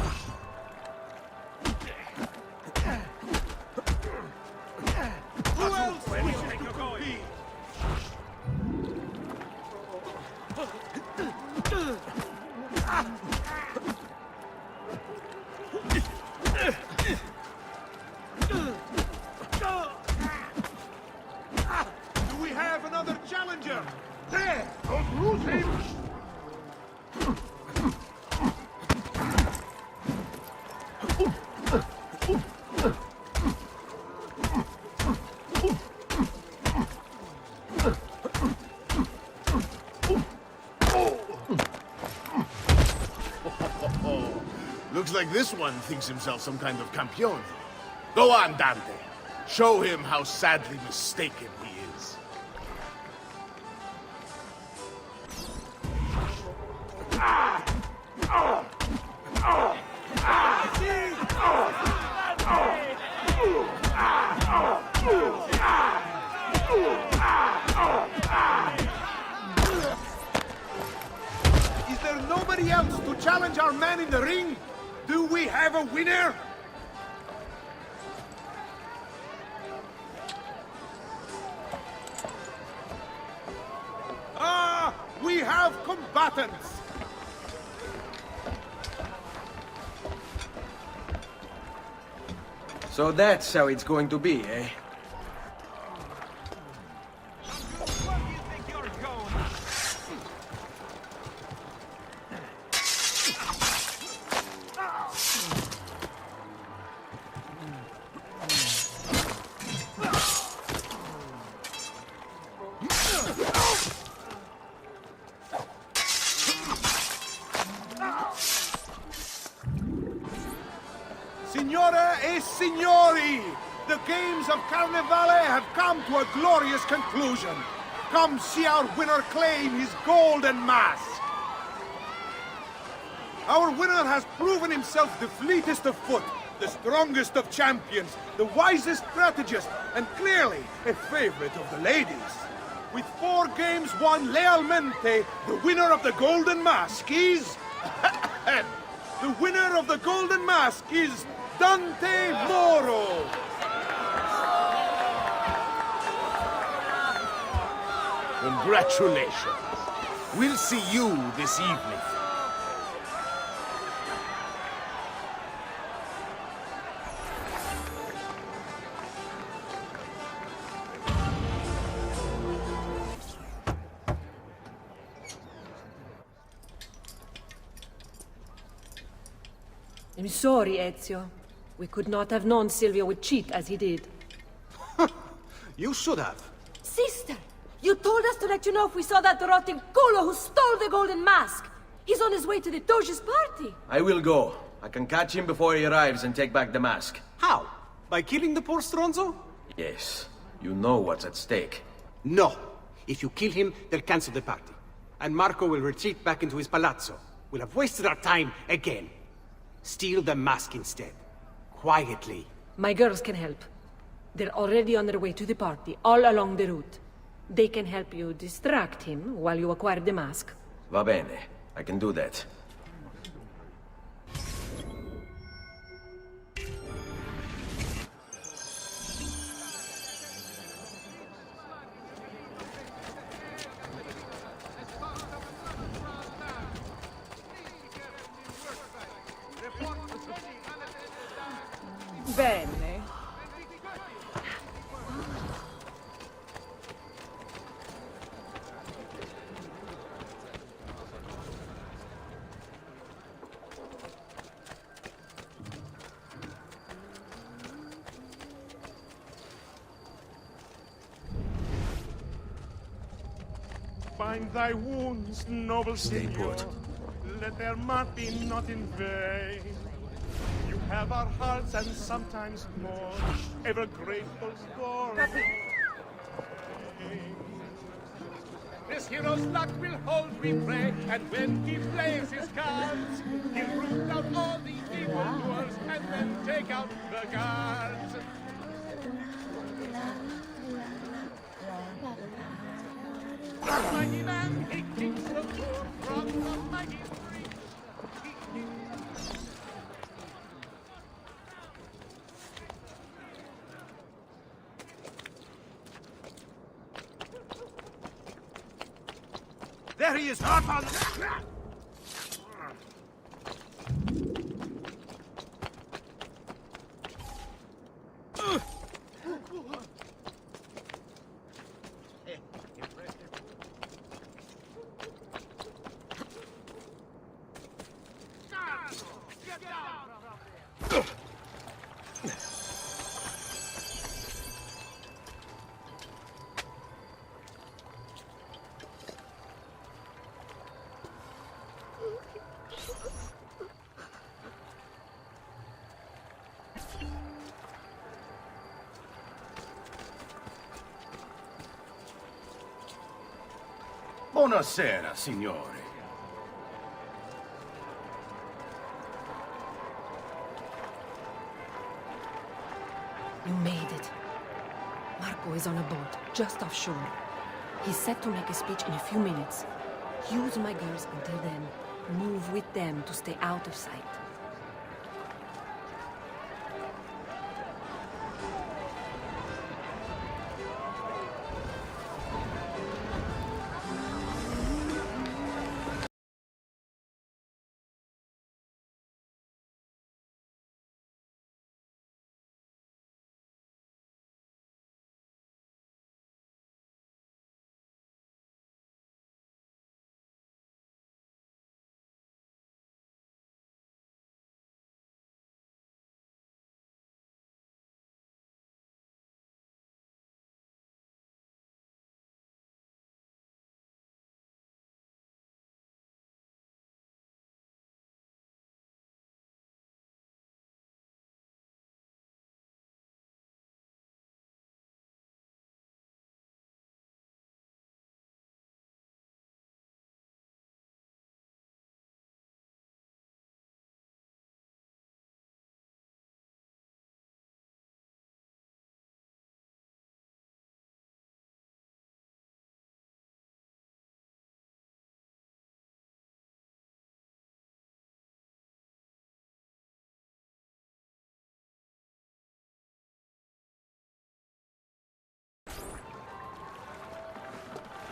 [SPEAKER 16] Who else wishes to compete? Do we have another challenger? There! Don't lose him!
[SPEAKER 20] Looks like this one thinks himself some kind of campione. Go on, Dante. Show him how sadly mistaken he is.
[SPEAKER 16] Is there nobody else to challenge our man in the ring? Do we have a winner? We have combatants!
[SPEAKER 9] So that's how it's going to be, eh?
[SPEAKER 20] E signori! The games of Carnevale have come to a glorious conclusion. Come see our winner claim his golden mask. Our winner has proven himself the fleetest of foot, the strongest of champions, the wisest strategist, and clearly a favorite of the ladies. With 4 games won lealmente, the winner of the Golden Mask is... the winner of the Golden Mask is Dante Moro! Congratulations. We'll see you this evening.
[SPEAKER 1] I'm sorry, Ezio. We could not have known Silvio would cheat as he did.
[SPEAKER 15] You should have.
[SPEAKER 12] Sister! You told us to let you know if we saw that rotting culo who stole the golden mask! He's on his way to the Doge's party!
[SPEAKER 9] I will go. I can catch him before he arrives and take back the mask.
[SPEAKER 15] How? By killing the poor Stronzo?
[SPEAKER 9] Yes. You know what's at stake.
[SPEAKER 15] No. If you kill him, they'll cancel the party. And Marco will retreat back into his palazzo. We'll have wasted our time again. Steal the mask instead. Quietly.
[SPEAKER 1] My girls can help. They're already on their way to the party, all along the route. They can help you distract him while you acquire the mask.
[SPEAKER 9] Va bene. I can do that.
[SPEAKER 12] Bene.
[SPEAKER 11] Bind thy wounds, noble
[SPEAKER 9] Stay
[SPEAKER 11] Signor.
[SPEAKER 9] put.
[SPEAKER 11] Let their mark be not in vain. You have our hearts and sometimes more, ever grateful for. This hero's luck will hold, we pray, and when he plays his cards, he'll root out all the evildoers and then take out the guards. The mighty man, he kicks the poor from the mighty street.
[SPEAKER 20] There he is, hot on... Buonasera, signore.
[SPEAKER 1] You made it. Marco is on a boat, just offshore. He's set to make a speech in a few minutes. Use my girls until then. Move with them to stay out of sight.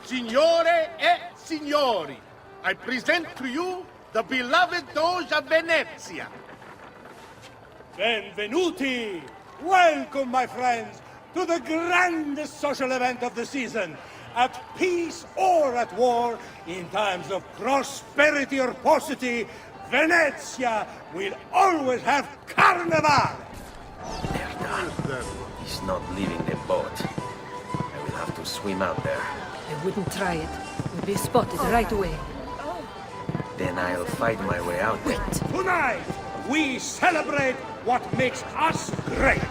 [SPEAKER 20] Signore e signori, I present to you the beloved Doge of Venezia.
[SPEAKER 17] Benvenuti! Welcome, my friends, to the grandest social event of the season. At peace or at war, in times of prosperity or paucity, Venezia will always have Carnival!
[SPEAKER 9] He's not leaving the boat. I will have to swim out there.
[SPEAKER 1] I wouldn't try it. We'll be spotted right away.
[SPEAKER 9] Then I'll fight my way out there.
[SPEAKER 17] Tonight, we celebrate what makes us great.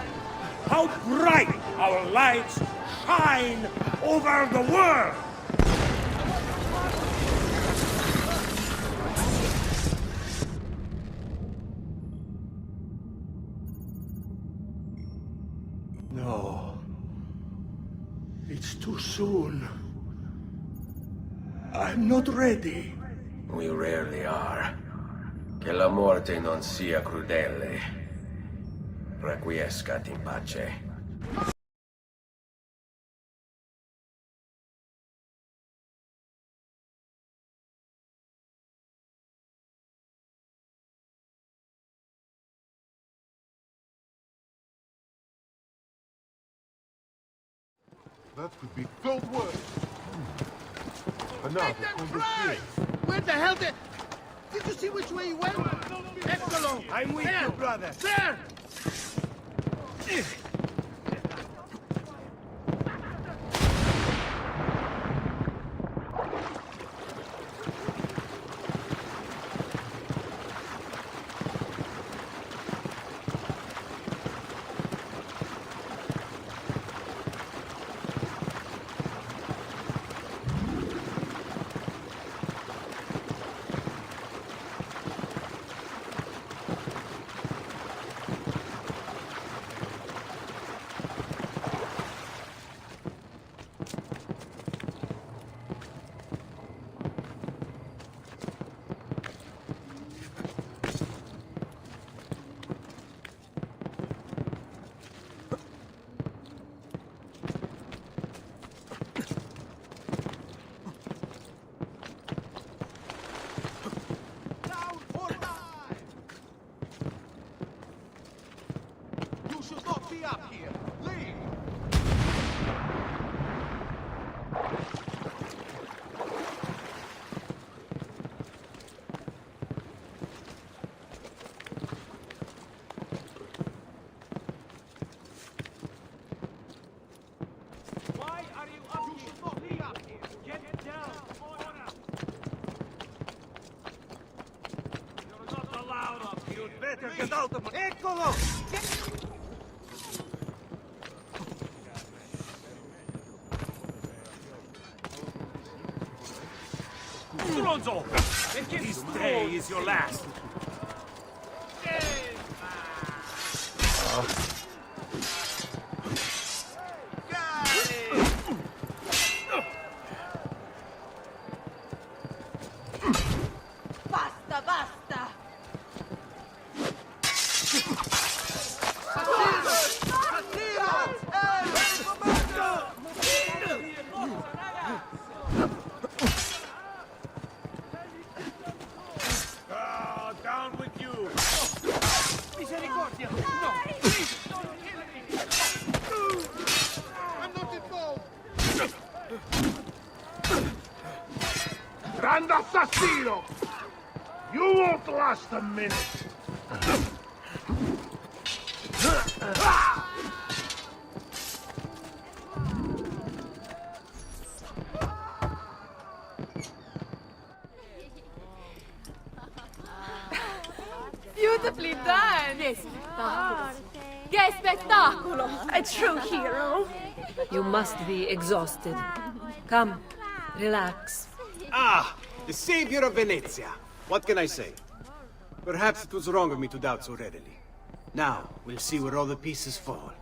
[SPEAKER 17] How bright our lights shine over the world! No. It's too soon. I'm not ready.
[SPEAKER 9] We rarely are. Che la morte non sia crudele. Requiescat in pace.
[SPEAKER 11] That could be gold worth. Another conversation.
[SPEAKER 20] Where the hell did you see which way he went? Eccolo!
[SPEAKER 16] I'm with you, brother.
[SPEAKER 20] There!
[SPEAKER 16] Eccolo!
[SPEAKER 18] Stronzo! This day is your last.
[SPEAKER 8] Basta, basta!
[SPEAKER 11] Down with you!
[SPEAKER 18] Misericordia! No! Please, don't kill me!
[SPEAKER 11] I'm not involved! Grand Assassino! You won't last a minute!
[SPEAKER 12] Beautifully done! Che spettacolo! A true hero!
[SPEAKER 1] You must be exhausted. Come, relax.
[SPEAKER 15] Ah, the savior of Venezia. What can I say? Perhaps it was wrong of me to doubt so readily. Now, we'll see where all the pieces fall.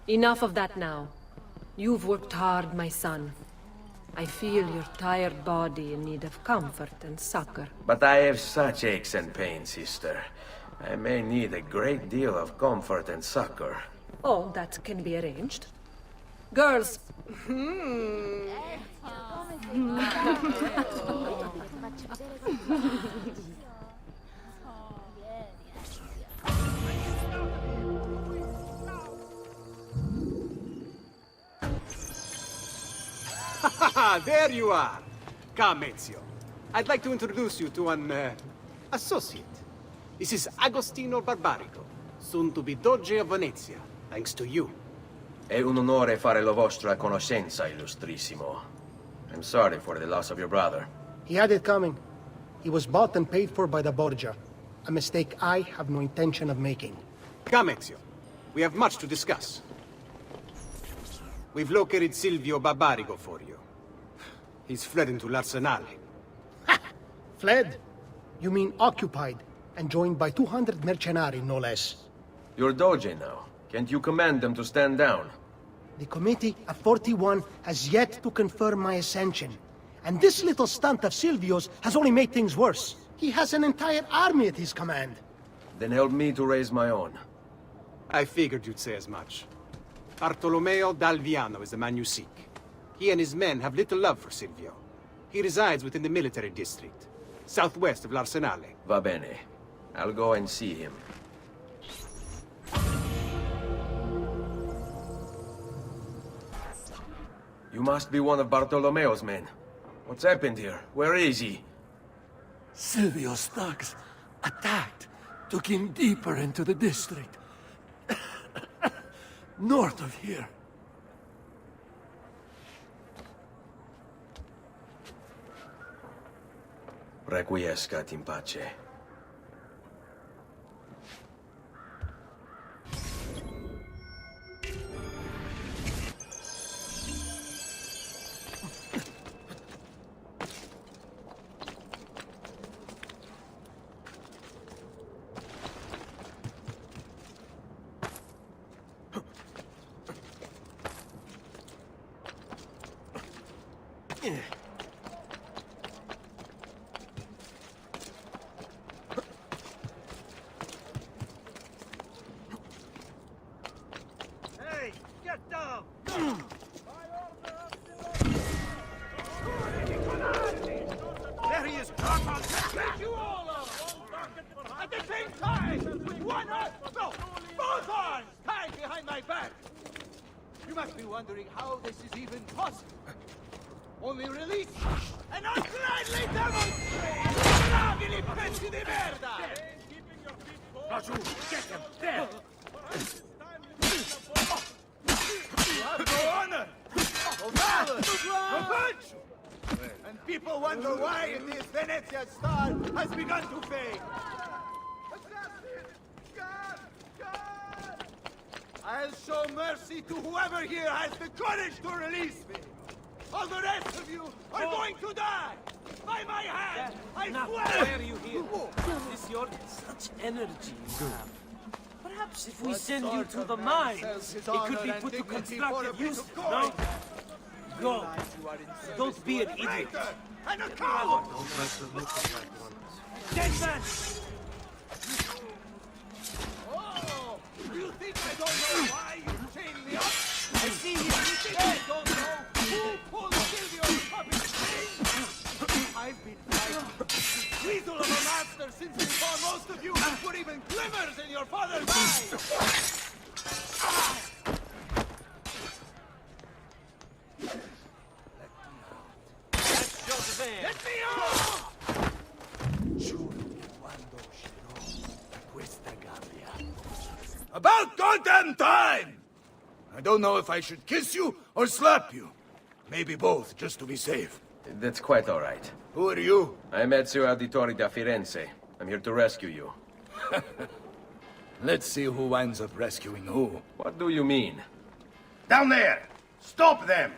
[SPEAKER 1] Enough of that now. You've worked hard, my son. I feel your tired body in need of comfort and succor.
[SPEAKER 9] But I have such aches and pains, sister. I may need a great deal of comfort and succor.
[SPEAKER 1] Oh, that can be arranged. Girls,
[SPEAKER 15] There you are! Come, Ezio. I'd like to introduce you to an, associate. This is Agostino Barbarigo, soon to be Doge of Venezia, thanks to you.
[SPEAKER 9] È un onore fare la vostra conoscenza, illustrissimo. I'm sorry for the loss of your brother.
[SPEAKER 21] He had it coming. He was bought and paid for by the Borgia. A mistake I have no intention of making.
[SPEAKER 15] Come, Ezio. We have much to discuss. We've located Silvio Barbarigo for you. He's fled into l'Arsenale.
[SPEAKER 21] Fled? You mean occupied, and joined by 200 mercenari, no less.
[SPEAKER 9] You're Doge now. Can't you command them to stand down?
[SPEAKER 21] The Committee of 41 has yet to confirm my ascension. And this little stunt of Silvio's has only made things worse. He has an entire army at his command.
[SPEAKER 9] Then help me to raise my own.
[SPEAKER 15] I figured you'd say as much. Bartolomeo d'Alviano is the man you seek. He and his men have little love for Silvio. He resides within the military district, southwest of l'Arsenale.
[SPEAKER 9] Va bene. I'll go and see him. You must be one of Bartolomeo's men. What's happened here? Where is he?
[SPEAKER 5] Silvio's thugs attacked, took him deeper into the district. North of here.
[SPEAKER 9] Requiescat in pace.
[SPEAKER 18] Hey, get down! There he is! Get you all up! At the same time! One arm! No! Both arms! Tied behind my back! You must be wondering how this is even possible. Only release, and I'll gladly demonstrate! Bravili pezzi di merda! Laggiù, get him! There! You have no honor! No valor! No virtue! And people wonder why in this Venetian star has begun to fade. Assassin! God! God! I'll show mercy to whoever here has the courage to release me! All the rest of you are going to die! By my hand! I swear!
[SPEAKER 7] Why are you here? Is your such energy you have? Perhaps if we send you to the mines, it could be put to constructive use. No? Go. Don't be an idiot.
[SPEAKER 18] And a coward!
[SPEAKER 7] Don't let the look like one.
[SPEAKER 18] Dead man! Oh! You think I don't know why you chained me up? I see you think I don't know who pulled Silvio's puppet string? I've been fighting this weasel of a master since before most of you put even glimmers in your father's eyes! Let's show the van! Let me out!
[SPEAKER 20] About goddamn time! I don't know if I should kiss you or slap you. Maybe both, just to be safe.
[SPEAKER 9] That's quite all right.
[SPEAKER 20] Who are you?
[SPEAKER 9] I'm Ezio Auditore da Firenze. I'm here to rescue you.
[SPEAKER 20] Let's see who winds up rescuing who.
[SPEAKER 9] What do you mean?
[SPEAKER 20] Down there! Stop them!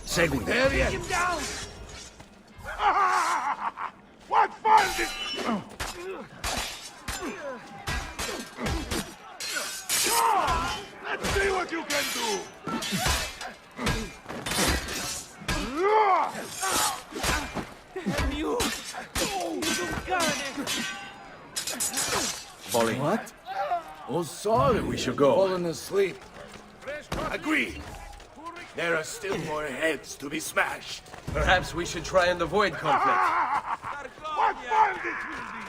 [SPEAKER 9] Segui.
[SPEAKER 20] There he
[SPEAKER 18] Take him down!
[SPEAKER 20] What fun this... Let's see what you can do!
[SPEAKER 18] Damn you!
[SPEAKER 9] Polly.
[SPEAKER 20] What? Oh, sorry.
[SPEAKER 9] We should go.
[SPEAKER 20] Fallen asleep. Agreed. There are still more heads to be smashed.
[SPEAKER 9] Perhaps we should try and avoid conflict.
[SPEAKER 11] What fun this will be!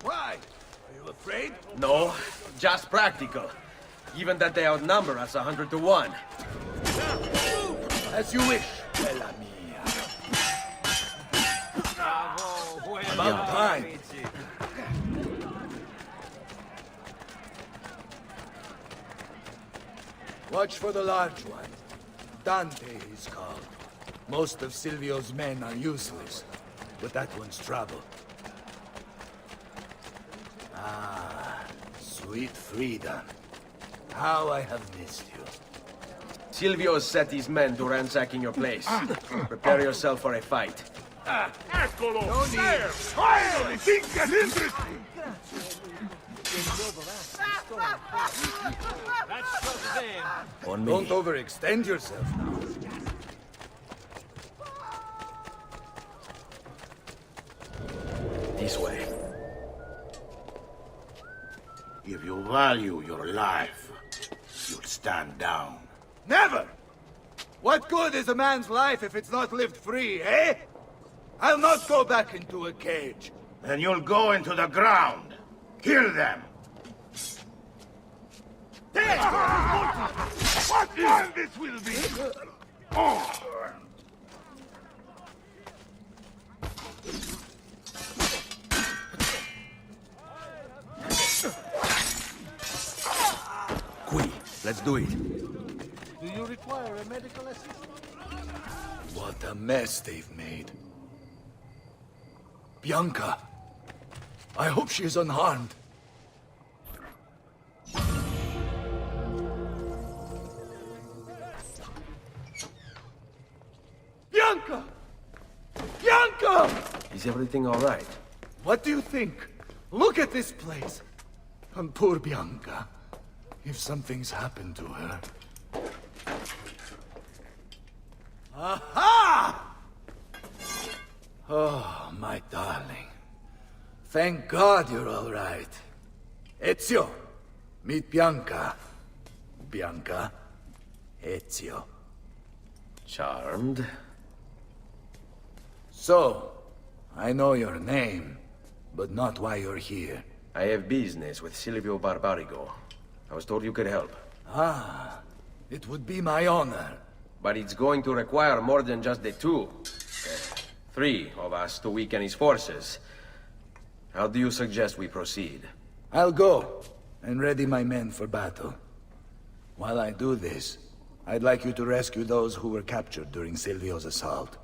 [SPEAKER 6] Why? Are you afraid?
[SPEAKER 9] No, just practical. Given that they outnumber us 100 to 1.
[SPEAKER 6] As you wish, bella mia. About time. Watch for the large one. Dante is called. Most of Silvio's men are useless, but that one's trouble. Ah, sweet freedom. How I have missed you.
[SPEAKER 9] Silvio has set his men to ransacking your place. Prepare yourself for a fight.
[SPEAKER 11] Eccolo! There! Finally! Things get interesting!
[SPEAKER 9] On me.
[SPEAKER 6] Don't overextend yourself now.
[SPEAKER 9] This way.
[SPEAKER 11] If you value your life, you'll stand down.
[SPEAKER 6] Never! What good is a man's life if it's not lived free, eh? I'll not go back into a cage.
[SPEAKER 11] Then you'll go into the ground. Kill them. What fun this will be! Oh.
[SPEAKER 9] Let's do it.
[SPEAKER 22] Do you require a medical assistant?
[SPEAKER 6] What a mess they've made. Bianca. I hope she is unharmed. Bianca! Bianca!
[SPEAKER 9] Is everything all right?
[SPEAKER 6] What do you think? Look at this place. And poor Bianca. If something's happened to her... Aha! Oh, my darling. Thank God you're all right. Ezio, meet Bianca. Bianca, Ezio.
[SPEAKER 9] Charmed.
[SPEAKER 6] So, I know your name, but not why you're here.
[SPEAKER 9] I have business with Silvio Barbarigo. I was told you could help.
[SPEAKER 6] Ah, it would be my honor.
[SPEAKER 9] But it's going to require more than just the two. 3 of us to weaken his forces. How do you suggest we proceed?
[SPEAKER 6] I'll go and ready my men for battle. While I do this, I'd like you to rescue those who were captured during Silvio's assault.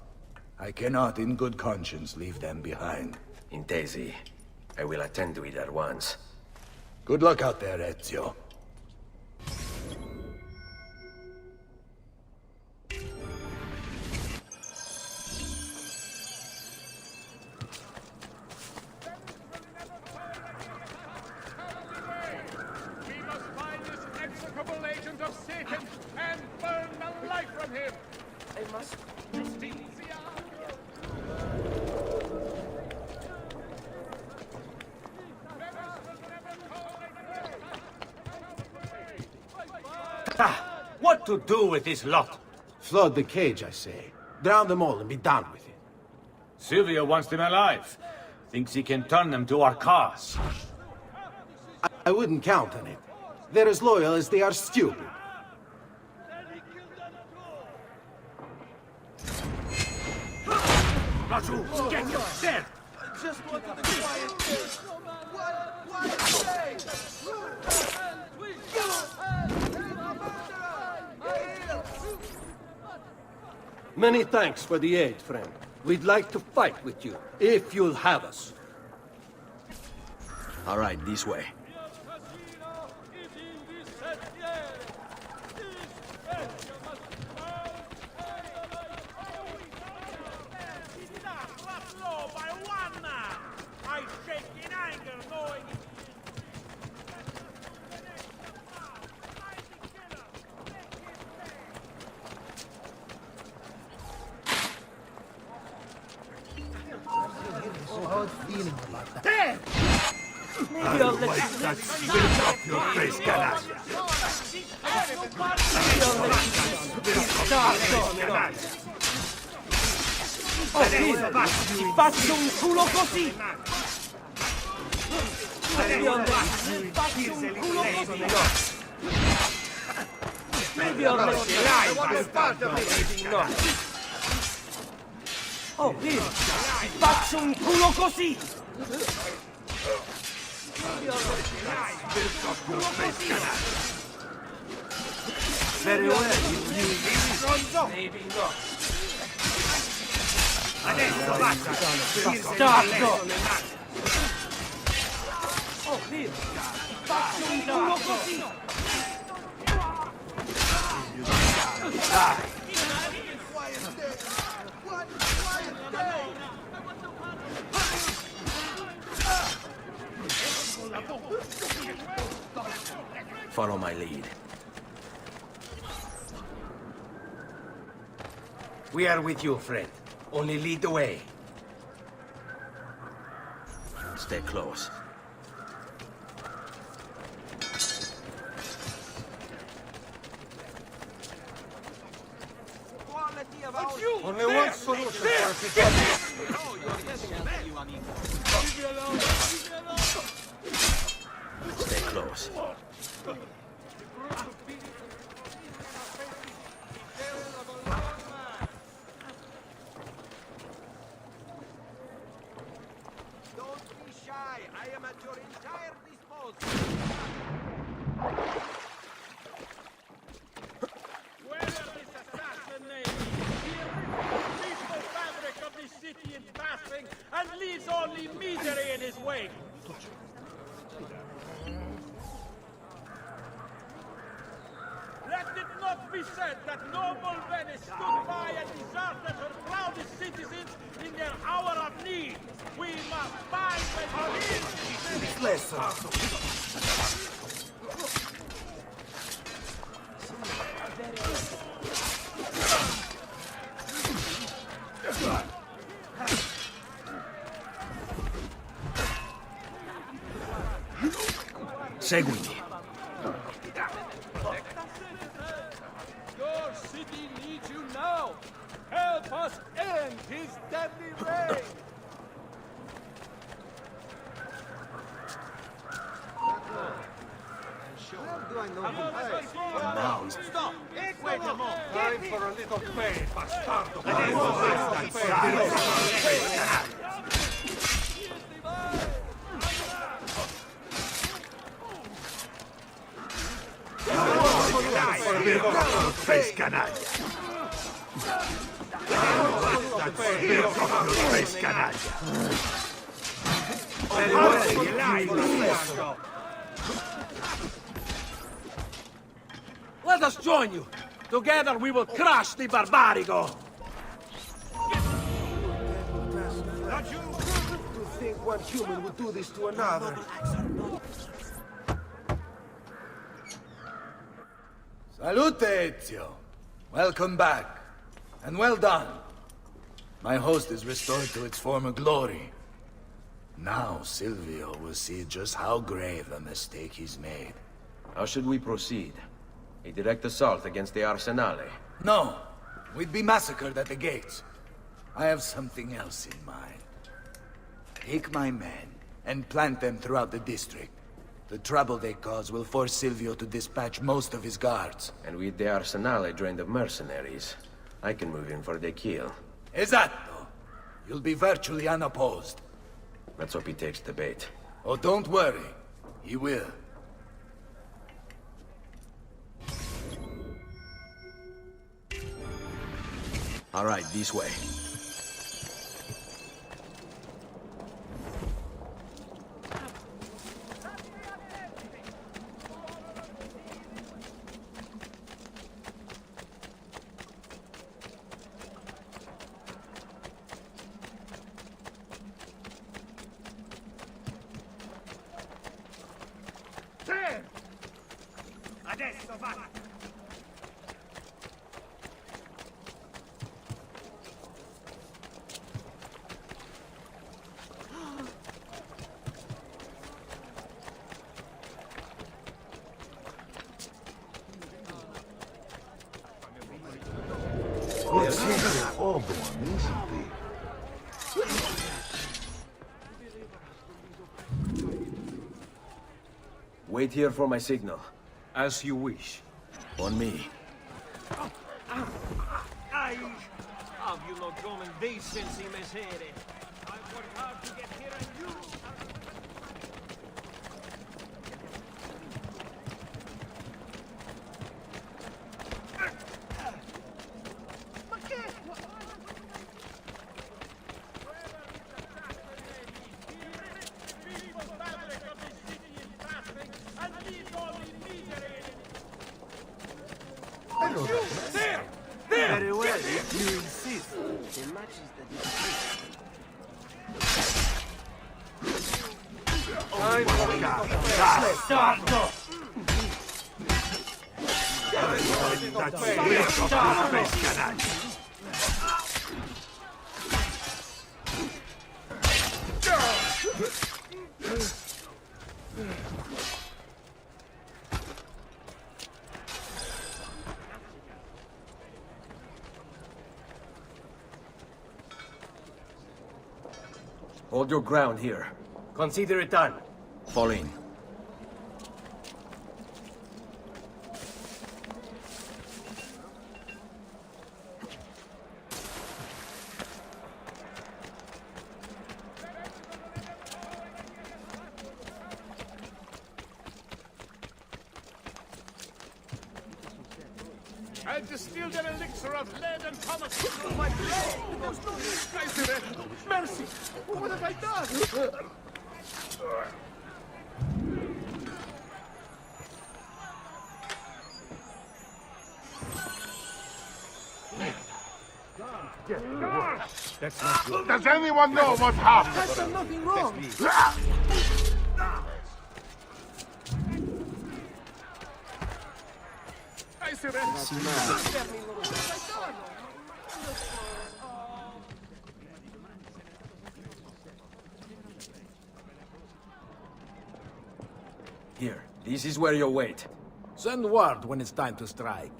[SPEAKER 6] I cannot in good conscience leave them behind.
[SPEAKER 9] Intesi. I will attend to it at once.
[SPEAKER 6] Good luck out there, Ezio.
[SPEAKER 16] What to do with this lot? Flood the cage, I say. Drown them all and be done with it.
[SPEAKER 4] Silvio wants them alive. Thinks he can turn them to our cause.
[SPEAKER 16] I wouldn't count on it. They're as loyal as they are stupid.
[SPEAKER 11] Raju, get him! There!
[SPEAKER 22] Just wanted a quiet place. What say?
[SPEAKER 13] Many thanks for the aid, friend. We'd like to fight with you, if you'll have us.
[SPEAKER 9] All right, this way.
[SPEAKER 11] Maybe I'll let you that spit off your face, canalla. Maybe I'll let you spit
[SPEAKER 18] Ti faccio un culo così! Maybe on the faccio un culo così! Maybe on the no. Oh, here! Ti faccio un culo così!
[SPEAKER 7] Very well, you
[SPEAKER 18] maybe not.
[SPEAKER 7] Adesso basta!
[SPEAKER 18] Bastardo! Oh, Dio! Faccio un culo così!
[SPEAKER 9] Follow my lead.
[SPEAKER 7] We are with you, friend. Only lead the way.
[SPEAKER 9] Stay close.
[SPEAKER 22] Only one solution for a situation.
[SPEAKER 18] Oh, you're getting at you, amigo. Leave me alone! Leave me alone!
[SPEAKER 9] Stay close.
[SPEAKER 18] Don't be shy. I am at your entire disposal. Wherever this assassin may be, he rips the fabric of this city in passing and leaves only misery in his wake. Let it not be said that noble Venice stood by and deserted her proudest citizens in their hour of need. We must find and win this lesson.
[SPEAKER 9] Seguimi.
[SPEAKER 18] Your city needs you now. Help us end his deadly reign.
[SPEAKER 22] Do I know who
[SPEAKER 9] Now he's...
[SPEAKER 18] Stop! Wait a moment.
[SPEAKER 22] Time for a little pay, bastardo.
[SPEAKER 2] Face canaglia! Face canaglia!
[SPEAKER 18] Let us join you. Together we will crush the Barbarigo.
[SPEAKER 22] To think one human would do this to another.
[SPEAKER 6] Salute, Ezio. Welcome back. And well done. My host is restored to its former glory. Now Silvio will see just how grave a mistake he's made.
[SPEAKER 9] How should we proceed? A direct assault against the Arsenale?
[SPEAKER 6] No. We'd be massacred at the gates. I have something else in mind. Take my men and plant them throughout the district. The trouble they cause will force Silvio to dispatch most of his guards.
[SPEAKER 9] And with the Arsenale drained of mercenaries, I can move in for the kill.
[SPEAKER 6] Esatto. You'll be virtually unopposed.
[SPEAKER 9] Let's hope he takes the bait.
[SPEAKER 6] Oh, don't worry. He will.
[SPEAKER 9] All right, this way.
[SPEAKER 2] Adesso va!
[SPEAKER 20] Good sister, Auburn, isn't he?
[SPEAKER 9] Wait here for my signal.
[SPEAKER 4] As you wish.
[SPEAKER 9] On me.
[SPEAKER 18] Have you not common decency, Messere? I've worked hard to get here and you...
[SPEAKER 16] There! There! Very well, if you insist. The match is
[SPEAKER 9] Hold your ground here.
[SPEAKER 7] Consider it done.
[SPEAKER 9] Fall in.
[SPEAKER 11] I'll distill their elixir of lead and Thomas through my blade! There's no disguise in it! Mercy! What have I done?
[SPEAKER 20] That's not good. Does anyone know what happened?
[SPEAKER 8] I've done nothing wrong.
[SPEAKER 11] I
[SPEAKER 9] Here, this is where you wait.
[SPEAKER 6] Send word when it's time to strike.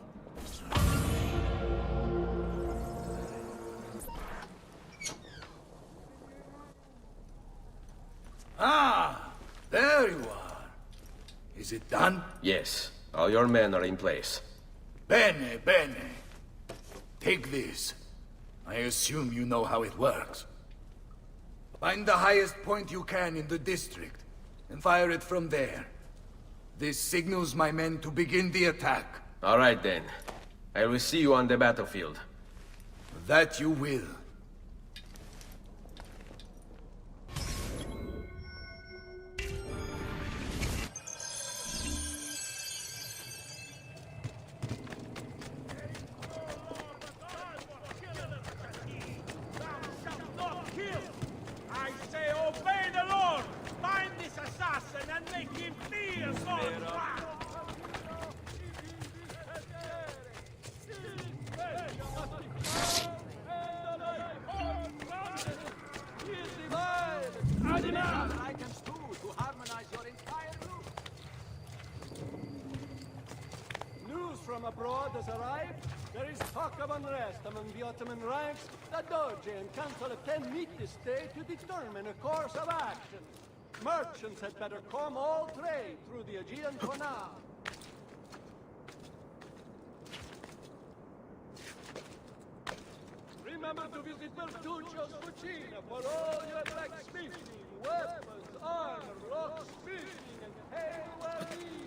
[SPEAKER 6] Ah, there you are. Is it done?
[SPEAKER 9] Yes, all your men are in place.
[SPEAKER 6] Bene, bene. Take this. I assume you know how it works. Find the highest point you can in the district, and fire it from there. This signals my men to begin the attack.
[SPEAKER 9] All right, then. I will see you on the battlefield.
[SPEAKER 6] That you will.
[SPEAKER 18] I say obey the Lord! Find this assassin and make him feel so
[SPEAKER 22] items too, to harmonize your entire look. News from abroad has arrived. There is talk of unrest among the Ottoman ranks. The Doge and Council of Ten meet this day to determine a course of action. Merchants had better come all trade through the Aegean Canal. Remember to visit Bertuccio's Cucina for all your blacksmithing, weapons, armor, locksmithing, and hail needs.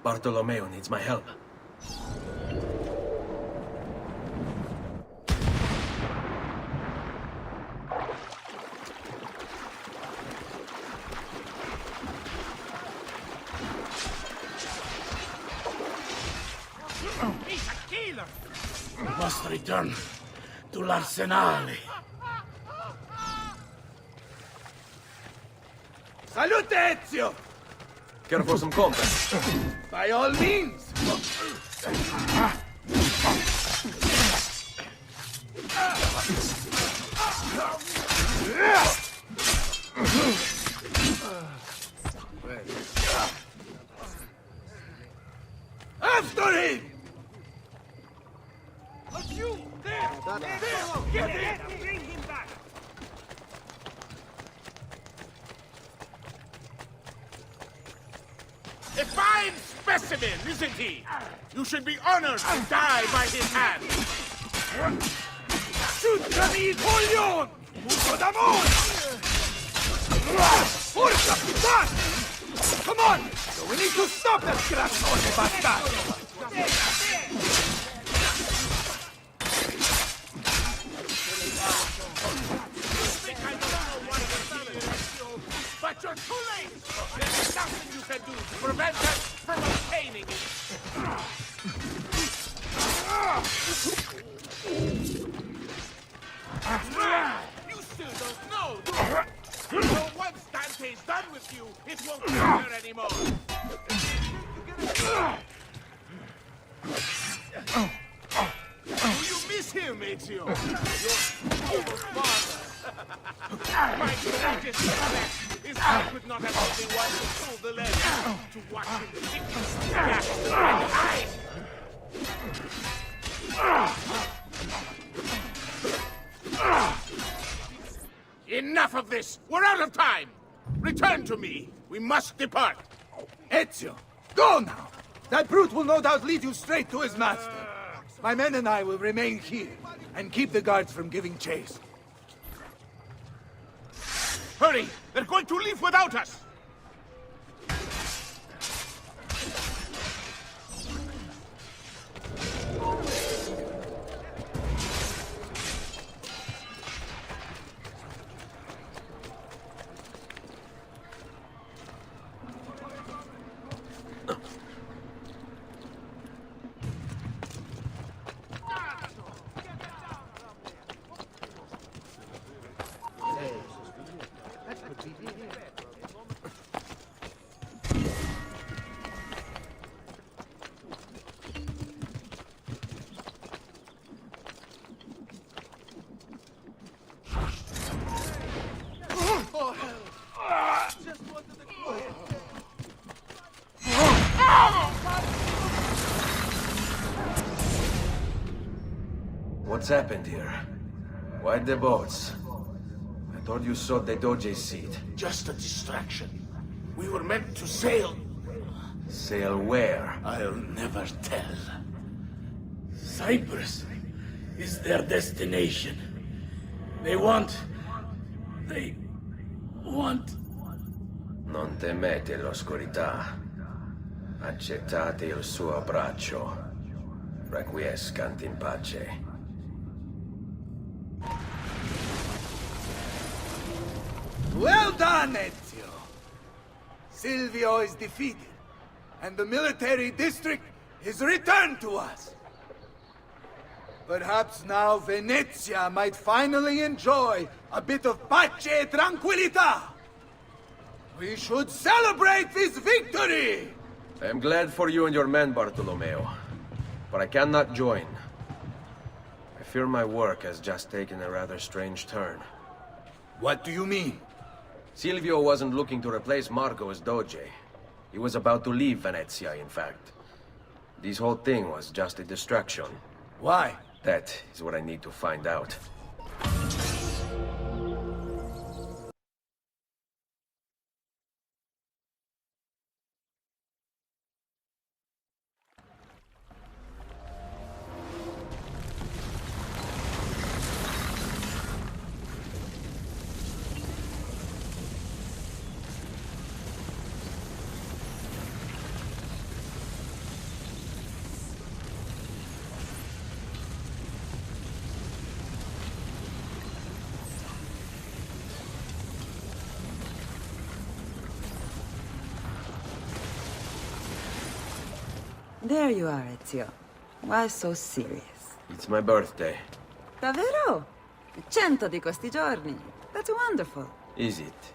[SPEAKER 9] Bartolomeo needs my help.
[SPEAKER 2] must return to l'Arsenale. Salute, Ezio!
[SPEAKER 9] Care for some company?
[SPEAKER 2] By all means! After him!
[SPEAKER 11] You! There! Get him! Bring him back!
[SPEAKER 20] A fine specimen, isn't he? You should be honored to die by his hand.
[SPEAKER 2] Shoot me, Coglion! Mucho d'amore! Forza, Capitan! Come on! So we need to stop that grassone bastardo!
[SPEAKER 20] But you're too late! There's nothing you can do to prevent us from obtaining it! You still don't know! So once Dante's done with you, it won't matter anymore! Do you miss him, Ezio? Your old father! My greatest regret is I could not have been the one who pulled the leg to watch him kick, gash, and hide! Enough of this! We're out of time! Return to me! We must depart!
[SPEAKER 6] Ezio, go now! That brute will no doubt lead you straight to his master. My men and I will remain here, and keep the guards from giving chase.
[SPEAKER 20] Hurry! They're going to leave without us!
[SPEAKER 9] What's happened here? Why the boats? I thought you sought the Doge's seat.
[SPEAKER 2] Just a distraction. We were meant to sail.
[SPEAKER 9] Sail where?
[SPEAKER 2] I'll never tell. Cyprus is their destination. They want...
[SPEAKER 9] Non temete l'oscurità. Accettate il suo abbraccio. Requiescant in pace.
[SPEAKER 6] Well done, Ezio! Silvio is defeated, and the military district is returned to us. Perhaps now Venezia might finally enjoy a bit of pace e tranquillità. We should celebrate this victory!
[SPEAKER 9] I am glad for you and your men, Bartolomeo, but I cannot join. I fear my work has just taken a rather strange turn.
[SPEAKER 6] What do you mean?
[SPEAKER 9] Silvio wasn't looking to replace Marco as Doge. He was about to leave Venezia, in fact. This whole thing was just a distraction.
[SPEAKER 6] Why?
[SPEAKER 9] That is what I need to find out.
[SPEAKER 19] There you are, Ezio. Why so serious?
[SPEAKER 9] It's my birthday.
[SPEAKER 19] Davvero? 100 di questi giorni. That's wonderful.
[SPEAKER 9] Is it?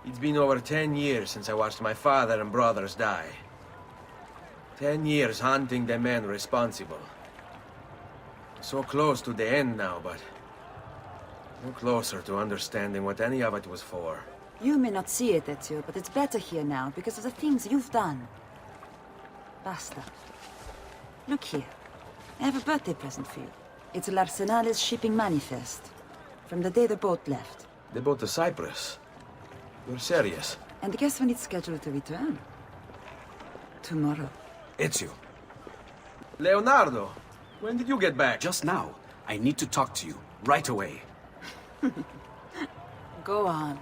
[SPEAKER 9] It's been over 10 years since I watched my father and brothers die. 10 years hunting the men responsible. So close to the end now, but no closer to understanding what any of it was for.
[SPEAKER 19] You may not see it, Ezio, but it's better here now because of the things you've done. Basta. Look here. I have a birthday present for you. It's l'Arsenale's shipping manifest. From the day the boat left.
[SPEAKER 9] The boat to Cyprus? You're serious?
[SPEAKER 19] And guess when it's scheduled to return? Tomorrow.
[SPEAKER 9] Ezio. Leonardo! When did you get back?
[SPEAKER 14] Just now. I need to talk to you. Right away.
[SPEAKER 19] Go on.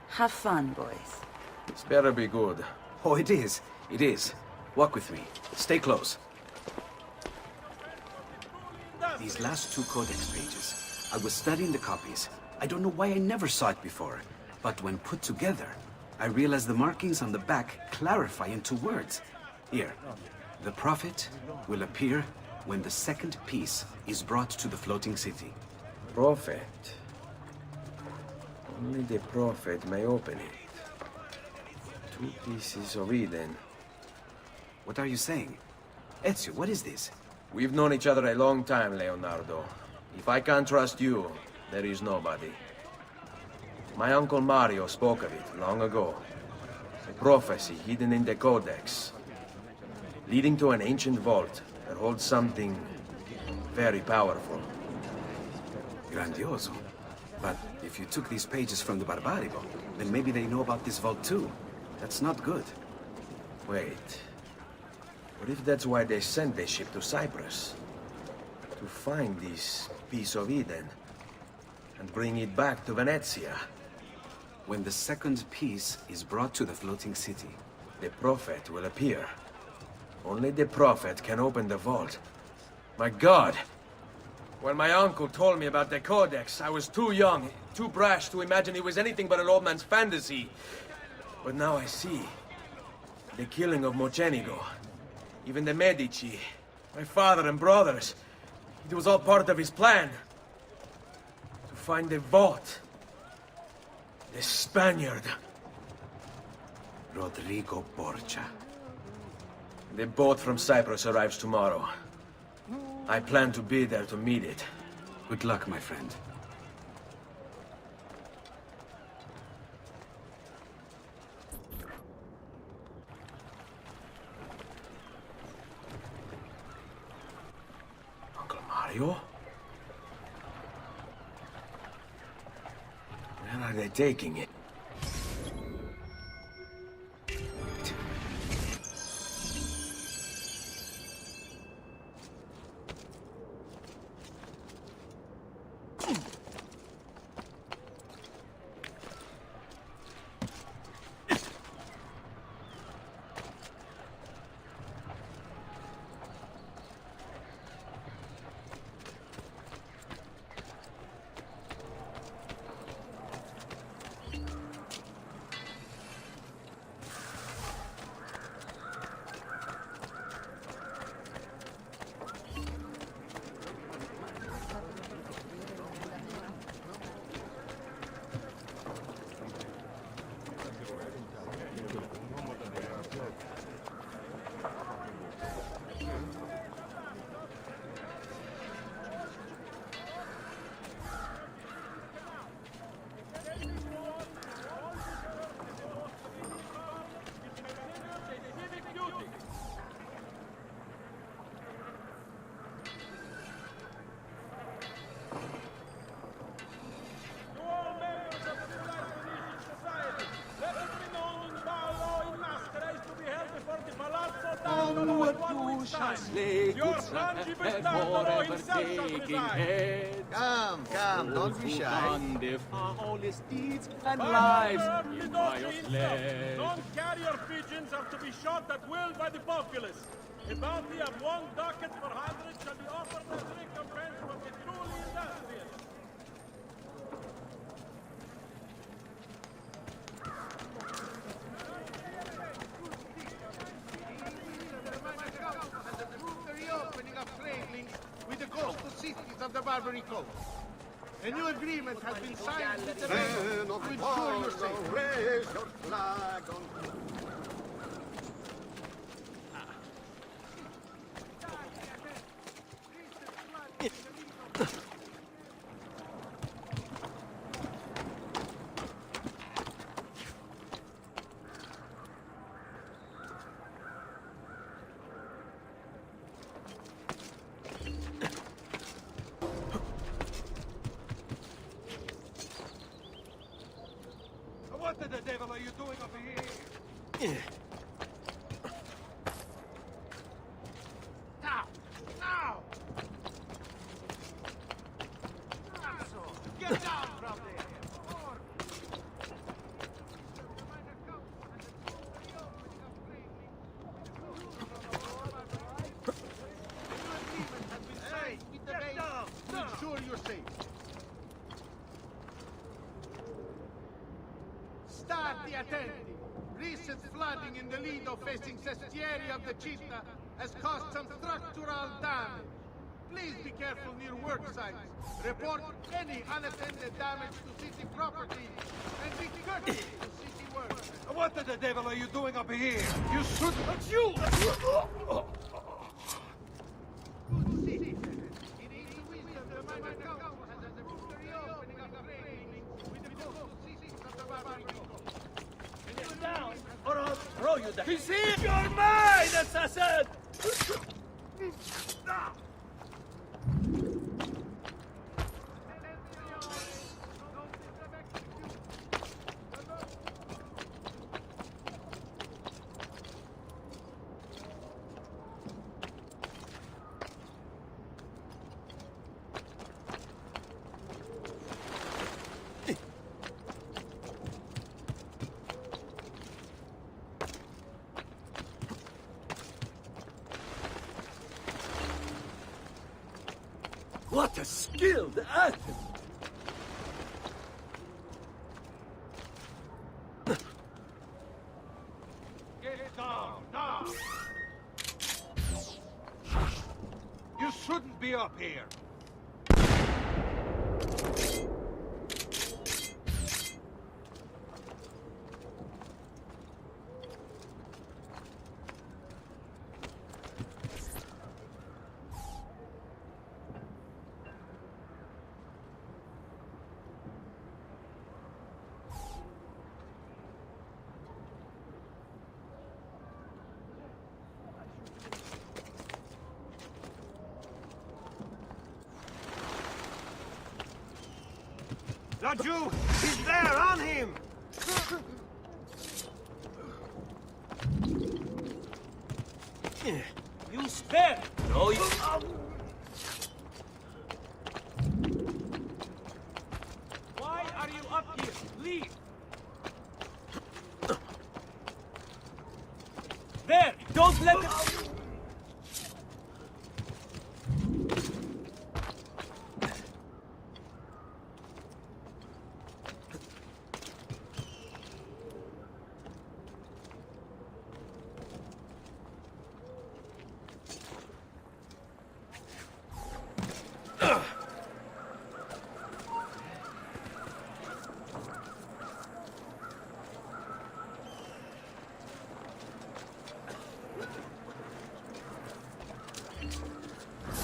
[SPEAKER 19] Have fun, boys.
[SPEAKER 9] This better be good.
[SPEAKER 14] Oh, it is. It is. Walk with me. Stay close. These last 2 codex pages. I was studying the copies. I don't know why I never saw it before. But when put together, I realized the markings on the back clarify into words. Here. The prophet will appear when the second piece is brought to the floating city.
[SPEAKER 9] Prophet? Only the prophet may open it. 2 pieces of Eden.
[SPEAKER 14] What are you saying? Ezio, what is this?
[SPEAKER 9] We've known each other a long time, Leonardo. If I can't trust you, there is nobody. My uncle Mario spoke of it long ago. A prophecy hidden in the Codex, leading to an ancient vault that holds something very powerful.
[SPEAKER 14] Grandioso. But if you took these pages from the Barbarigo, then maybe they know about this vault too. That's not good.
[SPEAKER 9] Wait. What if that's why they sent the ship to Cyprus? To find this piece of Eden and bring it back to Venezia?
[SPEAKER 14] When the second piece is brought to the floating city,
[SPEAKER 9] the prophet will appear. Only the prophet can open the vault. My God! When my uncle told me about the Codex, I was too young, too brash to imagine it was anything but an old man's fantasy. But now I see. The killing of Mocenigo, even the Medici, my father and brothers. It was all part of his plan. To find the vault. The Spaniard.
[SPEAKER 14] Rodrigo Borgia.
[SPEAKER 9] The boat from Cyprus arrives tomorrow. I plan to be there to meet it.
[SPEAKER 14] Good luck, my friend.
[SPEAKER 9] Uncle Mario? Where are they taking it?
[SPEAKER 18] Your tangible stand forever taking head.
[SPEAKER 3] Come, don't be shy.
[SPEAKER 18] On the foulest deeds and lives impious led. Non-carrier pigeons are to be shot at will by the populace. A bounty of 1 ducat per 100 shall be offered as recompense for the truly industrious.
[SPEAKER 11] With of the Barbary Coast. A new agreement has been signed with the rebels to ensure your safety.
[SPEAKER 3] Raise your flag on...
[SPEAKER 18] What the devil are you doing over here?
[SPEAKER 11] Now! Now! Get down from there! Hey, get down! To ensure you're safe. Stati attenti! Recent flooding in the Lido facing Sestieri of the Città has caused some structural damage. Please be careful near work sites. Report any unattended damage to city property and be courteous to city workers.
[SPEAKER 18] What the devil are you doing up here? You should... It's you!
[SPEAKER 11] Good citizen. In its wisdom, the minor council has approved the reopening of the training with the coastal cities of the Barbary Coast.
[SPEAKER 18] Get down, or I'll throw you down. He's here! You're mine, Assassin!
[SPEAKER 13] What a skilled athlete!
[SPEAKER 18] Get down, now! You shouldn't be up here.
[SPEAKER 7] That Jew! He's there, on him! You spare! No, you... Why are you up here? Leave! There! Don't let him...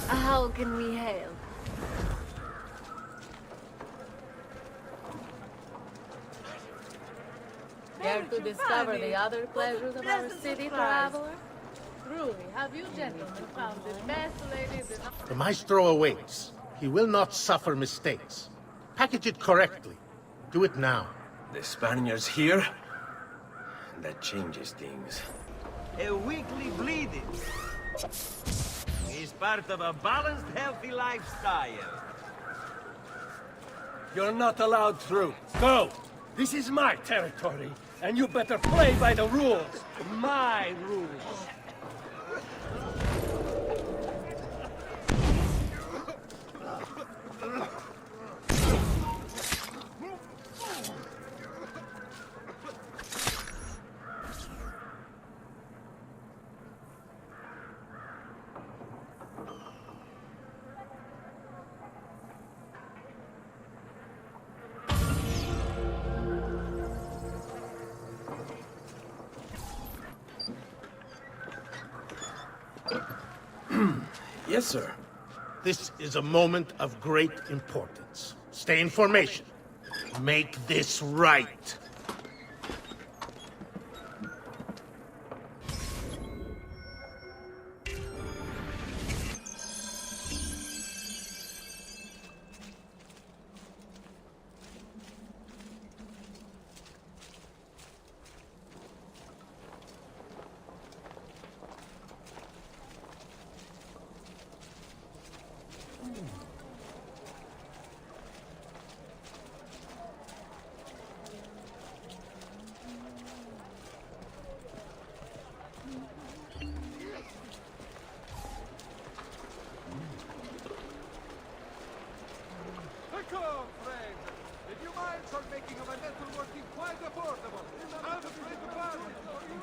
[SPEAKER 12] How can we help?
[SPEAKER 10] Care to discover the other pleasures of our city, traveler? Truly, have you gentlemen found the best lady that...
[SPEAKER 16] The maestro awaits. He will not suffer mistakes. Package it correctly. Do it now.
[SPEAKER 9] The Spaniards here? That changes things.
[SPEAKER 7] A weekly bleeding. He's part of a balanced, healthy lifestyle.
[SPEAKER 13] You're not allowed through. Go! This is my territory, and you better play by the rules. My rules.
[SPEAKER 1] Yes, sir.
[SPEAKER 17] This is a moment of great importance. Stay in formation. Make this right.
[SPEAKER 11] Come, friends! If you mind for making of a metal working quite affordable, I'll split the bargain for you!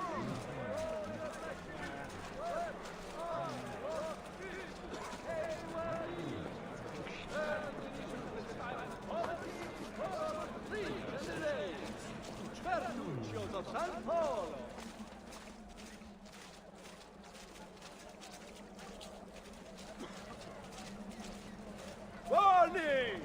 [SPEAKER 11] Of San Paulo! Warning!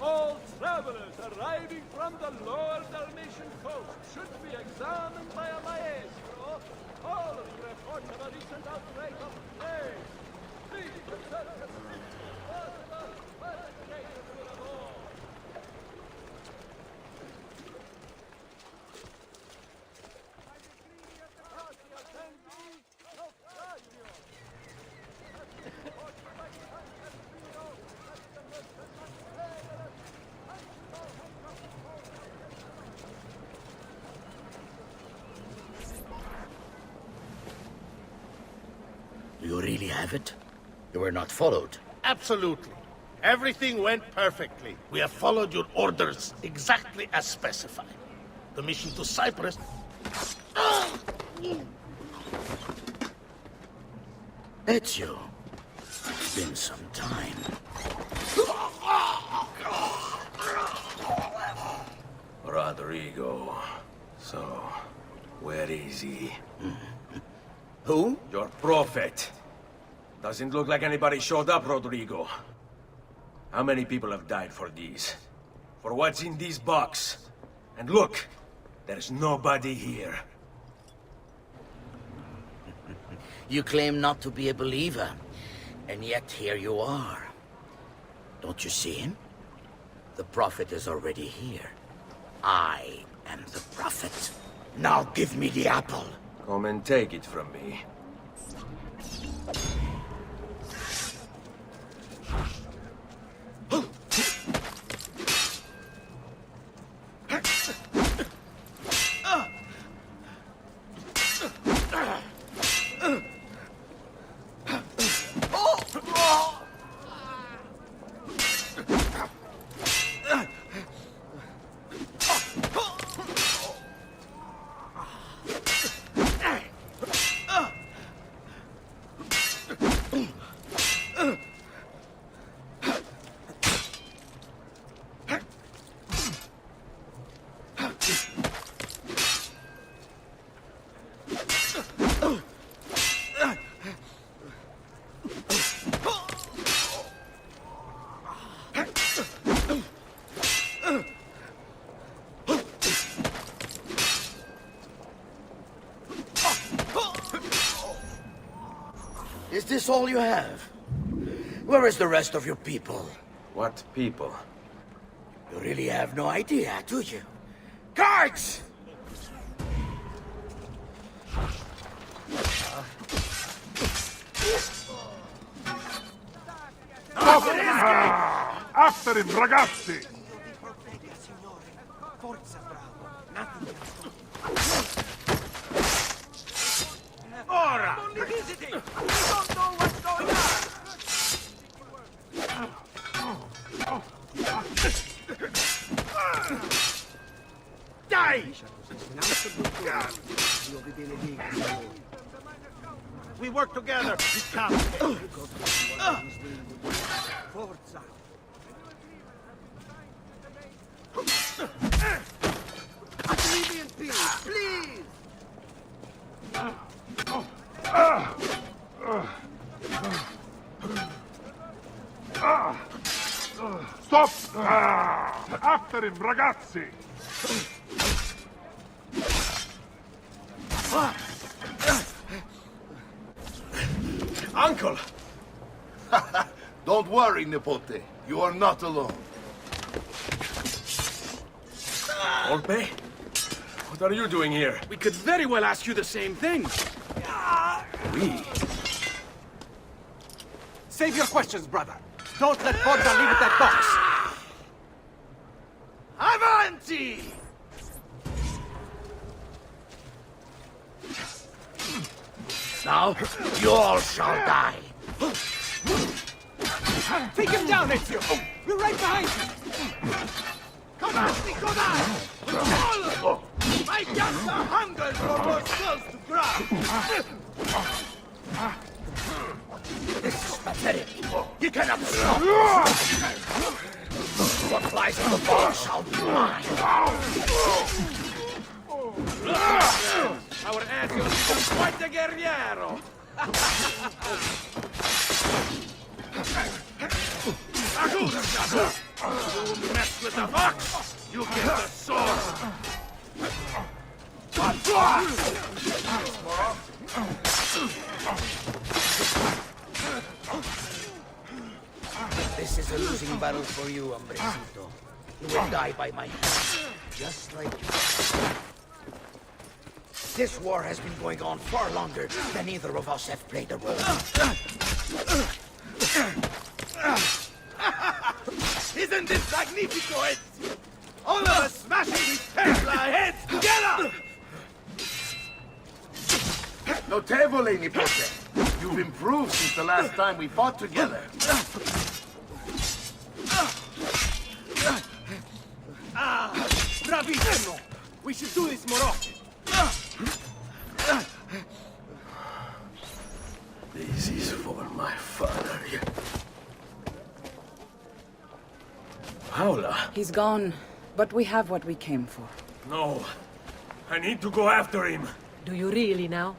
[SPEAKER 11] All travelers arriving from the lower Dalmatian coast should be examined by a maestro following reports of a recent outbreak of plague. Please consult the possible investigators will avoid.
[SPEAKER 2] Do you really have it? You were not followed.
[SPEAKER 17] Absolutely. Everything went perfectly. We have followed your orders exactly as specified. The mission to Cyprus...
[SPEAKER 2] Ezio, it's been some time.
[SPEAKER 9] Rodrigo. So, where is he?
[SPEAKER 2] Who?
[SPEAKER 9] Your prophet. Doesn't look like anybody showed up, Rodrigo. How many people have died for these? For what's in this box? And look, there's nobody here.
[SPEAKER 2] You claim not to be a believer, and yet here you are. Don't you see him? The prophet is already here. I am the prophet. Now give me the apple.
[SPEAKER 9] Come and take it from me.
[SPEAKER 2] Is this all you have? Where is the rest of your people?
[SPEAKER 9] What people?
[SPEAKER 2] You really have no idea, do you? Guards!
[SPEAKER 11] After him, ragazzi!
[SPEAKER 18] Ora! Only visiting! We don't know what's going on!
[SPEAKER 17] Die! We work together. We come.
[SPEAKER 18] Forza! Leave me in peace, please!
[SPEAKER 11] Stop! After him, ragazzi!
[SPEAKER 13] Uncle!
[SPEAKER 20] Don't worry, Nipote. You are not alone.
[SPEAKER 13] Volpe? What are you doing here?
[SPEAKER 1] We could very well ask you the same thing.
[SPEAKER 13] We?
[SPEAKER 15] Save your questions, brother. Don't let Borgia leave at that box.
[SPEAKER 2] Avanti! Now, you all shall die.
[SPEAKER 15] Take him down, Ezio! We're right behind you!
[SPEAKER 2] Come on, Nicolai! All! My guns are hungry for more skulls to grab! This is pathetic. You cannot stop us. What flies in the ball shall be mine.
[SPEAKER 18] Our Ezio is quite a guerriero!
[SPEAKER 2] You mess with the fox, you get the sword. This is a losing battle for you, hombrecito. You will die by my hand, just like you. This war has been going on far longer than either of us have played a role. Isn't this magnifico, Ezio? All of us smashing these Tesla heads together!
[SPEAKER 20] Notevole, Nipote. You've improved since the last time we fought together.
[SPEAKER 1] Bravissimo! We should do this more often.
[SPEAKER 13] This is for my father. Paula?
[SPEAKER 19] He's gone, but we have what we came for.
[SPEAKER 13] No. I need to go after him.
[SPEAKER 12] Do you really now?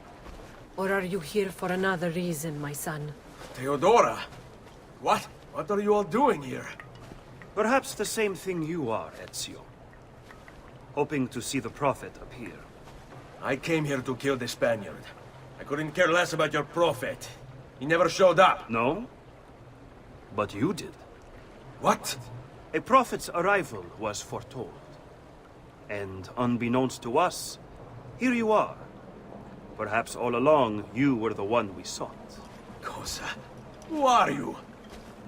[SPEAKER 12] Or are you here for another reason, my son?
[SPEAKER 13] Theodora? What? What are you all doing here?
[SPEAKER 21] Perhaps the same thing you are, Ezio. Hoping to see the Prophet appear.
[SPEAKER 13] I came here to kill the Spaniard. I couldn't care less about your Prophet. He never showed up.
[SPEAKER 21] No? But you did.
[SPEAKER 13] What?
[SPEAKER 21] A Prophet's arrival was foretold. And unbeknownst to us, here you are. Perhaps all along, you were the one we sought.
[SPEAKER 13] Cosa? Who are you?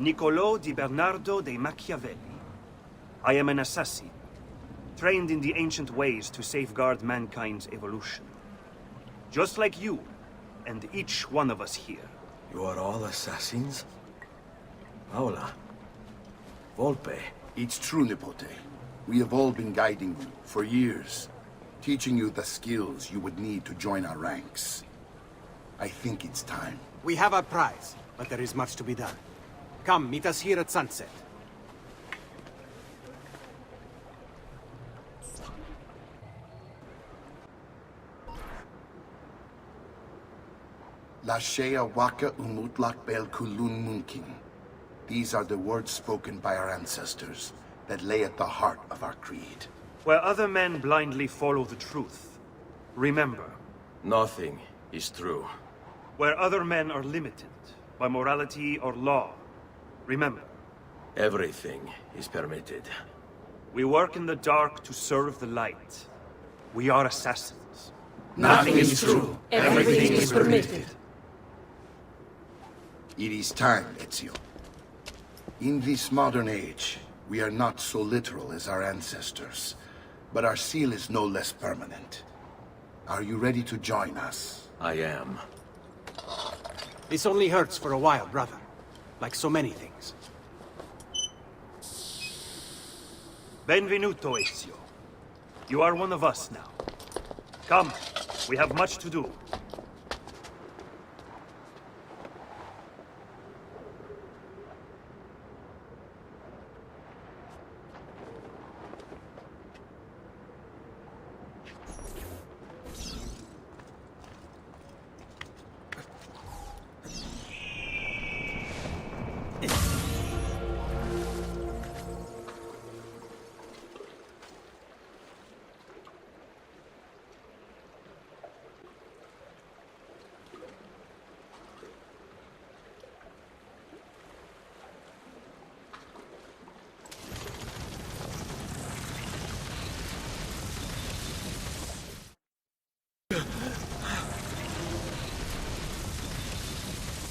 [SPEAKER 21] Niccolò di Bernardo de Machiavelli. I am an assassin, trained in the ancient ways to safeguard mankind's evolution. Just like you, and each one of us here.
[SPEAKER 13] You are all assassins? Paola. Volpe.
[SPEAKER 20] It's true, Nipote. We have all been guiding you for years, teaching you the skills you would need to join our ranks. I think it's time.
[SPEAKER 15] We have our prize, but there is much to be done. Come, meet us here at sunset.
[SPEAKER 20] Lashea waka umutlak bel kulun munkin. These are the words spoken by our ancestors that lay at the heart of our creed.
[SPEAKER 21] Where other men blindly follow the truth, remember.
[SPEAKER 13] Nothing is true.
[SPEAKER 21] Where other men are limited by morality or law, remember.
[SPEAKER 13] Everything is permitted.
[SPEAKER 21] We work in the dark to serve the light. We are assassins.
[SPEAKER 2] Nothing is true. Everything is permitted.
[SPEAKER 20] It is time, Ezio. In this modern age, we are not so literal as our ancestors, but our seal is no less permanent. Are you ready to join us?
[SPEAKER 13] I am.
[SPEAKER 15] This only hurts for a while, brother. Like so many things.
[SPEAKER 21] Benvenuto, Ezio. You are one of us now. Come, we have much to do.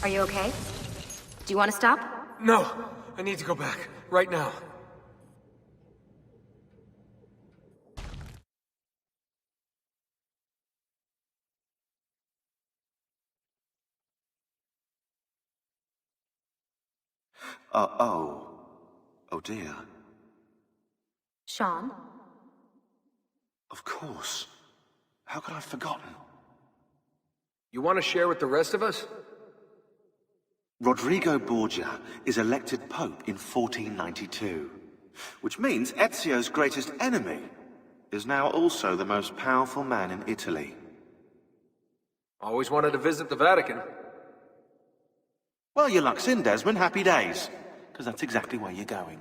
[SPEAKER 4] Are you okay? Do you want to stop?
[SPEAKER 1] No, I need to go back. Right now.
[SPEAKER 5] Oh dear.
[SPEAKER 4] Sean?
[SPEAKER 5] Of course. How could I have forgotten?
[SPEAKER 1] You want to share with the rest of us?
[SPEAKER 5] Rodrigo Borgia is elected Pope in 1492, which means Ezio's greatest enemy is now also the most powerful man in Italy.
[SPEAKER 1] Always wanted to visit the Vatican.
[SPEAKER 5] Well, your luck's in, Desmond. Happy days. Because that's exactly where you're going.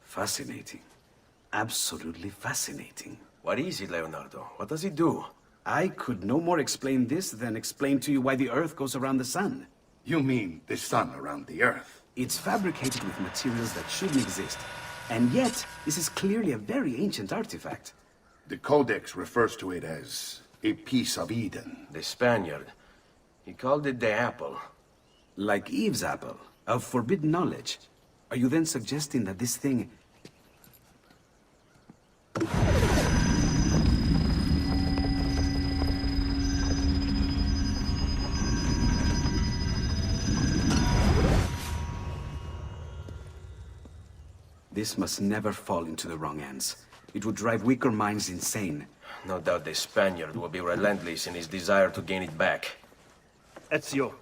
[SPEAKER 14] Fascinating. Absolutely fascinating.
[SPEAKER 9] What is it, Leonardo? What does it do?
[SPEAKER 14] I could no more explain this than explain to you why the Earth goes around the Sun.
[SPEAKER 6] You mean the sun around the Earth?
[SPEAKER 14] It's fabricated with materials that shouldn't exist. And yet, this is clearly a very ancient artifact.
[SPEAKER 6] The Codex refers to it as a piece of Eden.
[SPEAKER 9] The Spaniard. He called it the apple.
[SPEAKER 14] Like Eve's apple, of forbidden knowledge. Are you then suggesting that this thing... This must never fall into the wrong hands. It would drive weaker minds insane.
[SPEAKER 9] No doubt the Spaniard will be relentless in his desire to gain it back.
[SPEAKER 21] Ezio,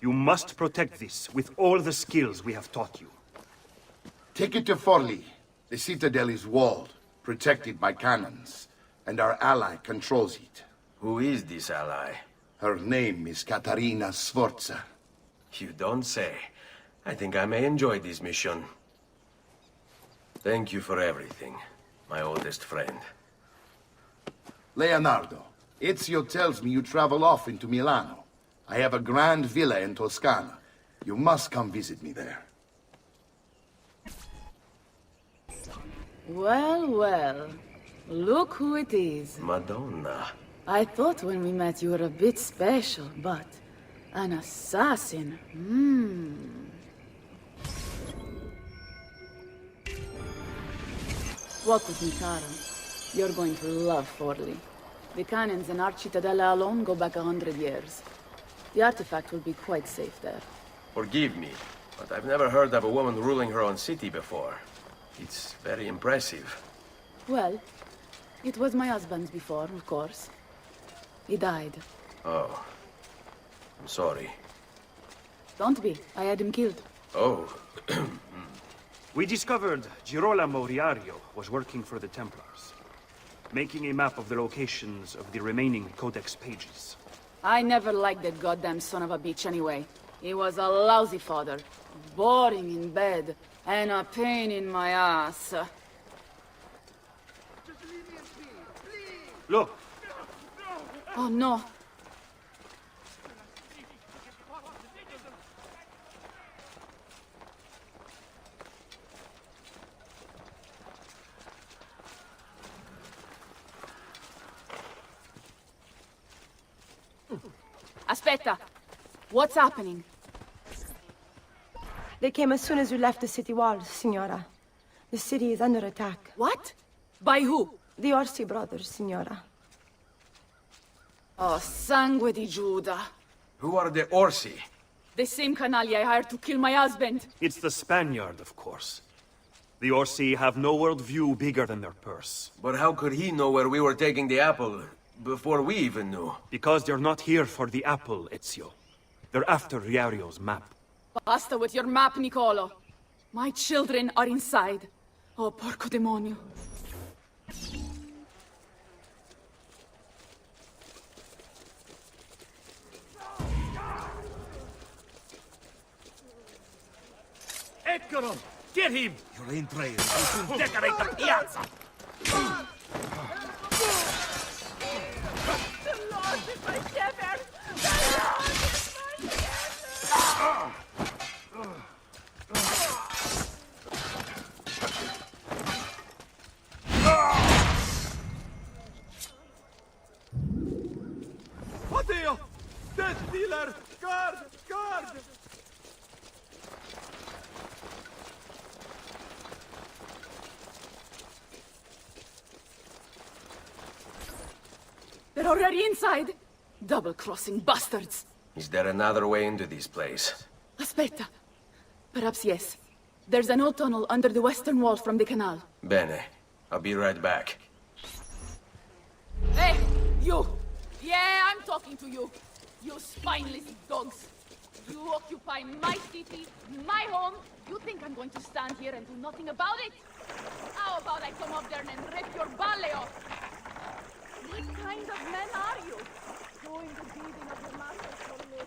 [SPEAKER 21] you must protect this with all the skills we have taught you.
[SPEAKER 6] Take it to Forli. The citadel is walled, protected by cannons, and our ally controls it.
[SPEAKER 9] Who is this ally?
[SPEAKER 6] Her name is Caterina Sforza.
[SPEAKER 9] You don't say. I think I may enjoy this mission. Thank you for everything, my oldest friend.
[SPEAKER 6] Leonardo, Ezio tells me you travel off into Milano. I have a grand villa in Toscana. You must come visit me there.
[SPEAKER 10] Well, well. Look who it is.
[SPEAKER 9] Madonna.
[SPEAKER 10] I thought when we met you were a bit special, but... an assassin? Walk with me, caro. You're going to love Forli. The cannons in our Cittadella alone go back 100 years. The artifact will be quite safe there.
[SPEAKER 9] Forgive me, but I've never heard of a woman ruling her own city before. It's very impressive.
[SPEAKER 10] Well, it was my husband's before, of course. He died.
[SPEAKER 9] Oh. I'm sorry.
[SPEAKER 10] Don't be. I had him killed.
[SPEAKER 9] Oh.
[SPEAKER 21] We discovered Girolamo Riario was working for the Templars, making a map of the locations of the remaining Codex pages.
[SPEAKER 10] I never liked that goddamn son of a bitch anyway. He was a lousy father, boring in bed, and a pain in my ass.
[SPEAKER 21] Look!
[SPEAKER 10] Oh no! Aspetta! What's happening?
[SPEAKER 12] They came as soon as we left the city walls, Signora. The city is under attack.
[SPEAKER 10] What? By who?
[SPEAKER 12] The Orsi brothers, Signora.
[SPEAKER 10] Oh, sangue di Giuda.
[SPEAKER 9] Who are the Orsi?
[SPEAKER 10] The same canaglia I hired to kill my husband.
[SPEAKER 21] It's the Spaniard, of course. The Orsi have no worldview bigger than their purse.
[SPEAKER 9] But how could he know where we were taking the apple before we even knew?
[SPEAKER 21] Because they're not here for the apple, Ezio. They're after Riario's map.
[SPEAKER 10] Basta with your map, Nicolo. My children are inside. Oh, porco demonio.
[SPEAKER 13] Eccolo! Get him! Your entrails will soon decorate the piazza!
[SPEAKER 12] The Lord is my shepherd! The Lord is my shepherd!
[SPEAKER 18] Healer! Guard! Guard!
[SPEAKER 10] They're already inside! Double-crossing bastards!
[SPEAKER 9] Is there another way into this place?
[SPEAKER 10] Aspetta. Perhaps yes. There's an old tunnel under the western wall from the canal.
[SPEAKER 9] Bene. I'll be right back.
[SPEAKER 10] Hey, you! Yeah, I'm talking to you. You spineless dogs. You occupy my city, my home. You think I'm going to stand here and do nothing about it? How about I come up there and rip your ballet off? What kind of men are you? Doing the bidding of your master for no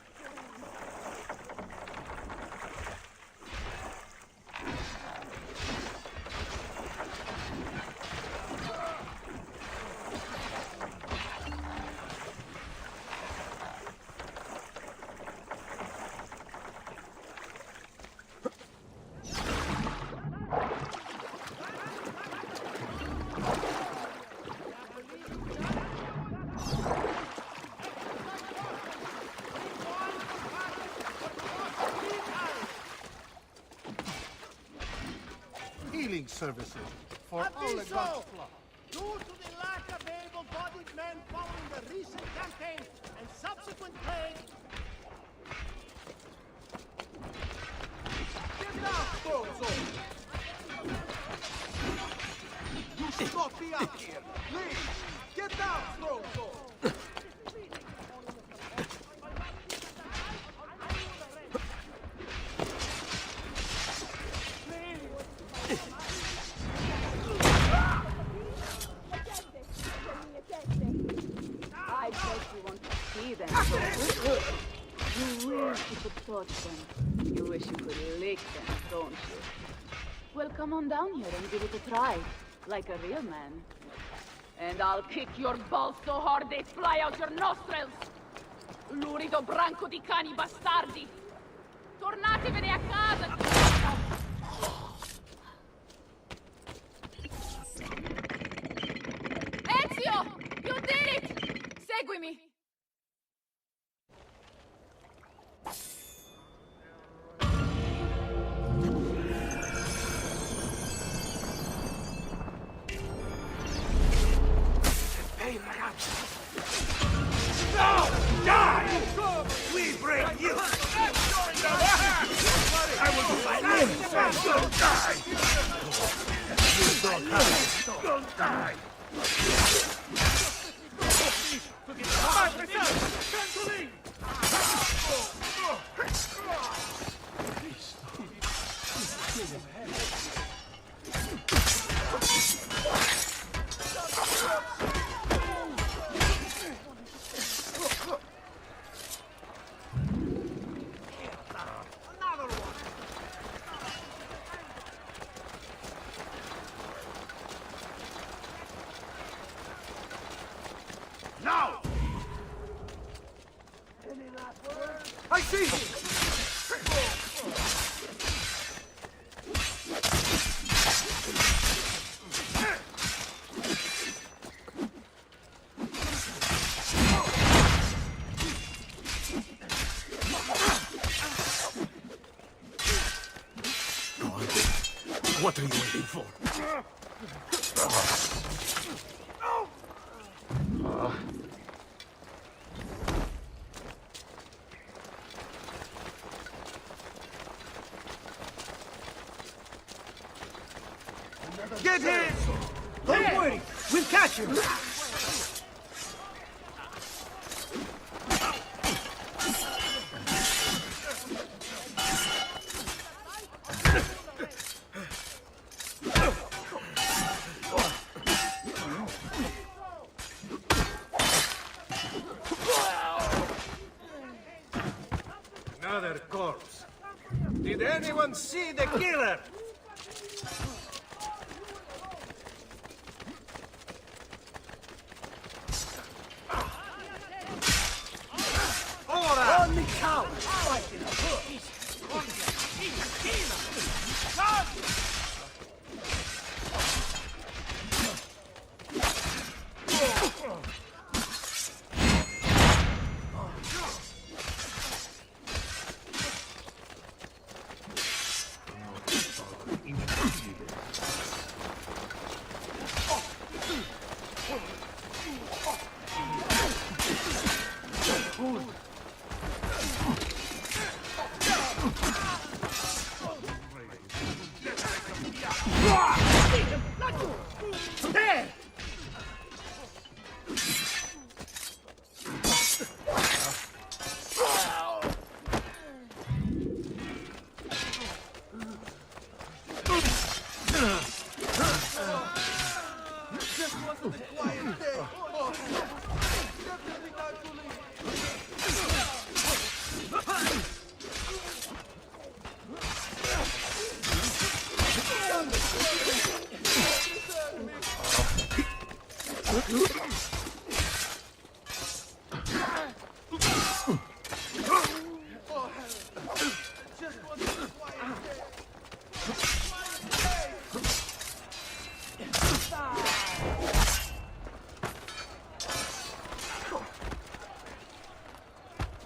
[SPEAKER 17] Healing services for all the
[SPEAKER 3] Aviso!
[SPEAKER 17] God's flock.
[SPEAKER 3] Due to the lack of able-bodied men following the recent campaign and subsequent plague... Get down, Bozo! You should not be up here! Please! Get down, Bozo!
[SPEAKER 10] I bet you want to see them. You wish you could touch them. You wish you could lick them, don't you? Well, come on down here and give it a try, like a real man. And I'll kick your balls so hard they fly out your nostrils! Lurido branco di cani bastardi! Tornatevene a casa! Ezio! You did it! Seguimi!
[SPEAKER 18] Hey, ragazzi! No! Die! We bring you! I will fight you! Don't die! You don't die!
[SPEAKER 3] Now!
[SPEAKER 18] I see you!
[SPEAKER 13] What are you waiting for?
[SPEAKER 18] Get him! Don't worry, we'll catch him!
[SPEAKER 17] Another corpse. Did anyone see the killer?
[SPEAKER 18] Only cowards fight in a bush!
[SPEAKER 11] wasn't a quiet day. Definitely time to leave.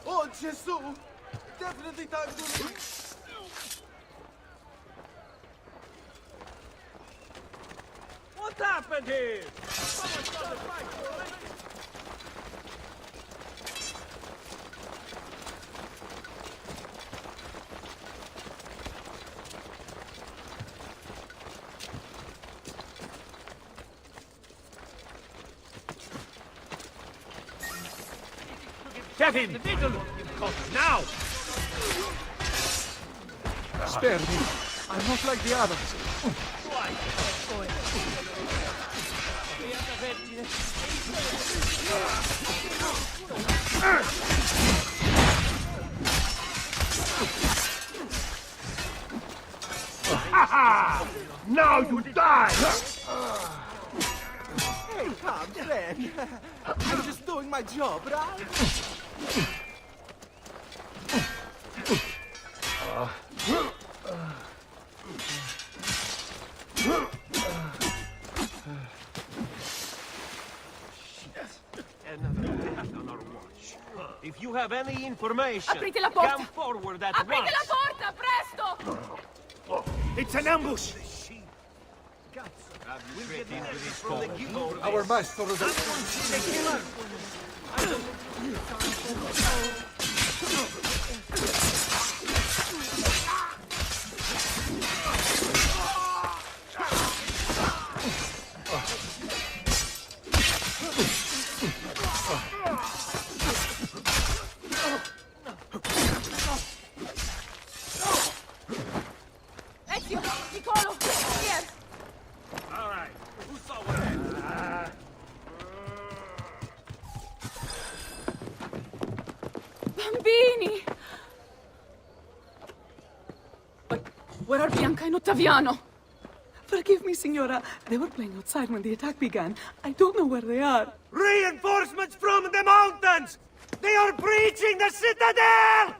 [SPEAKER 11] Oh, Gesù! Definitely time to leave.
[SPEAKER 18] What happened here? Someone started fighting already.
[SPEAKER 13] Kevin!
[SPEAKER 18] The needle! Now!
[SPEAKER 20] Spare me. I'm not like the others.
[SPEAKER 13] Now you die!
[SPEAKER 11] Hey, calm, friend. I'm just doing my job, right?
[SPEAKER 18] Another death on our watch. If you have any information,
[SPEAKER 10] Aprite la porta!
[SPEAKER 18] come forward at
[SPEAKER 10] Aprite
[SPEAKER 18] once.
[SPEAKER 10] la porta, presto!
[SPEAKER 13] It's an ambush!
[SPEAKER 18] We'll get the message from the guild.
[SPEAKER 20] Our master is
[SPEAKER 18] Anyone see the killer?
[SPEAKER 10] Ezio, Nicolo, here!
[SPEAKER 18] All right. Who saw what happened?
[SPEAKER 10] Bambini! Where are Bianca and Ottaviano?
[SPEAKER 8] Forgive me, Signora. They were playing outside when the attack began. I don't know where they are.
[SPEAKER 13] Reinforcements from the mountains! They are breaching the citadel!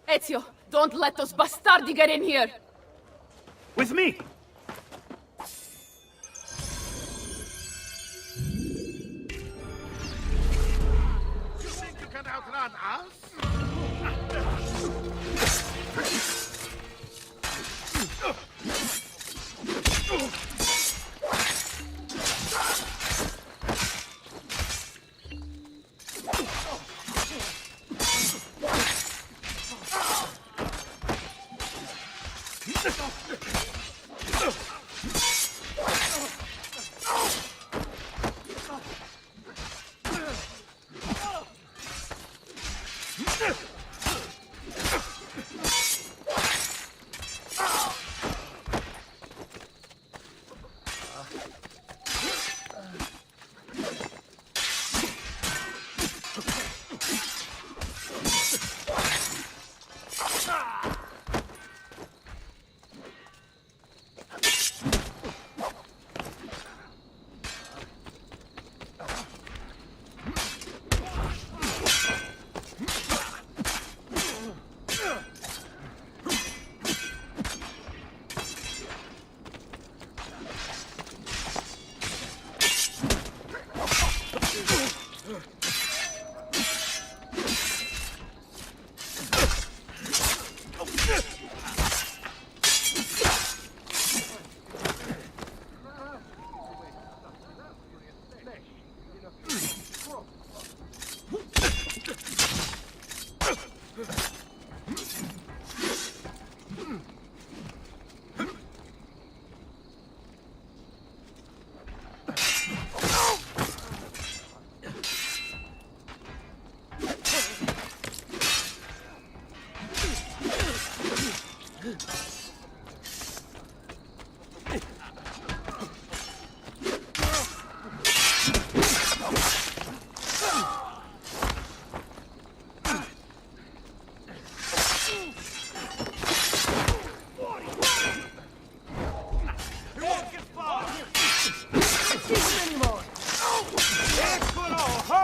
[SPEAKER 10] Ezio, don't let those bastardi get in here!
[SPEAKER 13] With me!
[SPEAKER 17] You think you can outrun us?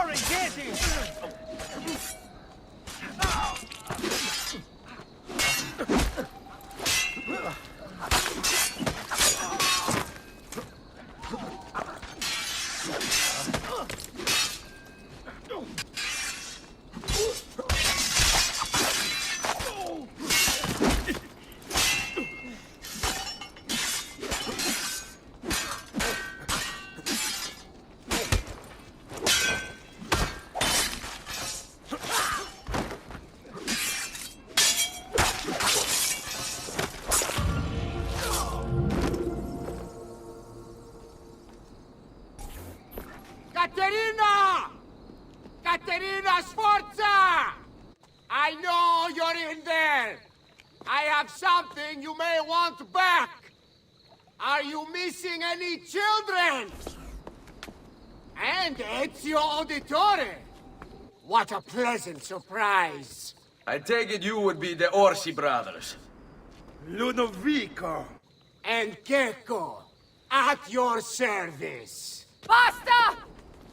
[SPEAKER 13] Hurry, get him!
[SPEAKER 3] Caterina! Caterina Sforza! I know you're in there! I have something you may want back! Are you missing any children? And Ezio Auditore! What a pleasant surprise!
[SPEAKER 9] I take it you would be the Orsi brothers.
[SPEAKER 3] Ludovico and Gecko, at your service.
[SPEAKER 10] Basta!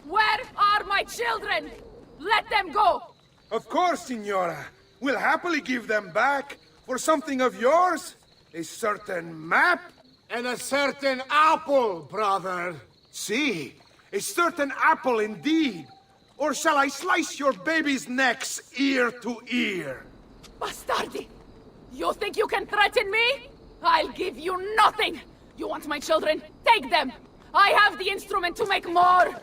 [SPEAKER 10] Where are my children? Let them go!
[SPEAKER 20] Of course, Signora. We'll happily give them back for something of yours. A certain map.
[SPEAKER 3] And a certain apple, brother.
[SPEAKER 20] See, a certain apple indeed. Or shall I slice your baby's necks ear to ear?
[SPEAKER 10] Bastardi! You think you can threaten me? I'll give you nothing! You want my children? Take them! I have the instrument to make more!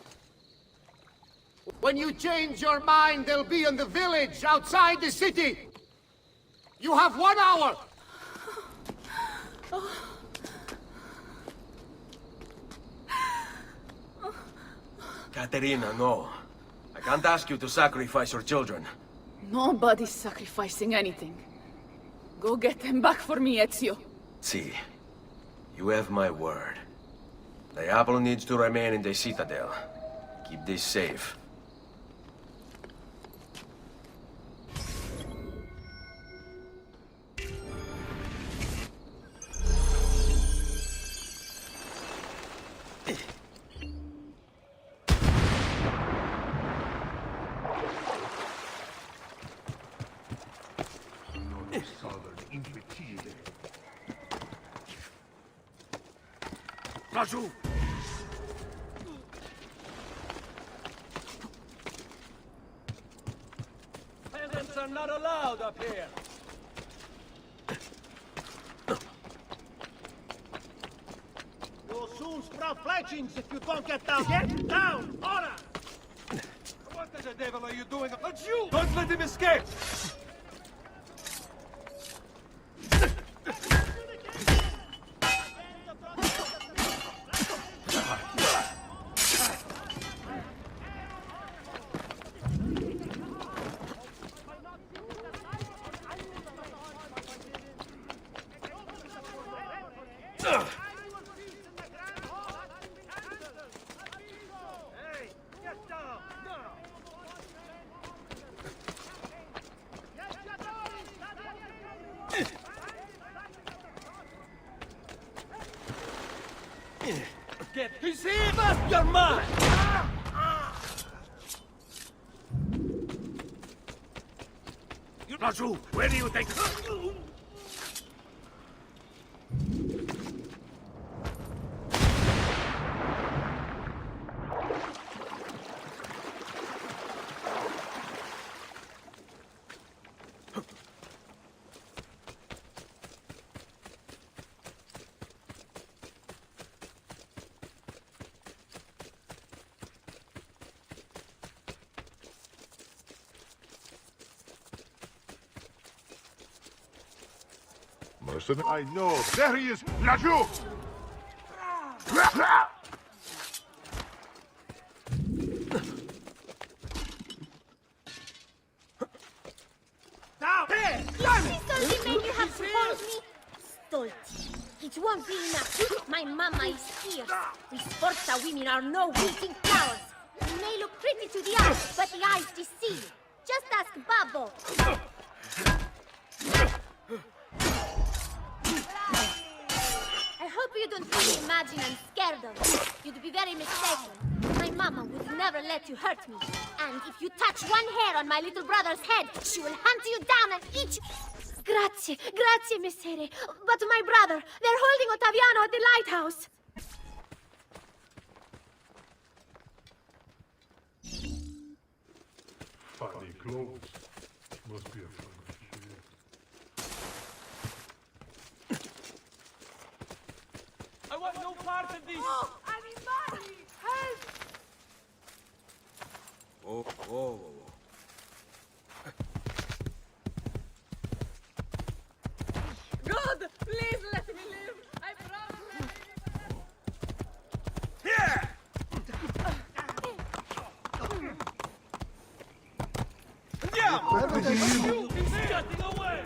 [SPEAKER 3] When you change your mind, they'll be in the village outside the city. You have 1 hour.
[SPEAKER 9] Caterina, no. I can't ask you to sacrifice your children.
[SPEAKER 10] Nobody's sacrificing anything. Go get them back for me, Ezio.
[SPEAKER 9] See, you have my word. The apple needs to remain in the citadel. Keep this safe.
[SPEAKER 13] Laggiù! Peasants are not allowed up here!
[SPEAKER 3] You'll soon sprout fletchings if you don't get down. Get down! Order!
[SPEAKER 13] What the devil are you doing? Laggiù! Don't let him escape! Get he's here! Bust your mind!
[SPEAKER 17] You Laggiù, where do you think?
[SPEAKER 11] Mercenary? I know. There he is! Laggiù!
[SPEAKER 3] Down!
[SPEAKER 12] This salty man you have proposed me? Stolti. It won't be enough. My mama is fierce. We Sforza women are no wilting flowers. We may look pretty to the eye, but the eyes deceive. Just ask Babbo. I hope you don't really imagine I'm scared of you. You'd be very mistaken. My mama would never never let you hurt me. And if you touch one hair on my little brother's head, she will hunt you down and eat you. Grazie, grazie, messere. But my brother, they're holding Ottaviano at the lighthouse.
[SPEAKER 11] Funny clothes. Must be a funny
[SPEAKER 18] I want no part of this!
[SPEAKER 10] Oh, animali! Help!
[SPEAKER 9] Oh, oh.
[SPEAKER 10] God, please let me live! I promise!
[SPEAKER 18] Here! Yeah! He's getting away!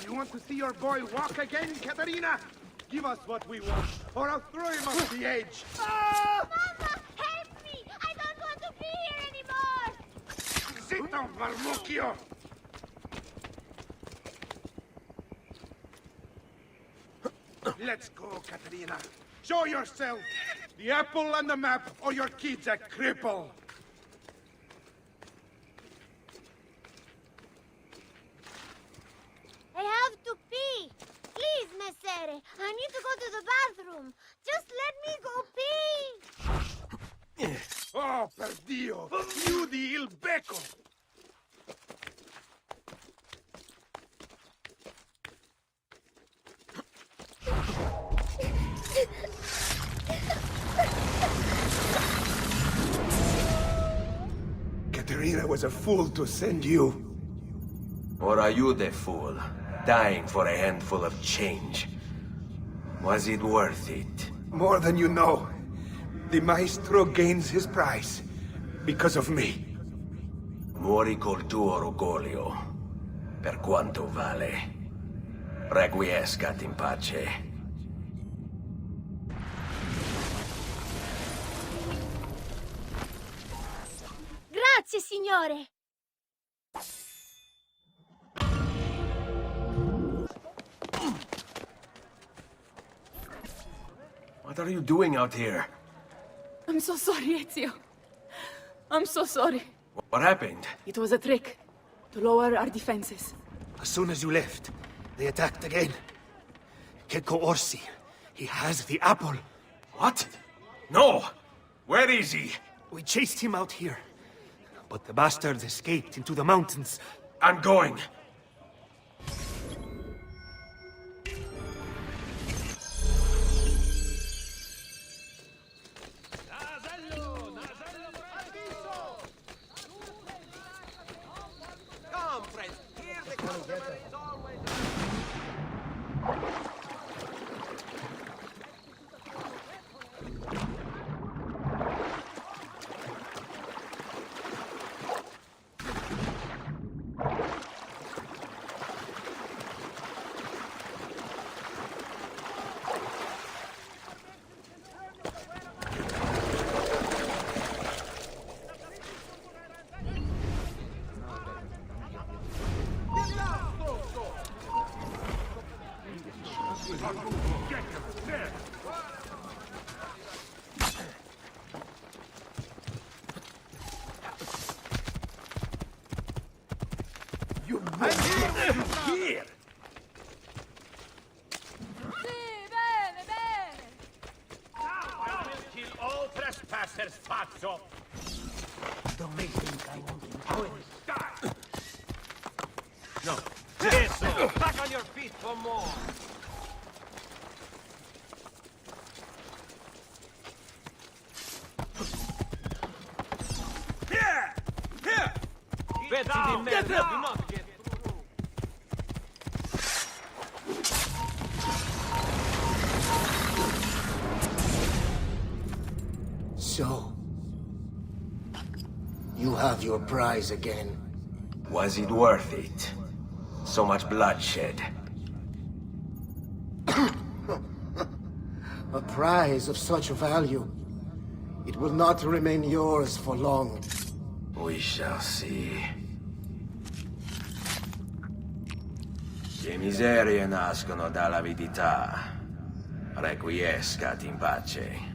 [SPEAKER 20] You want to see your boy walk again, Katerina? Give us what we want, or I'll throw him off the edge.
[SPEAKER 12] Mama, help me! I don't want to be here anymore!
[SPEAKER 20] Sit down, Marmucchio! Let's go, Katerina. Show yourself. The apple and the map, or your kid's a cripple.
[SPEAKER 12] I have to pee. Please, messere. I need to go to the bathroom. Just let me go pee.
[SPEAKER 20] Oh, per Dio! Chiudi il becco! Katerina was a fool to send you.
[SPEAKER 9] Or are you the fool, dying for a handful of change? Was it worth it?
[SPEAKER 20] More than you know. The maestro gains his prize. Because of me.
[SPEAKER 9] Muori col tuo orgoglio. Per quanto vale. Requiescat in pace.
[SPEAKER 12] Grazie, signore.
[SPEAKER 9] What are you doing out here?
[SPEAKER 8] I'm so sorry, Ezio. I'm so sorry.
[SPEAKER 9] What happened?
[SPEAKER 8] It was a trick to lower our defenses.
[SPEAKER 2] As soon as you left, they attacked again. Checco Orsi. He has the apple.
[SPEAKER 9] What? No! Where is he?
[SPEAKER 2] We chased him out here. But the bastards escaped into the mountains.
[SPEAKER 9] I'm going.
[SPEAKER 18] Come, friends, here's the customary is always...
[SPEAKER 20] You here!
[SPEAKER 10] Bene, bene!
[SPEAKER 17] I will kill all trespassers, Pazzo!
[SPEAKER 2] Don't make me think I won't enjoy this.
[SPEAKER 18] No. Adesso, back on your feet for more!
[SPEAKER 17] Here! Here!
[SPEAKER 18] Pezzi di merda, do not get through!
[SPEAKER 2] So, you have your prize again.
[SPEAKER 9] Was it worth it? So much bloodshed.
[SPEAKER 16] a prize of such value. It will not remain yours for long.
[SPEAKER 9] We shall see. Le miserie nascono dall'avidità. Requiescat in pace.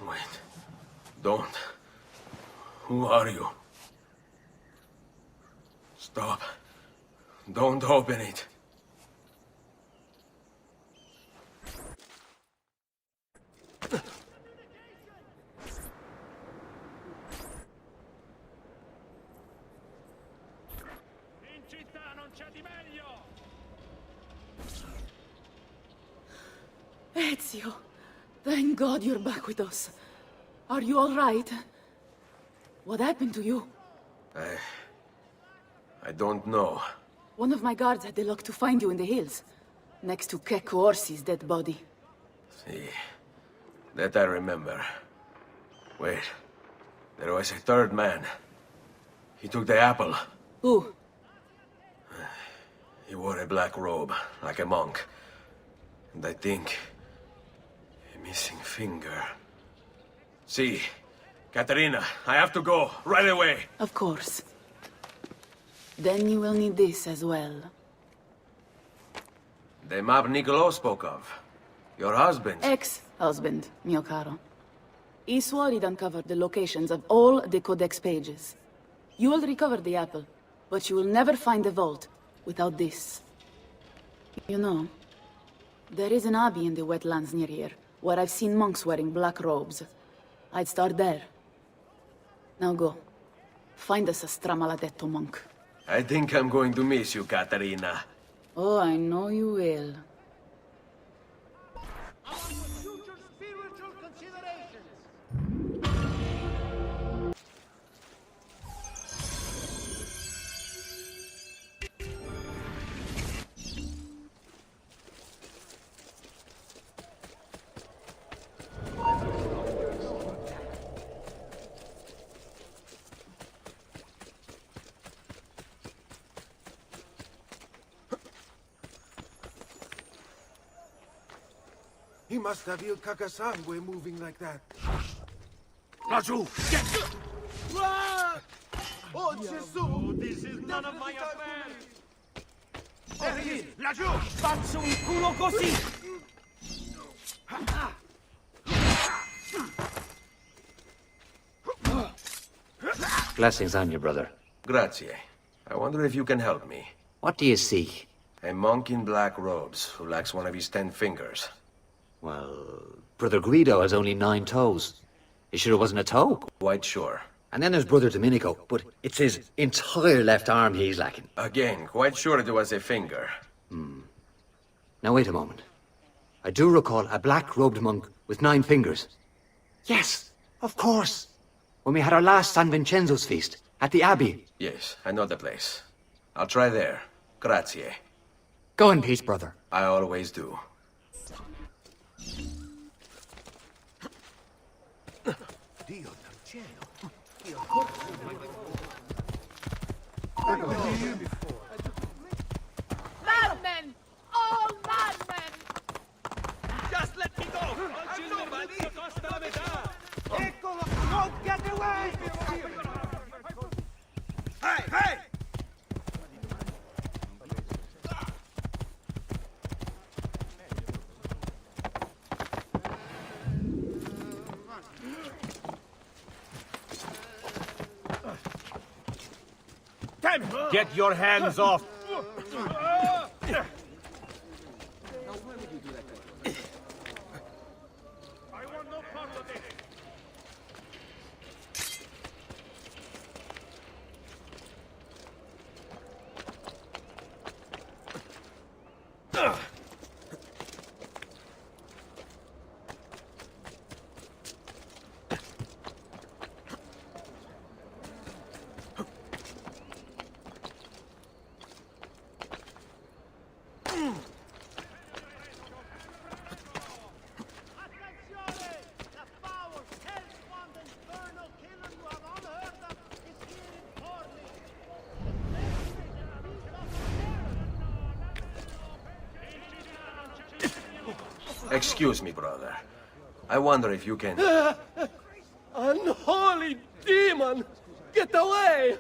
[SPEAKER 9] Wait. Don't. Who are you? Stop. Don't open it.
[SPEAKER 3] In città non c'è di meglio!
[SPEAKER 10] Ezio, thank God you're back with us. Are you all right? What happened to you?
[SPEAKER 9] I don't know.
[SPEAKER 10] One of my guards had the luck to find you in the hills, next to Kek Orsi's dead body.
[SPEAKER 9] See, that I remember. Wait, there was a third man. He took the apple.
[SPEAKER 10] Who?
[SPEAKER 9] He wore a black robe, like a monk. And I think... a missing finger. See, Katerina, I have to go, right away.
[SPEAKER 10] Of course. Then you will need this as well.
[SPEAKER 9] The map Niccolo spoke of. Your husband.
[SPEAKER 10] Ex-husband, mio caro. He swore he'd uncovered the locations of all the Codex pages. You will recover the apple, but you will never find the vault without this. You know, there is an abbey in the wetlands near here, where I've seen monks wearing black robes. I'd start there. Now go. Find us a stramaladetto monk.
[SPEAKER 9] I think I'm going to miss you, Katerina.
[SPEAKER 10] Oh, I know you will.
[SPEAKER 3] Future spiritual considerations!
[SPEAKER 11] He must have Il Cacasangue moving like that.
[SPEAKER 3] Laggiù! Get!
[SPEAKER 11] Oh, Gesù!
[SPEAKER 3] This is none of my affair!
[SPEAKER 11] Laggiù!
[SPEAKER 3] Faccio un culo così!
[SPEAKER 22] Blessings on you, brother.
[SPEAKER 9] Grazie. I wonder if you can help me.
[SPEAKER 22] What do you seek?
[SPEAKER 9] A monk in black robes who lacks one of his 10 fingers.
[SPEAKER 22] Well, Brother Guido has only 9 toes. You sure it wasn't a toe?
[SPEAKER 9] Quite sure.
[SPEAKER 22] And then there's Brother Domenico, but it's his entire left arm he's lacking.
[SPEAKER 9] Again, quite sure it was a finger.
[SPEAKER 22] Now wait a moment. I do recall a black-robed monk with 9 fingers. Yes, of course. When we had our last San Vincenzo's feast, at the Abbey.
[SPEAKER 9] Yes, I know the place. I'll try there. Grazie.
[SPEAKER 22] Go in peace, brother.
[SPEAKER 9] I always do.
[SPEAKER 11] Dio del cielo!
[SPEAKER 10] Madmen! All madmen!
[SPEAKER 18] Just let me go! I'm nobody!
[SPEAKER 3] Eccolo! Don't get away!
[SPEAKER 11] Hey, hey!
[SPEAKER 13] Get your hands off!
[SPEAKER 3] I want no part of it!
[SPEAKER 9] Excuse me, brother. I wonder if you can...
[SPEAKER 13] Unholy demon! Get away!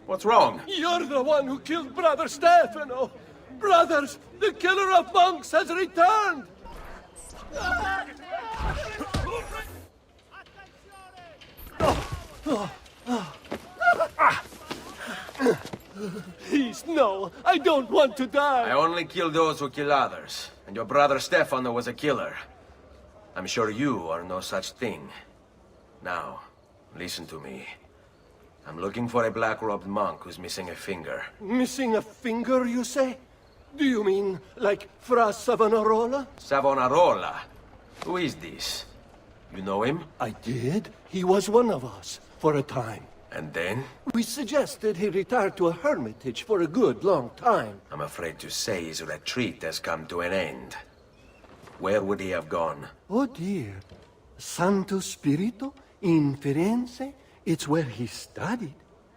[SPEAKER 9] What's wrong?
[SPEAKER 13] You're the one who killed Brother Stefano! Brothers, the killer of monks has returned! Please, no. I don't want to die.
[SPEAKER 9] I only kill those who kill others. And your brother Stefano was a killer. I'm sure you are no such thing. Now, listen to me. I'm looking for a black-robed monk who's missing a finger.
[SPEAKER 13] Missing a finger, you say? Do you mean like Fra Savonarola?
[SPEAKER 9] Savonarola? Who is this? You know him?
[SPEAKER 13] I did. He was one of us, for a time.
[SPEAKER 9] And then?
[SPEAKER 13] We suggested he retire to a hermitage for a good long time.
[SPEAKER 9] I'm afraid to say his retreat has come to an end. Where would he have gone?
[SPEAKER 13] Oh dear. Santo Spirito? In Firenze? It's where he studied.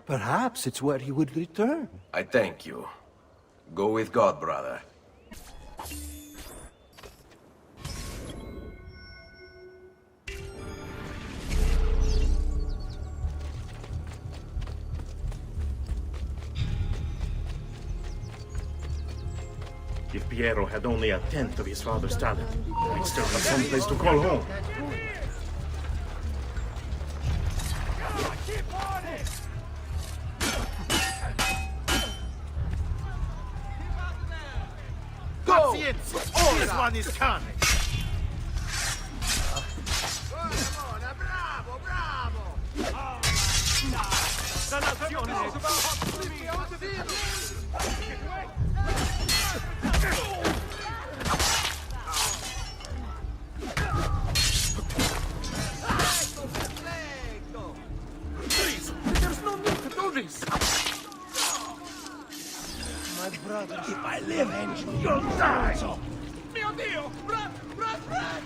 [SPEAKER 13] Perhaps it's where he would return.
[SPEAKER 9] I thank you. Go with God, brother.
[SPEAKER 17] If Piero had only a tenth of his father's talent, we'd still have some place to call home.
[SPEAKER 11] Go! This one is coming!
[SPEAKER 13] Please, there's no need to do this.
[SPEAKER 11] My brother, if I live, you'll die!
[SPEAKER 13] Mio Dio! Run! Run! Run!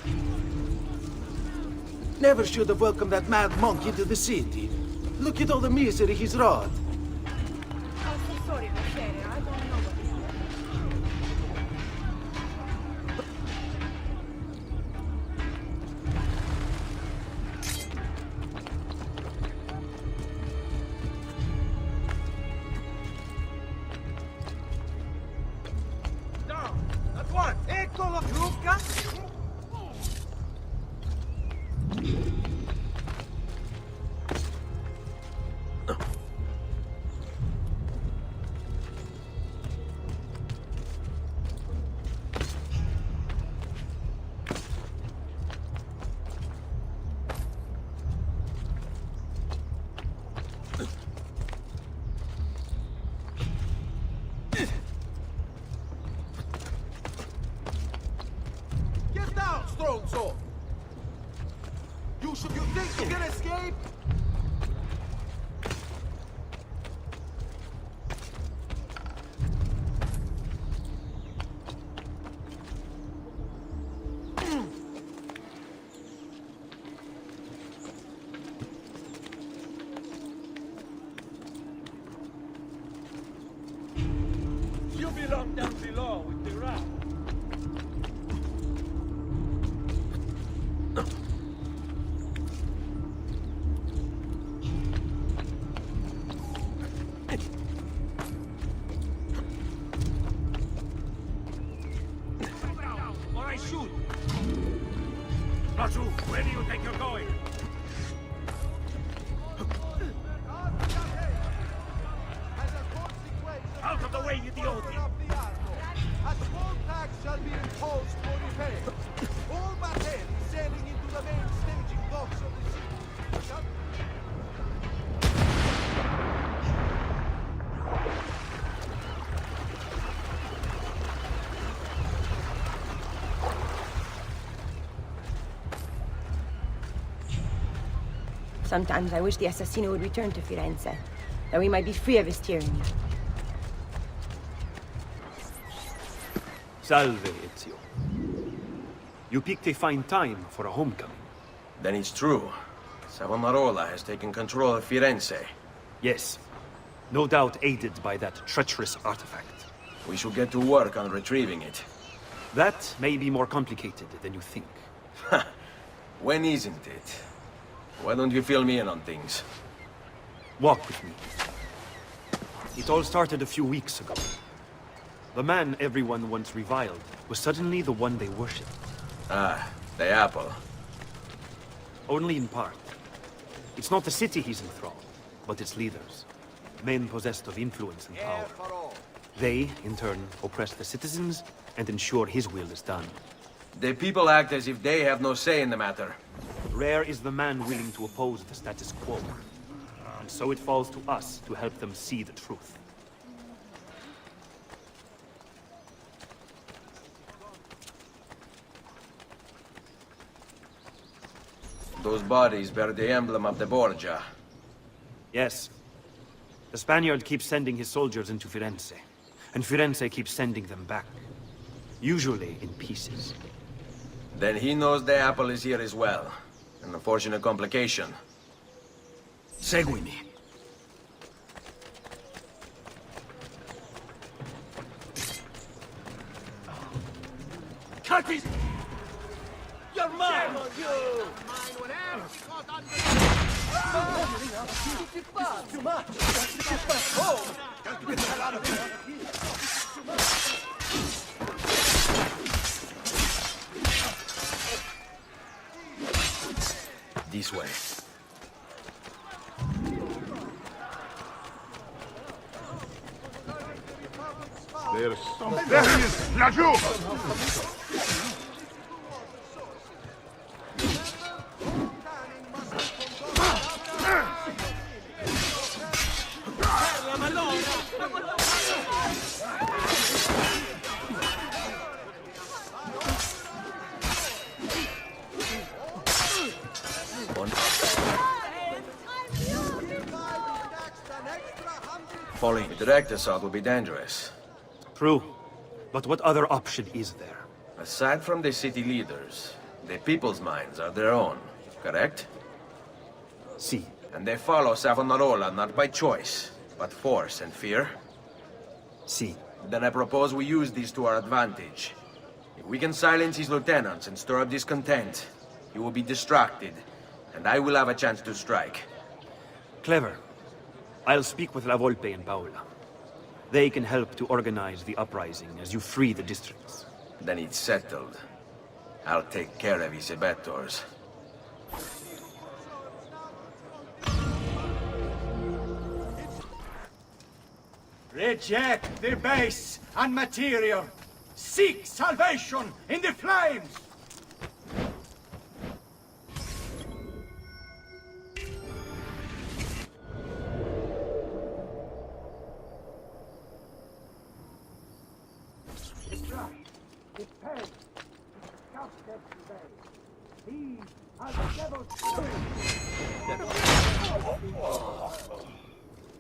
[SPEAKER 13] Never should have welcomed that mad monk into the city. Look at all the misery he's wrought.
[SPEAKER 12] I'm so sorry, Michele. I don't know what
[SPEAKER 11] That's one! Eccolo, Luca! Get down, Stronzo! You think you can escape?
[SPEAKER 13] You belong down below with the rat.
[SPEAKER 11] Or I shoot! Not you! Where do you think you're going? Out of the way, idiot!
[SPEAKER 3] A small tax shall be imposed for repair. All bateaux sailing into the main staging docks of the sea shall...
[SPEAKER 4] Sometimes I wish the Assassino would return to Firenze, that we might be free of his tyranny.
[SPEAKER 21] Salve, Ezio. You picked a fine time for a homecoming.
[SPEAKER 9] Then it's true. Savonarola has taken control of Firenze.
[SPEAKER 21] Yes. No doubt aided by that treacherous artifact.
[SPEAKER 9] We should get to work on retrieving it.
[SPEAKER 21] That may be more complicated than you think.
[SPEAKER 9] When isn't it? Why don't you fill me in on things?
[SPEAKER 21] Walk with me. It all started a few weeks ago. The man everyone once reviled was suddenly the one they worshipped.
[SPEAKER 9] Ah, the apple.
[SPEAKER 21] Only in part. It's not the city he's enthralled, but its leaders. Men possessed of influence and power. They, in turn, oppress the citizens and ensure his will is done.
[SPEAKER 9] The people act as if they have no say in the matter.
[SPEAKER 21] Rare is the man willing to oppose the status quo. And so it falls to us to help them see the truth.
[SPEAKER 9] Those bodies bear the emblem of the Borgia.
[SPEAKER 21] Yes. The Spaniard keeps sending his soldiers into Firenze, and Firenze keeps sending them back. Usually in pieces.
[SPEAKER 9] Then he knows the apple is here as well. An unfortunate complication.
[SPEAKER 21] Segui me.
[SPEAKER 18] Cut his... You're mine! You! Too much! Get back home! Get the hell out of here!
[SPEAKER 9] This way.
[SPEAKER 11] There's something. There he is! Lajou!
[SPEAKER 9] Following a direct assault will be dangerous.
[SPEAKER 21] True. But what other option is there?
[SPEAKER 9] Aside from the city leaders, the people's minds are their own, correct?
[SPEAKER 21] Si.
[SPEAKER 9] And they follow Savonarola not by choice, but force and fear?
[SPEAKER 21] Si.
[SPEAKER 9] Then I propose we use these to our advantage. If we can silence his lieutenants and stir up discontent, he will be distracted, and I will have a chance to strike.
[SPEAKER 21] Clever. I'll speak with La Volpe and Paola. They can help to organize the uprising as you free the districts.
[SPEAKER 9] Then it's settled. I'll take care of his abettors.
[SPEAKER 7] Reject the base and material. Seek salvation in the flames.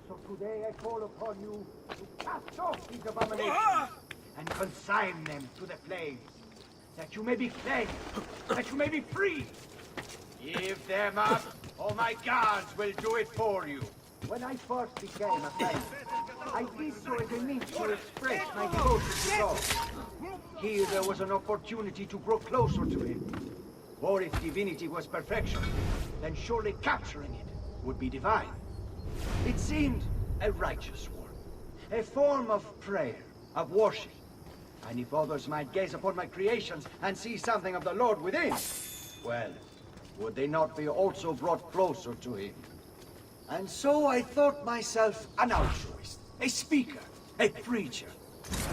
[SPEAKER 7] So today I call upon you to cast off these abominations and consign them to the flames, that you may be cleansed, that you may be free. Give them up, or my guards will do it for you. When I first became a flame, I did so as a means to express my devotion to God. Here there was an opportunity to grow closer to him. Or if divinity was perfection, then surely capturing it would be divine. It seemed a righteous work, a form of prayer, of worship. And if others might gaze upon my creations and see something of the Lord within, well, would they not be also brought closer to him? And so I thought myself an altruist, a speaker, a preacher,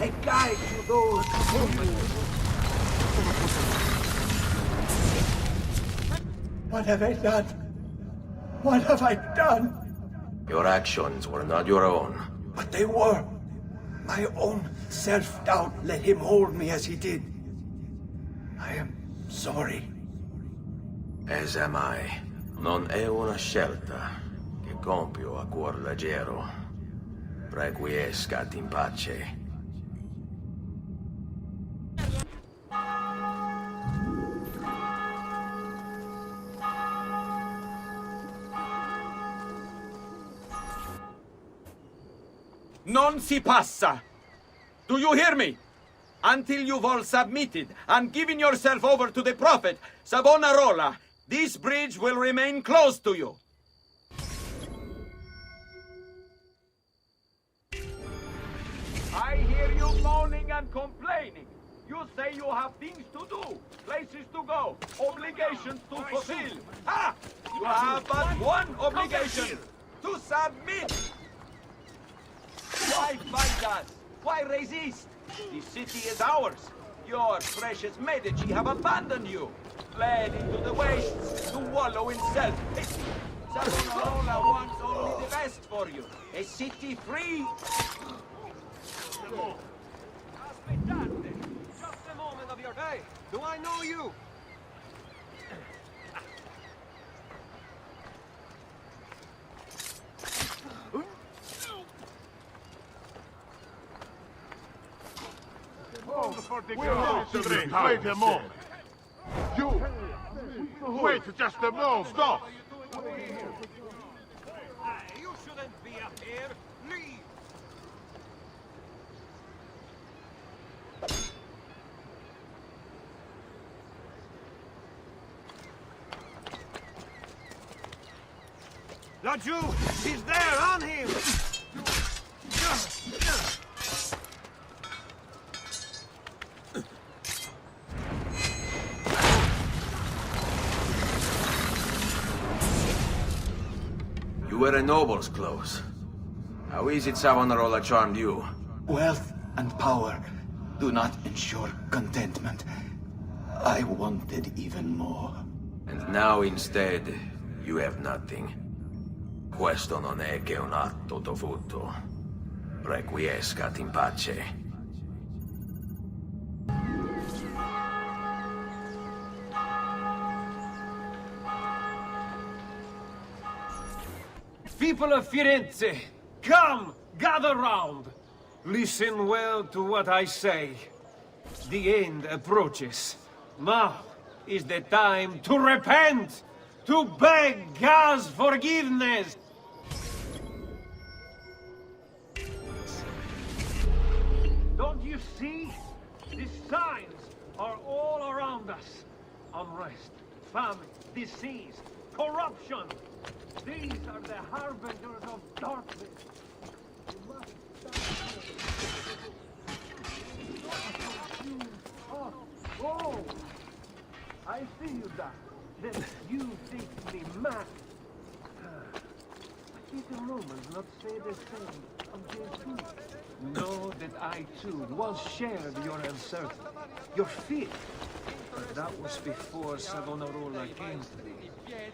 [SPEAKER 7] a guide to those What have I done? What have I done?
[SPEAKER 9] Your actions were not your own.
[SPEAKER 7] But they were. My own self-doubt let him hold me as he did. I am sorry.
[SPEAKER 9] As am I. Non è una scelta che compio a cuor leggero. Requiescat in pace.
[SPEAKER 19] Non si passa! Do you hear me?
[SPEAKER 18] until you've all submitted and given yourself over to the prophet, Savonarola, this bridge will remain closed to you. I hear you moaning and complaining. You say you have things to do, places to go, obligations to fulfill. Ha! You have but one obligation, to submit. Why fight us? Why resist? The city is ours. Your precious Medici have abandoned you, fled into the wastes to wallow in self-pity. Savonarola wants only the best for you, a city free. Aspettate! Just a moment of your... Hey, do I know you?
[SPEAKER 11] Wait a moment. You! Wait just a moment. Stop!
[SPEAKER 18] You shouldn't be up here. Leave! Not you! He's there, on him!
[SPEAKER 9] You were a noble's close. How is it Savonarola charmed you?
[SPEAKER 2] Wealth and power do not ensure contentment. I wanted even more.
[SPEAKER 9] And now instead, you have nothing. Questo non è che un atto dovuto. Requiescat in pace.
[SPEAKER 18] People of Firenze, come, gather round. Listen well to what I say. The end approaches. Now is the time to repent, to beg God's forgiveness. Don't you see? The signs are all around us. Unrest, famine, disease, corruption. These are the harbingers of darkness. You must Oh! I see you, Doc. Then you think me mad. Take a moment, not say the same of Jesus. Know that I too once shared your uncertainty, your fear. But that was before Savonarola came to me.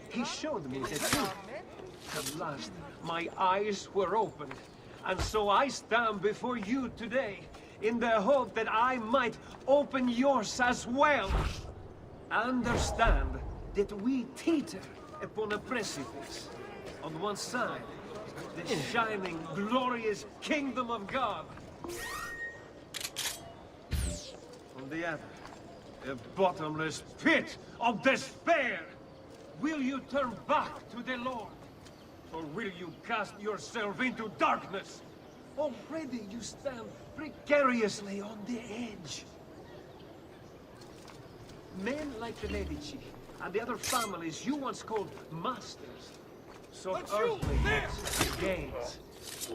[SPEAKER 18] He showed me the truth. At last, my eyes were opened, and so I stand before you today, in the hope that I might open yours as well. Understand that we teeter upon a precipice. On one side, the shining, glorious kingdom of God. On the other, a bottomless pit of despair. Will you turn back to the Lord? Or will you cast yourself into darkness? Already you stand precariously on the edge. Men like the Medici and the other families you once called masters sought earthly gains.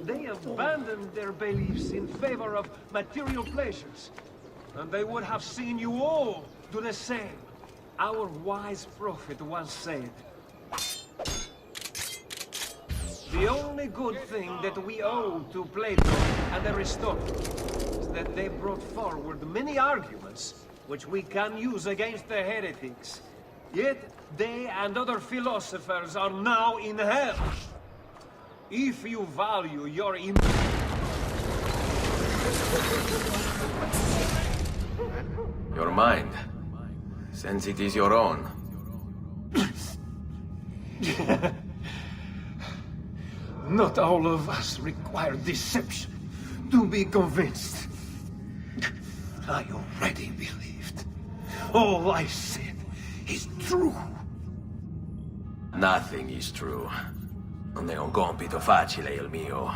[SPEAKER 18] They abandoned their beliefs in favor of material pleasures, and they would have seen you all do the same. Our wise prophet once said, the only good thing that we owe to Plato and Aristotle is that they brought forward many arguments which we can use against the heretics. Yet they and other philosophers are now in hell. If you value your
[SPEAKER 9] Your mind, since it is your own.
[SPEAKER 18] Not all of us require deception to be convinced. I already believed. All I said is true.
[SPEAKER 9] Nothing is true. Non è un compito facile il mio.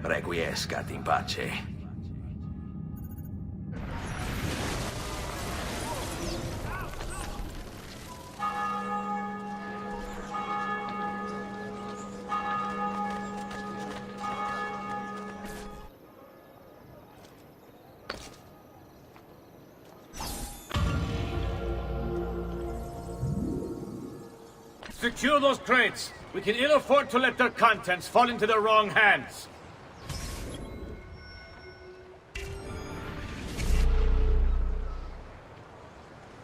[SPEAKER 9] Requiescat in pace.
[SPEAKER 15] Secure those crates. We can ill afford to let their contents fall into the wrong hands.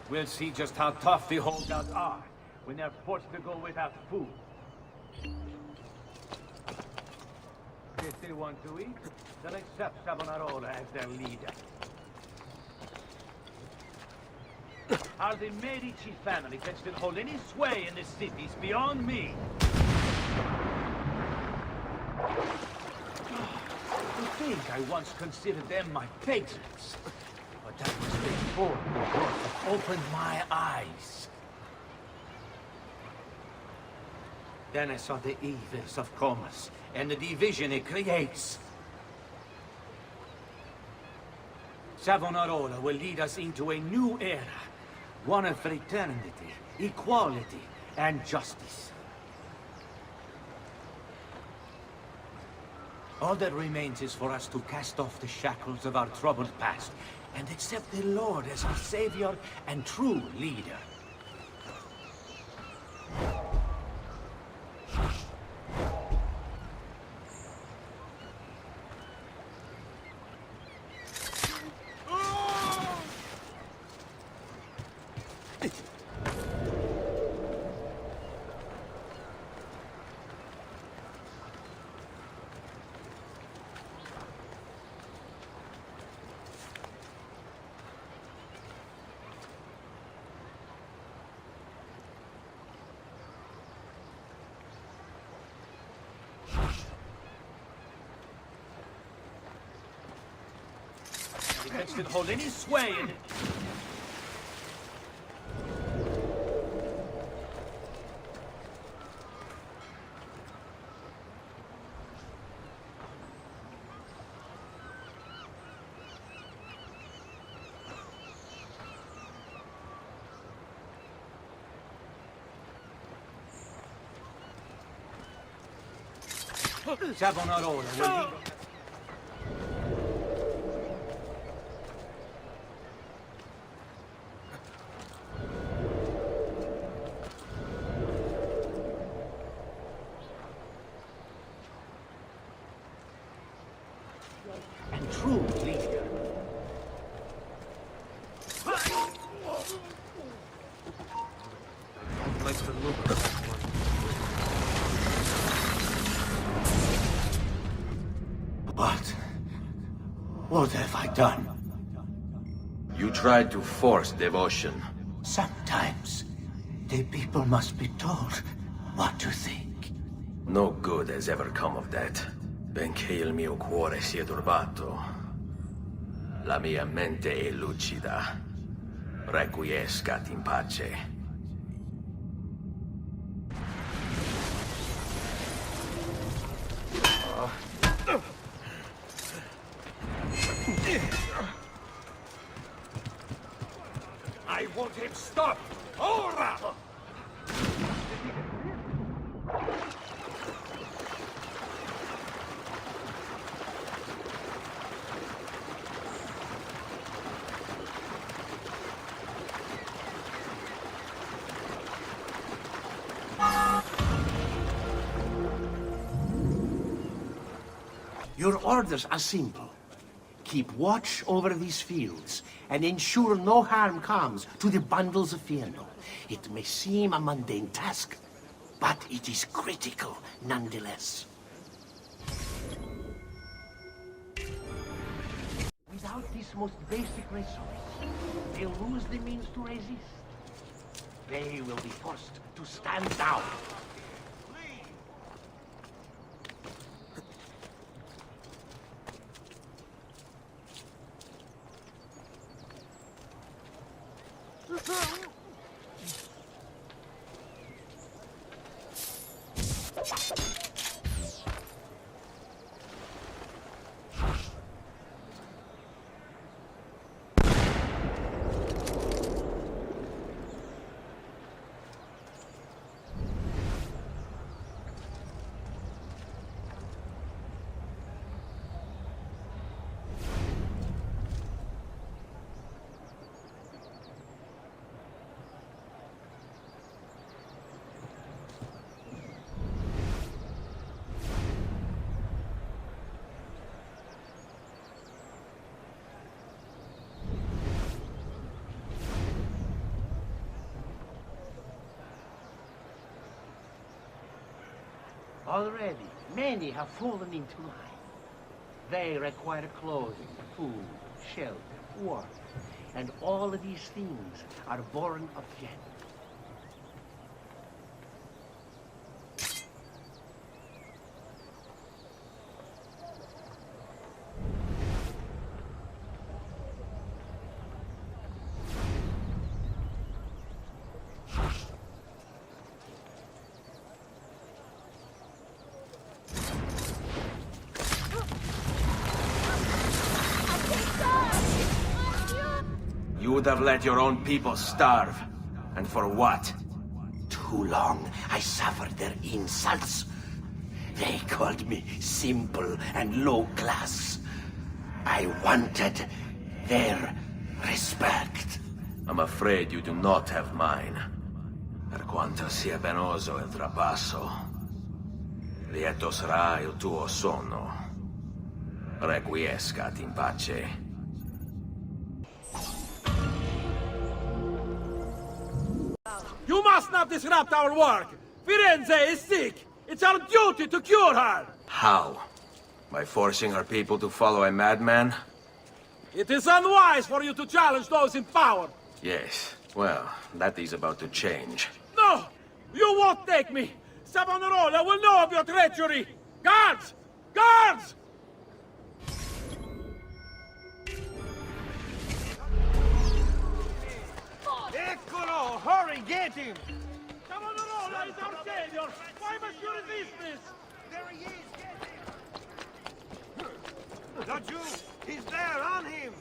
[SPEAKER 15] We'll see just how tough the holdouts are when they're forced to go without food. If they want to eat, then accept Savonarola as their leader. How the Medici family can still hold any sway in the cities beyond me. I think I once considered them my patrons. But that was before the war opened my eyes. Then I saw the evils of commerce and the division it creates. Savonarola will lead us into a new era. One of fraternity, equality, and justice. All that remains is for us to cast off the shackles of our troubled past and accept the Lord as our savior and true leader. That should hold any sway in it. Savonarola will lead. And true leader. I'd like to look at this one. What have I done?
[SPEAKER 9] You tried to force devotion.
[SPEAKER 15] Sometimes the people must be told what to think.
[SPEAKER 9] No good has ever come of that. Benché il mio cuore sia turbato, la mia mente è lucida. Requiescat in pace.
[SPEAKER 15] I want him stopped! Ora!
[SPEAKER 14] Your orders are simple. Keep watch over these fields and ensure no harm comes to the bundles of Fieno. It may seem a mundane task, but it is critical nonetheless. Without this most basic resource, they'll lose the means to resist. They will be forced to stand down.
[SPEAKER 7] Already, many have fallen into line. They require clothing, food, shelter, work. And all of these things are born of yen.
[SPEAKER 9] You would have let your own people starve. And for what?
[SPEAKER 2] Too long I suffered their insults. They called me simple and low class. I wanted their respect.
[SPEAKER 9] I'm afraid you do not have mine. Per quanto sia penoso il trapasso, lieto sarà il tuo sonno. Requiescat in pace.
[SPEAKER 18] You must not disrupt our work! Firenze is sick! It's our duty to cure her!
[SPEAKER 9] How? By forcing our people to follow a madman?
[SPEAKER 18] It is unwise for you to challenge those in power!
[SPEAKER 9] Yes. Well, that is about to change.
[SPEAKER 18] No! You won't take me! Savonarola will know of your treachery! Guards! Guards!
[SPEAKER 3] Eccolo! Hurry, get him!
[SPEAKER 18] Savonarola is our savior! Why must you resist this?
[SPEAKER 3] There he is, get him! The Jew! He's there, on him!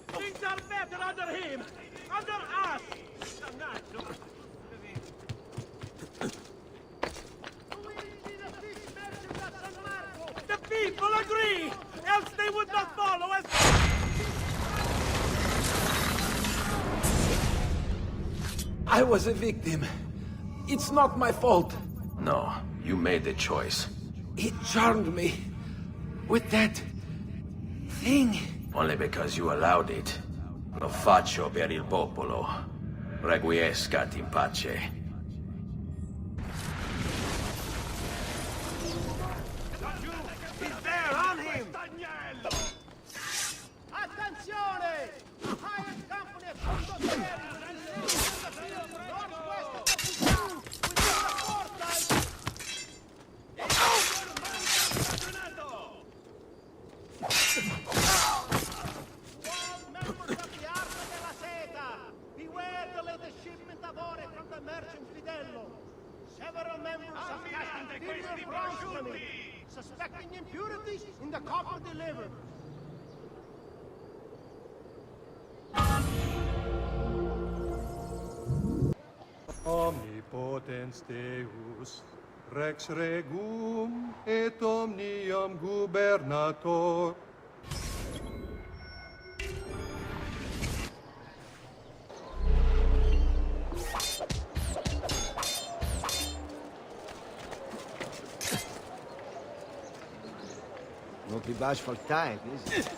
[SPEAKER 18] Things are better under him! Under us! The people agree! Else they would not follow us!
[SPEAKER 6] I was a victim. It's not my fault.
[SPEAKER 9] No, you made the choice.
[SPEAKER 6] It charmed me. With that... thing.
[SPEAKER 9] Only because you allowed it. Lo faccio per il popolo. Requiescat in pace.
[SPEAKER 3] He's there, on him!
[SPEAKER 7] Attenzione! Hired company of condottieri beware the latest shipment of ore from the merchant Fidello. Several members have cast inferior blasphemy, suspecting impurities in the copper delivered.
[SPEAKER 1] Omnipotens Deus, Rex Regum et omnium gubernator.
[SPEAKER 16] Won't be bashful type, is it?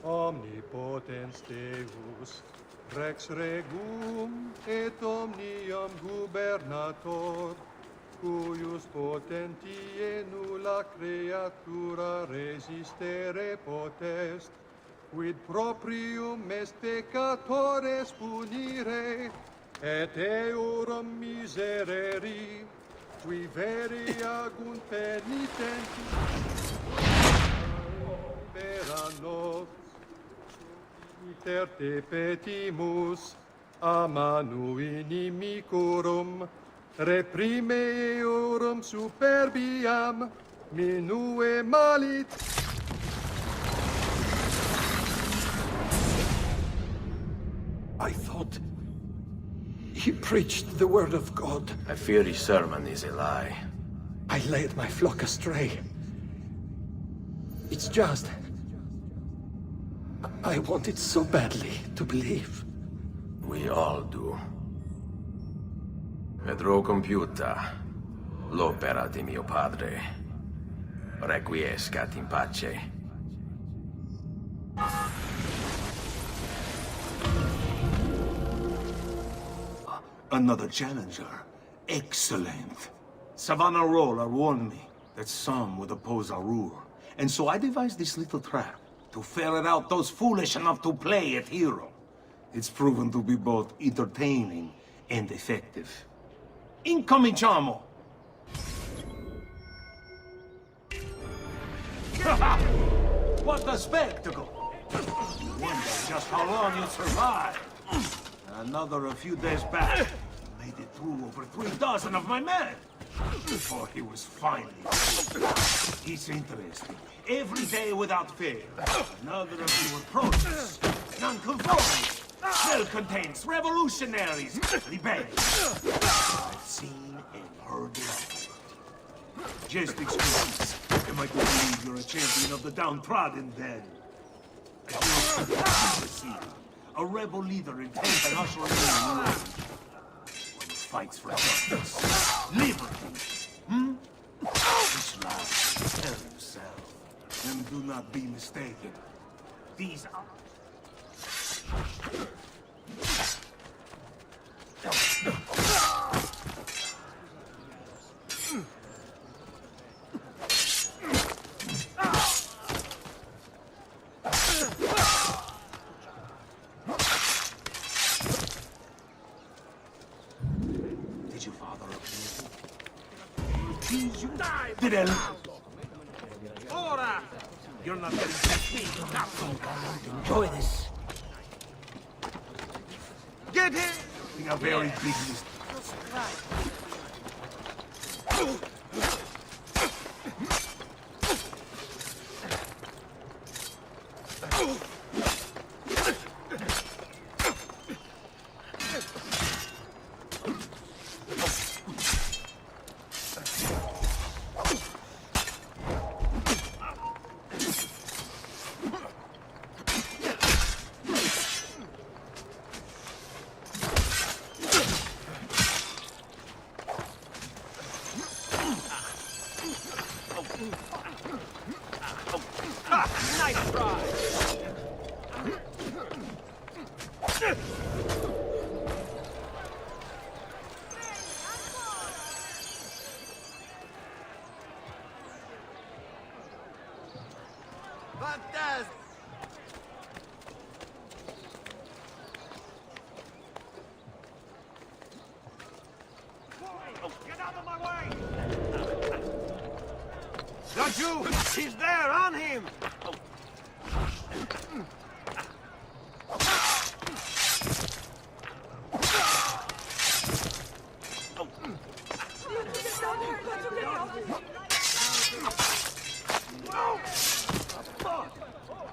[SPEAKER 1] Omnipotens Deus, Rex Regum et omnium gubernator, cuius potentiae nulla creatura resistere potest, quid proprium est peccatores punire, et eorum misereri, qui veri agunt penitenti, libera nos, iter te petimus, a manu inimicorum, reprime eorum superbiam, minue malit.
[SPEAKER 13] I thought he preached the word of God.
[SPEAKER 9] I fear his sermon is a lie.
[SPEAKER 13] I led my flock astray. It's just... I wanted so badly to believe.
[SPEAKER 9] We all do. Vedrò compiuta l'opera di mio padre. Requiescat in pace.
[SPEAKER 5] Another challenger. Excellent. Savonarola warned me that some would oppose our rule, and so I devised this little trap to ferret out those foolish enough to play at hero. It's proven to be both entertaining and effective. Incominciamo! What a spectacle! Wonder just how long you'll survive. Another a few days back, made it through over 3 dozen of my men. Before he was finally killed. It's interesting. Every day without fail, another of your approaches. Nonconformists, self-contained revolutionaries, rebellions. I've seen and heard it all. Just excuses. Am I to believe you're a champion of the downtrodden then? A rebel leader intent on ushering in a new age. One who fights for justice, liberty. Each lies to tell himself. And do not be mistaken. These are... Did your father appear? You die! Did I... Ora! You're not getting to me.
[SPEAKER 7] Enjoy this.
[SPEAKER 5] Get him! Being a very big mistake.
[SPEAKER 18] Nice try!
[SPEAKER 3] Fantastic!
[SPEAKER 18] Get out of my way! Don't you! He's there, on him!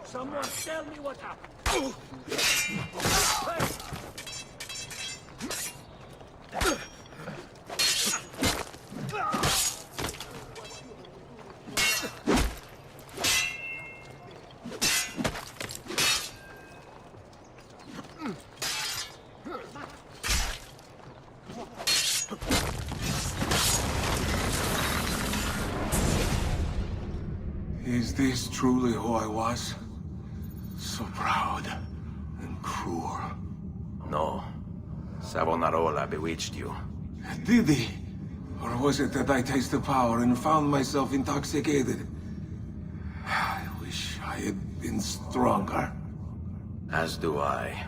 [SPEAKER 7] Someone tell me what happened.
[SPEAKER 8] this truly who I was? So proud and cruel.
[SPEAKER 9] No. Savonarola bewitched you.
[SPEAKER 8] Did he? Or was it that I tasted power and found myself intoxicated? I wish I had been stronger.
[SPEAKER 9] As do I.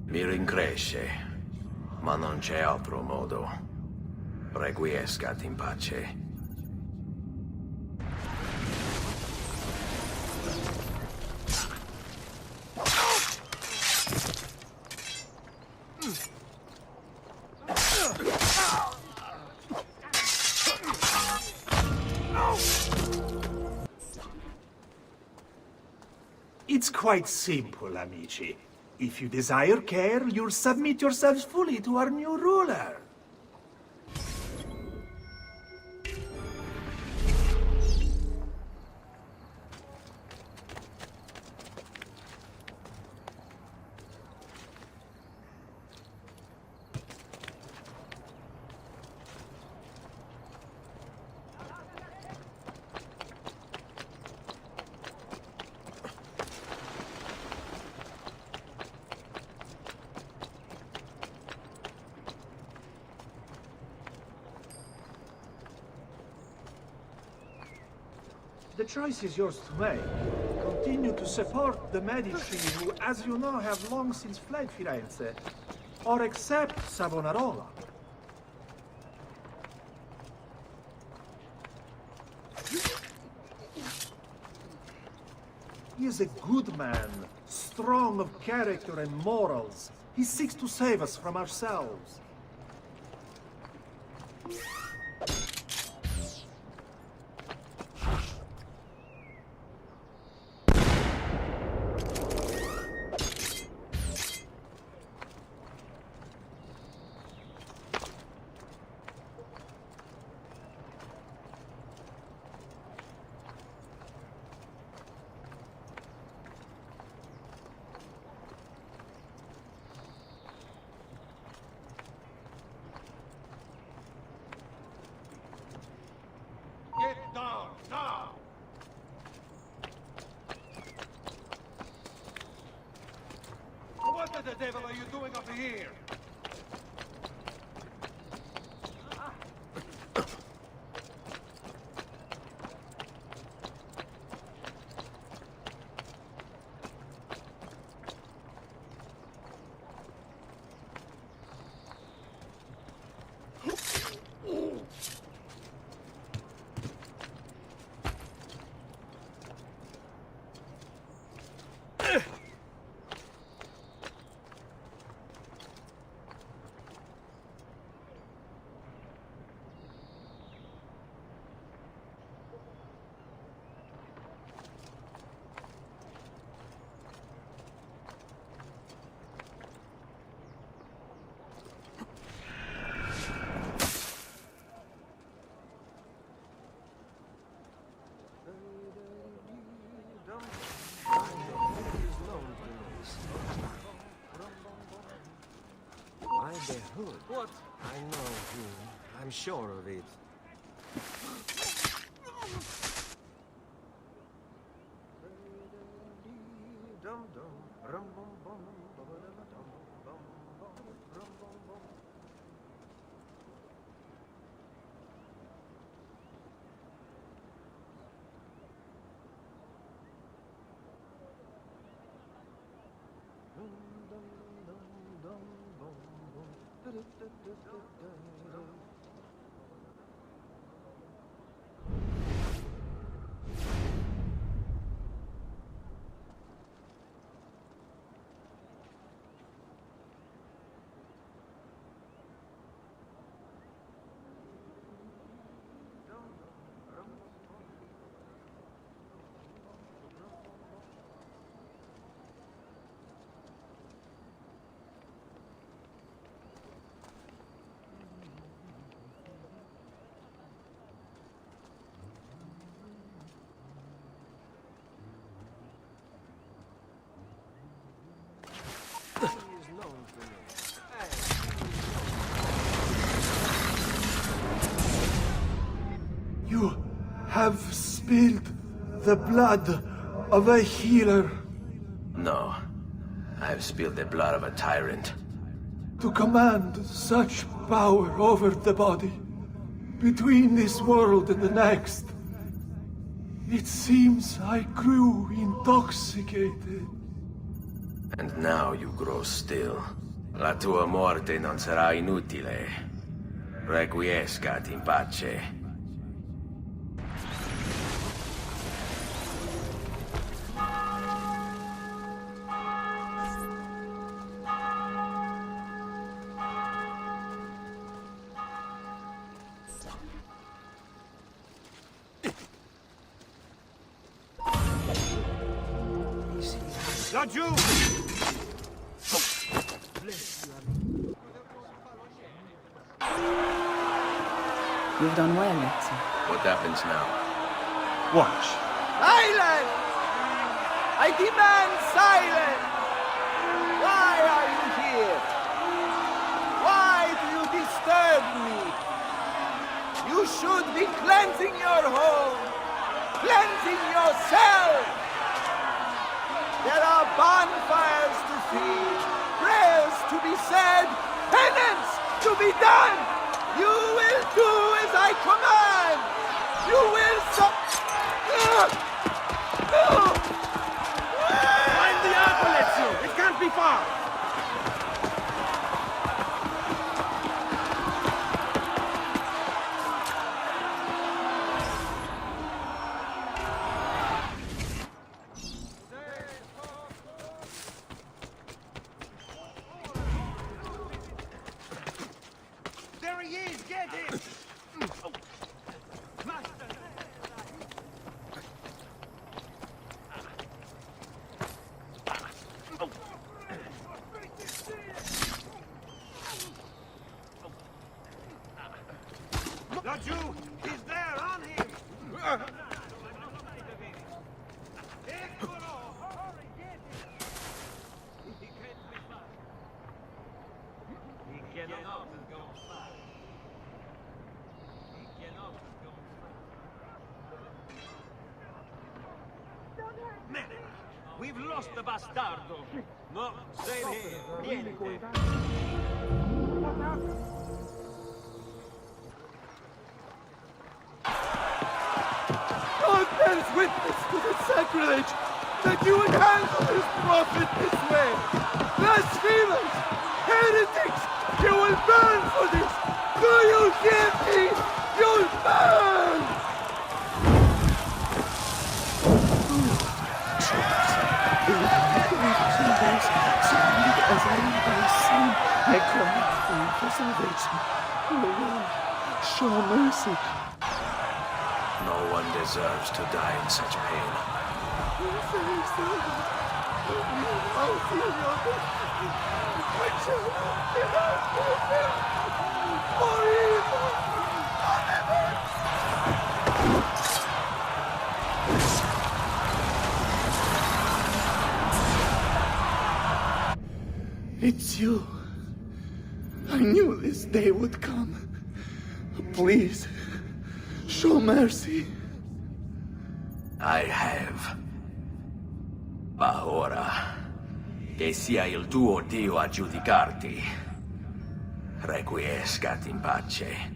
[SPEAKER 9] Mi rincresce, ma non c'è altro modo. Requiescat in pace.
[SPEAKER 21] It's quite simple, amici. If you desire care, you'll submit yourselves fully to our new ruler. The choice is yours to make. Continue to support the Medici, who, as you know, have long since fled Firenze, or accept Savonarola. He is a good man, strong of character and morals. He seeks to save us from ourselves.
[SPEAKER 3] Get down, now! What the devil are you doing up here?
[SPEAKER 18] The hood. What? I know who. I'm sure of it.
[SPEAKER 6] You have spilled the blood of a healer.
[SPEAKER 9] No. I've spilled the blood of a tyrant.
[SPEAKER 6] To command such power over the body, between this world and the next. It seems I grew intoxicated.
[SPEAKER 9] And now you grow still. La tua morte non sarà inutile. Requiescat in pace.
[SPEAKER 5] Laggiù!
[SPEAKER 4] You've done well, Ezio.
[SPEAKER 9] What happens now?
[SPEAKER 5] Watch.
[SPEAKER 7] Silence! I demand silence! Why are you here? Why do you disturb me? You should be cleansing your home, cleansing yourself. There are bonfires to feed, prayers to be said, penance to be done. You will do as I command. You will
[SPEAKER 5] Find the apple, Ezio! It can't be far! There he is! Get him! Laggiù! He's there! On him! Eccolo! Hurry, get him! He can't be far. He cannot go far. He cannot go far. Merda! We've lost the bastardo! No, stay here! Niente!
[SPEAKER 7] God bears witness to the sacrilege that you would handle this prophet this way. Blasphemers! Heretics! You will burn for this! Do you hear me? You'll burn! As I am thy son, I cry to you for salvation. O Lord, show mercy.
[SPEAKER 9] No one deserves to die in such pain.
[SPEAKER 6] It's you. I knew this day would come. Please, show mercy.
[SPEAKER 9] I have. Ma ora, che sia il tuo Dio a giudicarti. Requiescat in pace.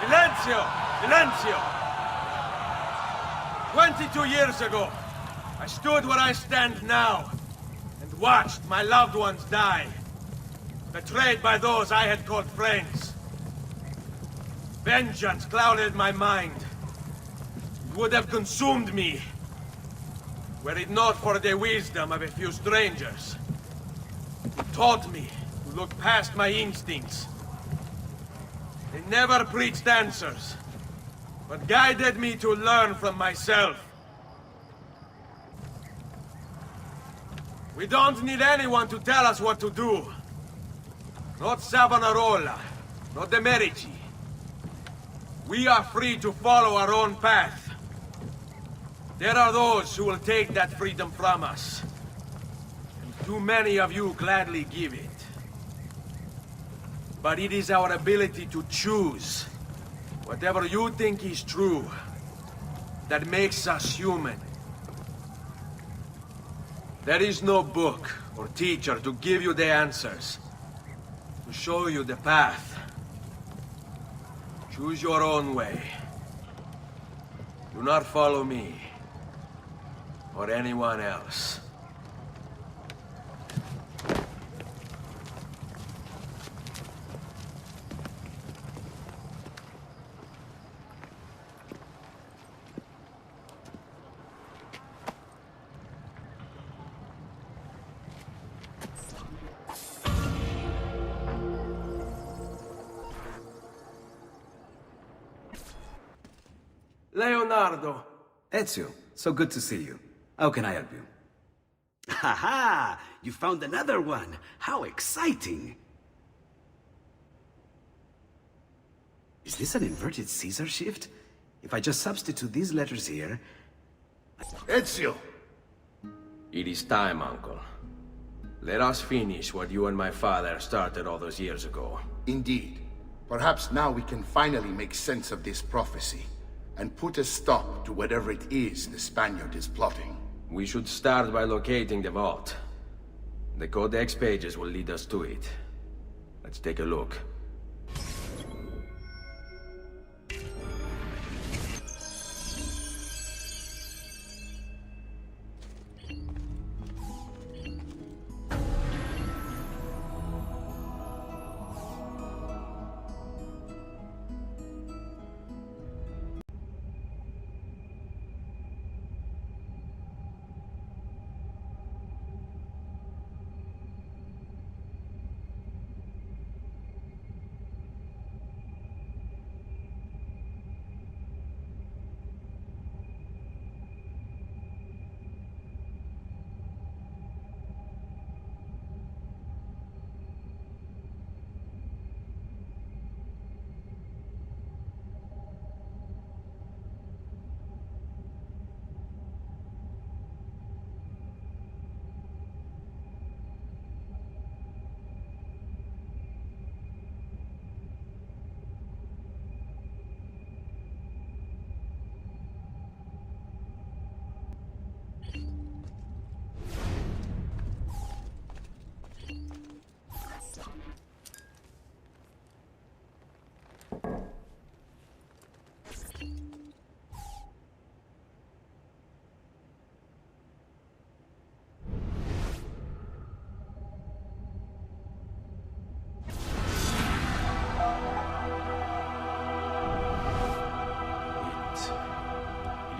[SPEAKER 5] Silenzio! Silenzio! 22 years ago, I stood where I stand now, and watched my loved ones die, betrayed by those I had called friends. Vengeance clouded my mind. It would have consumed me, were it not for the wisdom of a few strangers, who taught me to look past my instincts. They never preached answers, but guided me to learn from myself. We don't need anyone to tell us what to do. Not Savonarola, not the Medici. We are free to follow our own path.
[SPEAKER 9] There are those who will take that freedom from us. And too many of you gladly give it. But it is our ability to choose whatever you think is true that makes us human. There is no book or teacher to give you the answers, to show you the path. Choose your own way. Do not follow me, or anyone else. Leonardo!
[SPEAKER 14] Ezio, so good to see you. How can I help you? Ha ha! You found another one! How exciting! Is this an inverted Caesar shift? If I just substitute these letters here...
[SPEAKER 17] Ezio!
[SPEAKER 9] It is time, Uncle. Let us finish what you and my father started all those years ago.
[SPEAKER 19] Indeed. Perhaps now we can finally make sense of this prophecy, and put a stop to whatever it is the Spaniard is plotting.
[SPEAKER 9] We should start by locating the vault. The Codex pages will lead us to it. Let's take a look.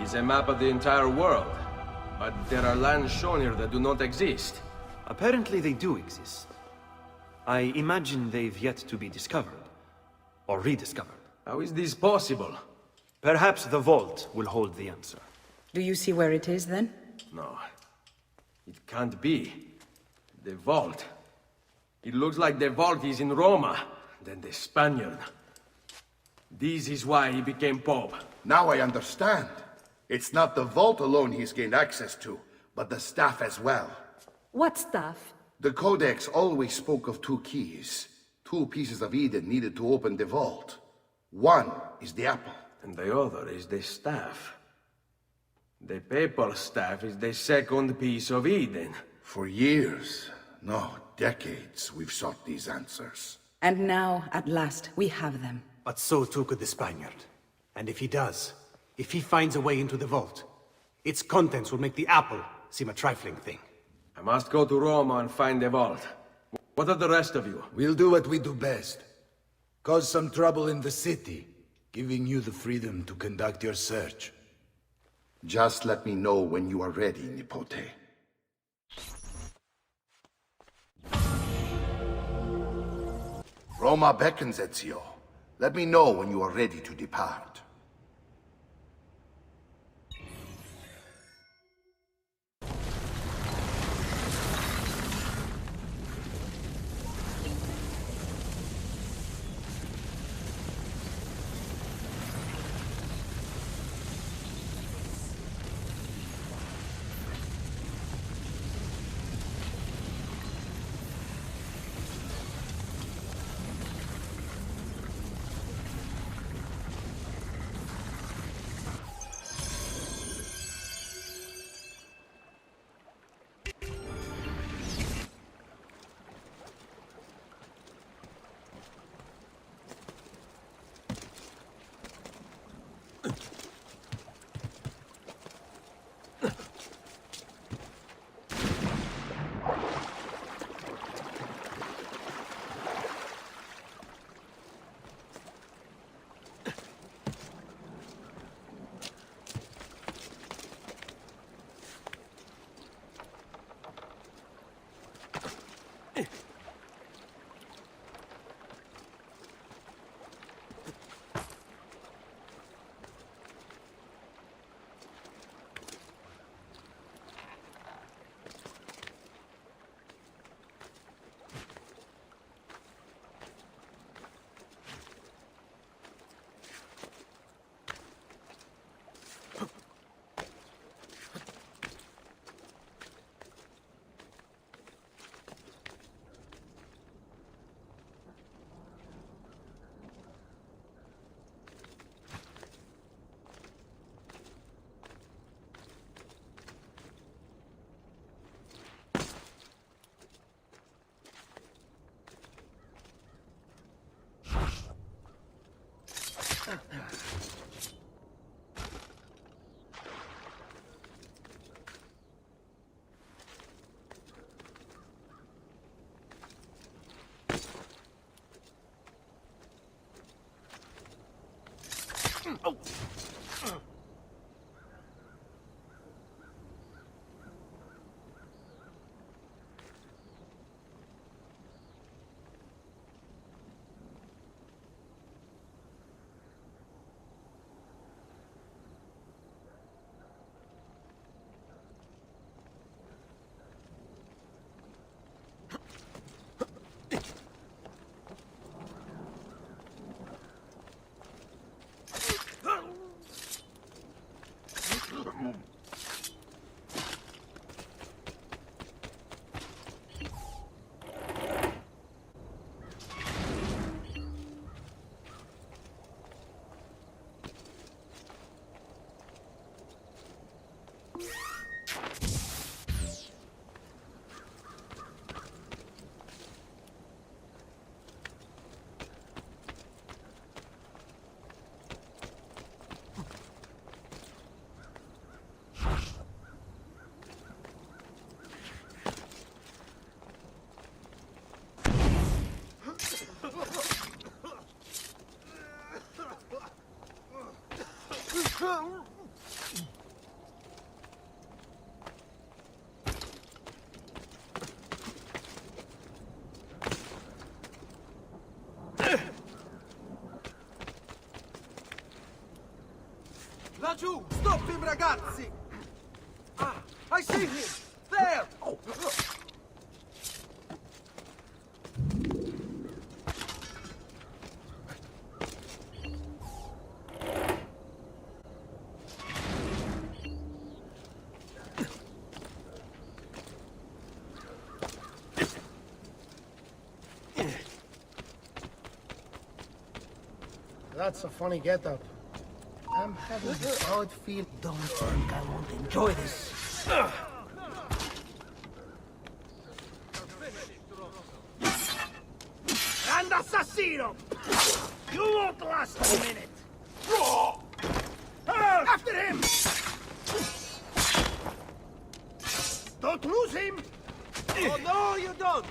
[SPEAKER 9] It is a map of the entire world, but there are lands shown here that do not exist.
[SPEAKER 21] Apparently they do exist. I imagine they've yet to be discovered. Or rediscovered.
[SPEAKER 9] How is this possible?
[SPEAKER 21] Perhaps the vault will hold the answer.
[SPEAKER 20] Do you see where it is, then?
[SPEAKER 9] No. It can't be. The vault. It looks like the vault is in Roma, then the Spaniard. This is why he became Pope.
[SPEAKER 19] Now I understand. It's not the vault alone he's gained access to, but the staff as well.
[SPEAKER 20] What staff?
[SPEAKER 19] The Codex always spoke of two keys. Two pieces of Eden needed to open the vault. One is the apple.
[SPEAKER 9] And the other is the staff. The papal staff is the second piece of Eden.
[SPEAKER 19] For years, no, decades, we've sought these answers.
[SPEAKER 20] And now, at last, we have them.
[SPEAKER 23] But so too could the Spaniard. And if he does, if he finds a way into the vault, its contents will make the apple seem a trifling thing.
[SPEAKER 9] I must go to Roma and find the vault. What of the rest of you?
[SPEAKER 6] We'll do what we do best. Cause some trouble in the city, giving you the freedom to conduct your search.
[SPEAKER 19] Just let me know when you are ready, Nipote. Roma beckons, Ezio. Let me know when you are ready to depart.
[SPEAKER 3] Laggiù! Stop him, ragazzi! Ah, I see him! There!
[SPEAKER 16] That's a funny getup. I'm having this odd feel. Don't think I won't enjoy this.
[SPEAKER 7] And Assassino! You won't last a minute! After him! Don't lose him!
[SPEAKER 3] Oh, no, you don't!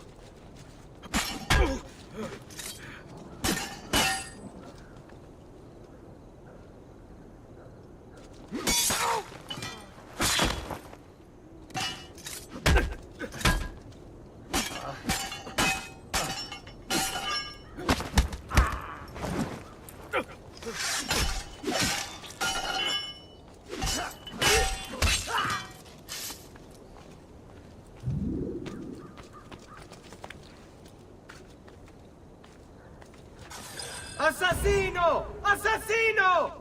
[SPEAKER 3] Assassino! Assassino!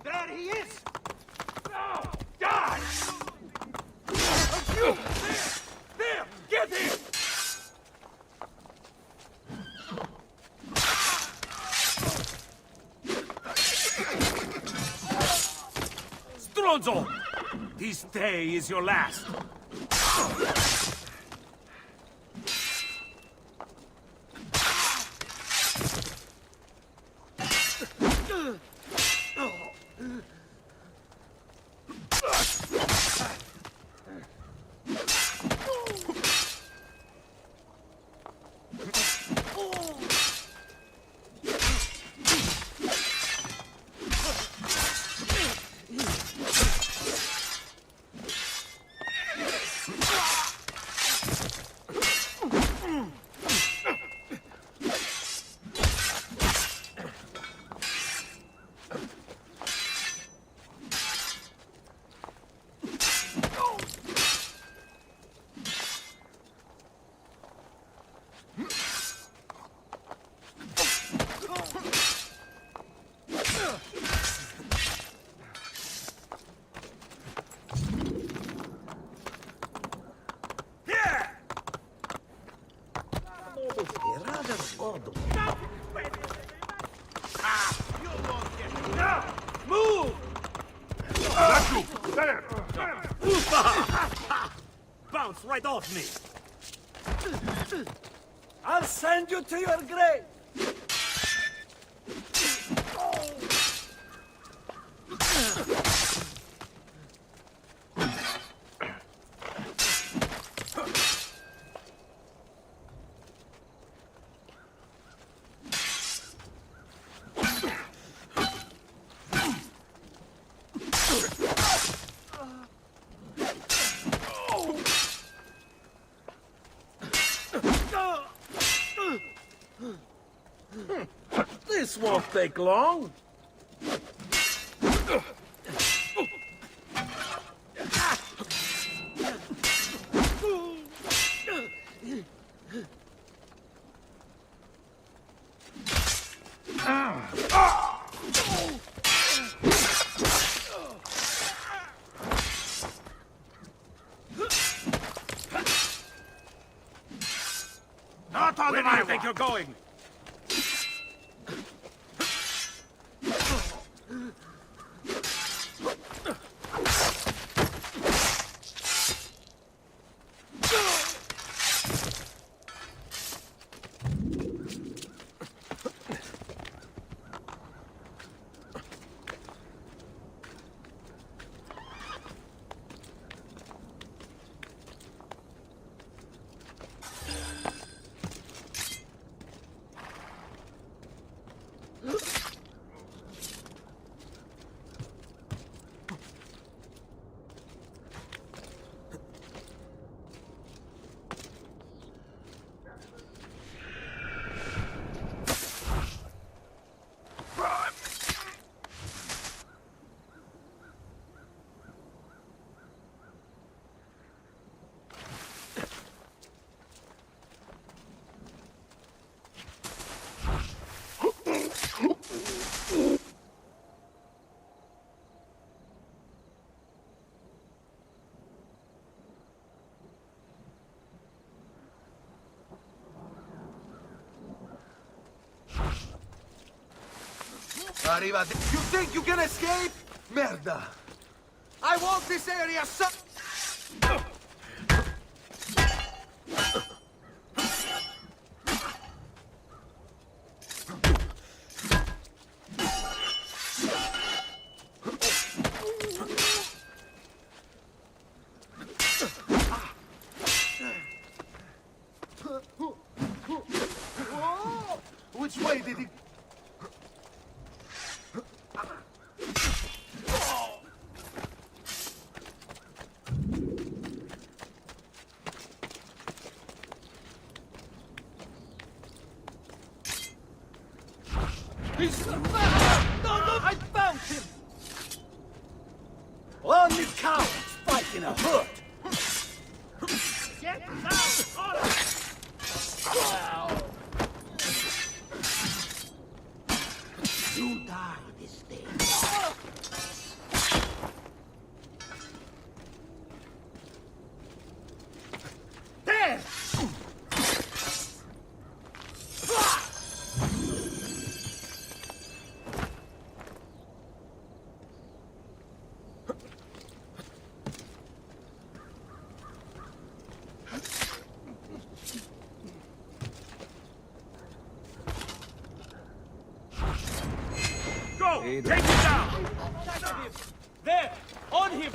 [SPEAKER 7] There he is!
[SPEAKER 3] Oh, die! You! There! Get him!
[SPEAKER 5] Stronzo! This day is your last. bounce right off me. I'll send you to your grave. This won't take long.
[SPEAKER 17] Not on
[SPEAKER 5] Where
[SPEAKER 17] my
[SPEAKER 5] do you
[SPEAKER 17] watch.
[SPEAKER 5] think you're going?
[SPEAKER 3] Arriva. You think you can escape? Merda! I want this area so... Which way did he...
[SPEAKER 5] He's... No, I found him! Only cowards fight in a hood! Get down, all
[SPEAKER 2] You die this day.
[SPEAKER 5] There! Go! Take him down! There! On him!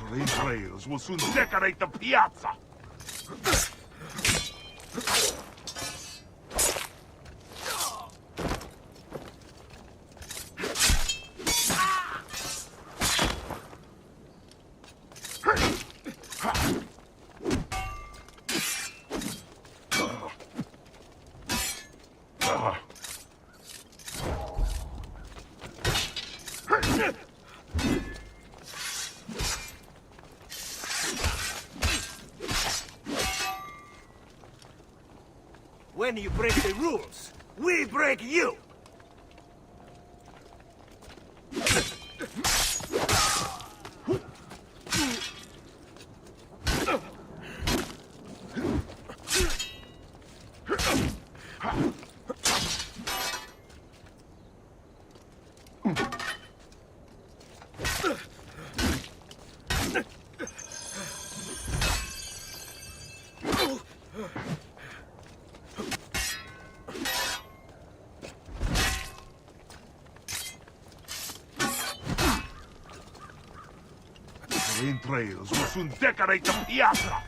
[SPEAKER 11] Your entrails will soon decorate the piazza.
[SPEAKER 17] then you break the rules. We break you!
[SPEAKER 11] The entrails will soon decorate the piazza!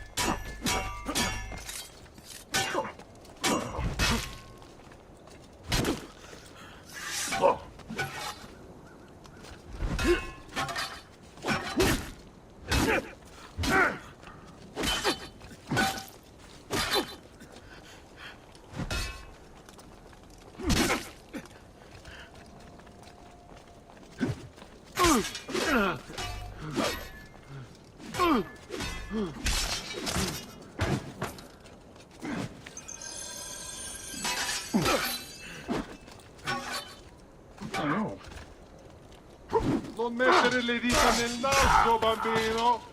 [SPEAKER 11] Non mettere le dita nel naso, bambino!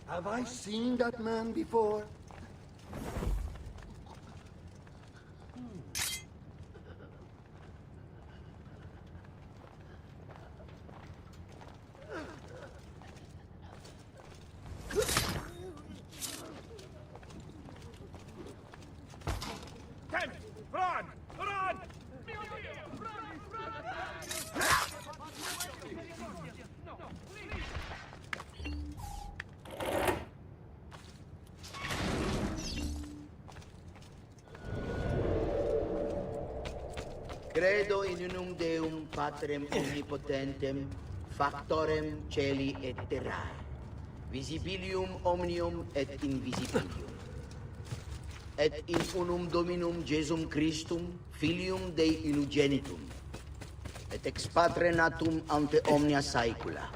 [SPEAKER 13] Have I seen that man before?
[SPEAKER 11] Damn it! Run! Run!
[SPEAKER 2] Credo in unum Deum Patrem omnipotentem, factorem celi et terrae, visibilium omnium et invisibilium, et in unum Dominum Jesum Christum, Filium Dei unigenitum, et ex Patre natum ante omnia saecula,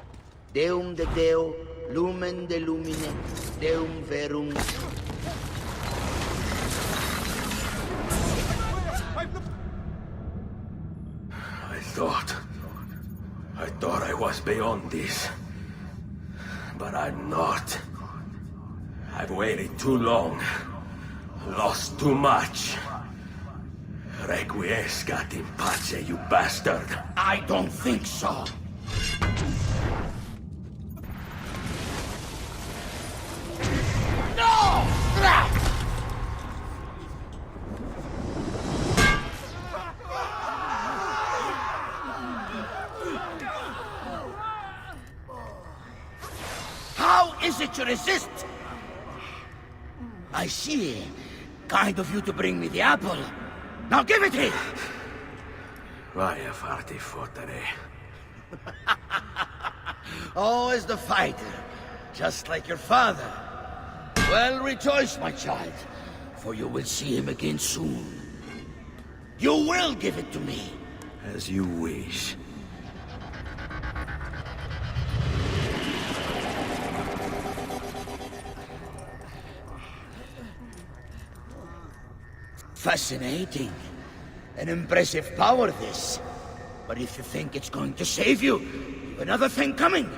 [SPEAKER 2] Deum de Deo, lumen de lumine, Deum verum.
[SPEAKER 9] I thought I was beyond this. But I'm not. I've waited too long. Lost too much. Requiescat in pace, you bastard.
[SPEAKER 2] I don't think so. No! How is it you resist? I see. Kind of you to bring me the apple. Now give it here!
[SPEAKER 9] Vaya farti fottere.
[SPEAKER 2] Always the fighter, just like your father. Well, rejoice, my child, for you will see him again soon. You will give it to me.
[SPEAKER 6] As you wish.
[SPEAKER 2] Fascinating. An impressive power, this. But if you think it's going to save you, you've another thing coming.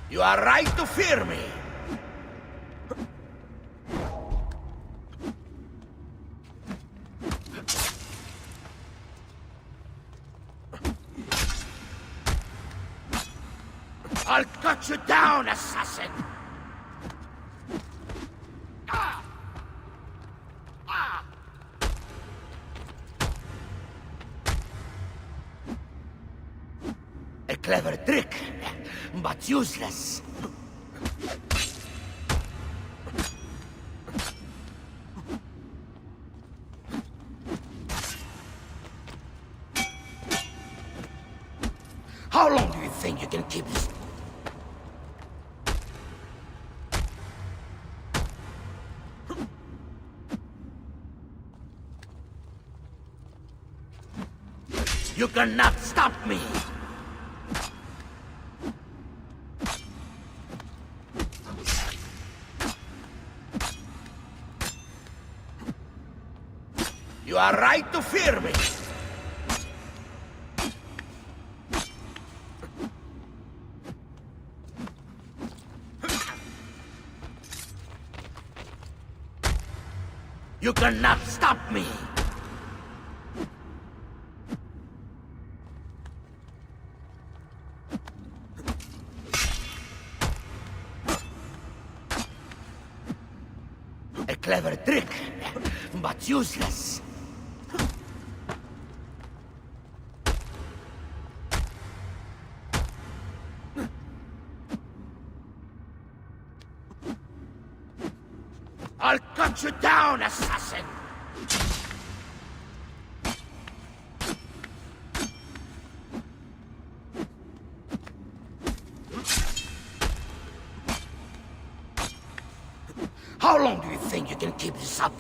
[SPEAKER 2] You are right to fear me. I'll cut you down, assassin! A clever trick, but useless. How long do you think you can keep this? You cannot stop me! You are right to fear me! You cannot stop me! A clever trick, but useless. I'll cut you down, assassin! How long do you think you can keep this up?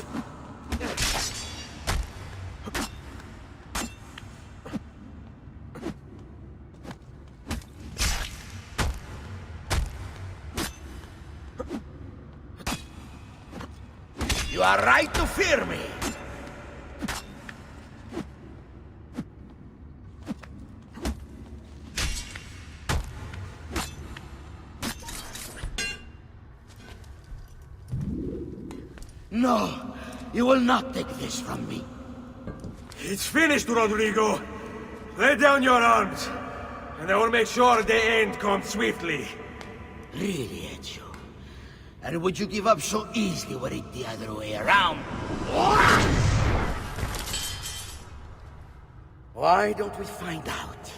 [SPEAKER 2] You are right to fear me! No, you will not take this from me.
[SPEAKER 9] It's finished, Rodrigo. Lay down your arms, and I will make sure the end comes swiftly.
[SPEAKER 2] Really, Ezio? And would you give up so easily were it the other way around? Why don't we find out?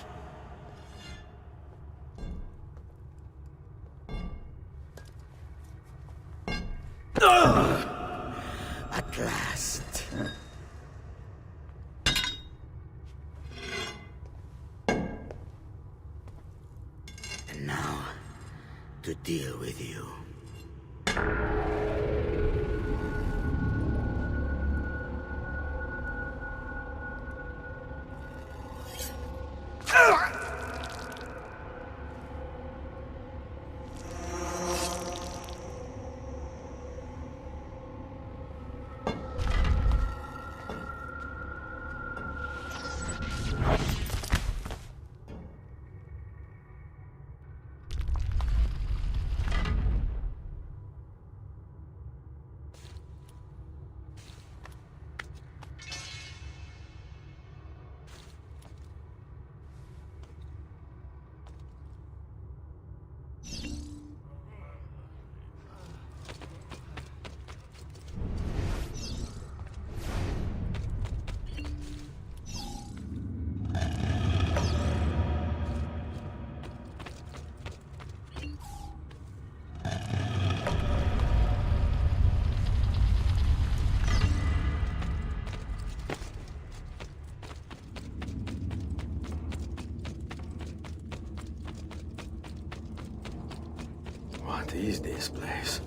[SPEAKER 2] At last. And now, to deal with you.
[SPEAKER 9] What is this place?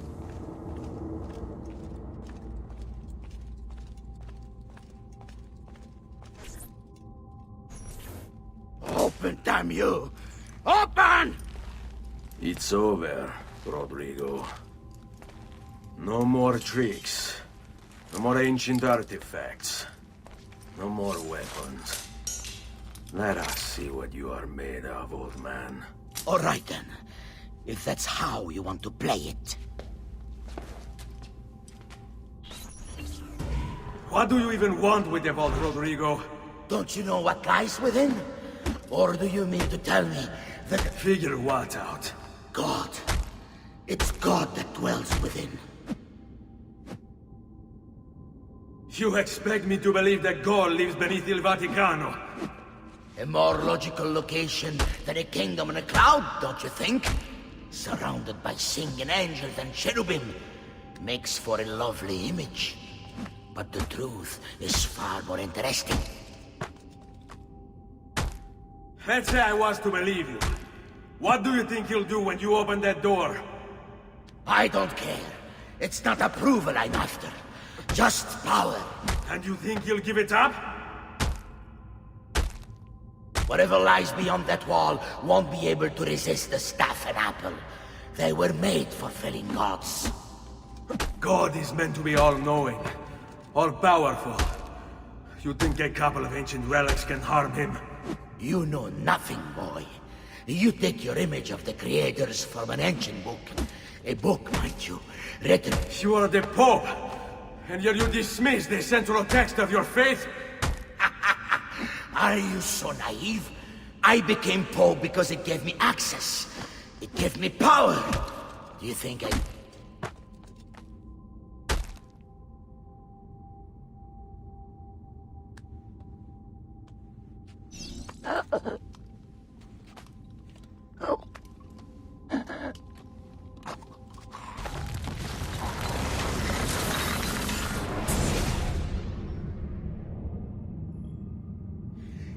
[SPEAKER 2] Open, damn you! Open!
[SPEAKER 9] It's over, Rodrigo. No more tricks. No more ancient artifacts. No more weapons. Let us see what you are made of, old man.
[SPEAKER 2] All right, then. If that's how you want to play it.
[SPEAKER 9] What do you even want with the vault, Rodrigo?
[SPEAKER 2] Don't you know what lies within? Or do you mean to tell me that...
[SPEAKER 9] Figure what out?
[SPEAKER 2] God. It's God that dwells within.
[SPEAKER 9] You expect me to believe that God lives beneath Il Vaticano?
[SPEAKER 2] A more logical location than a kingdom in a cloud, don't you think? Surrounded by singing angels and cherubim. Makes for a lovely image. But the truth is far more interesting.
[SPEAKER 9] Let's say I was to believe you. What do you think you'll do when you open that door?
[SPEAKER 2] I don't care. It's not approval I'm after. Just power.
[SPEAKER 9] And you think you'll give it up?
[SPEAKER 2] Whatever lies beyond that wall won't be able to resist the staff and apple. They were made for felling gods.
[SPEAKER 9] God is meant to be all-knowing, all-powerful. You think a couple of ancient relics can harm him?
[SPEAKER 2] You know nothing, boy. You take your image of the creators from an ancient book. A book, mind you, written...
[SPEAKER 9] You are the Pope, and yet you dismiss the central text of your faith?
[SPEAKER 2] Are you so naive? I became Pope because it gave me access. It gave me power. Do you think I...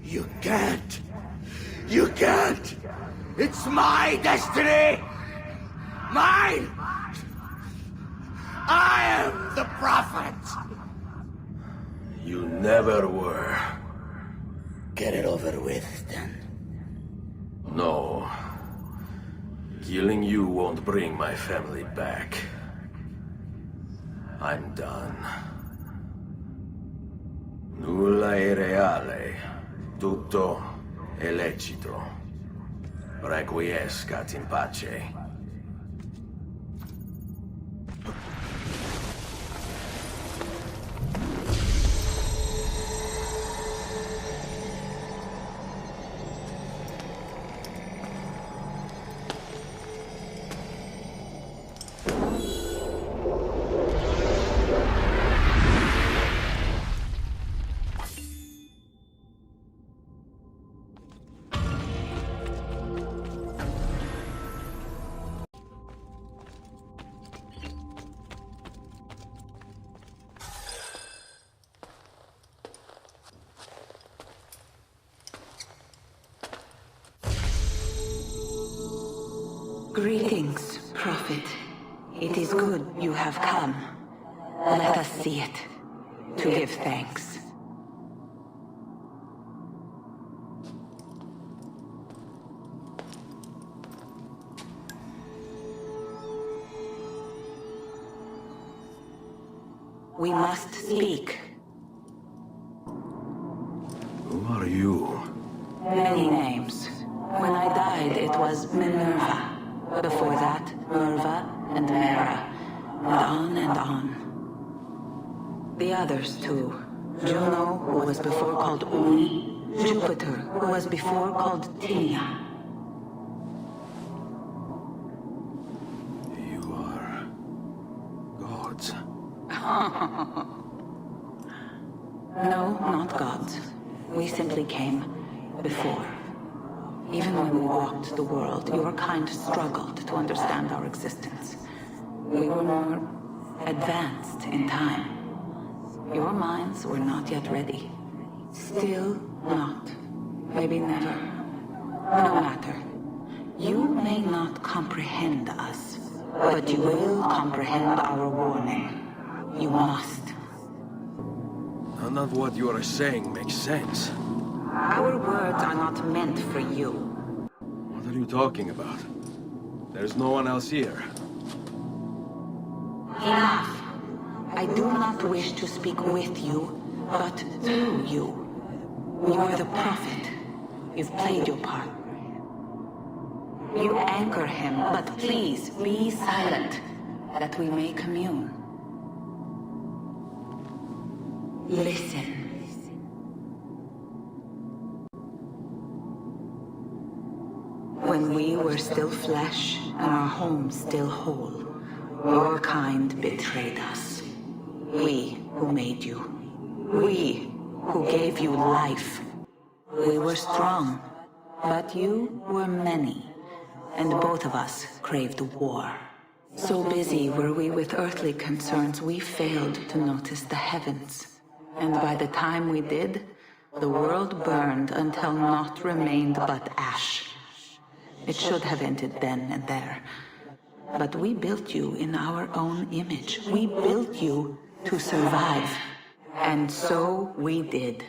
[SPEAKER 2] You can't! You can't! It's my destiny! Mine! I am the prophet!
[SPEAKER 9] You never were.
[SPEAKER 2] Get it over with, then.
[SPEAKER 9] No. Killing you won't bring my family back. I'm done. Nulla è reale. Tutto è lecito. Requiescat in pace.
[SPEAKER 20] Greetings, Prophet. It is good you have come. Let us see it, to give thanks. We must speak.
[SPEAKER 9] Who are you?
[SPEAKER 20] Many names. When I died, it was Minerva. Before that, Merva and Mera. And on and on. The others, too. Juno, who was before called Uni. Jupiter, who was before called Tinia.
[SPEAKER 9] You are... gods.
[SPEAKER 20] No, not gods. We simply came before. Even when we walked the world, your kind struggled to understand our existence. We were more advanced in time. Your minds were not yet ready. Still not. Maybe never. No matter. You may not comprehend us, But you will comprehend our warning. You must.
[SPEAKER 9] None of what you are saying makes sense.
[SPEAKER 20] Our words are not meant for you.
[SPEAKER 9] What are you talking about? There's no one else here.
[SPEAKER 20] Enough. I do not wish to speak with you, but through you. You are the prophet. You've played your part. You anchor him, but please be silent, that we may commune. Listen. When we were still flesh and our home still whole, your kind betrayed us. We who made you. We who gave you life. We were strong, but you were many, and both of us craved war. So busy were we with earthly concerns, we failed to notice the heavens. And by the time we did, the world burned until naught remained but ash. It should have ended then and there. But we built you in our own image. We built you to survive. And so we did.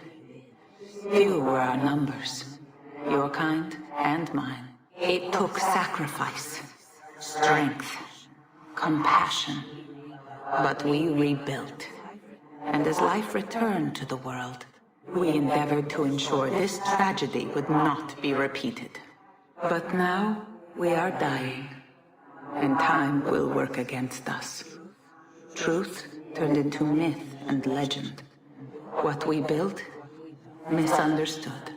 [SPEAKER 20] Few were our numbers, your kind and mine. It took sacrifice, strength, compassion. But we rebuilt. And as life returned to the world, we endeavored to ensure this tragedy would not be repeated. But now we are dying, and time will work against us. Truth turned into myth and legend. What we built, misunderstood.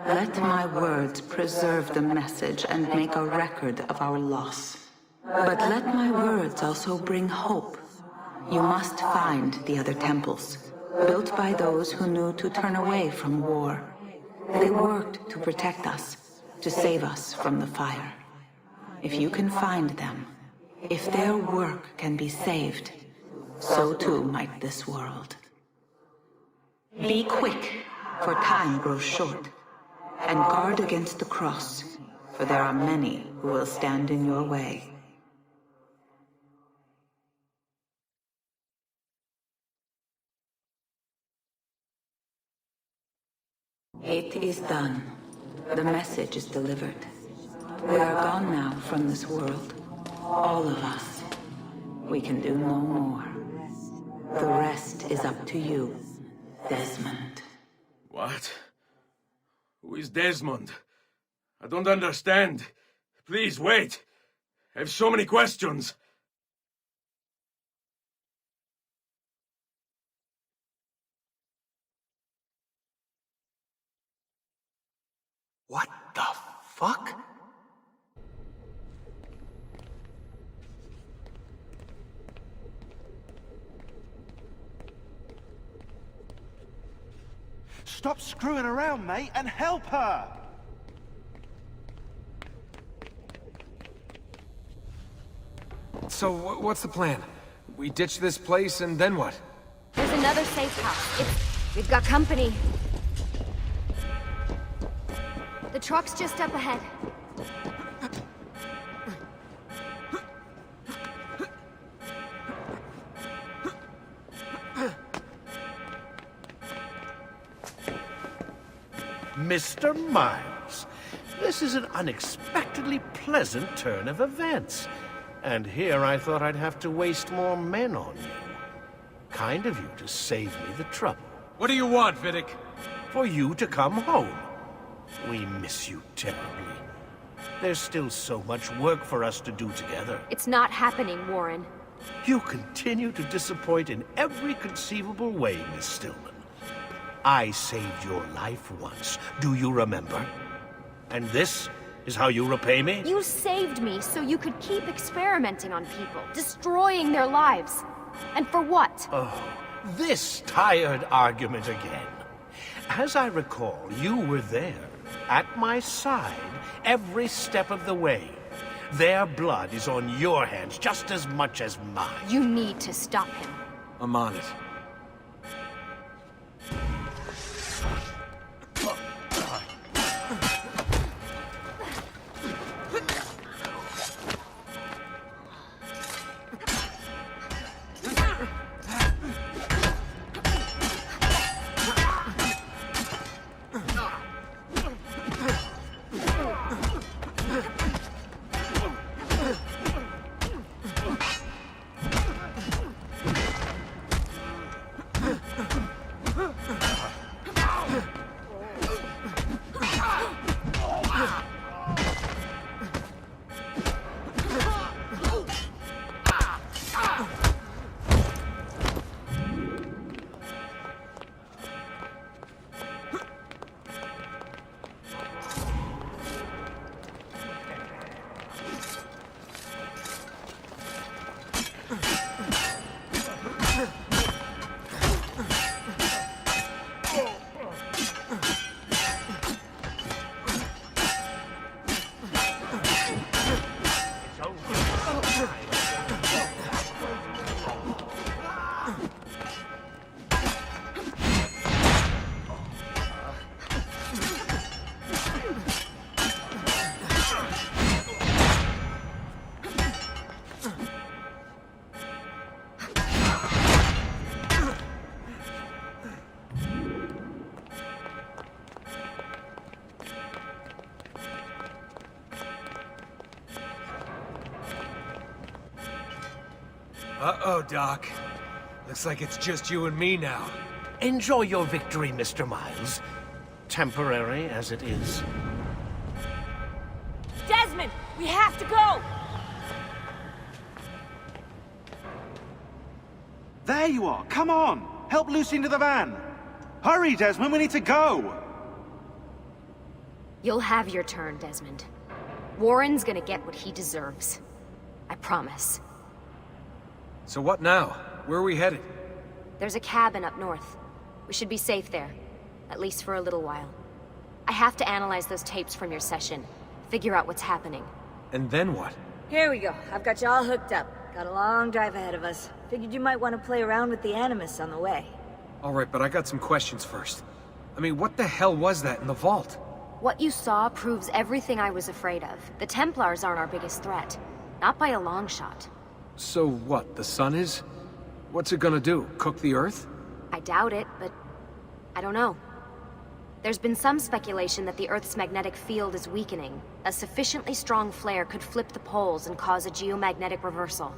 [SPEAKER 20] Let my words preserve the message and make a record of our loss. But let my words also bring hope. You must find the other temples, built by those who knew to turn away from war. They worked to protect us, to save us from the fire. If you can find them, if their work can be saved, so too might this world. Be quick, for time grows short, and guard against the cross, for there are many who will stand in your way. It is done. The message is delivered. We are gone now from this world. All of us. We can do no more. The rest is up to you, Desmond.
[SPEAKER 9] What? Who is Desmond? I don't understand. Please, wait. I have so many questions.
[SPEAKER 23] What the fuck?
[SPEAKER 3] Stop screwing around, mate, and help her!
[SPEAKER 10] So, what's the plan? We ditch this place, and then what?
[SPEAKER 12] There's another safe house. We've got company. The truck's just up ahead.
[SPEAKER 17] Mr. Miles, this is an unexpectedly pleasant turn of events. And here I thought I'd have to waste more men on you. Kind of you to save me the trouble.
[SPEAKER 10] What do you want, Vidic?
[SPEAKER 17] For you to come home. We miss you terribly. There's still so much work for us to do together.
[SPEAKER 12] It's not happening, Warren.
[SPEAKER 17] You continue to disappoint in every conceivable way, Miss Stillman. I saved your life once, do you remember? And this is how you repay me?
[SPEAKER 12] You saved me so you could keep experimenting on people, destroying their lives. And for what?
[SPEAKER 17] Oh, this tired argument again. As I recall, you were there, at my side, every step of the way. Their blood is on your hands just as much as mine.
[SPEAKER 12] You need to stop him.
[SPEAKER 10] I'm on it. Uh-oh, Doc. Looks like it's just you and me now.
[SPEAKER 17] Enjoy your victory, Mr. Miles. Temporary as it is.
[SPEAKER 4] Desmond, we have to go!
[SPEAKER 21] There you are! Come on! Help Lucy into the van! Hurry, Desmond, we need to go!
[SPEAKER 12] You'll have your turn, Desmond. Warren's gonna get what he deserves. I promise.
[SPEAKER 10] So what now? Where are we headed?
[SPEAKER 12] There's a cabin up north. We should be safe there. At least for a little while. I have to analyze those tapes from your session. Figure out what's happening.
[SPEAKER 10] And then what?
[SPEAKER 1] Here we go. I've got you all hooked up. Got a long drive ahead of us. Figured you might want to play around with the Animus on the way.
[SPEAKER 10] Alright, but I got some questions first. I mean, what the hell was that in the vault?
[SPEAKER 12] What you saw proves everything I was afraid of. The Templars aren't our biggest threat. Not by a long shot.
[SPEAKER 10] So what, the sun is? What's it gonna do? Cook the Earth?
[SPEAKER 12] I doubt it, but I don't know. There's been some speculation that the Earth's magnetic field is weakening. A sufficiently strong flare could flip the poles and cause a geomagnetic reversal.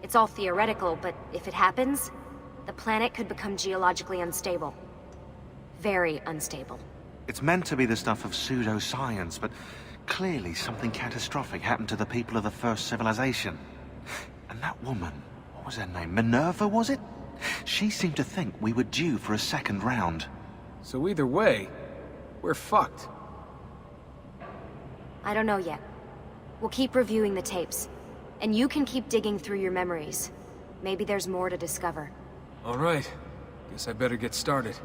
[SPEAKER 12] It's all theoretical, but if it happens, the planet could become geologically unstable. Very unstable.
[SPEAKER 21] It's meant to be the stuff of pseudoscience, but clearly something catastrophic happened to the people of the first civilization. And that woman, what was her name? Minerva, was it? She seemed to think we were due for a second round.
[SPEAKER 10] So either way, we're fucked.
[SPEAKER 12] I don't know yet. We'll keep reviewing the tapes. And you can keep digging through your memories. Maybe there's more to discover.
[SPEAKER 10] Alright. Guess I better get started.